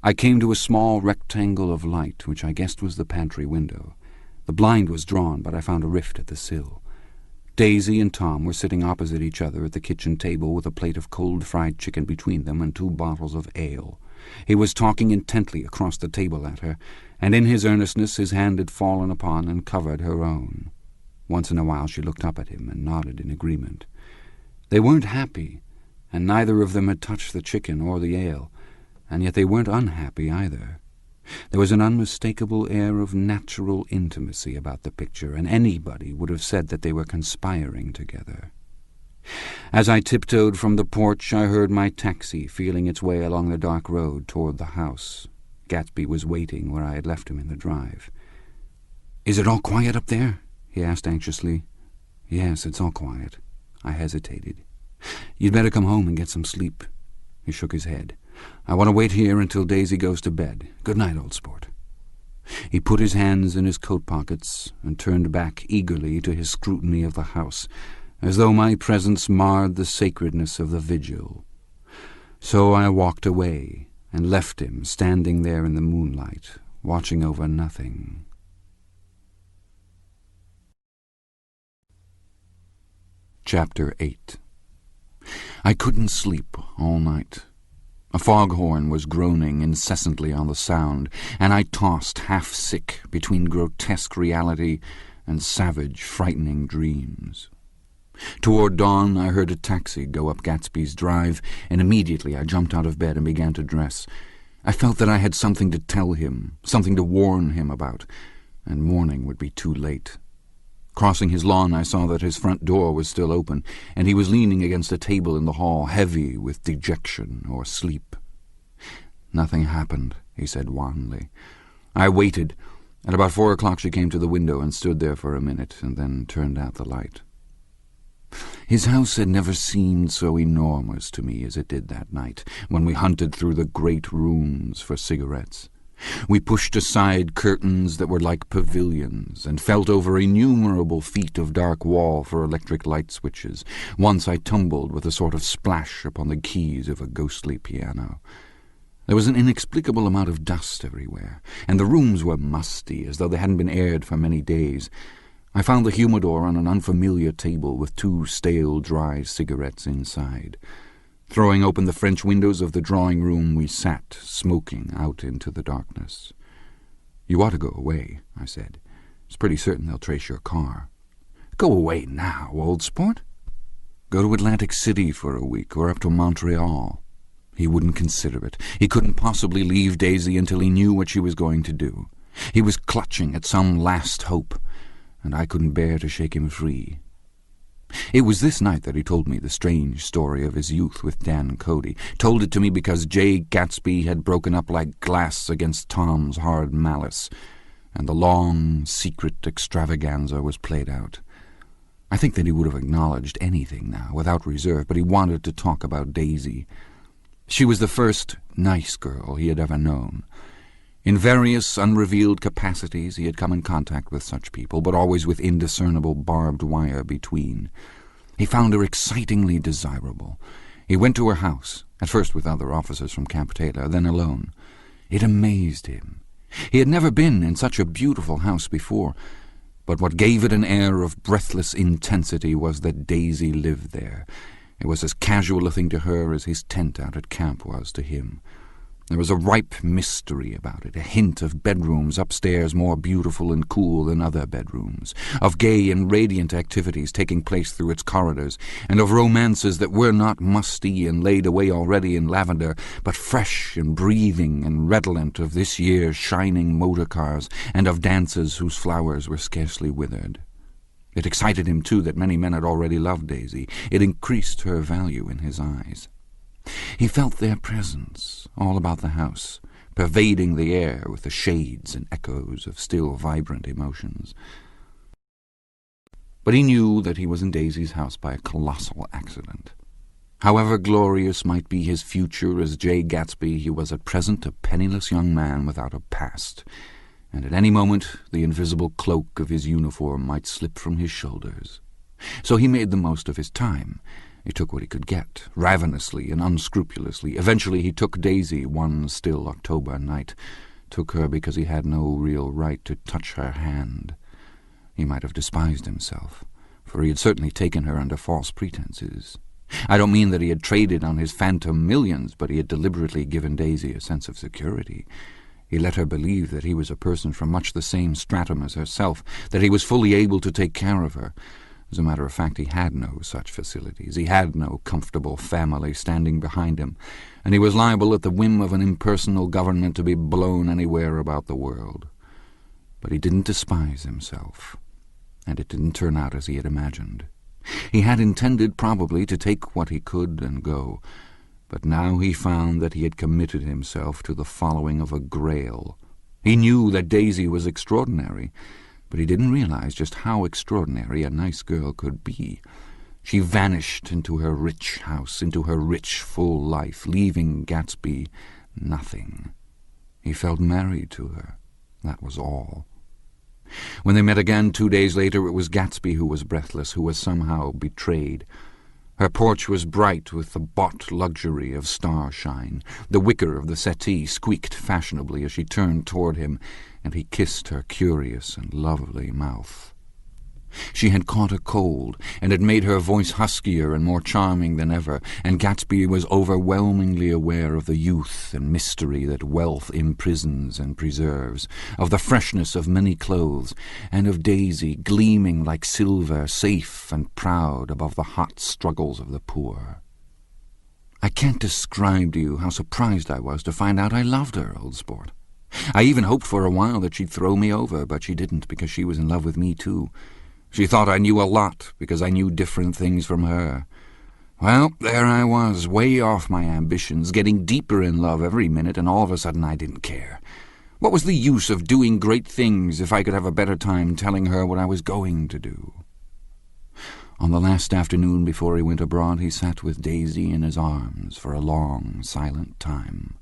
I came to a small rectangle of light, which I guessed was the pantry window. The blind was drawn, but I found a rift at the sill. Daisy and Tom were sitting opposite each other at the kitchen table with a plate of cold fried chicken between them and 2 bottles of ale. He was talking intently across the table at her, and in his earnestness his hand had fallen upon and covered her own. Once in a while she looked up at him and nodded in agreement. They weren't happy, and neither of them had touched the chicken or the ale, and yet they weren't unhappy either. There was an unmistakable air of natural intimacy about the picture, and anybody would have said that they were conspiring together. As I tiptoed from the porch, I heard my taxi feeling its way along the dark road toward the house. Gatsby was waiting where I had left him in the drive. "Is it all quiet up there?" he asked anxiously. "Yes, it's all quiet." I hesitated. "You'd better come home and get some sleep." He shook his head. "I want to wait here until Daisy goes to bed. Good night, old sport." He put his hands in his coat pockets and turned back eagerly to his scrutiny of the house, as though my presence marred the sacredness of the vigil. So I walked away and left him standing there in the moonlight, watching over nothing. Chapter 8. I couldn't sleep all night. A foghorn was groaning incessantly on the sound, and I tossed half-sick between grotesque reality and savage, frightening dreams. Toward dawn I heard a taxi go up Gatsby's drive, and immediately I jumped out of bed and began to dress. I felt that I had something to tell him, something to warn him about, and morning would be too late. Crossing his lawn, I saw that his front door was still open, and he was leaning against a table in the hall, heavy with dejection or sleep. "Nothing happened," he said wanly. I waited. At about 4 o'clock she came to the window and stood there for a minute, and then turned out the light. His house had never seemed so enormous to me as it did that night, when we hunted through the great rooms for cigarettes. We pushed aside curtains that were like pavilions, and felt over innumerable feet of dark wall for electric light switches. Once I tumbled with a sort of splash upon the keys of a ghostly piano. There was an inexplicable amount of dust everywhere, and the rooms were musty, as though they hadn't been aired for many days. I found the humidor on an unfamiliar table with 2 stale, dry cigarettes inside. Throwing open the French windows of the drawing-room, we sat, smoking, out into the darkness. "You ought to go away," I said. "It's pretty certain they'll trace your car." "Go away now, old sport?" "Go to Atlantic City for a week, or up to Montreal." He wouldn't consider it. He couldn't possibly leave Daisy until he knew what she was going to do. He was clutching at some last hope, and I couldn't bear to shake him free. It was this night that he told me the strange story of his youth with Dan Cody. Told it to me because Jay Gatsby had broken up like glass against Tom's hard malice, and the long, secret extravaganza was played out. I think that he would have acknowledged anything now, without reserve, but he wanted to talk about Daisy. She was the first nice girl he had ever known. In various unrevealed capacities he had come in contact with such people, but always with indiscernible barbed wire between. He found her excitingly desirable. He went to her house, at first with other officers from Camp Taylor, then alone. It amazed him. He had never been in such a beautiful house before, but what gave it an air of breathless intensity was that Daisy lived there. It was as casual a thing to her as his tent out at camp was to him. There was a ripe mystery about it, a hint of bedrooms upstairs more beautiful and cool than other bedrooms, of gay and radiant activities taking place through its corridors, and of romances that were not musty and laid away already in lavender, but fresh and breathing and redolent of this year's shining motor cars, and of dances whose flowers were scarcely withered. It excited him, too, that many men had already loved Daisy. It increased her value in his eyes. He felt their presence all about the house, pervading the air with the shades and echoes of still vibrant emotions. But he knew that he was in Daisy's house by a colossal accident. However glorious might be his future as Jay Gatsby, he was at present a penniless young man without a past, and at any moment the invisible cloak of his uniform might slip from his shoulders. So he made the most of his time. He took what he could get, ravenously and unscrupulously. Eventually he took Daisy one still October night, took her because he had no real right to touch her hand. He might have despised himself, for he had certainly taken her under false pretenses. I don't mean that he had traded on his phantom millions, but he had deliberately given Daisy a sense of security. He let her believe that he was a person from much the same stratum as herself, that he was fully able to take care of her. As a matter of fact, he had no such facilities. He had no comfortable family standing behind him, and he was liable at the whim of an impersonal government to be blown anywhere about the world. But he didn't despise himself, and it didn't turn out as he had imagined. He had intended, probably, to take what he could and go, but now he found that he had committed himself to the following of a grail. He knew that Daisy was extraordinary, but he didn't realize just how extraordinary a nice girl could be. She vanished into her rich house, into her rich, full life, leaving Gatsby nothing. He felt married to her. That was all. When they met again 2 days later, it was Gatsby who was breathless, who was somehow betrayed. Her porch was bright with the bought luxury of starshine. The wicker of the settee squeaked fashionably as she turned toward him, and he kissed her curious and lovely mouth. She had caught a cold, and it made her voice huskier and more charming than ever, and Gatsby was overwhelmingly aware of the youth and mystery that wealth imprisons and preserves, of the freshness of many clothes, and of Daisy gleaming like silver, safe and proud above the hot struggles of the poor. I can't describe to you how surprised I was to find out I loved her, old sport. I even hoped for a while that she'd throw me over, but she didn't, because she was in love with me too. She thought I knew a lot, because I knew different things from her. Well, there I was, way off my ambitions, getting deeper in love every minute, and all of a sudden I didn't care. What was the use of doing great things if I could have a better time telling her what I was going to do? On the last afternoon before he went abroad, he sat with Daisy in his arms for a long, silent time.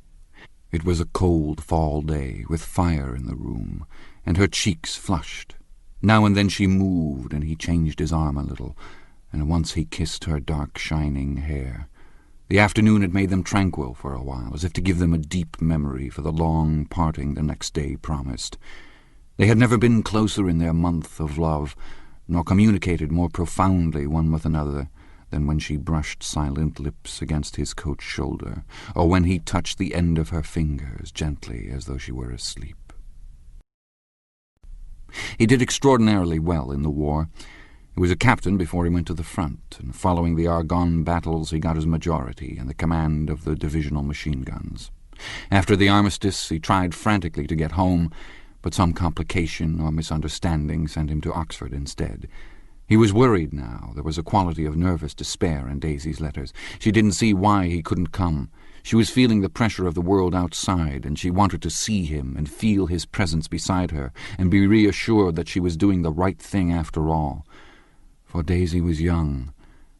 It was a cold fall day, with fire in the room, and her cheeks flushed. Now and then she moved, and he changed his arm a little, and once he kissed her dark, shining hair. The afternoon had made them tranquil for a while, as if to give them a deep memory for the long parting the next day promised. They had never been closer in their month of love, nor communicated more profoundly one with another than when she brushed silent lips against his coat shoulder, or when he touched the end of her fingers gently as though she were asleep. He did extraordinarily well in the war. He was a captain before he went to the front, and following the Argonne battles he got his majority and the command of the divisional machine guns. After the armistice he tried frantically to get home, but some complication or misunderstanding sent him to Oxford instead. He was worried now. There was a quality of nervous despair in Daisy's letters. She didn't see why he couldn't come. She was feeling the pressure of the world outside, and she wanted to see him and feel his presence beside her and be reassured that she was doing the right thing after all. For Daisy was young,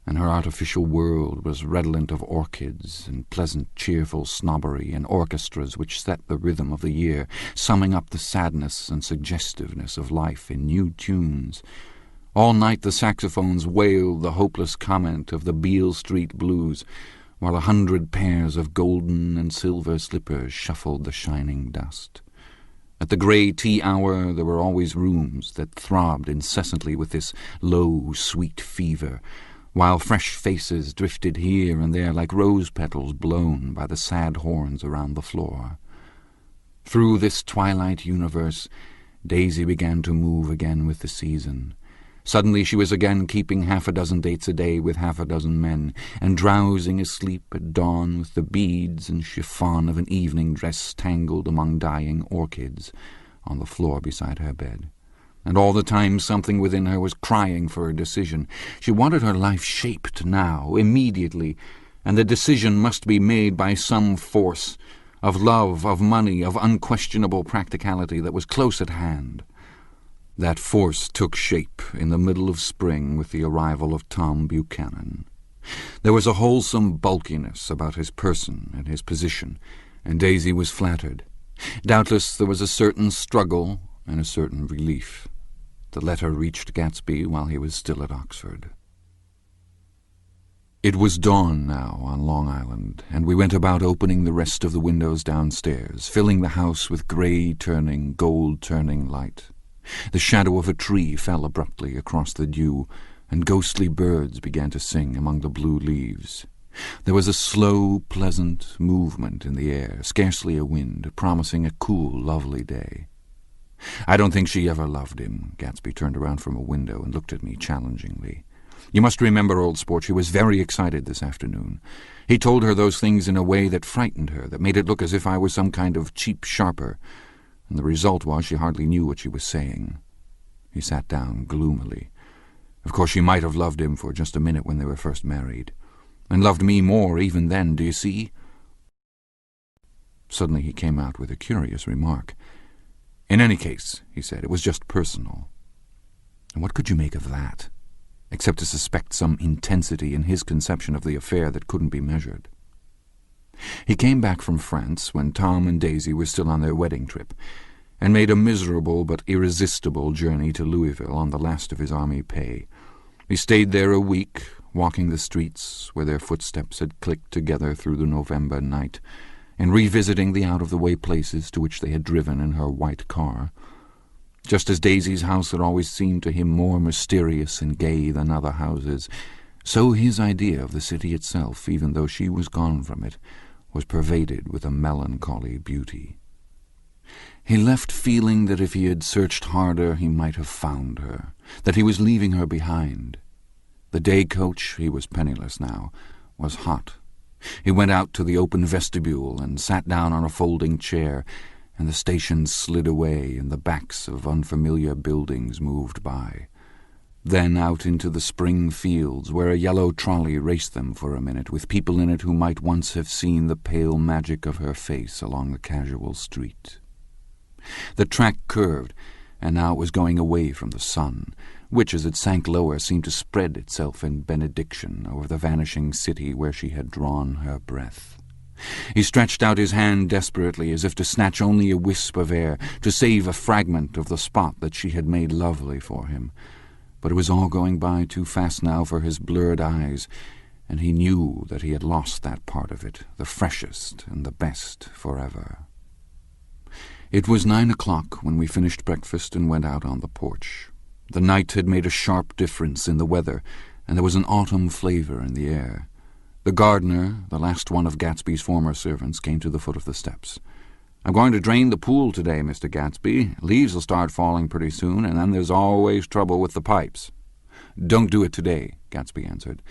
and her artificial world was redolent of orchids and pleasant, cheerful snobbery and orchestras which set the rhythm of the year, summing up the sadness and suggestiveness of life in new tunes. All night the saxophones wailed the hopeless comment of the Beale Street blues, while 100 pairs of golden and silver slippers shuffled the shining dust. At the grey tea hour there were always rooms that throbbed incessantly with this low, sweet fever, while fresh faces drifted here and there like rose petals blown by the sad horns around the floor. Through this twilight universe Daisy began to move again with the season. Suddenly she was again keeping 6 dates a day with 6 men, and drowsing asleep at dawn with the beads and chiffon of an evening dress tangled among dying orchids on the floor beside her bed. And all the time something within her was crying for a decision. She wanted her life shaped now, immediately, and the decision must be made by some force, of love, of money, of unquestionable practicality that was close at hand. That force took shape in the middle of spring with the arrival of Tom Buchanan. There was a wholesome bulkiness about his person and his position, and Daisy was flattered. Doubtless there was a certain struggle and a certain relief. The letter reached Gatsby while he was still at Oxford. It was dawn now on Long Island, and we went about opening the rest of the windows downstairs, filling the house with grey-turning, gold-turning light. The shadow of a tree fell abruptly across the dew, and ghostly birds began to sing among the blue leaves. There was a slow, pleasant movement in the air, scarcely a wind, promising a cool, lovely day. "I don't think she ever loved him." Gatsby turned around from a window and looked at me challengingly. "You must remember, old sport, she was very excited this afternoon. He told her those things in a way that frightened her, that made it look as if I was some kind of cheap sharper, and the result was she hardly knew what she was saying." He sat down gloomily. "Of course she might have loved him for just a minute when they were first married, and loved me more even then, do you see?" Suddenly he came out with a curious remark. "In any case," he said, "it was just personal." And what could you make of that, except to suspect some intensity in his conception of the affair that couldn't be measured? He came back from France when Tom and Daisy were still on their wedding trip, and made a miserable but irresistible journey to Louisville on the last of his army pay. He stayed there a week, walking the streets where their footsteps had clicked together through the November night, and revisiting the out-of-the-way places to which they had driven in her white car. Just as Daisy's house had always seemed to him more mysterious and gay than other houses, so his idea of the city itself, even though she was gone from it, was pervaded with a melancholy beauty. He left feeling that if he had searched harder he might have found her, that he was leaving her behind. The day coach, he was penniless now, was hot. He went out to the open vestibule and sat down on a folding chair, and the station slid away and the backs of unfamiliar buildings moved by. Then out into the spring fields, where a yellow trolley raced them for a minute, with people in it who might once have seen the pale magic of her face along the casual street. The track curved, and now it was going away from the sun, which, as it sank lower, seemed to spread itself in benediction over the vanishing city where she had drawn her breath. He stretched out his hand desperately, as if to snatch only a wisp of air, to save a fragment of the spot that she had made lovely for him. But it was all going by too fast now for his blurred eyes, and he knew that he had lost that part of it, the freshest and the best, forever. It was 9 o'clock when we finished breakfast and went out on the porch. The night had made a sharp difference in the weather, and there was an autumn flavour in the air. The gardener, the last one of Gatsby's former servants, came to the foot of the steps. "I'm going to drain the pool today, Mr. Gatsby. Leaves will start falling pretty soon, and then there's always trouble with the pipes." "Don't do it today," Gatsby answered.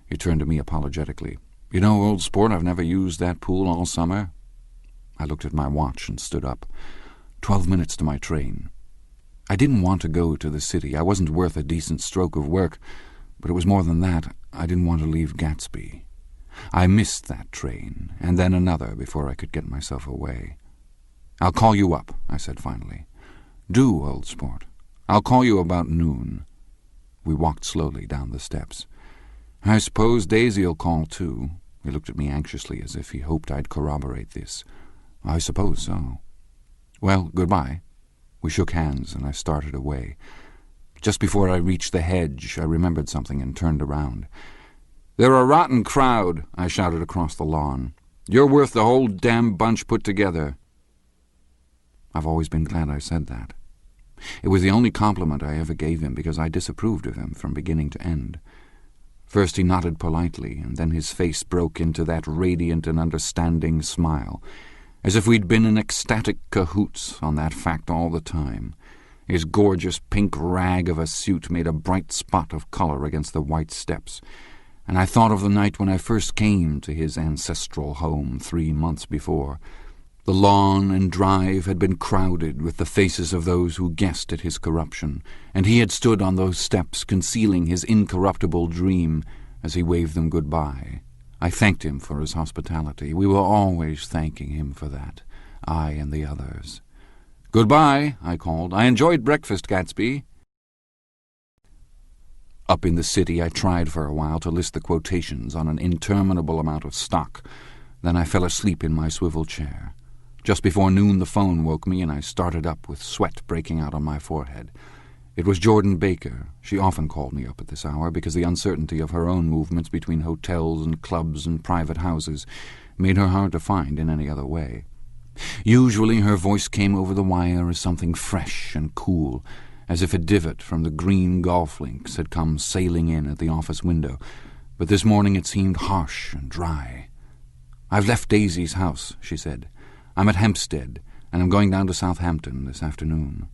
He turned to me apologetically. "You know, old sport, I've never used that pool all summer." I looked at my watch and stood up. 12 minutes to my train. I didn't want to go to the city. I wasn't worth a decent stroke of work, but it was more than that. I didn't want to leave Gatsby. I missed that train, and then another before I could get myself away. "I'll call you up," I said finally. "Do, old sport. I'll call you about noon." We walked slowly down the steps. "I suppose Daisy'll call too." He looked at me anxiously, as if he hoped I'd corroborate this. "I suppose so." "Well, goodbye." We shook hands, and I started away. Just before I reached the hedge, I remembered something and turned around. "They're a rotten crowd," I shouted across the lawn. "You're worth the whole damn bunch put together." I've always been glad I said that. It was the only compliment I ever gave him, because I disapproved of him from beginning to end. First he nodded politely, and then his face broke into that radiant and understanding smile, as if we'd been in ecstatic cahoots on that fact all the time. His gorgeous pink rag of a suit made a bright spot of colour against the white steps, and I thought of the night when I first came to his ancestral home 3 months before. The lawn and drive had been crowded with the faces of those who guessed at his corruption, and he had stood on those steps concealing his incorruptible dream as he waved them goodbye. I thanked him for his hospitality. We were always thanking him for that, I and the others. "Goodbye," I called. "I enjoyed breakfast, Gatsby." Up in the city I tried for a while to list the quotations on an interminable amount of stock. Then I fell asleep in my swivel chair. Just before noon the phone woke me, and I started up with sweat breaking out on my forehead. It was Jordan Baker. She often called me up at this hour, because the uncertainty of her own movements between hotels and clubs and private houses made her hard to find in any other way. Usually her voice came over the wire as something fresh and cool, as if a divot from the green golf links had come sailing in at the office window, but this morning it seemed harsh and dry. "I've left Daisy's house," she said. "I'm at Hempstead, and I'm going down to Southampton this afternoon."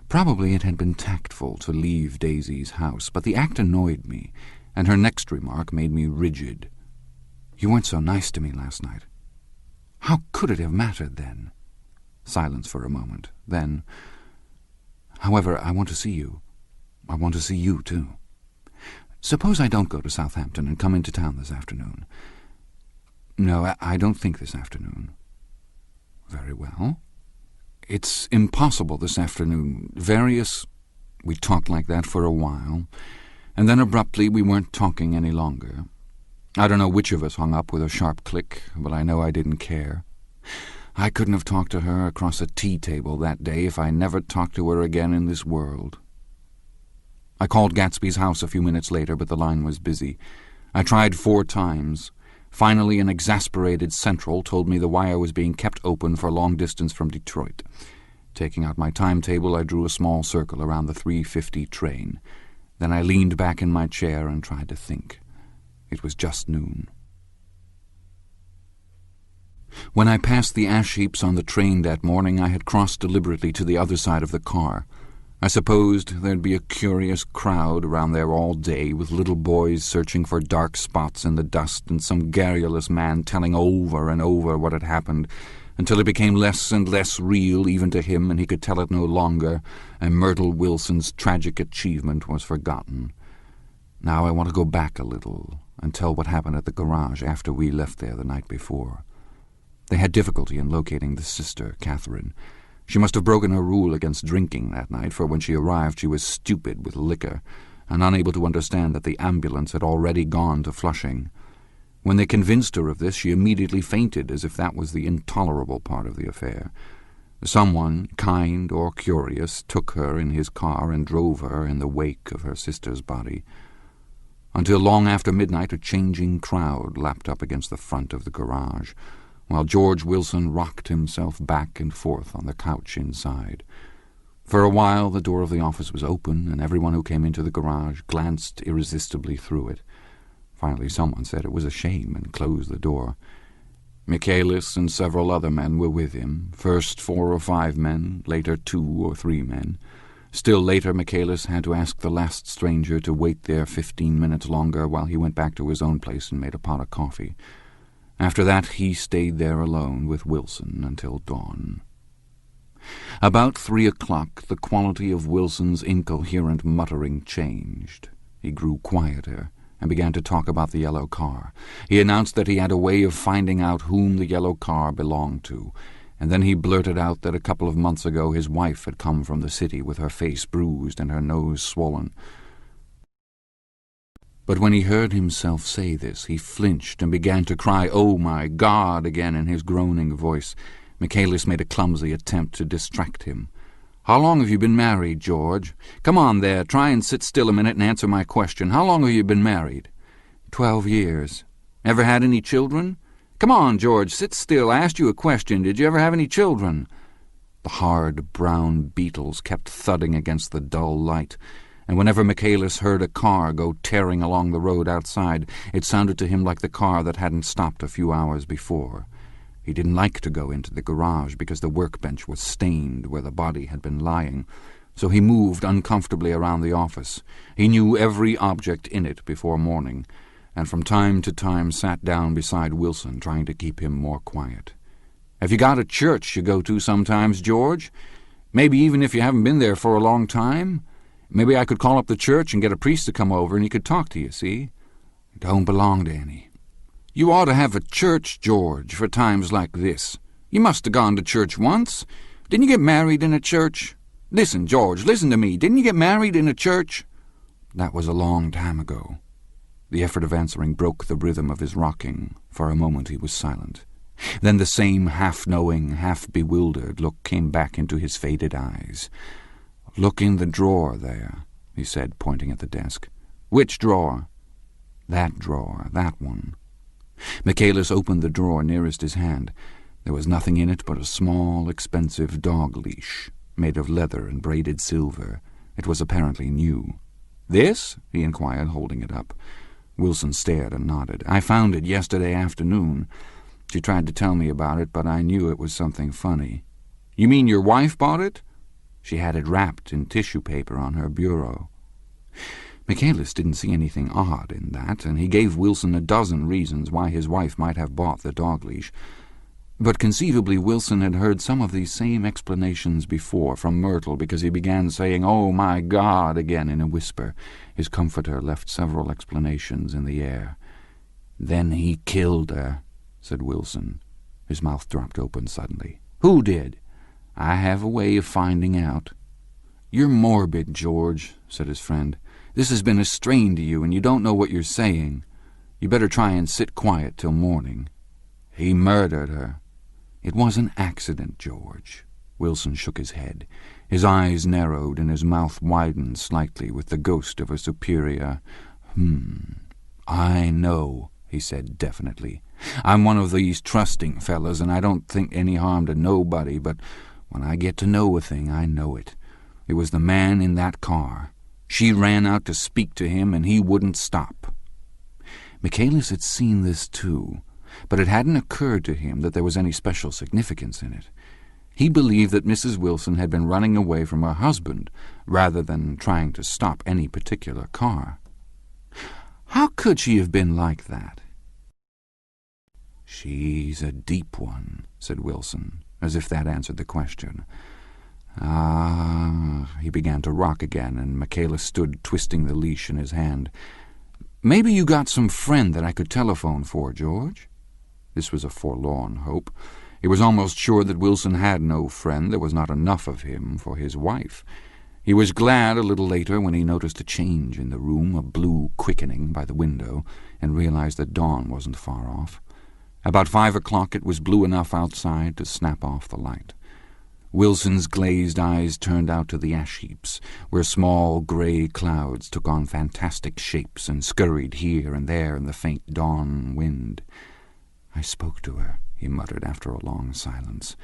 Probably it had been tactful to leave Daisy's house, but the act annoyed me, and her next remark made me rigid. "You weren't so nice to me last night." "How could it have mattered then?" Silence for a moment. Then, "However, I want to see you. I want to see you, too. Suppose I don't go to Southampton and come into town this afternoon." "No, I don't think this afternoon." "Very well. It's impossible this afternoon. We talked like that for a while, and then abruptly we weren't talking any longer. I don't know which of us hung up with a sharp click, but I know I didn't care. I couldn't have talked to her across a tea table that day if I never talked to her again in this world. I called Gatsby's house a few minutes later, but the line was busy. I tried 4 times. Finally, an exasperated central told me the wire was being kept open for long distance from Detroit. Taking out my timetable, I drew a small circle around the 3:50 train. Then I leaned back in my chair and tried to think. It was just noon. When I passed the ash heaps on the train that morning, I had crossed deliberately to the other side of the car. I supposed there'd be a curious crowd around there all day, with little boys searching for dark spots in the dust and some garrulous man telling over and over what had happened, until it became less and less real even to him, and he could tell it no longer, and Myrtle Wilson's tragic achievement was forgotten. Now I want to go back a little and tell what happened at the garage after we left there the night before. They had difficulty in locating the sister, Catherine. She must have broken her rule against drinking that night, for when she arrived she was stupid with liquor and unable to understand that the ambulance had already gone to Flushing. When they convinced her of this, she immediately fainted, as if that was the intolerable part of the affair. Someone, kind or curious, took her in his car and drove her in the wake of her sister's body. Until long after midnight, a changing crowd lapped up against the front of the garage, while George Wilson rocked himself back and forth on the couch inside. For a while the door of the office was open, and everyone who came into the garage glanced irresistibly through it. Finally someone said it was a shame and closed the door. Michaelis and several other men were with him, first 4 or 5 men, later 2 or 3 men. Still later Michaelis had to ask the last stranger to wait there 15 minutes longer while he went back to his own place and made a pot of coffee. After that he stayed there alone with Wilson until dawn. About 3 o'clock the quality of Wilson's incoherent muttering changed. He grew quieter and began to talk about the yellow car. He announced that he had a way of finding out whom the yellow car belonged to, and then he blurted out that a couple of months ago his wife had come from the city with her face bruised and her nose swollen. But when he heard himself say this, he flinched and began to cry, "Oh, my God," again in his groaning voice. Michaelis made a clumsy attempt to distract him. "How long have you been married, George? Come on there, try and sit still a minute and answer my question. How long have you been married?" 12 years. Ever had any children? Come on, George, sit still. I asked you a question. Did you ever have any children? The hard brown beetles kept thudding against the dull light, and whenever Michaelis heard a car go tearing along the road outside, it sounded to him like the car that hadn't stopped a few hours before. He didn't like to go into the garage because the workbench was stained where the body had been lying, so he moved uncomfortably around the office. He knew every object in it before morning, and from time to time sat down beside Wilson, trying to keep him more quiet. "Have you got a church you go to sometimes, George? Maybe even if you haven't been there for a long time? Maybe I could call up the church and get a priest to come over and he could talk to you, see? Don't belong to any. You ought to have a church, George, for times like this. You must have gone to church once. Didn't you get married in a church? Listen, George, listen to me. Didn't you get married in a church?" That was a long time ago. The effort of answering broke the rhythm of his rocking. For a moment he was silent. Then the same half-knowing, half-bewildered look came back into his faded eyes. "Look in the drawer there," he said, pointing at the desk. "Which drawer?" "That drawer, that one." Michaelis opened the drawer nearest his hand. There was nothing in it but a small, expensive dog leash, made of leather and braided silver. It was apparently new. "This?" he inquired, holding it up. Wilson stared and nodded. "I found it yesterday afternoon. She tried to tell me about it, but I knew it was something funny." "You mean your wife bought it?" "She had it wrapped in tissue paper on her bureau." Michaelis didn't see anything odd in that, and he gave Wilson a dozen reasons why his wife might have bought the dog-leash. But conceivably Wilson had heard some of these same explanations before from Myrtle, because he began saying, "Oh, my God," again in a whisper. His comforter left several explanations in the air. "Then he killed her," said Wilson. His mouth dropped open suddenly. "Who did?" "I have a way of finding out." "You're morbid, George," said his friend. "This has been a strain to you, and you don't know what you're saying. You better try and sit quiet till morning." "He murdered her." "It was an accident, George." Wilson shook his head. His eyes narrowed and his mouth widened slightly with the ghost of a superior, "I know," he said definitely. "I'm one of these trusting fellas, and I don't think any harm to nobody, but when I get to know a thing, I know it. It was the man in that car. She ran out to speak to him, and he wouldn't stop." Michaelis had seen this too, but it hadn't occurred to him that there was any special significance in it. He believed that Mrs. Wilson had been running away from her husband, rather than trying to stop any particular car. How could she have been like that? "She's a deep one," said Wilson, as if that answered the question. He began to rock again, and Michaelis stood twisting the leash in his hand. "Maybe you got some friend that I could telephone for, George?" This was a forlorn hope. He was almost sure that Wilson had no friend. There was not enough of him for his wife. He was glad a little later when he noticed a change in the room, a blue quickening by the window, and realized that dawn wasn't far off. About 5 o'clock it was blue enough outside to snap off the light. Wilson's glazed eyes turned out to the ash heaps, where small grey clouds took on fantastic shapes and scurried here and there in the faint dawn wind. "I spoke to her," he muttered after a long silence.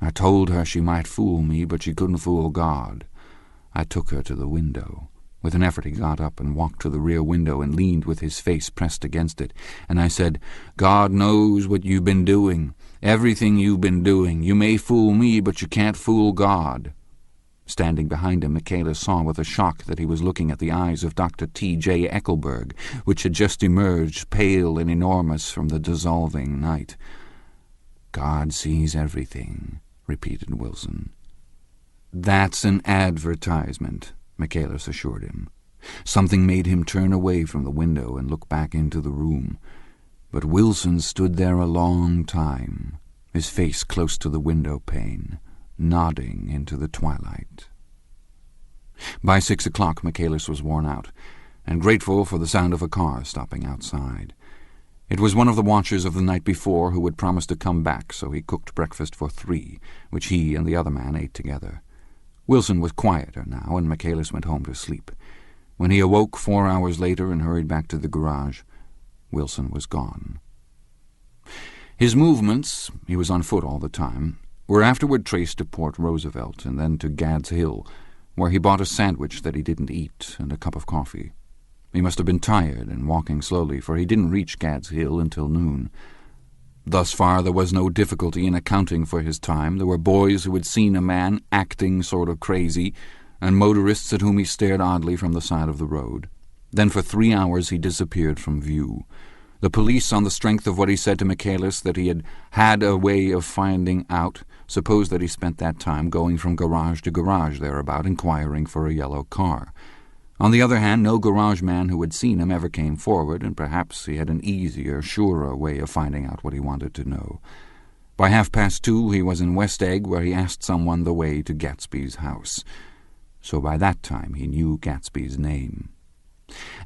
"I told her she might fool me, but she couldn't fool God. I took her to the window." With an effort he got up and walked to the rear window and leaned with his face pressed against it, and I said, "God knows what you've been doing, everything you've been doing. You may fool me, but you can't fool God." Standing behind him, Michaela saw with a shock that he was looking at the eyes of Dr. T.J. Eckelberg, which had just emerged, pale and enormous, from the dissolving night. "God sees everything," repeated Wilson. "That's an advertisement," Michaelis assured him. Something made him turn away from the window and look back into the room. But Wilson stood there a long time, his face close to the window pane, nodding into the twilight. By 6 o'clock Michaelis was worn out, and grateful for the sound of a car stopping outside. It was one of the watchers of the night before who had promised to come back, so he cooked breakfast for 3, which he and the other man ate together. Wilson was quieter now, and Michaelis went home to sleep. When he awoke 4 hours later and hurried back to the garage, Wilson was gone. His movements, he was on foot all the time, were afterward traced to Port Roosevelt and then to Gad's Hill, where he bought a sandwich that he didn't eat and a cup of coffee. He must have been tired and walking slowly, for he didn't reach Gad's Hill until noon. Thus far there was no difficulty in accounting for his time. There were boys who had seen a man acting sort of crazy, and motorists at whom he stared oddly from the side of the road. Then for 3 hours he disappeared from view. The police, on the strength of what he said to Michaelis that he had a way of finding out, supposed that he spent that time going from garage to garage thereabout, inquiring for a yellow car. On the other hand, no garage man who had seen him ever came forward, and perhaps he had an easier, surer way of finding out what he wanted to know. By 2:30 he was in West Egg, where he asked someone the way to Gatsby's house. So by that time he knew Gatsby's name.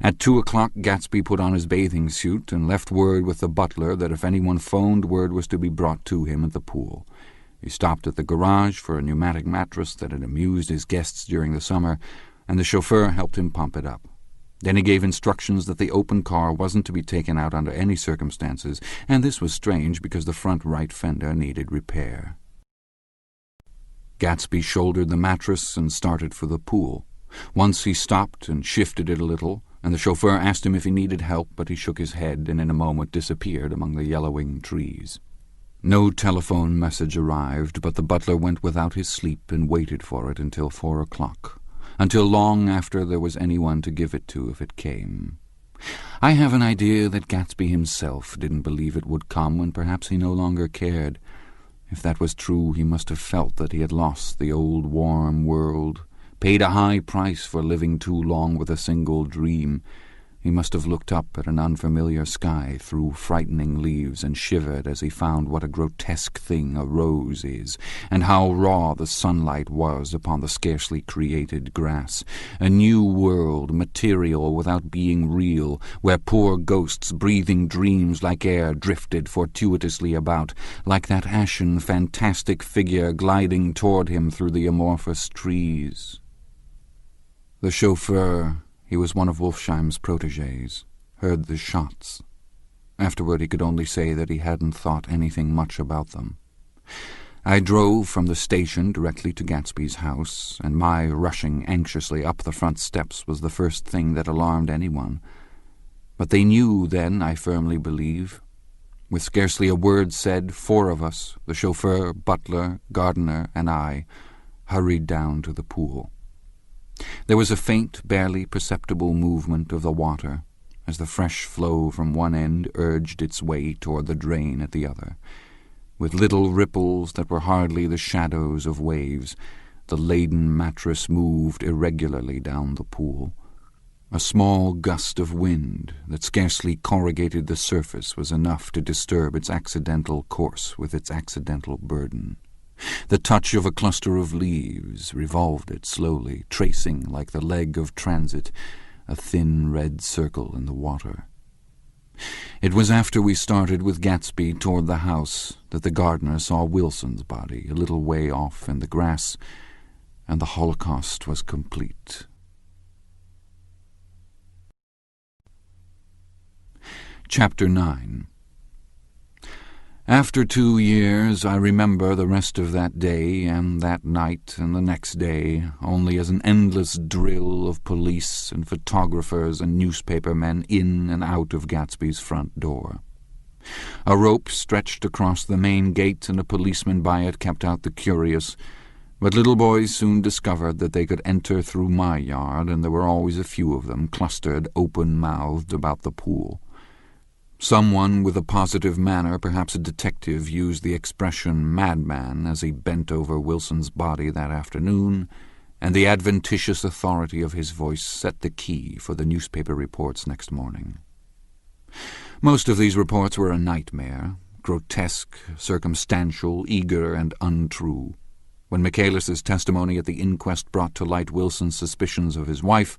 At 2 o'clock Gatsby put on his bathing suit and left word with the butler that if anyone phoned, word was to be brought to him at the pool. He stopped at the garage for a pneumatic mattress that had amused his guests during the summer, and the chauffeur helped him pump it up. Then he gave instructions that the open car wasn't to be taken out under any circumstances, and this was strange because the front right fender needed repair. Gatsby shouldered the mattress and started for the pool. Once he stopped and shifted it a little, and the chauffeur asked him if he needed help, but he shook his head and in a moment disappeared among the yellowing trees. No telephone message arrived, but the butler went without his sleep and waited for it until 4 o'clock. Until long after there was anyone to give it to if it came. I have an idea that Gatsby himself didn't believe it would come, and perhaps he no longer cared. If that was true, he must have felt that he had lost the old warm world, paid a high price for living too long with a single dream. He must have looked up at an unfamiliar sky through frightening leaves and shivered as he found what a grotesque thing a rose is, and how raw the sunlight was upon the scarcely created grass. A new world, material without being real, where poor ghosts breathing dreams like air drifted fortuitously about, like that ashen, fantastic figure gliding toward him through the amorphous trees. The chauffeur, he was one of Wolfsheim's protégés, heard the shots. Afterward he could only say that he hadn't thought anything much about them. I drove from the station directly to Gatsby's house, and my rushing anxiously up the front steps was the first thing that alarmed anyone. But they knew then, I firmly believe. With scarcely a word said, 4 of us, the chauffeur, butler, gardener, and I, hurried down to the pool. There was a faint, barely perceptible movement of the water as the fresh flow from one end urged its way toward the drain at the other. With little ripples that were hardly the shadows of waves, the laden mattress moved irregularly down the pool. A small gust of wind that scarcely corrugated the surface was enough to disturb its accidental course with its accidental burden. The touch of a cluster of leaves revolved it slowly, tracing, like the leg of transit, a thin red circle in the water. It was after we started with Gatsby toward the house that the gardener saw Wilson's body a little way off in the grass, and the Holocaust was complete. Chapter 9. After 2 years, I remember the rest of that day and that night and the next day only as an endless drill of police and photographers and newspaper men in and out of Gatsby's front door. A rope stretched across the main gate, and a policeman by it kept out the curious, but little boys soon discovered that they could enter through my yard, and there were always a few of them clustered open-mouthed about the pool. Someone with a positive manner, perhaps a detective, used the expression madman as he bent over Wilson's body that afternoon, and the adventitious authority of his voice set the key for the newspaper reports next morning. Most of these reports were a nightmare, grotesque, circumstantial, eager, and untrue. When Michaelis's testimony at the inquest brought to light Wilson's suspicions of his wife,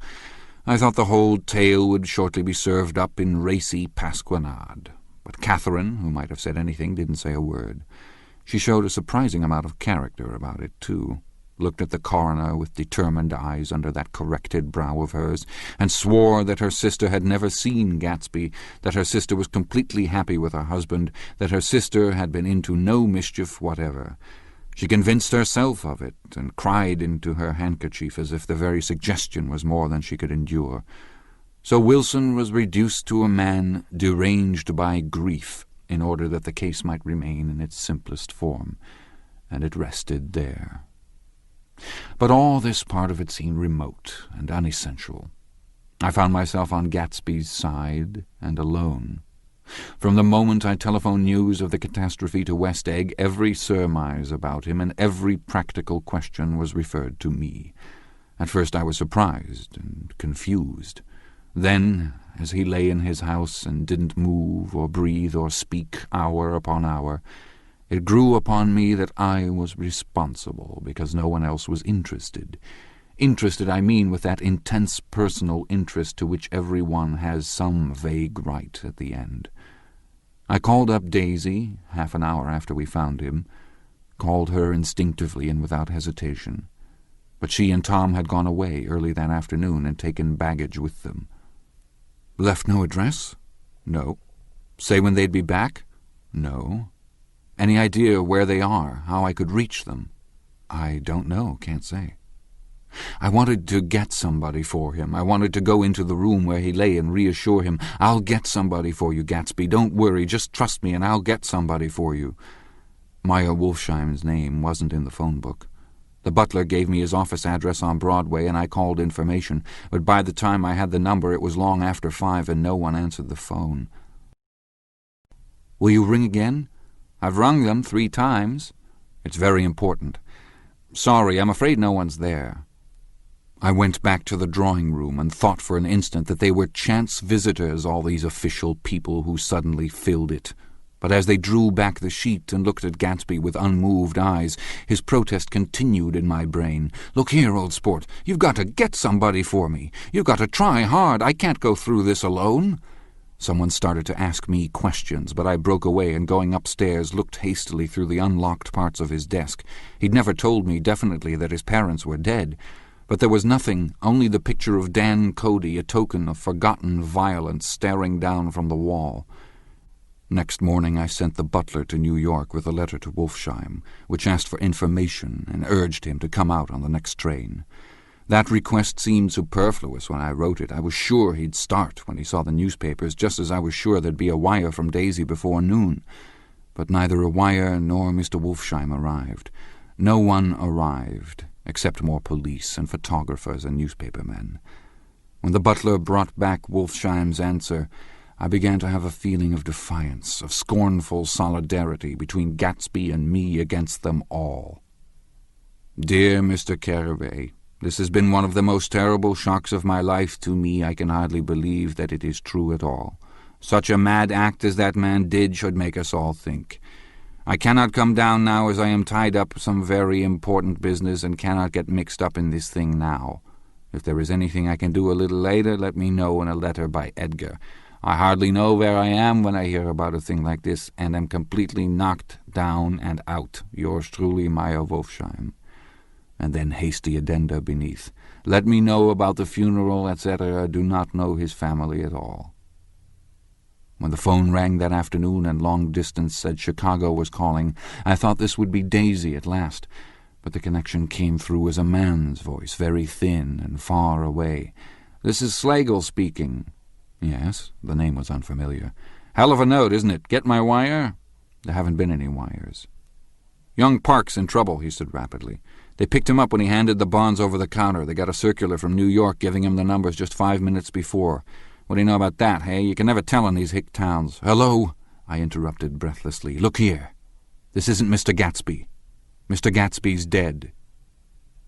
I thought the whole tale would shortly be served up in racy pasquinade. But Catherine, who might have said anything, didn't say a word. She showed a surprising amount of character about it, too, looked at the coroner with determined eyes under that corrected brow of hers, and swore that her sister had never seen Gatsby, that her sister was completely happy with her husband, that her sister had been into no mischief whatever. She convinced herself of it, and cried into her handkerchief as if the very suggestion was more than she could endure. So Wilson was reduced to a man deranged by grief, in order that the case might remain in its simplest form, and it rested there. But all this part of it seemed remote and unessential. I found myself on Gatsby's side and alone. From the moment I telephoned news of the catastrophe to West Egg, every surmise about him and every practical question was referred to me. At first I was surprised and confused. Then, as he lay in his house and didn't move or breathe or speak hour upon hour, it grew upon me that I was responsible because no one else was interested. Interested, I mean, with that intense personal interest to which every one has some vague right at the end. I called up Daisy, half an hour after we found him, called her instinctively and without hesitation. But she and Tom had gone away early that afternoon and taken baggage with them. Left no address? No. Say when they'd be back? No. Any idea where they are, how I could reach them? I don't know, can't say. I wanted to get somebody for him. I wanted to go into the room where he lay and reassure him, "I'll get somebody for you, Gatsby. Don't worry. Just trust me and I'll get somebody for you." Meyer Wolfsheim's name wasn't in the phone book. The butler gave me his office address on Broadway and I called information, but by the time I had the number it was long after 5 and no one answered the phone. "Will you ring again?" "I've rung them 3 times. "It's very important." "Sorry, I'm afraid no one's there." I went back to the drawing-room and thought for an instant that they were chance visitors, all these official people who suddenly filled it. But as they drew back the sheet and looked at Gatsby with unmoved eyes, his protest continued in my brain. "Look here, old sport, you've got to get somebody for me. You've got to try hard. I can't go through this alone." Someone started to ask me questions, but I broke away and, going upstairs, looked hastily through the unlocked parts of his desk. He'd never told me definitely that his parents were dead. But there was nothing, only the picture of Dan Cody, a token of forgotten violence, staring down from the wall. Next morning I sent the butler to New York with a letter to Wolfsheim, which asked for information and urged him to come out on the next train. That request seemed superfluous when I wrote it. I was sure he'd start when he saw the newspapers, just as I was sure there'd be a wire from Daisy before noon. But neither a wire nor Mr. Wolfsheim arrived. No one arrived, except more police and photographers and newspaper men. When the butler brought back Wolfsheim's answer, I began to have a feeling of defiance, of scornful solidarity between Gatsby and me against them all. "Dear Mr. Carraway, this has been one of the most terrible shocks of my life to me. I can hardly believe that it is true at all. Such a mad act as that man did should make us all think. I cannot come down now, as I am tied up some very important business and cannot get mixed up in this thing now. If there is anything I can do a little later, let me know in a letter by Edgar. I hardly know where I am when I hear about a thing like this, and am completely knocked down and out. Yours truly, Meyer Wolfsheim. And then hasty addenda beneath. Let me know about the funeral, etc. Do not know his family at all. When the phone rang that afternoon and long distance said Chicago was calling, I thought this would be Daisy at last, but the connection came through as a man's voice, very thin and far away. "This is Slagle speaking." Yes, the name was unfamiliar. "Hell of a note, isn't it? Get my wire?" There haven't been any wires. "Young Park's in trouble," he said rapidly. "They picked him up when he handed the bonds over the counter. They got a circular from New York giving him the numbers just 5 minutes before. What do you know about that, hey? You can never tell in these hick towns." "Hello," I interrupted breathlessly. "Look here. This isn't Mr. Gatsby. Mr. Gatsby's dead."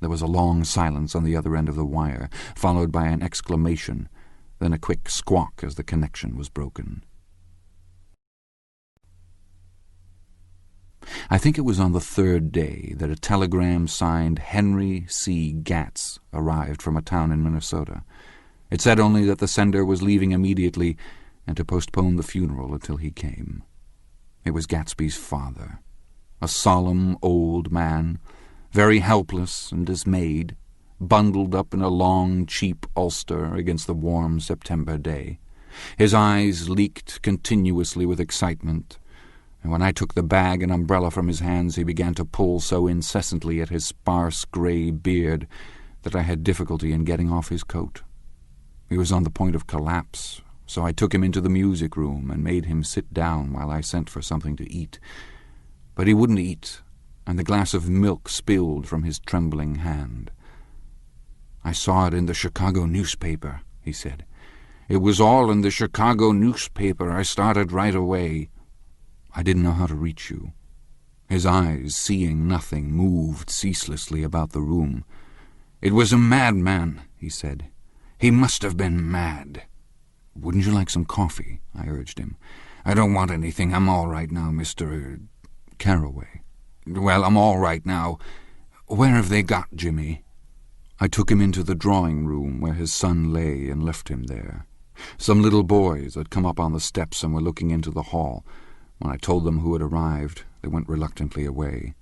There was a long silence on the other end of the wire, followed by an exclamation, then a quick squawk as the connection was broken. I think it was on the third day that a telegram signed Henry C. Gatz arrived from a town in Minnesota. It said only that the sender was leaving immediately and to postpone the funeral until he came. It was Gatsby's father, a solemn old man, very helpless and dismayed, bundled up in a long, cheap ulster against the warm September day. His eyes leaked continuously with excitement, and when I took the bag and umbrella from his hands he began to pull so incessantly at his sparse grey beard that I had difficulty in getting off his coat. He was on the point of collapse, so I took him into the music room and made him sit down while I sent for something to eat. But he wouldn't eat, and the glass of milk spilled from his trembling hand. "I saw it in the Chicago newspaper," he said. "It was all in the Chicago newspaper. I started right away. I didn't know how to reach you." His eyes, seeing nothing, moved ceaselessly about the room. "It was a madman," he said. "He must have been mad." "Wouldn't you like some coffee?" I urged him. "I don't want anything. I'm all right now, Mr. Carroway." "Well, I'm all right now. Where have they got Jimmy?" I took him into the drawing-room where his son lay and left him there. Some little boys had come up on the steps and were looking into the hall. When I told them who had arrived, they went reluctantly away.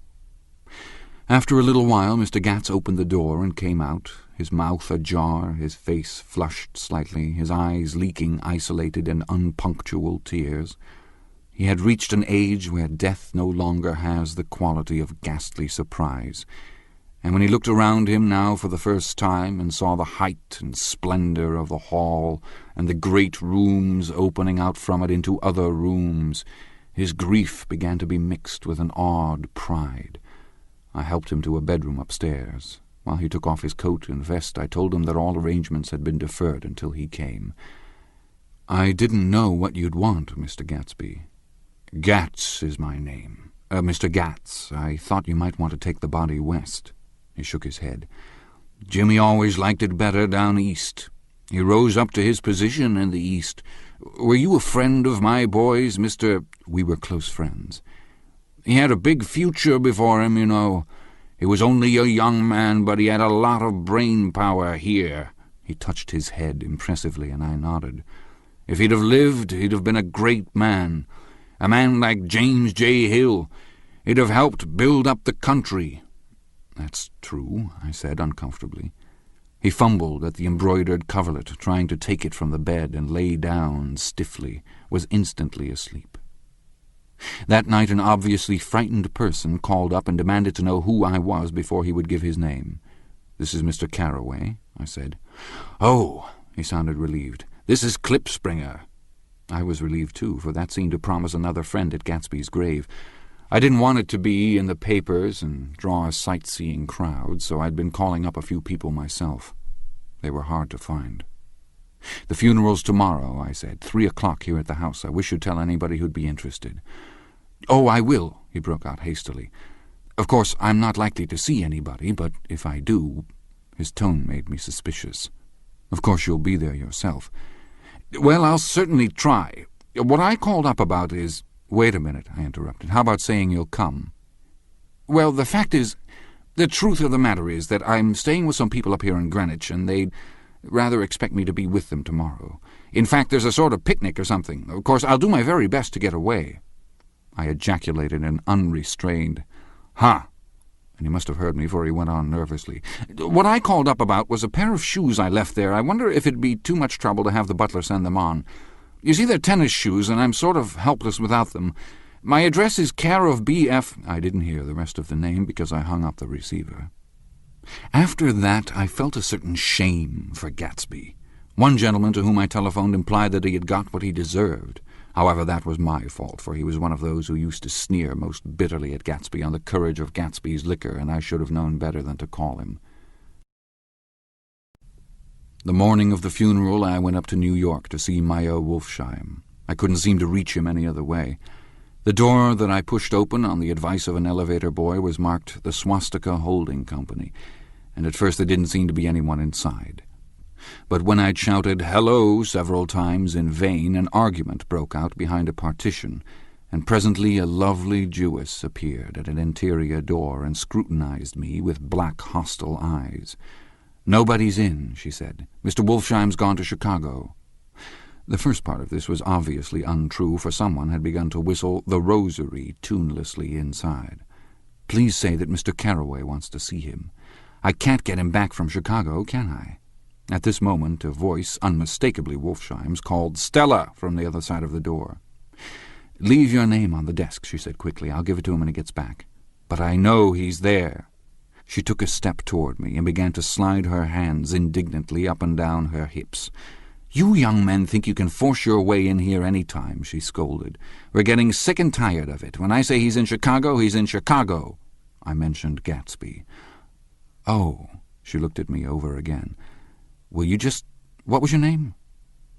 After a little while, Mr. Gatz opened the door and came out, his mouth ajar, his face flushed slightly, his eyes leaking isolated and unpunctual tears. He had reached an age where death no longer has the quality of ghastly surprise, and when he looked around him now for the first time and saw the height and splendor of the hall and the great rooms opening out from it into other rooms, his grief began to be mixed with an awed pride. I helped him to a bedroom upstairs. While he took off his coat and vest, I told him that all arrangements had been deferred until he came. "I didn't know what you'd want, Mr. Gatsby." "Gatz is my name. Mr. Gatz, I thought you might want to take the body west." He shook his head. "Jimmy always liked it better down east. He rose up to his position in the east. Were you a friend of my boy's, Mr.?" "We were close friends." "He had a big future before him, you know. He was only a young man, but he had a lot of brain power here." He touched his head impressively, and I nodded. "If he'd have lived, he'd have been a great man. A man like James J. Hill. He'd have helped build up the country." "That's true," I said uncomfortably. He fumbled at the embroidered coverlet, trying to take it from the bed, and lay down stiffly, was instantly asleep. That night an obviously frightened person called up and demanded to know who I was before he would give his name. "This is Mr. Carroway," I said. "Oh," he sounded relieved. "This is Klipspringer." I was relieved too, for that seemed to promise another friend at Gatsby's grave. I didn't want it to be in the papers and draw a sightseeing crowd, so I'd been calling up a few people myself. They were hard to find. "The funeral's tomorrow," I said. 3:00 here at the house. I wish you'd tell anybody who'd be interested." "Oh, I will," he broke out hastily. "Of course, I'm not likely to see anybody, but if I do—" His tone made me suspicious. "Of course you'll be there yourself." "Well, I'll certainly try. What I called up about is—" "Wait a minute," I interrupted. "How about saying you'll come?" "Well, the fact is, the truth of the matter is that I'm staying with some people up here in Greenwich, and they'd rather expect me to be with them tomorrow. In fact, there's a sort of picnic or something. Of course, I'll do my very best to get away." I ejaculated an unrestrained, "Ha!" and he must have heard me, for he went on nervously. "What I called up about was a pair of shoes I left there. I wonder if it'd be too much trouble to have the butler send them on. You see, they're tennis shoes, and I'm sort of helpless without them. My address is care of B.F. I didn't hear the rest of the name because I hung up the receiver. After that, I felt a certain shame for Gatsby. One gentleman to whom I telephoned implied that he had got what he deserved. However, that was my fault, for he was one of those who used to sneer most bitterly at Gatsby on the courage of Gatsby's liquor, and I should have known better than to call him. The morning of the funeral, I went up to New York to see Meyer Wolfsheim. I couldn't seem to reach him any other way. The door that I pushed open on the advice of an elevator boy was marked the Swastika Holding Company, and at first there didn't seem to be anyone inside. But when I'd shouted "hello" several times in vain, an argument broke out behind a partition, and presently a lovely Jewess appeared at an interior door and scrutinized me with black, hostile eyes. "Nobody's in," she said. "Mr. Wolfsheim's gone to Chicago." The first part of this was obviously untrue, for someone had begun to whistle "The Rosary" tunelessly inside. "Please say that Mr. Carroway wants to see him. I can't get him back from Chicago, can I?" At this moment a voice, unmistakably Wolfsheim's, called "Stella" from the other side of the door. "Leave your name on the desk," she said quickly. "I'll give it to him when he gets back." "But I know he's there." She took a step toward me and began to slide her hands indignantly up and down her hips. "You young men think you can force your way in here any time," she scolded. "We're getting sick and tired of it. When I say he's in Chicago, he's in Chicago." I mentioned Gatsby. "Oh," she looked at me over again. "Will you just... what was your name?"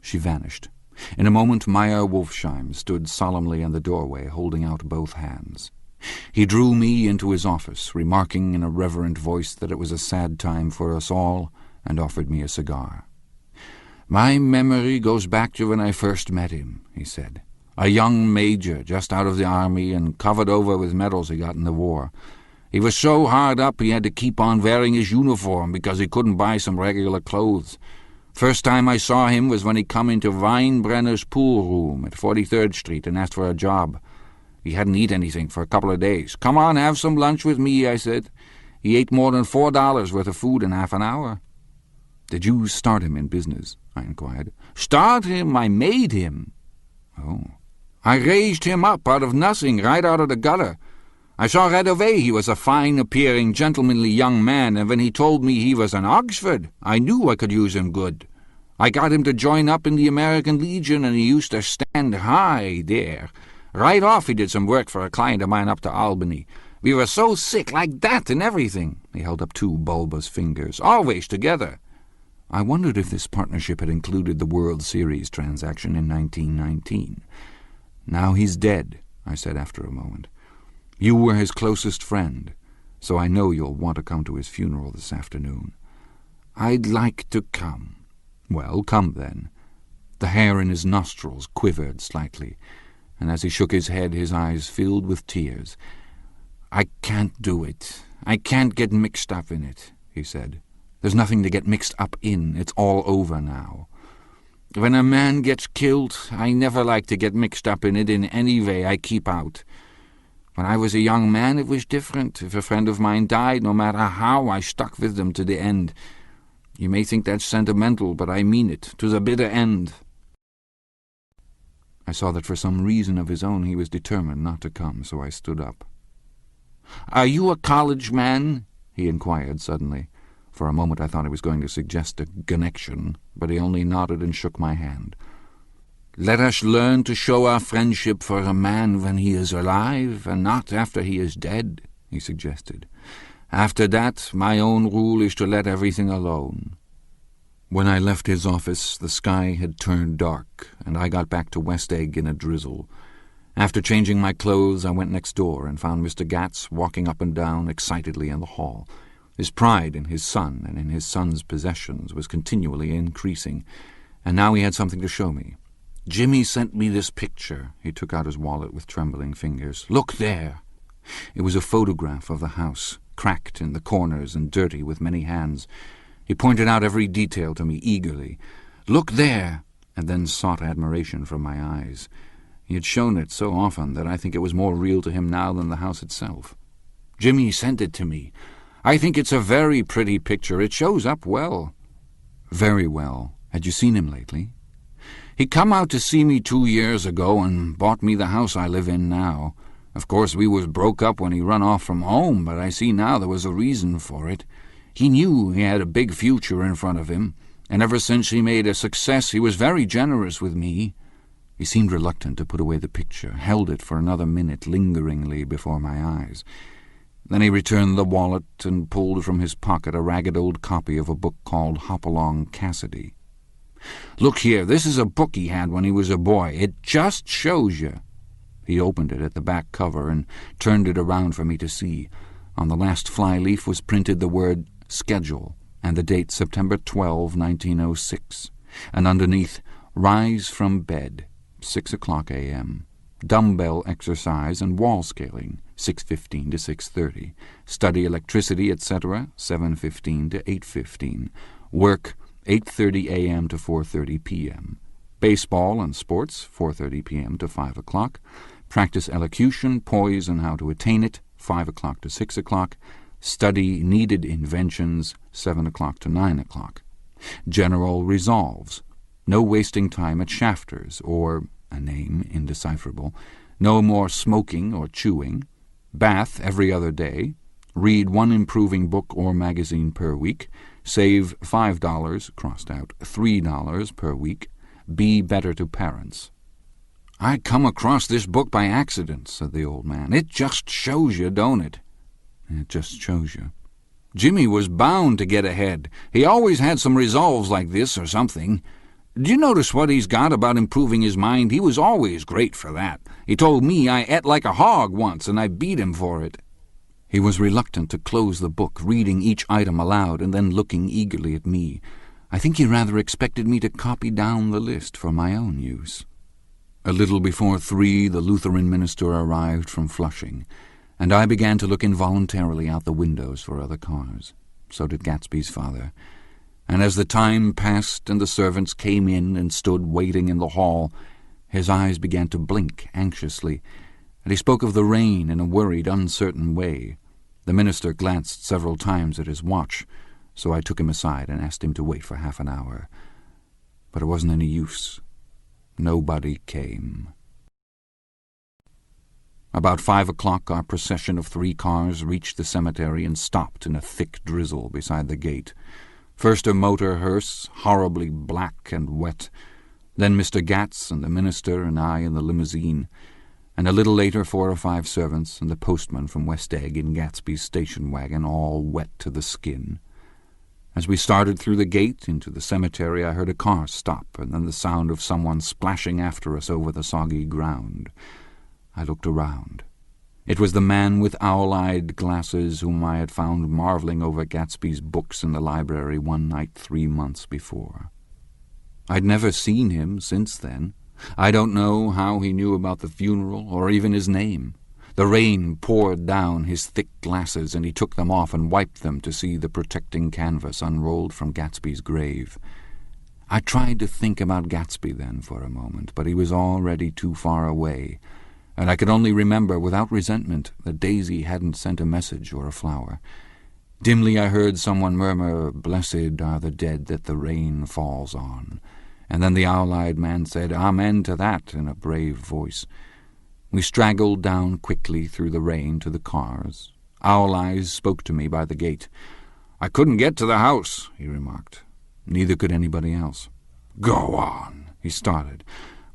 She vanished. In a moment Meyer Wolfsheim stood solemnly in the doorway, holding out both hands. He drew me into his office, remarking in a reverent voice that it was a sad time for us all, and offered me a cigar. "My memory goes back to when I first met him," he said. "A young major, just out of the army and covered over with medals he got in the war. He was so hard up he had to keep on wearing his uniform because he couldn't buy some regular clothes. First time I saw him was when he come into Weinbrenner's pool room at 43rd Street and asked for a job. He hadn't eat anything for a couple of days. 'Come on, have some lunch with me,' I said. He ate more than $4 worth of food in half an hour." "Did you start him in business?" I inquired. "Start him? I made him." "Oh." "I raised him up out of nothing, right out of the gutter. I saw right away he was a fine-appearing, gentlemanly young man, and when he told me he was in Oxford, I knew I could use him good. I got him to join up in the American Legion, and he used to stand high there. Right off he did some work for a client of mine up to Albany. We were so sick, like that and everything." He held up two bulbous fingers. "Always together." I wondered if this partnership had included the World Series transaction in 1919. "Now he's dead," I said after a moment. "You were his closest friend, so I know you'll want to come to his funeral this afternoon." "I'd like to come." "Well, come then." The hair in his nostrils quivered slightly, and as he shook his head his eyes filled with tears. "I can't do it. I can't get mixed up in it," he said. "There's nothing to get mixed up in. It's all over now. When a man gets killed, I never like to get mixed up in it in any way. I keep out. When I was a young man it was different. If a friend of mine died, no matter how, I stuck with them to the end. You may think that's sentimental, but I mean it, to the bitter end." I saw that for some reason of his own he was determined not to come, so I stood up. "Are you a college man?" he inquired suddenly. For a moment I thought he was going to suggest a connection, but he only nodded and shook my hand. "Let us learn to show our friendship for a man when he is alive, and not after he is dead," he suggested. "After that, my own rule is to let everything alone." When I left his office, the sky had turned dark, and I got back to West Egg in a drizzle. After changing my clothes, I went next door and found Mr. Gatz walking up and down excitedly in the hall. His pride in his son and in his son's possessions was continually increasing, and now he had something to show me. Jimmy sent me this picture." He took out his wallet with trembling fingers. "Look there." It was a photograph of the house, cracked in the corners and dirty with many hands. He pointed out every detail to me eagerly. "Look there," and then sought admiration from my eyes. He had shown it so often that I think it was more real to him now than the house itself. "Jimmy sent it to me. I think it's a very pretty picture. It shows up well." "Very well. Had you seen him lately?" "He come out to see me 2 years ago and bought me the house I live in now. Of course, we was broke up when he run off from home, but I see now there was a reason for it. He knew he had a big future in front of him, and ever since he made a success he was very generous with me." He seemed reluctant to put away the picture, held it for another minute lingeringly before my eyes. Then he returned the wallet and pulled from his pocket a ragged old copy of a book called Hopalong Cassidy. "Look here, this is a book he had when he was a boy. It just shows you." He opened it at the back cover and turned it around for me to see. On the last flyleaf was printed the word Schedule and the date September 12, 1906, and underneath, "Rise from bed, 6 o'clock a.m. Dumbbell exercise and wall scaling, 6:15 to 6:30. Study electricity, etc., 7:15 to 8:15. Work, 8:30 a.m. to 4:30 p.m. Baseball and sports, 4:30 p.m. to 5 o'clock. Practice elocution, poise, and how to attain it, 5 o'clock to 6 o'clock. Study needed inventions, 7 o'clock to 9 o'clock. General resolves. No wasting time at Shafter's, or, a name indecipherable. No more smoking or chewing. Bath every other day. Read one improving book or magazine per week. Save $5, crossed out, $3 per week. Be better to parents. "I come across this book by accident," said the old man. "It just shows you, don't it?" "It just shows you." "Jimmy was bound to get ahead. He always had some resolves like this or something. Do you notice what he's got about improving his mind? He was always great for that. He told me I ate like a hog once, and I beat him for it." He was reluctant to close the book, reading each item aloud and then looking eagerly at me. I think he rather expected me to copy down the list for my own use. A little before 3, the Lutheran minister arrived from Flushing, and I began to look involuntarily out the windows for other cars. So did Gatsby's father. And as the time passed and the servants came in and stood waiting in the hall, his eyes began to blink anxiously, and he spoke of the rain in a worried, uncertain way. The minister glanced several times at his watch, so I took him aside and asked him to wait for half an hour. But it wasn't any use. Nobody came. About 5 o'clock, our procession of 3 cars reached the cemetery and stopped in a thick drizzle beside the gate. First a motor hearse, horribly black and wet, then Mr. Gatz and the minister and I in the limousine, and a little later 4 or 5 servants and the postman from West Egg in Gatsby's station wagon, all wet to the skin. As we started through the gate into the cemetery, I heard a car stop, and then the sound of someone splashing after us over the soggy ground. I looked around. It was the man with owl-eyed glasses whom I had found marveling over Gatsby's books in the library one night 3 months before. I'd never seen him since then. I don't know how he knew about the funeral, or even his name. The rain poured down his thick glasses, and he took them off and wiped them to see the protecting canvas unrolled from Gatsby's grave. I tried to think about Gatsby then for a moment, but he was already too far away, and I could only remember without resentment that Daisy hadn't sent a message or a flower. Dimly I heard someone murmur, "Blessed are the dead that the rain falls on," and then the owl-eyed man said, "Amen to that," in a brave voice. We straggled down quickly through the rain to the cars. Owl Eyes spoke to me by the gate. "I couldn't get to the house," he remarked. Neither could anybody else. "Go on," he started.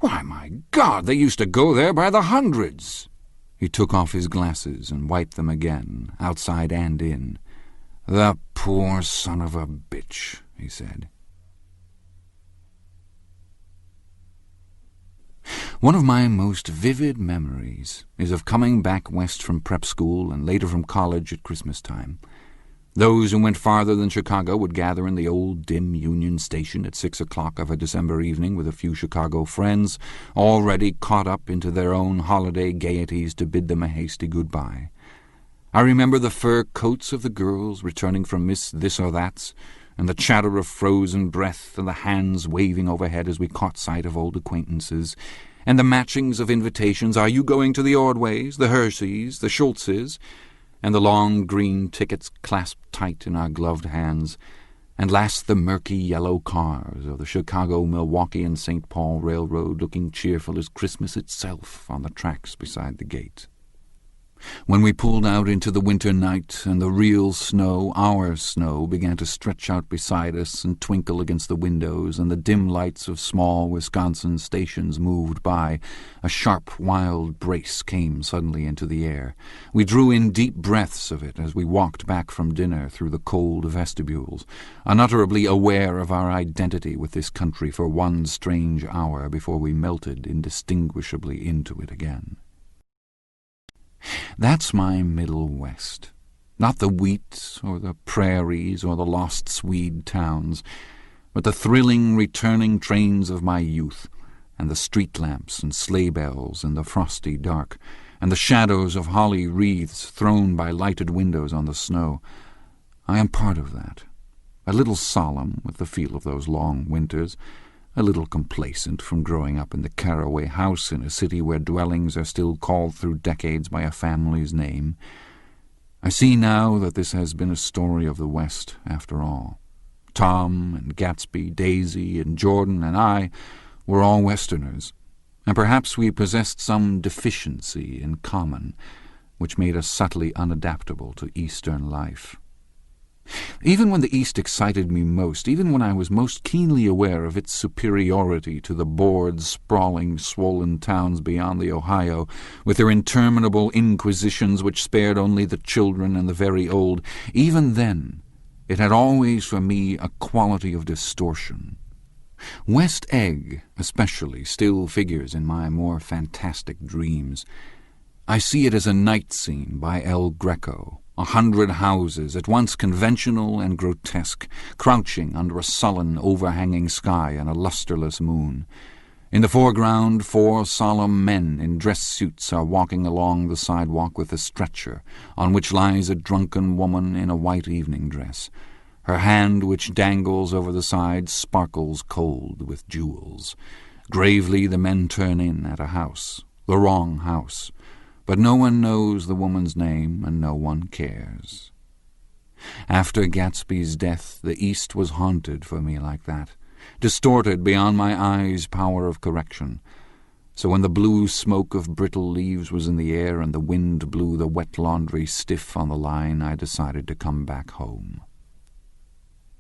"Why, my God, they used to go there by the hundreds." He took off his glasses and wiped them again, outside and in. "The poor son of a bitch," he said. One of my most vivid memories is of coming back west from prep school and later from college at Christmas time. Those who went farther than Chicago would gather in the old dim Union Station at 6 o'clock of a December evening with a few Chicago friends, already caught up into their own holiday gaieties to bid them a hasty goodbye. I remember the fur coats of the girls returning from Miss This or That's, and the chatter of frozen breath and the hands waving overhead as we caught sight of old acquaintances, and the matchings of invitations, "Are you going to the Ordways, the Herseys, the Schultzes?" and the long green tickets clasped tight in our gloved hands, and last the murky yellow cars of the Chicago, Milwaukee, and St. Paul Railroad looking cheerful as Christmas itself on the tracks beside the gate. When we pulled out into the winter night and the real snow, our snow, began to stretch out beside us and twinkle against the windows, and the dim lights of small Wisconsin stations moved by, a sharp, wild brace came suddenly into the air. We drew in deep breaths of it as we walked back from dinner through the cold vestibules, unutterably aware of our identity with this country for one strange hour before we melted indistinguishably into it again. That's my Middle West, not the wheat or the prairies or the lost Swede towns, but the thrilling returning trains of my youth, and the street lamps and sleigh bells in the frosty dark, and the shadows of holly wreaths thrown by lighted windows on the snow. I am part of that, a little solemn with the feel of those long winters, a little complacent from growing up in the caraway house in a city where dwellings are still called through decades by a family's name. I see now that this has been a story of the West after all. Tom and Gatsby, Daisy and Jordan and I were all Westerners, and perhaps we possessed some deficiency in common which made us subtly unadaptable to Eastern life. Even when the East excited me most, even when I was most keenly aware of its superiority to the bored, sprawling, swollen towns beyond the Ohio, with their interminable inquisitions which spared only the children and the very old, even then it had always for me a quality of distortion. West Egg, especially, still figures in my more fantastic dreams. I see it as a night scene by El Greco, 100 houses, at once conventional and grotesque, crouching under a sullen, overhanging sky and a lustreless moon. In the foreground, 4 solemn men in dress suits are walking along the sidewalk with a stretcher, on which lies a drunken woman in a white evening dress. Her hand, which dangles over the side, sparkles cold with jewels. Gravely the men turn in at a house, the wrong house, but no one knows the woman's name, and no one cares. After Gatsby's death, the East was haunted for me like that, distorted beyond my eyes' power of correction. So when the blue smoke of brittle leaves was in the air and the wind blew the wet laundry stiff on the line, I decided to come back home.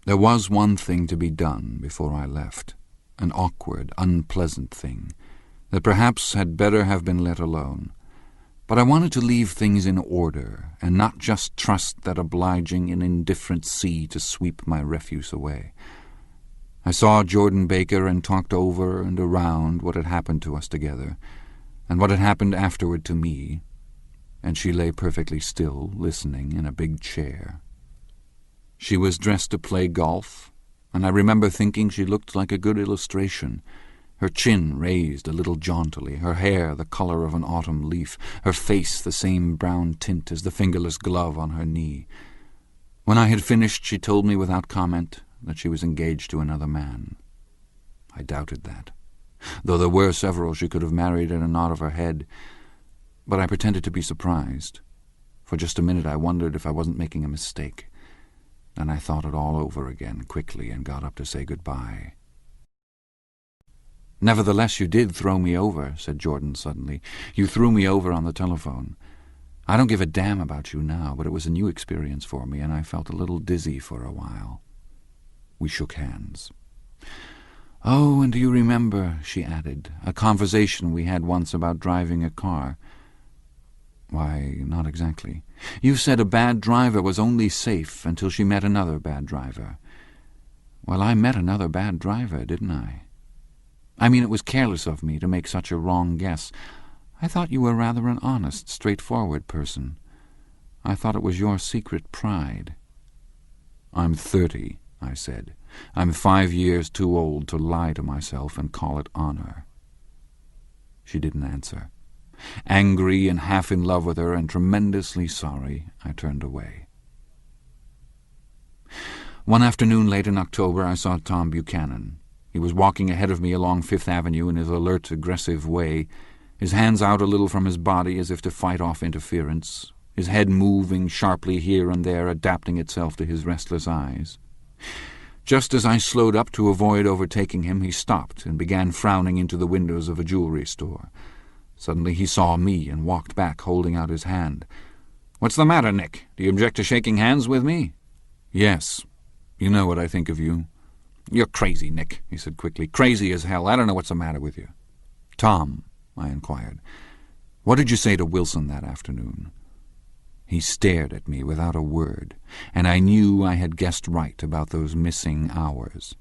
There was one thing to be done before I left, an awkward, unpleasant thing, that perhaps had better have been let alone. But I wanted to leave things in order, and not just trust that obliging and indifferent sea to sweep my refuse away. I saw Jordan Baker and talked over and around what had happened to us together, and what had happened afterward to me, and she lay perfectly still, listening in a big chair. She was dressed to play golf, and I remember thinking she looked like a good illustration, her chin raised a little jauntily, her hair the color of an autumn leaf, her face the same brown tint as the fingerless glove on her knee. When I had finished, she told me without comment that she was engaged to another man. I doubted that, though there were several she could have married at a nod of her head, but I pretended to be surprised. For just a minute I wondered if I wasn't making a mistake. Then I thought it all over again quickly and got up to say goodbye. "Nevertheless, you did throw me over," said Jordan suddenly. "You threw me over on the telephone. I don't give a damn about you now, but it was a new experience for me, and I felt a little dizzy for a while." We shook hands. "Oh, and do you remember," she added, "a conversation we had once about driving a car?" "Why, not exactly." "You said a bad driver was only safe until she met another bad driver." "Well, I met another bad driver, didn't I? I mean, it was careless of me to make such a wrong guess. I thought you were rather an honest, straightforward person. I thought it was your secret pride." "I'm 30, I said. "I'm 5 years too old to lie to myself and call it honor." She didn't answer. Angry and half in love with her and tremendously sorry, I turned away. One afternoon late in October, I saw Tom Buchanan. He was walking ahead of me along Fifth Avenue in his alert, aggressive way, his hands out a little from his body as if to fight off interference, his head moving sharply here and there, adapting itself to his restless eyes. Just as I slowed up to avoid overtaking him, he stopped and began frowning into the windows of a jewelry store. Suddenly he saw me and walked back, holding out his hand. "What's the matter, Nick? Do you object to shaking hands with me?" "Yes. You know what I think of you." "You're crazy, Nick," he said quickly. "Crazy as hell. I don't know what's the matter with you." "Tom," I inquired, "what did you say to Wilson that afternoon?" He stared at me without a word, and I knew I had guessed right about those missing hours.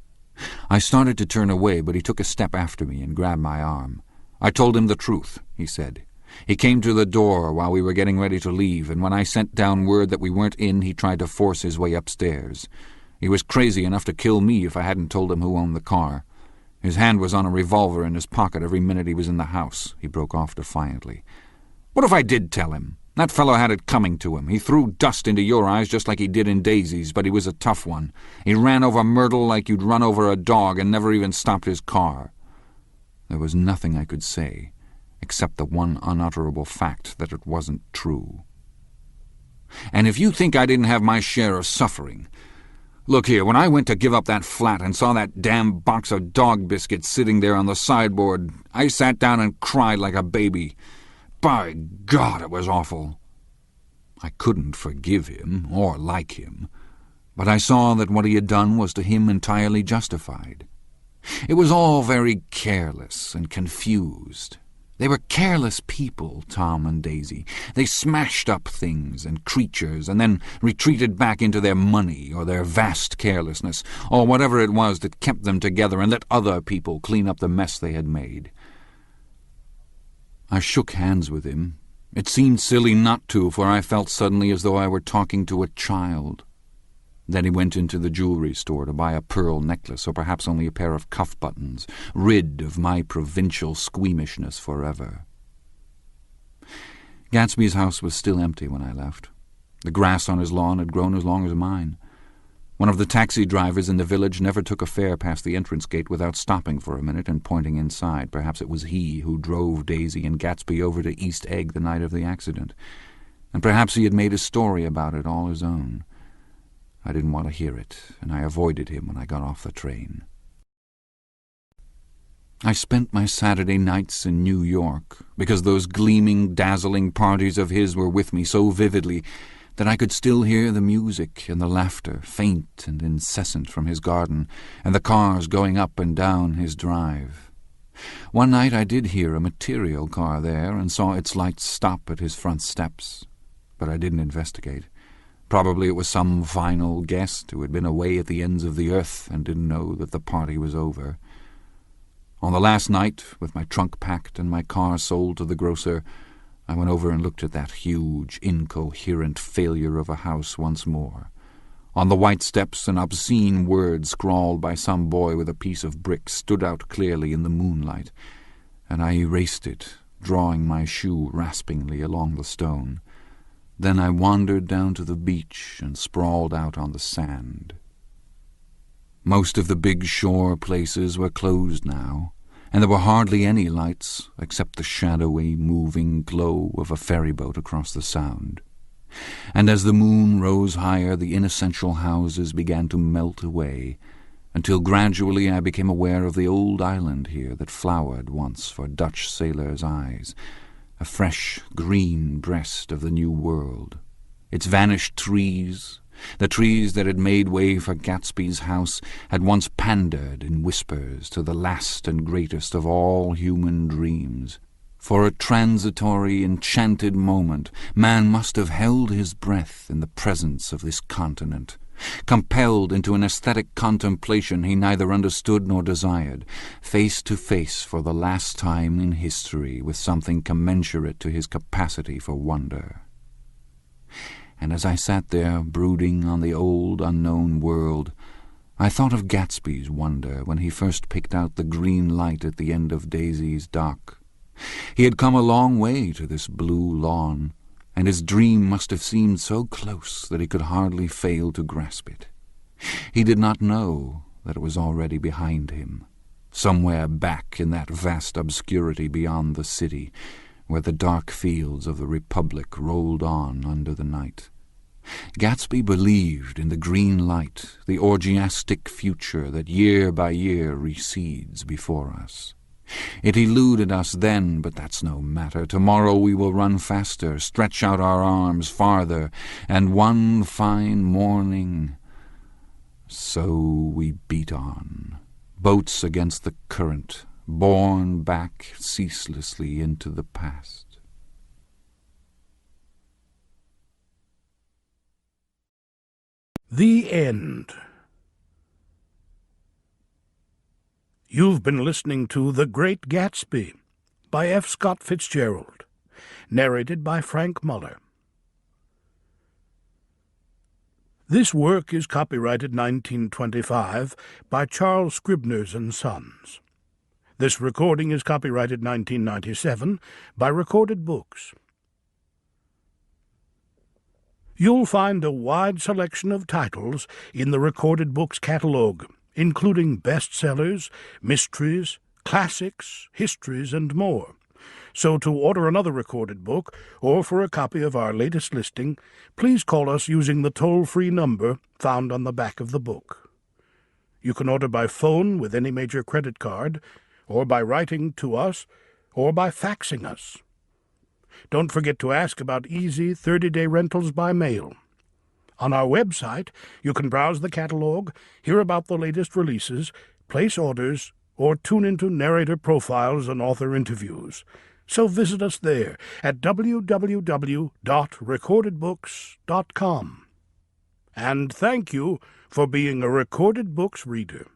I started to turn away, but he took a step after me and grabbed my arm. "I told him the truth," he said. "He came to the door while we were getting ready to leave, and when I sent down word that we weren't in, he tried to force his way upstairs. He was crazy enough to kill me if I hadn't told him who owned the car. His hand was on a revolver in his pocket every minute he was in the house," he broke off defiantly. "What if I did tell him? That fellow had it coming to him. He threw dust into your eyes just like he did in Daisy's, but he was a tough one. He ran over Myrtle like you'd run over a dog and never even stopped his car." There was nothing I could say, except the one unutterable fact that it wasn't true. "And if you think I didn't have my share of suffering... Look here, when I went to give up that flat and saw that damn box of dog biscuits sitting there on the sideboard, I sat down and cried like a baby. By God, it was awful." I couldn't forgive him or like him, but I saw that what he had done was to him entirely justified. It was all very careless and confused. They were careless people, Tom and Daisy. They smashed up things and creatures and then retreated back into their money or their vast carelessness, or whatever it was that kept them together and let other people clean up the mess they had made. I shook hands with him. It seemed silly not to, for I felt suddenly as though I were talking to a child. Then he went into the jewelry store to buy a pearl necklace, or perhaps only a pair of cuff buttons, rid of my provincial squeamishness forever. Gatsby's house was still empty when I left. The grass on his lawn had grown as long as mine. One of the taxi drivers in the village never took a fare past the entrance gate without stopping for a minute and pointing inside. Perhaps it was he who drove Daisy and Gatsby over to East Egg the night of the accident, and perhaps he had made a story about it all his own. I didn't want to hear it, and I avoided him when I got off the train. I spent my Saturday nights in New York, because those gleaming, dazzling parties of his were with me so vividly that I could still hear the music and the laughter, faint and incessant, from his garden, and the cars going up and down his drive. One night I did hear a material car there, and saw its lights stop at his front steps, but I didn't investigate. Probably it was some final guest who had been away at the ends of the earth and didn't know that the party was over. On the last night, with my trunk packed and my car sold to the grocer, I went over and looked at that huge, incoherent failure of a house once more. On the white steps, an obscene word scrawled by some boy with a piece of brick stood out clearly in the moonlight, and I erased it, drawing my shoe raspingly along the stone. Then I wandered down to the beach and sprawled out on the sand. Most of the big shore places were closed now, and there were hardly any lights except the shadowy, moving glow of a ferryboat across the Sound. And as the moon rose higher, the inessential houses began to melt away, until gradually I became aware of the old island here that flowered once for Dutch sailors' eyes, a fresh green breast of the New World. Its vanished trees, the trees that had made way for Gatsby's house, had once pandered in whispers to the last and greatest of all human dreams. For a transitory, enchanted moment, man must have held his breath in the presence of this continent, compelled into an aesthetic contemplation he neither understood nor desired, face to face for the last time in history with something commensurate to his capacity for wonder. and as I sat there brooding on the old unknown world, I thought of Gatsby's wonder when he first picked out the green light at the end of Daisy's dock. He had come a long way to this blue lawn, and his dream must have seemed so close that he could hardly fail to grasp it. He did not know that it was already behind him, somewhere back in that vast obscurity beyond the city, where the dark fields of the Republic rolled on under the night. Gatsby believed in the green light, the orgiastic future that year by year recedes before us. It eluded us then, but that's no matter. Tomorrow we will run faster, stretch out our arms farther, and one fine morning... So we beat on, boats against the current, borne back ceaselessly into the past. The End. You've been listening to The Great Gatsby by F. Scott Fitzgerald, narrated by Frank Muller. This work is copyrighted 1925 by Charles Scribners and Sons. This recording is copyrighted 1997 by Recorded Books. You'll find a wide selection of titles in the Recorded Books catalog, including bestsellers, mysteries, classics, histories, and more. So to order another recorded book, or for a copy of our latest listing, please call us using the toll-free number found on the back of the book. You can order by phone with any major credit card, or by writing to us, or by faxing us. Don't forget to ask about easy 30-day rentals by mail. On our website, you can browse the catalog, hear about the latest releases, place orders, or tune into narrator profiles and author interviews. So visit us there at www.recordedbooks.com. And thank you for being a Recorded Books reader.